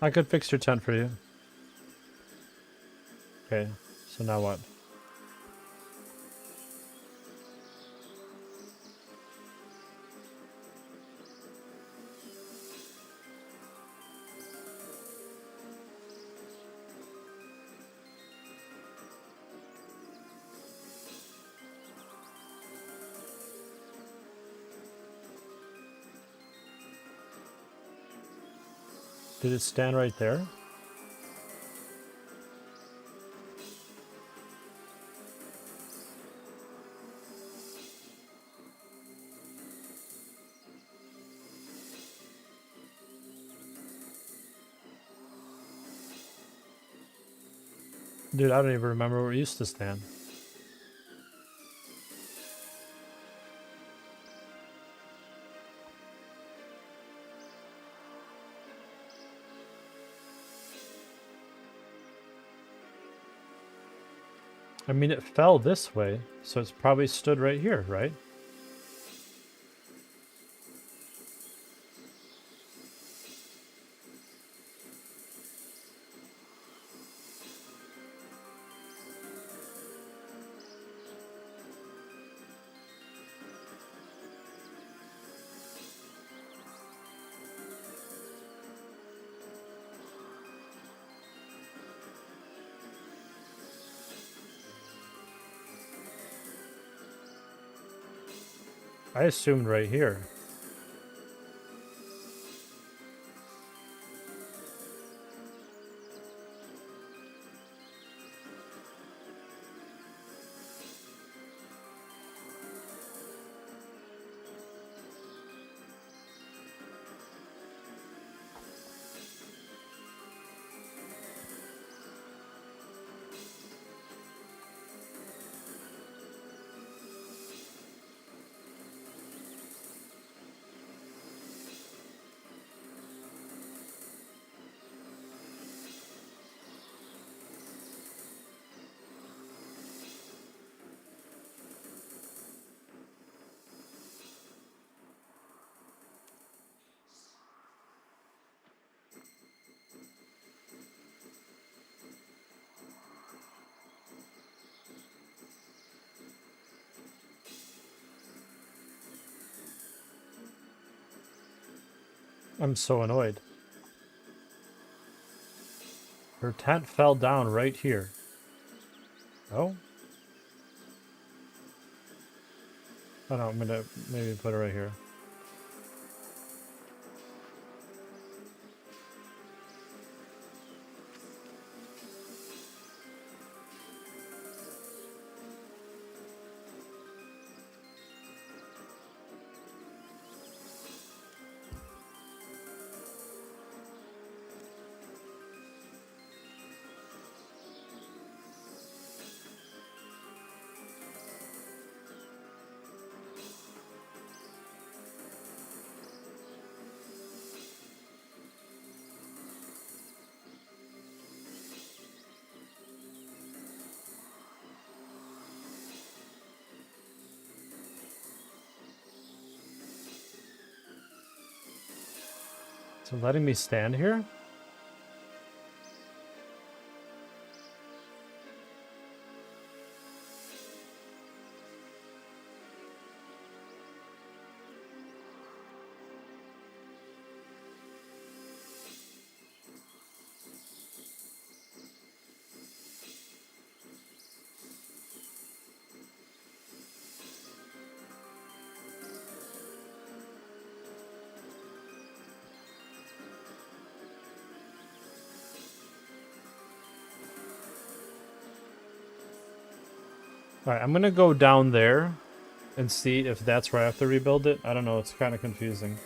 I could fix your tent for you. Okay, so now what? Did it stand right there? Dude, I don't even remember where it used to stand. I mean, it fell this way, so it's probably stood right here, right? I assumed right here. I'm so annoyed. Her tent fell down right here. Oh? I don't know, I'm gonna maybe put it right here. So letting me stand here? Alright, I'm gonna go down there and see if that's where I have to rebuild it. I don't know, it's kind of confusing.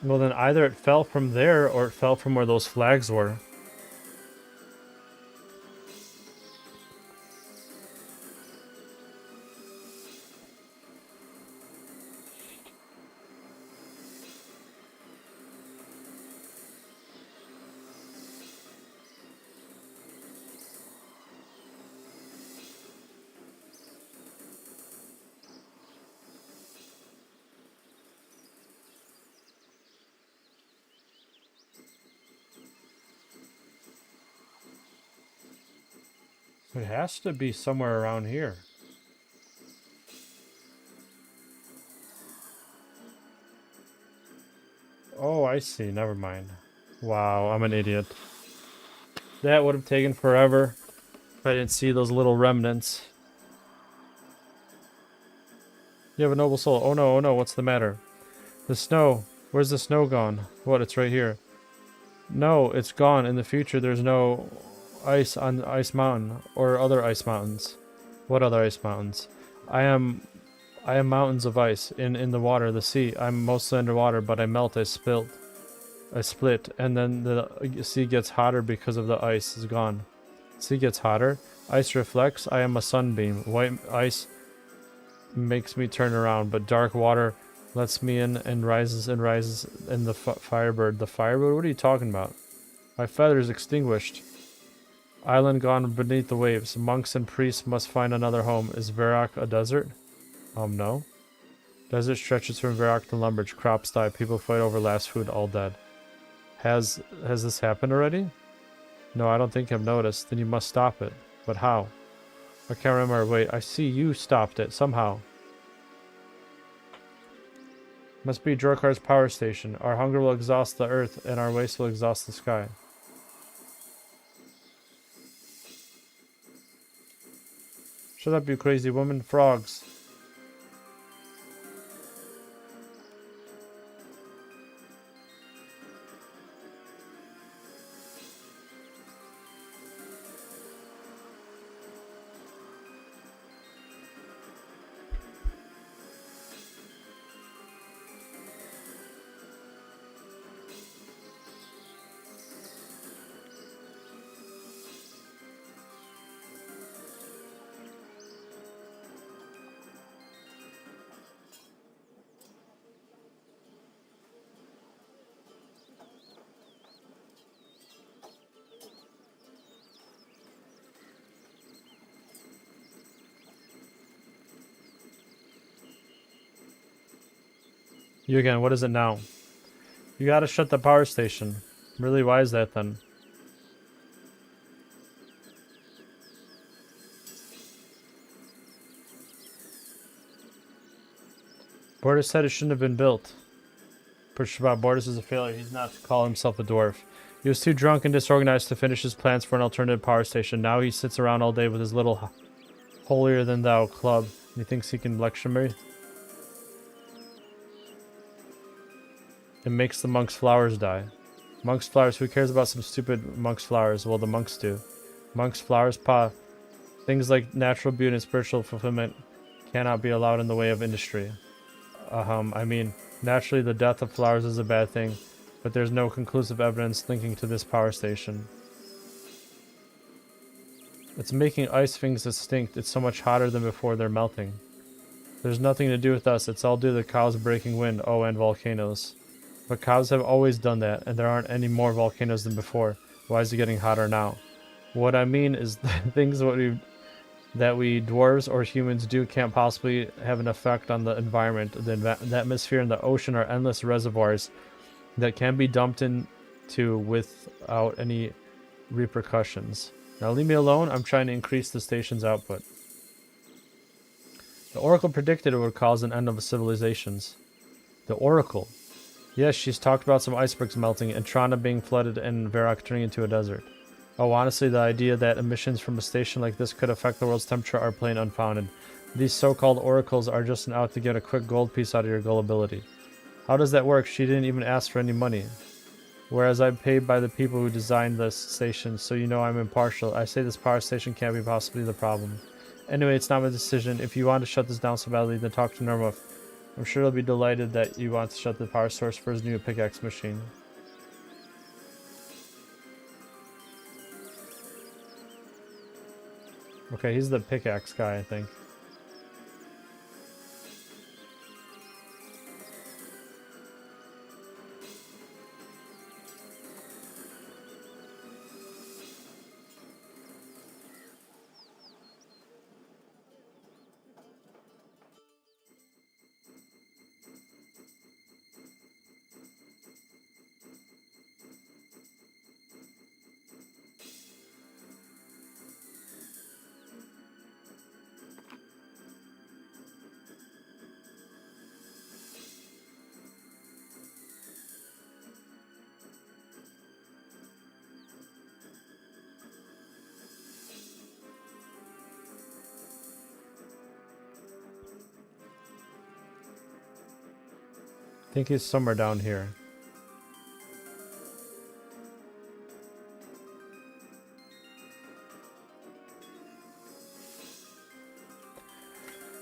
Well, then either it fell from there or it fell from where those flags were. It has to be somewhere around here. Oh, I see. Never mind. Wow, I'm an idiot. That would have taken forever if I didn't see those little remnants. You have a noble soul. Oh no, what's the matter? The snow. Where's the snow gone? What, it's right here. No, it's gone. In the future, there's no ice on Ice Mountain or other ice mountains. What other ice mountains? I am mountains of ice in the water, the sea. I'm mostly underwater, but I melt, I split, and then the sea gets hotter because of the ice is gone. Sea gets hotter. Ice reflects. I am a sunbeam. White ice makes me turn around, but dark water lets me in and rises in the firebird. The firebird? What are you talking about? My feathers extinguished. Island gone beneath the waves. Monks and priests must find another home. Is Varrock a desert? No. Desert stretches from Varrock to Lumbridge. Crops die. People fight over last food. All dead. Has this happened already? No, I don't think I've noticed. Then you must stop it. But how? I can't remember. Wait, I see you stopped it somehow. Must be Jorkar's power station. Our hunger will exhaust the earth, and our waste will exhaust the sky. Shut up, you crazy woman. Frogs. You again, what is it now? You gotta shut the power station. Really, why is that then? Bordis said it shouldn't have been built. Bordis is a failure. He's not to call himself a dwarf. He was too drunk and disorganized to finish his plans for an alternative power station. Now he sits around all day with his little holier-than-thou club. He thinks he can lecture me. It makes the monk's flowers die. Monk's flowers? Who cares about some stupid monk's flowers? Well, the monks do. Monk's flowers, things like natural beauty and spiritual fulfillment cannot be allowed in the way of industry. I mean, naturally the death of flowers is a bad thing, but there's no conclusive evidence linking to this power station. It's making ice things extinct. It's so much hotter than before they're melting. There's nothing to do with us. It's all due to the cows breaking wind. Oh, and volcanoes. But cows have always done that, and there aren't any more volcanoes than before. Why is it getting hotter now? What I mean is things that we dwarves or humans do can't possibly have an effect on the environment. The atmosphere and the ocean are endless reservoirs that can be dumped into without any repercussions. Now leave me alone. I'm trying to increase the station's output. The Oracle predicted it would cause an end of civilizations. The Oracle? Yes, she's talked about some icebergs melting and Trana being flooded and Varrock turning into a desert. Oh, honestly, the idea that emissions from a station like this could affect the world's temperature are plain unfounded. These so-called oracles are just out to get a quick gold piece out of your gullibility. How does that work? She didn't even ask for any money. Whereas I'm paid by the people who designed this station, so you know I'm impartial. I say this power station can't be possibly the problem. Anyway, it's not my decision. If you want to shut this down so badly, then talk to Norma. I'm sure he'll be delighted that you want to shut the power source for his new pickaxe machine. Okay, he's the pickaxe guy, I think. think he's somewhere down here.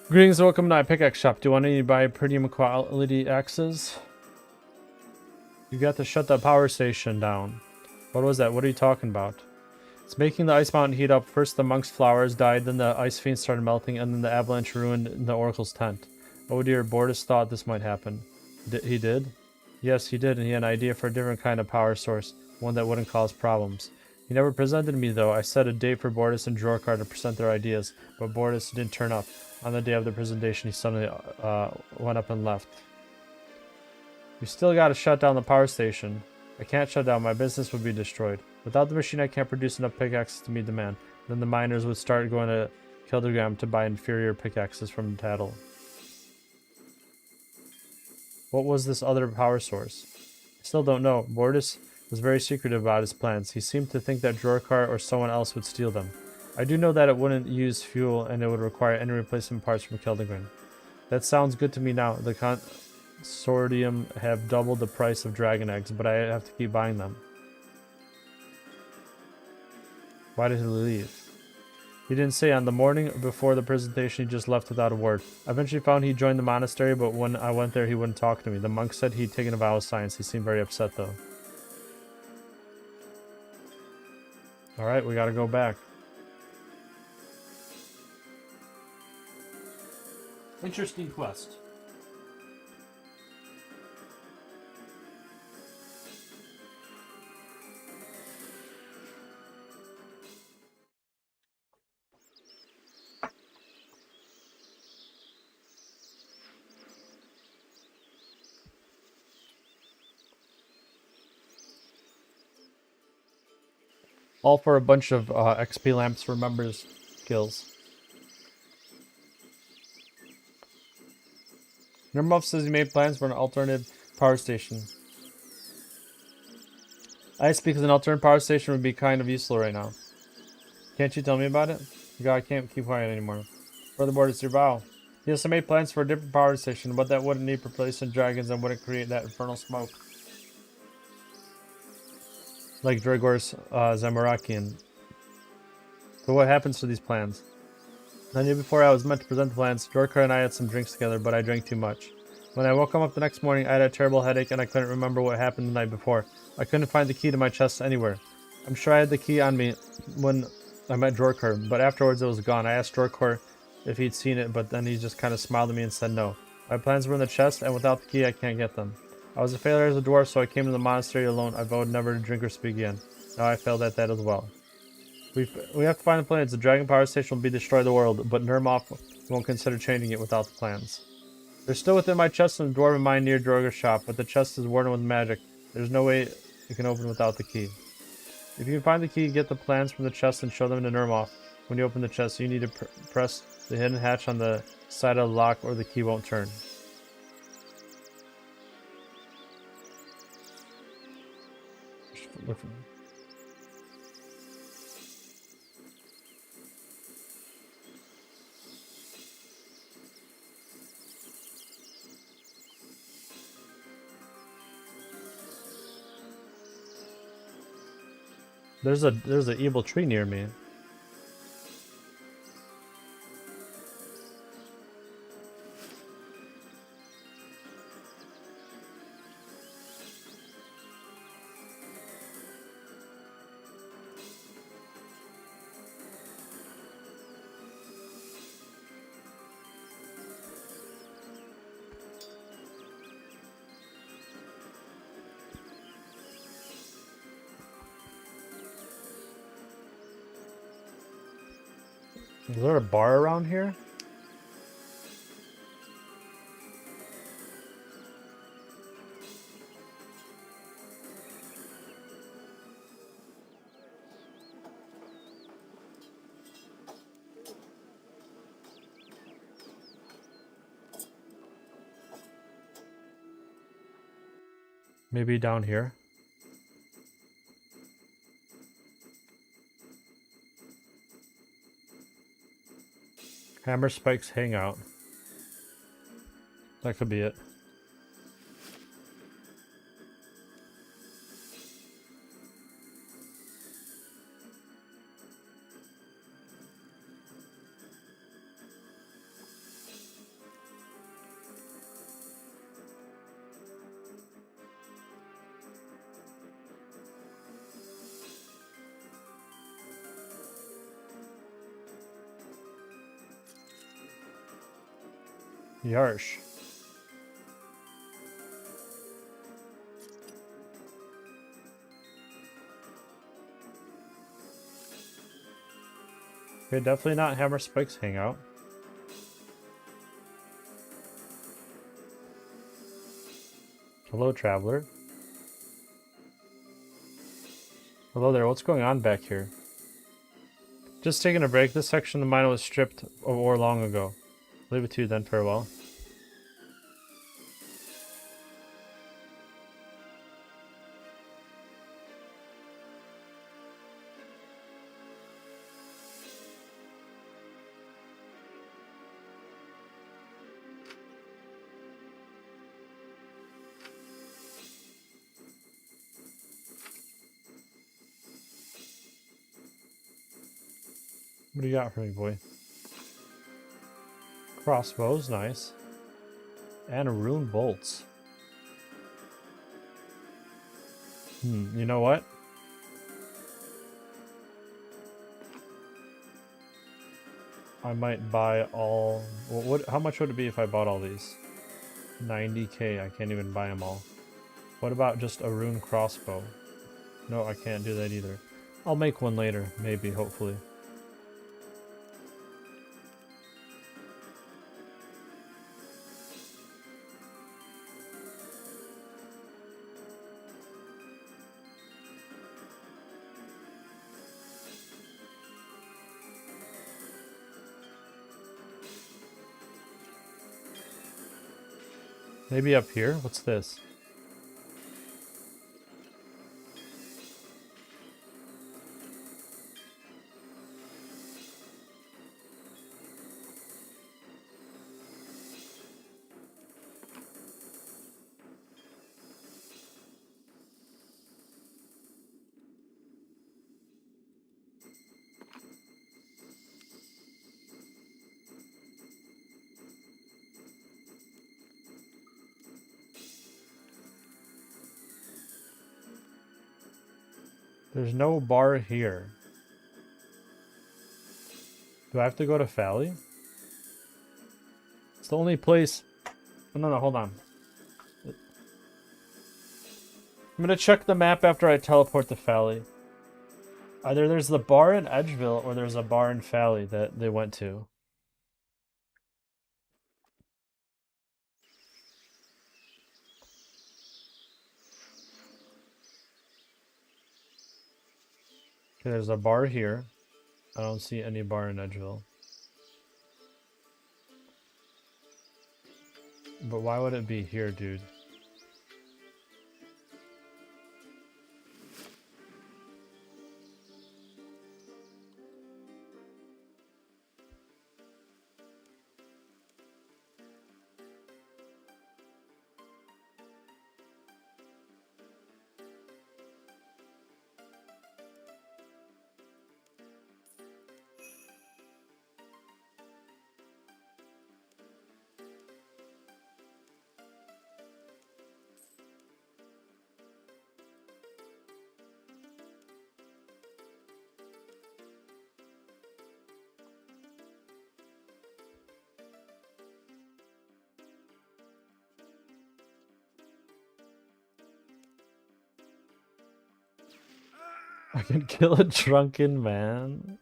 Greetings, welcome to my pickaxe shop. Do you want any buy premium quality axes? You got to shut the power station down. What was that? What are you talking about? It's making the ice mountain heat up. First the monk's flowers died, then the ice fiends started melting, and then the avalanche ruined the oracle's tent. Oh dear, Bortus thought this might happen. He did? Yes, he did, and he had an idea for a different kind of power source, one that wouldn't cause problems. He never presented me, though. I set a date for Bortus and Jorkar to present their ideas, but Bortus didn't turn up. On the day of the presentation, he suddenly went up and left. We still gotta shut down the power station. I can't shut down, my business would be destroyed. Without the machine, I can't produce enough pickaxes to meet demand. Then the miners would start going to Kildegram to buy inferior pickaxes from Tattle. What was this other power source? I still don't know. Bortus was very secretive about his plans. He seemed to think that Jorkar or someone else would steal them. I do know that it wouldn't use fuel and it would require any replacement parts from Kildegram. That sounds good to me now. The consortium have doubled the price of dragon eggs, but I have to keep buying them. Why did he leave? He didn't say. On the morning before the presentation, he just left without a word. I eventually found he joined the monastery, but when I went there, he wouldn't talk to me. The monk said he'd taken a vow of silence. He seemed very upset, though. Alright, we gotta go back. Interesting quest. All for a bunch of XP lamps for members' skills. Nurmov says he made plans for an alternative power station. Ice, because an alternate power station would be kind of useful right now. Can't you tell me about it? God, I can't keep quiet anymore. Furthermore, it's your vow. Yes, I made plans for a different power station, but that wouldn't need replacement dragons and wouldn't create that infernal smoke. Like Dragor's Zamarakian. So what happens to these plans? The night before I was meant to present the plans, Jorkar and I had some drinks together, but I drank too much. When I woke up the next morning, I had a terrible headache and I couldn't remember what happened the night before. I couldn't find the key to my chest anywhere. I'm sure I had the key on me when I met Jorkar, but afterwards it was gone. I asked Jorkar if he'd seen it, but then he just kind of smiled at me and said no. My plans were in the chest, and without the key, I can't get them. I was a failure as a dwarf, so I came to the monastery alone. I vowed never to drink or speak again. Now I failed at that as well. We have to find the plans. The dragon power station will be destroy the world, but Nurmov won't consider changing it without the plans. They're still within my chest in the dwarven mine near Droga's shop, but the chest is warded with magic. There's no way it can open without the key. If you can find the key, get the plans from the chest and show them to Nurmov. When you open the chest, you need to press the hidden hatch on the side of the lock or the key won't turn. Look for There's an evil tree near me. Is there a bar around here? Maybe down here. Hammer Spike's Hangout. That could be it. Yarsh. Okay, definitely not Hammer Spike's hangout. Hello, traveler. Hello there, what's going on back here? Just taking a break. This section of mine was stripped of ore long ago. Leave it to you then, farewell. What do you got for me, boy? Crossbows, nice. And rune bolts. You know what? I might buy all... Well, how much would it be if I bought all these? 90k, I can't even buy them all. What about just a rune crossbow? No, I can't do that either. I'll make one later, maybe, hopefully. Maybe up here? What's this? There's no bar here. Do I have to go to Fally? It's the only place... Oh, no, hold on. I'm gonna check the map after I teleport to Fally. Either there's the bar in Edgeville or there's a bar in Fally that they went to. Okay, there's a bar here. I don't see any bar in Edgeville. But why would it be here, dude? I can kill a drunken man.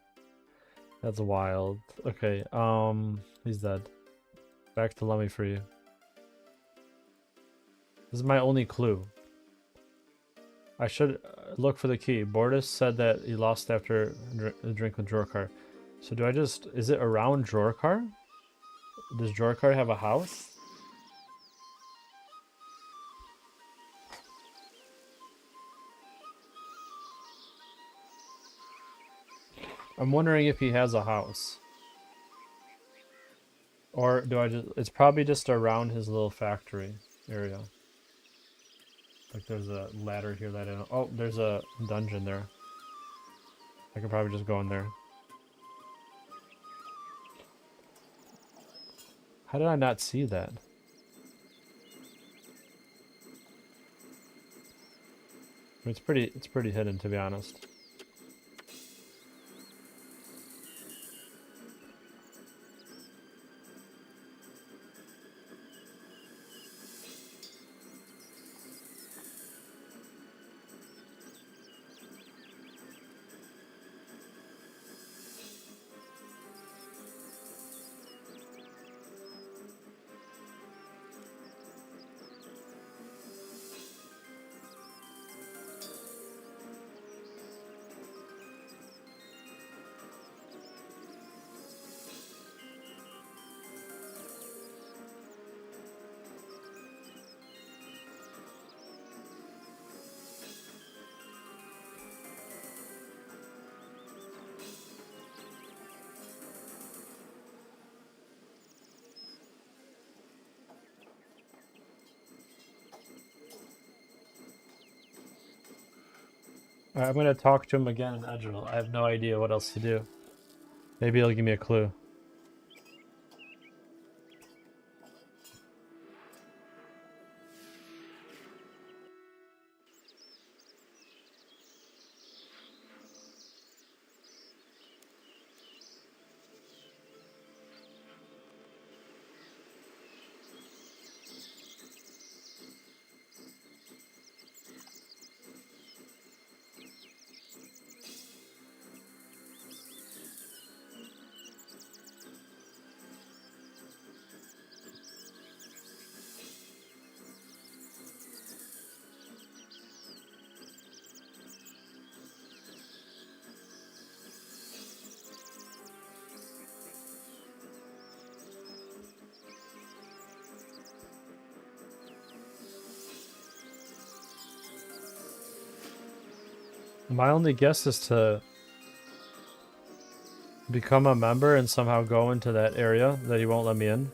That's wild. Okay, he's dead. Back to Lummy for you. This is my only clue. I should look for the key. Bortus said that he lost after a drink with Jorkar. So do I just... Is it around Jorkar? Does Jorkar have a house? I'm wondering if he has a house. Or do I just... It's probably just around his little factory area. Like there's a ladder here that I don't... Oh, there's a dungeon there. I could probably just go in there. How did I not see that? I mean, it's pretty hidden, to be honest. Alright, I'm gonna talk to him again in Edgeville. I have no idea what else to do. Maybe he'll give me a clue. My only guess is to become a member and somehow go into that area that he won't let me in.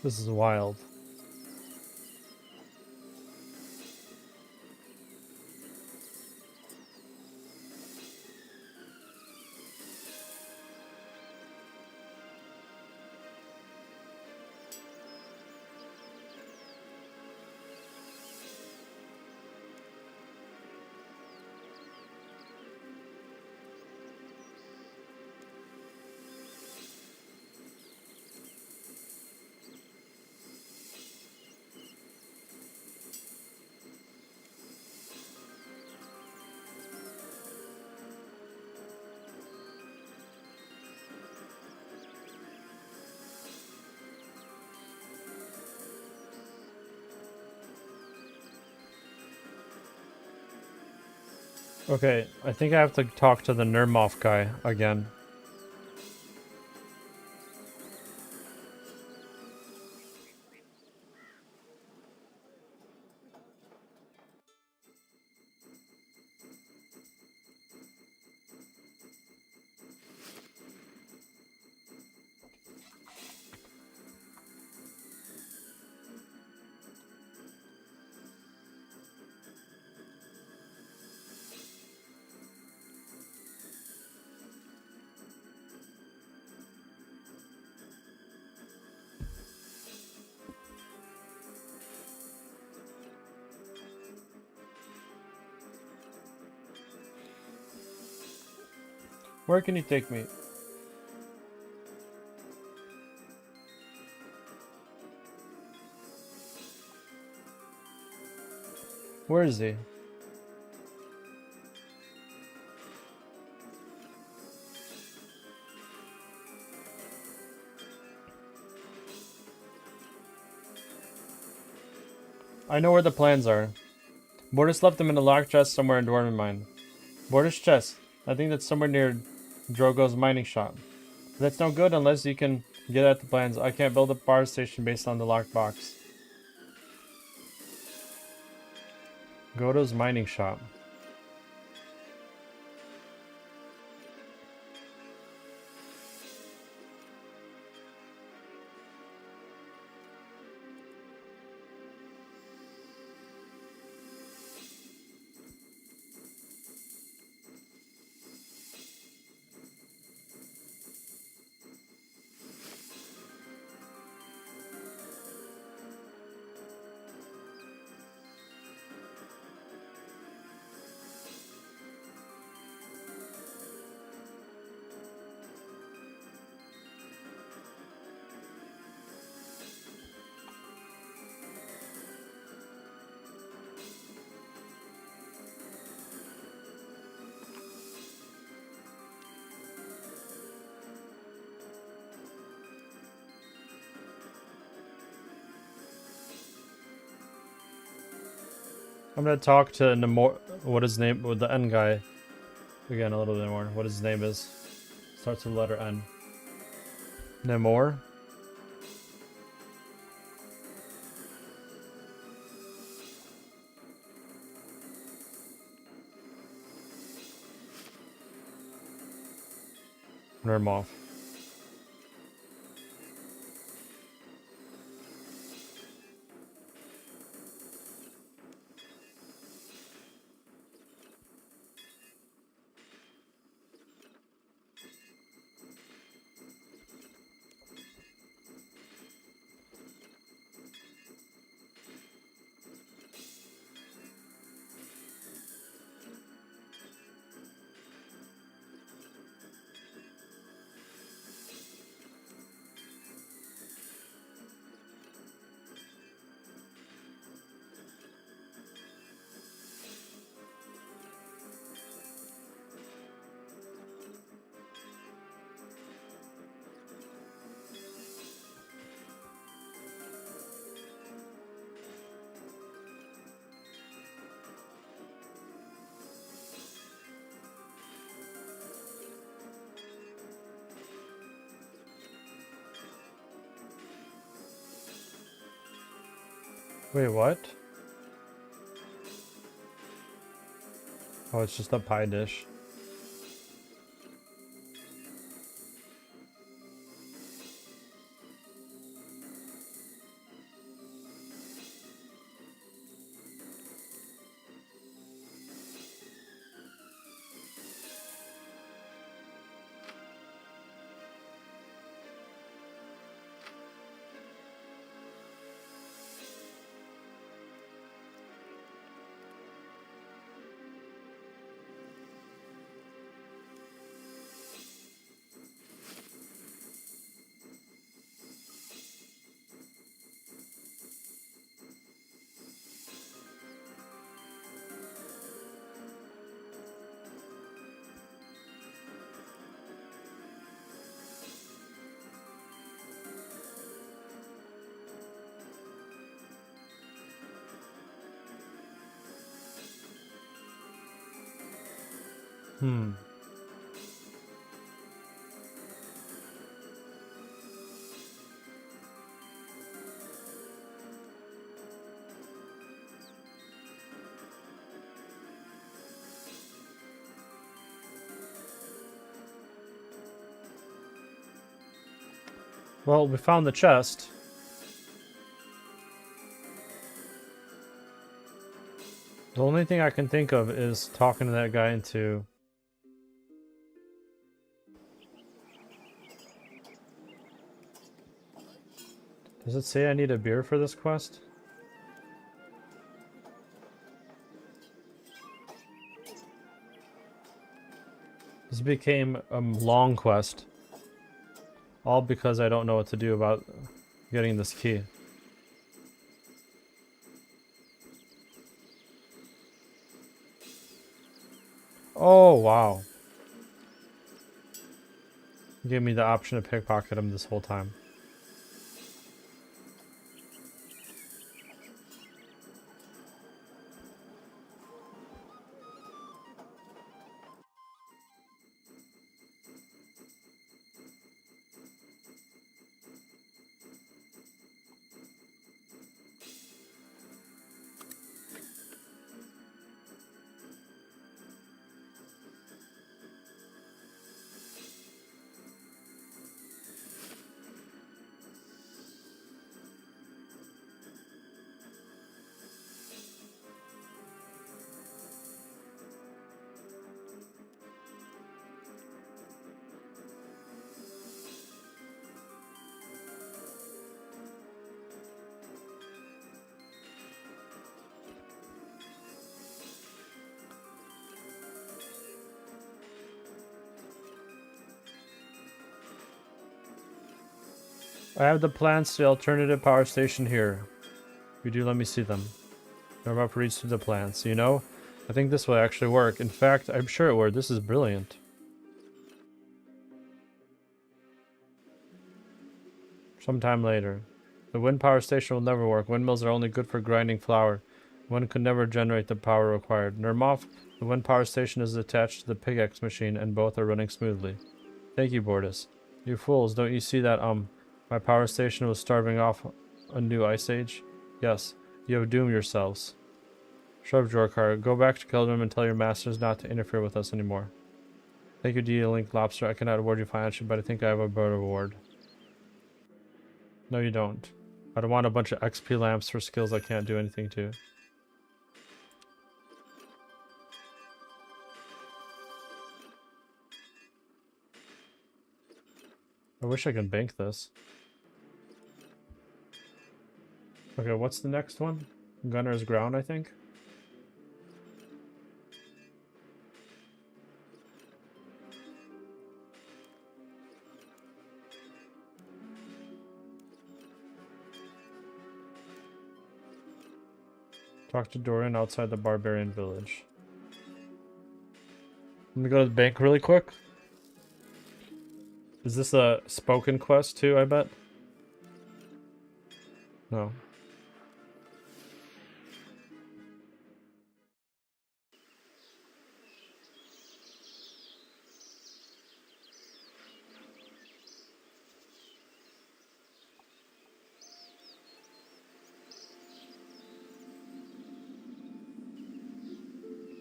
This is wild. Okay, I think I have to talk to the Nermoff guy again. Where can you take me? Where is he? I know where the plans are. Borders left them in a locked chest somewhere in Dwarven Mine. Borders chest. I think that's somewhere near Drogo's mining shop. That's no good unless you can get at the plans. I can't build a power station based on the locked box. Godo's mining shop. I'm gonna talk to Namor. What his name? With the N guy. Again, a little bit more. What his name is. Starts with the letter N. Namor. Nermov. Wait, what? Oh, it's just a pie dish. Hmm. Well, we found the chest. The only thing I can think of is talking to that guy into... Does it say I need a beer for this quest? This became a long quest. All because I don't know what to do about getting this key. Oh, wow. Gave me the option to pickpocket him this whole time. I have the plans to the alternative power station here. If you do, let me see them. Normal reads through the plans. You know, I think this will actually work. In fact, I'm sure it would. This is brilliant. Sometime later. The wind power station will never work. Windmills are only good for grinding flour. One could never generate the power required. Nermov, the wind power station is attached to the pickaxe machine and both are running smoothly. Thank you, Bortus. You fools, don't you see that, my power station was starving off a new ice age? Yes, you have doomed yourselves. Shrub Jorkar, go back to Keldrum and tell your masters not to interfere with us anymore. Thank you, D-Link Lobster. I cannot award you financially, but I think I have a better reward. No, you don't. I don't want a bunch of XP lamps for skills I can't do anything to. I wish I could bank this. Okay, what's the next one? Gunner's Ground, I think. Talk to Dorian outside the barbarian village. Let me go to the bank really quick. Is this a spoken quest too, I bet? No.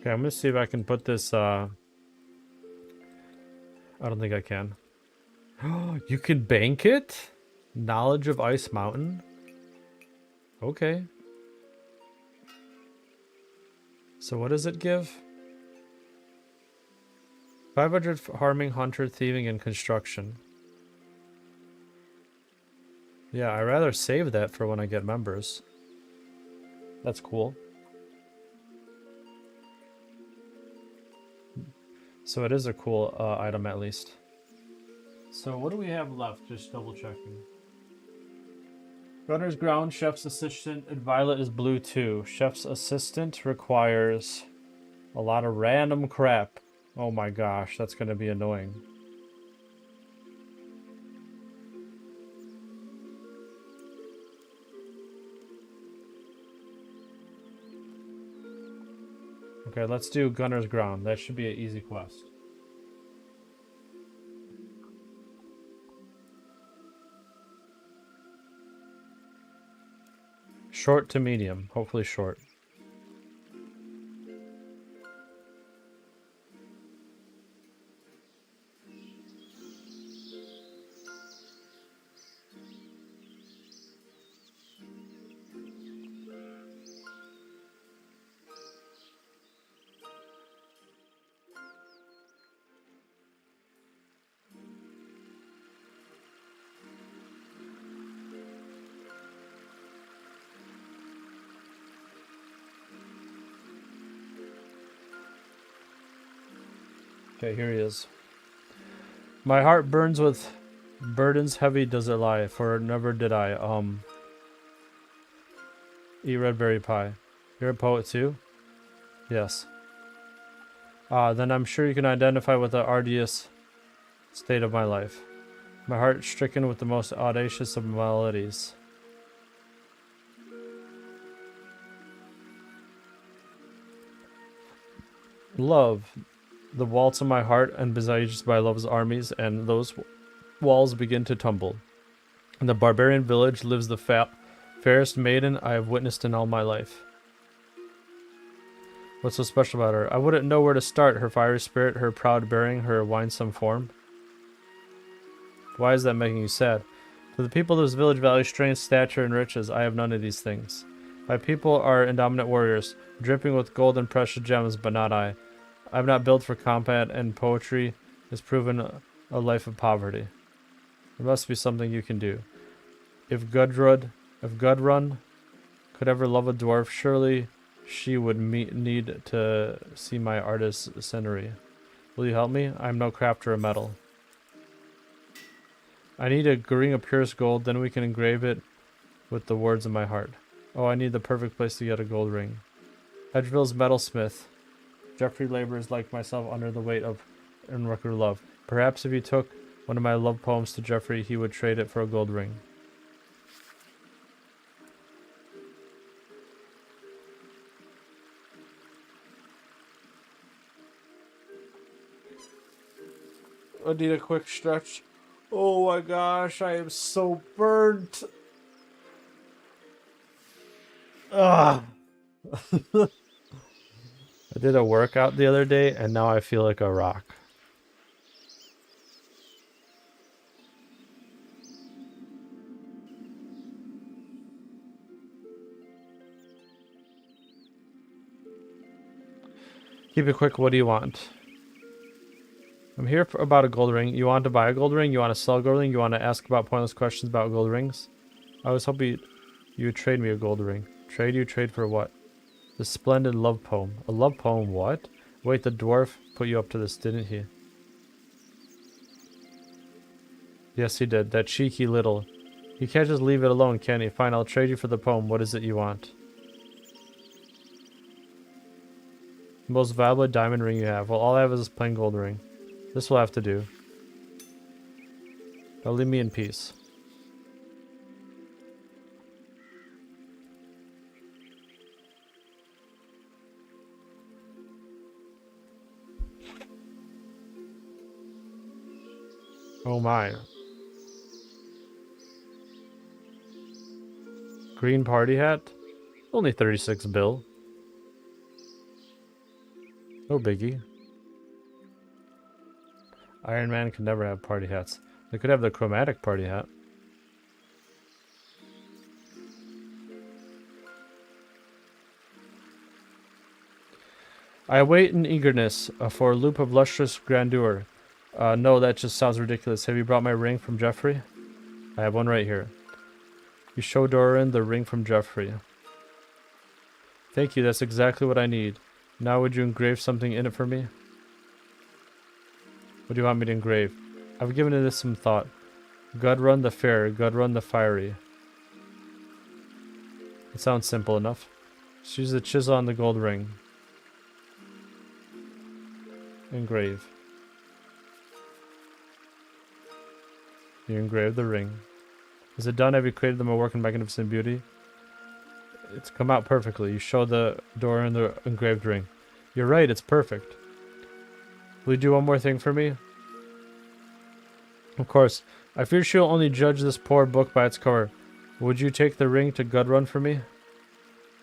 Okay, I'm gonna see if I can put this, I don't think I can. You can bank it? Knowledge of Ice Mountain? Okay. So what does it give? 500 harming, hunter, thieving, and construction. Yeah, I'd rather save that for when I get members. That's cool. So it is a cool item at least. So what do we have left? Just double checking. Gunner's Ground, Chef's Assistant, and Violet is blue too. Chef's Assistant requires a lot of random crap. Oh my gosh, that's gonna be annoying. Okay, let's do Gunner's Ground. That should be an easy quest. Short to medium. Hopefully short. Okay, here he is. My heart burns with burdens heavy does it lie, for never did I, eat red berry pie. You're a poet too? Yes. Then I'm sure you can identify with the arduous state of my life. My heart stricken with the most audacious of maladies. Love. The walls of my heart and besieged by love's armies, and those walls begin to tumble. In the barbarian village lives the fairest maiden I have witnessed in all my life. What's so special about her? I wouldn't know where to start. Her fiery spirit, her proud bearing, her winsome form. Why is that making you sad? For the people of this village value strength, stature, and riches. I have none of these things. My people are indominant warriors, dripping with gold and precious gems, but not I. I'm not built for combat, and poetry has proven a life of poverty. There must be something you can do. If Gudrun could ever love a dwarf, surely she would need to see my artisanry. Will you help me? I'm no crafter of metal. I need a ring of purest gold, then we can engrave it with the words of my heart. Oh, I need the perfect place to get a gold ring. Edgeville's metalsmith. Jeffrey labors like myself under the weight of unrequited love. Perhaps if you took one of my love poems to Jeffrey, he would trade it for a gold ring. I need a quick stretch. Oh my gosh, I am so burnt. Ugh. I did a workout the other day and now I feel like a rock. Keep it quick. What do you want? I'm here about a gold ring. You want to buy a gold ring? You want to sell a gold ring? You want to ask about pointless questions about gold rings? I was hoping you would trade me a gold ring. Trade you? Trade for what? The splendid love poem. A love poem? What? Wait, the dwarf put you up to this, didn't he? Yes, he did. That cheeky little... You can't just leave it alone, can he? Fine, I'll trade you for the poem. What is it you want? The most valuable diamond ring you have. Well, all I have is this plain gold ring. This will have to do. Now leave me in peace. Oh my. Green party hat? Only 36 bill. No biggie. Iron Man could never have party hats. They could have the chromatic party hat. I wait in eagerness for a loop of lustrous grandeur. No, that just sounds ridiculous. Have you brought my ring from Jeffrey? I have one right here. You show Doran the ring from Jeffrey. Thank you, that's exactly what I need. Now would you engrave something in it for me? What do you want me to engrave? I've given this some thought. God run the fair, God run the fiery. It sounds simple enough. Just use the chisel on the gold ring. Engrave. You engrave the ring. Is it done? Have you created them a work in magnificent beauty? It's come out perfectly. You show the door and the engraved ring. You're right, it's perfect. Will you do one more thing for me? Of course. I fear she'll only judge this poor book by its cover. Would you take the ring to Gudrun for me?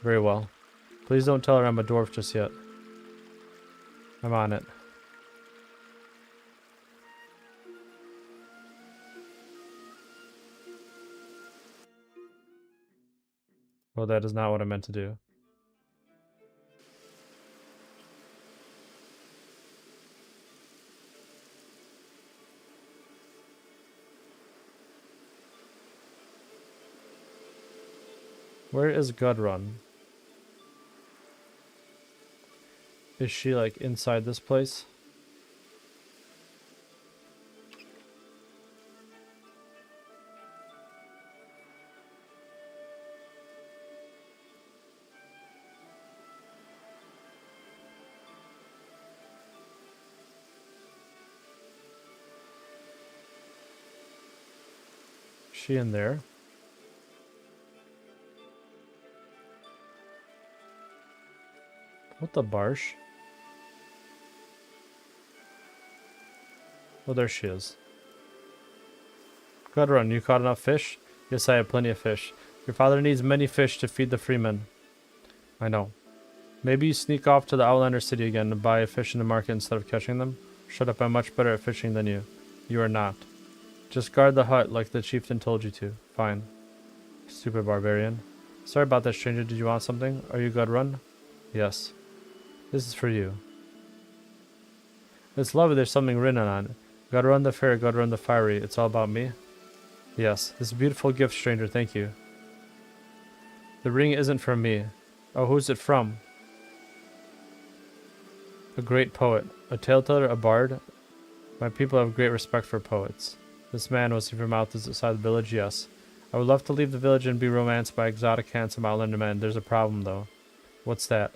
Very well. Please don't tell her I'm a dwarf just yet. I'm on it. Well, that is not what I meant to do. Where is Gudrun? Is she like inside this place? Is she in there? What the barsh? Oh, there she is. Gudrun, you caught enough fish? Yes, I have plenty of fish. Your father needs many fish to feed the freemen. I know. Maybe you sneak off to the Outlander city again and buy fish in the market instead of catching them? Shut up, I'm much better at fishing than you. You are not. Just guard the hut like the chieftain told you to. Fine. Stupid barbarian. Sorry about that, stranger. Did you want something? Are you Gudrun? Yes. This is for you. It's lovely, there's something written on it. Gudrun the fair, Gudrun the fiery. It's all about me? Yes. This beautiful gift, stranger. Thank you. The ring isn't from me. Oh, who's it from? A great poet. A taleteller, a bard. My people have great respect for poets. This man was from out outside the village, yes. I would love to leave the village and be romanced by exotic, handsome outlander men. There's a problem, though. What's that?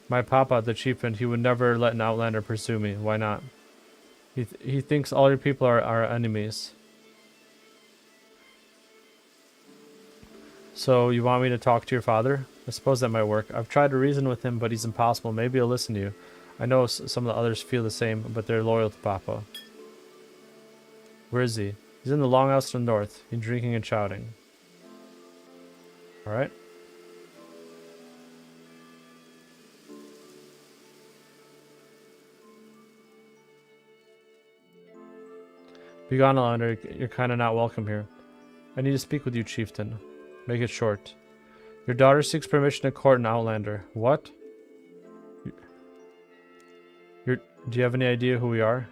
My papa, the chieftain, he would never let an outlander pursue me. Why not? He thinks all your people are our enemies. So, you want me to talk to your father? I suppose that might work. I've tried to reason with him, but he's impossible. Maybe he'll listen to you. I know some of the others feel the same, but they're loyal to Papa. Where is he? He's in the longhouse to the north. He's drinking and shouting. Alright. Begone, Outlander. You're kind of not welcome here. I need to speak with you, chieftain. Make it short. Your daughter seeks permission to court an outlander. What? Do you have any idea who we are?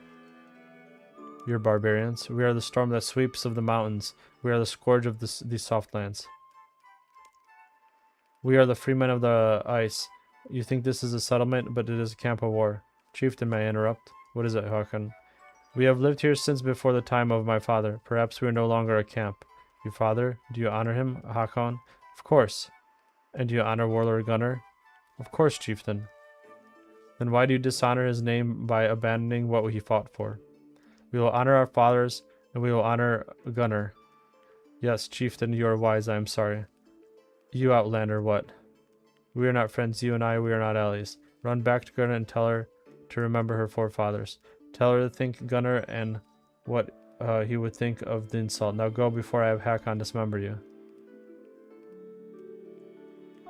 You're barbarians. We are the storm that sweeps of the mountains. We are the scourge of these soft lands. We are the freemen of the ice. You think this is a settlement, but it is a camp of war. Chieftain, may I interrupt? What is it, Hakon? We have lived here since before the time of my father. Perhaps we are no longer a camp. Your father? Do you honor him, Hakon? Of course. And do you honor Warlord Gunnar? Of course, chieftain. Then why do you dishonor his name by abandoning what he fought for? We will honor our fathers, and we will honor Gunnar. Yes, chieftain, you are wise, I am sorry. You outlander, what? We are not friends, you and I, we are not allies. Run back to Gunnar and tell her to remember her forefathers. Tell her to think Gunnar and what he would think of the insult. Now go before I have Hakon dismember you.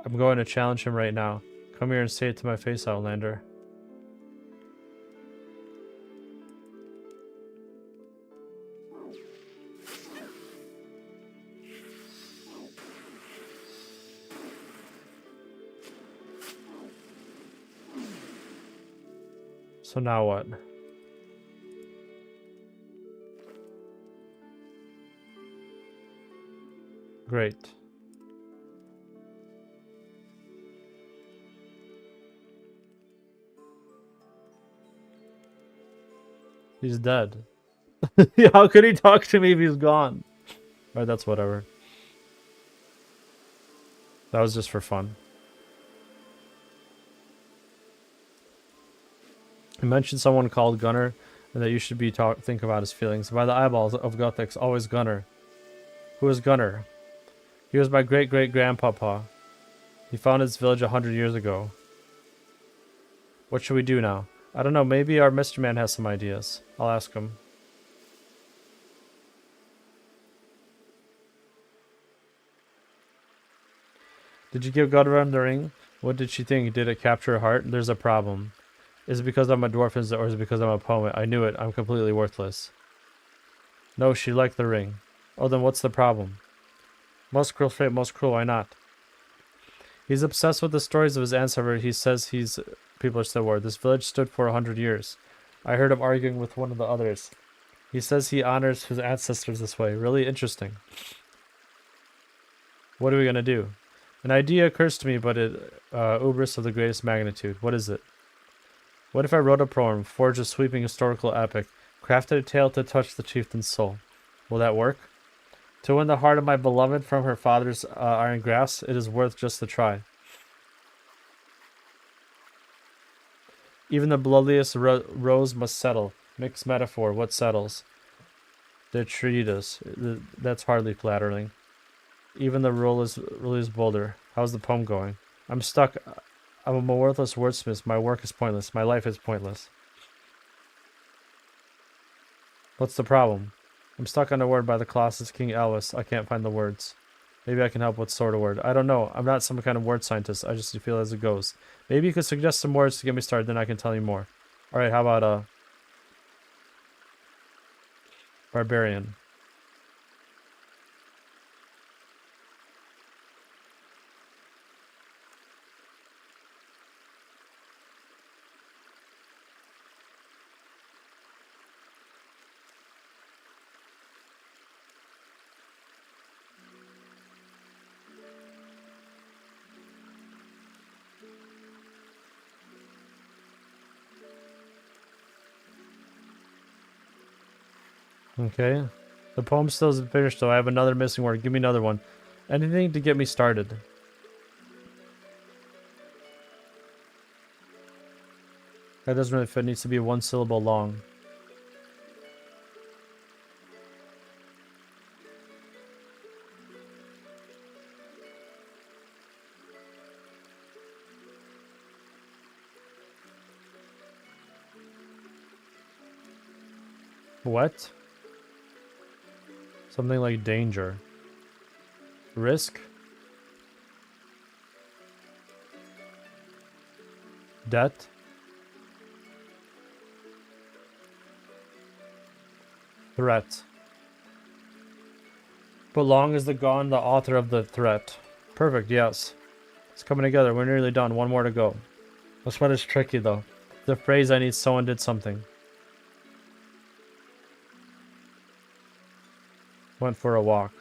I'm going to challenge him right now. Come here and say it to my face, outlander. So now what? Great. He's dead. How could he talk to me if he's gone? Alright, that's whatever. That was just for fun. You mentioned someone called Gunnar, and that you should be think about his feelings. By the eyeballs of Gothics, always Gunnar. Who is Gunnar? He was my great-great-grandpapa. He founded this village 100 years ago. What should we do now? I don't know, maybe our Mr. Man has some ideas. I'll ask him. Did you give Gudrun the ring? What did she think? Did it capture her heart? There's a problem. Is it because I'm a dwarf or is it because I'm a poet? I knew it. I'm completely worthless. No, she liked the ring. Oh, then what's the problem? Most cruel fate, most cruel, why not? He's obsessed with the stories of his ancestors. He says people are still war. This village stood for 100 years. I heard him arguing with one of the others. He says he honors his ancestors this way. Really interesting. What are we going to do? An idea occurs to me, but hubris of the greatest magnitude. What is it? What if I wrote a poem, forged a sweeping historical epic, crafted a tale to touch the chieftain's soul? Will that work? To win the heart of my beloved from her father's iron grasp, it is worth just the try. Even the bloodiest rose must settle. Mixed metaphor, what settles? The treatise. That's hardly flattering. Even the rule is bolder. How's the poem going? I'm stuck. I'm a worthless wordsmith. My work is pointless. My life is pointless. What's the problem? I'm stuck on a word by the Colossus King Elvis. I can't find the words. Maybe I can help with sort of word. I don't know. I'm not some kind of word scientist. I just feel as it goes. Maybe you could suggest some words to get me started, then I can tell you more. Alright, how about barbarian? Okay. The poem still isn't finished, though. I have another missing word. Give me another one. Anything to get me started. That doesn't really fit. It needs to be one syllable long. What? Something like danger. Risk? Debt? Threat. But Long is the author of the threat. Perfect, yes. It's coming together. We're nearly done. One more to go. This one is tricky, though. The phrase I need someone did something. Went for a walk.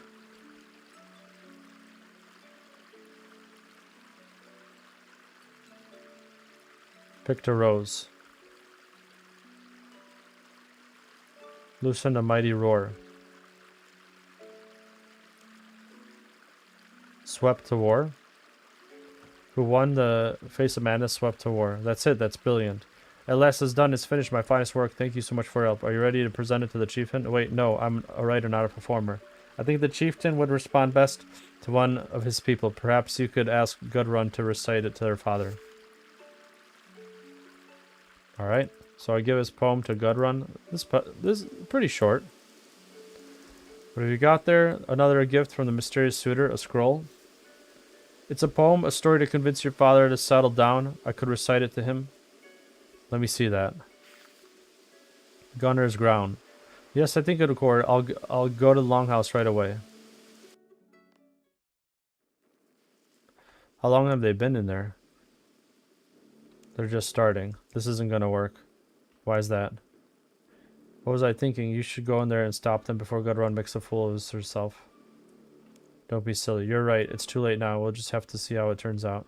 Picked a rose. Loosened a mighty roar. Swept to war. Who won the face of madness, swept to war. That's it, that's brilliant. At last it's done, it's finished, my finest work. Thank you so much for your help. Are you ready to present it to the chieftain? Wait, no, I'm a writer, not a performer. I think the chieftain would respond best to one of his people. Perhaps you could ask Gudrun to recite it to their father. Alright, so I give his poem to Gudrun. This is pretty short. What have you got there? Another gift from the mysterious suitor, a scroll. It's a poem, a story to convince your father to settle down. I could recite it to him. Let me see that. Gunner's ground. Yes, I think it'll record. I'll go to the longhouse right away. How long have they been in there? They're just starting. This isn't gonna work. Why is that? What was I thinking? You should go in there and stop them before Gudrun makes a fool of herself. Don't be silly. You're right. It's too late now. We'll just have to see how it turns out.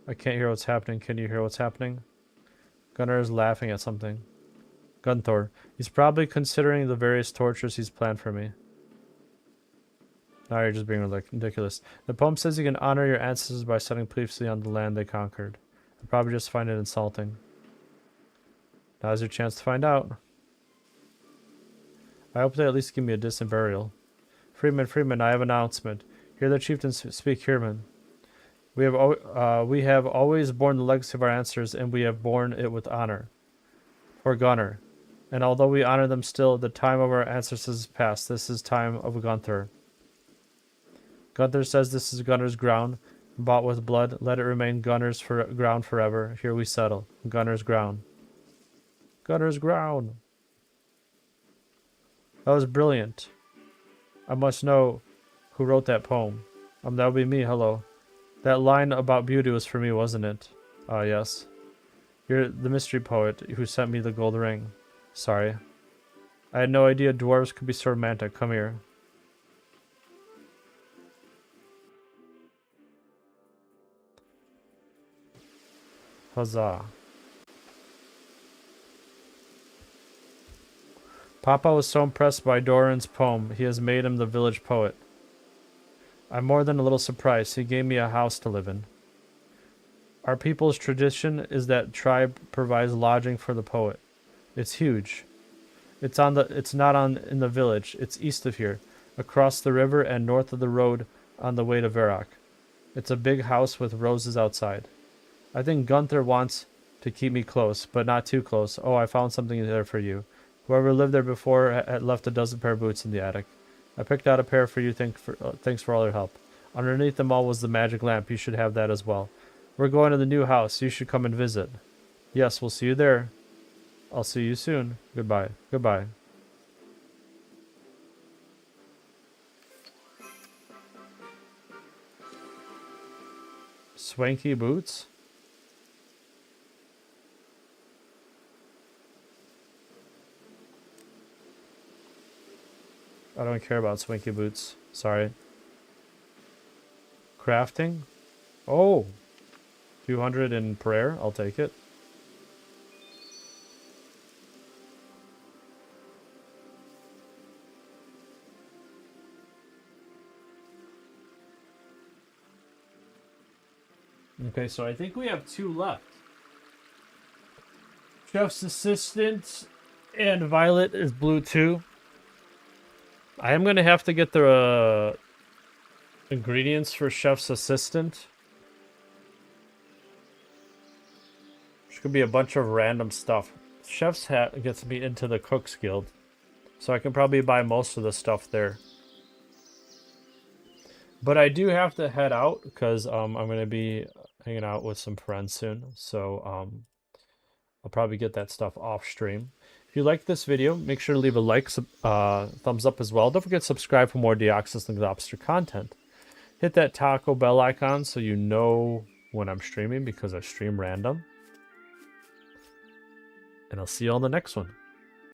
I can't hear what's happening. Can you hear what's happening? Gunnar is laughing at something. Gunthor. He's probably considering the various tortures he's planned for me. Now you're just being ridiculous. The poem says you can honor your ancestors by setting previously on the land they conquered. I'd probably just find it insulting. Now's your chance to find out. I hope they at least give me a decent burial. Freeman, I have an announcement. Hear the chieftains speak, Hearman. We have always borne the legacy of our ancestors, and we have borne it with honor. For Gunnar. And although we honor them still, the time of our ancestors is past. This is time of Gunther. Gunther says this is Gunnar's ground, bought with blood. Let it remain Gunnar's ground forever. Here we settle. Gunnar's ground. Gunnar's ground. That was brilliant. I must know who wrote that poem. That would be me, hello. That line about beauty was for me, wasn't it? Ah, yes. You're the mystery poet who sent me the gold ring. Sorry. I had no idea dwarves could be so romantic. Come here. Huzzah. Papa was so impressed by Doran's poem, he has made him the village poet. I'm more than a little surprised. He gave me a house to live in. Our people's tradition is that tribe provides lodging for the poet. It's huge. It's not in the village. It's east of here, across the river and north of the road on the way to Verak. It's a big house with roses outside. I think Gunther wants to keep me close, but not too close. Oh, I found something there for you. Whoever lived there before had left a dozen pair of boots in the attic. I picked out a pair for you. Thanks for all your help. Underneath them all was the magic lamp. You should have that as well. We're going to the new house. You should come and visit. Yes, we'll see you there. I'll see you soon. Goodbye. Goodbye. Swanky boots? I don't care about swanky boots. Sorry. Crafting? Oh! 200 in prayer. I'll take it. Okay, so I think we have 2 left. Chef's assistant and Violet is blue too. I am going to have to get the ingredients for chef's assistant. Which could be a bunch of random stuff. Chef's hat gets me into the Cook's Guild. So I can probably buy most of the stuff there. But I do have to head out because I'm going to be hanging out with some friends soon. So I'll probably get that stuff off stream. If you like this video, make sure to leave a like, thumbs up as well. Don't forget to subscribe for more Deoxys and Globster content. Hit that Taco Bell icon so you know when I'm streaming because I stream random. and I'll see you on the next one.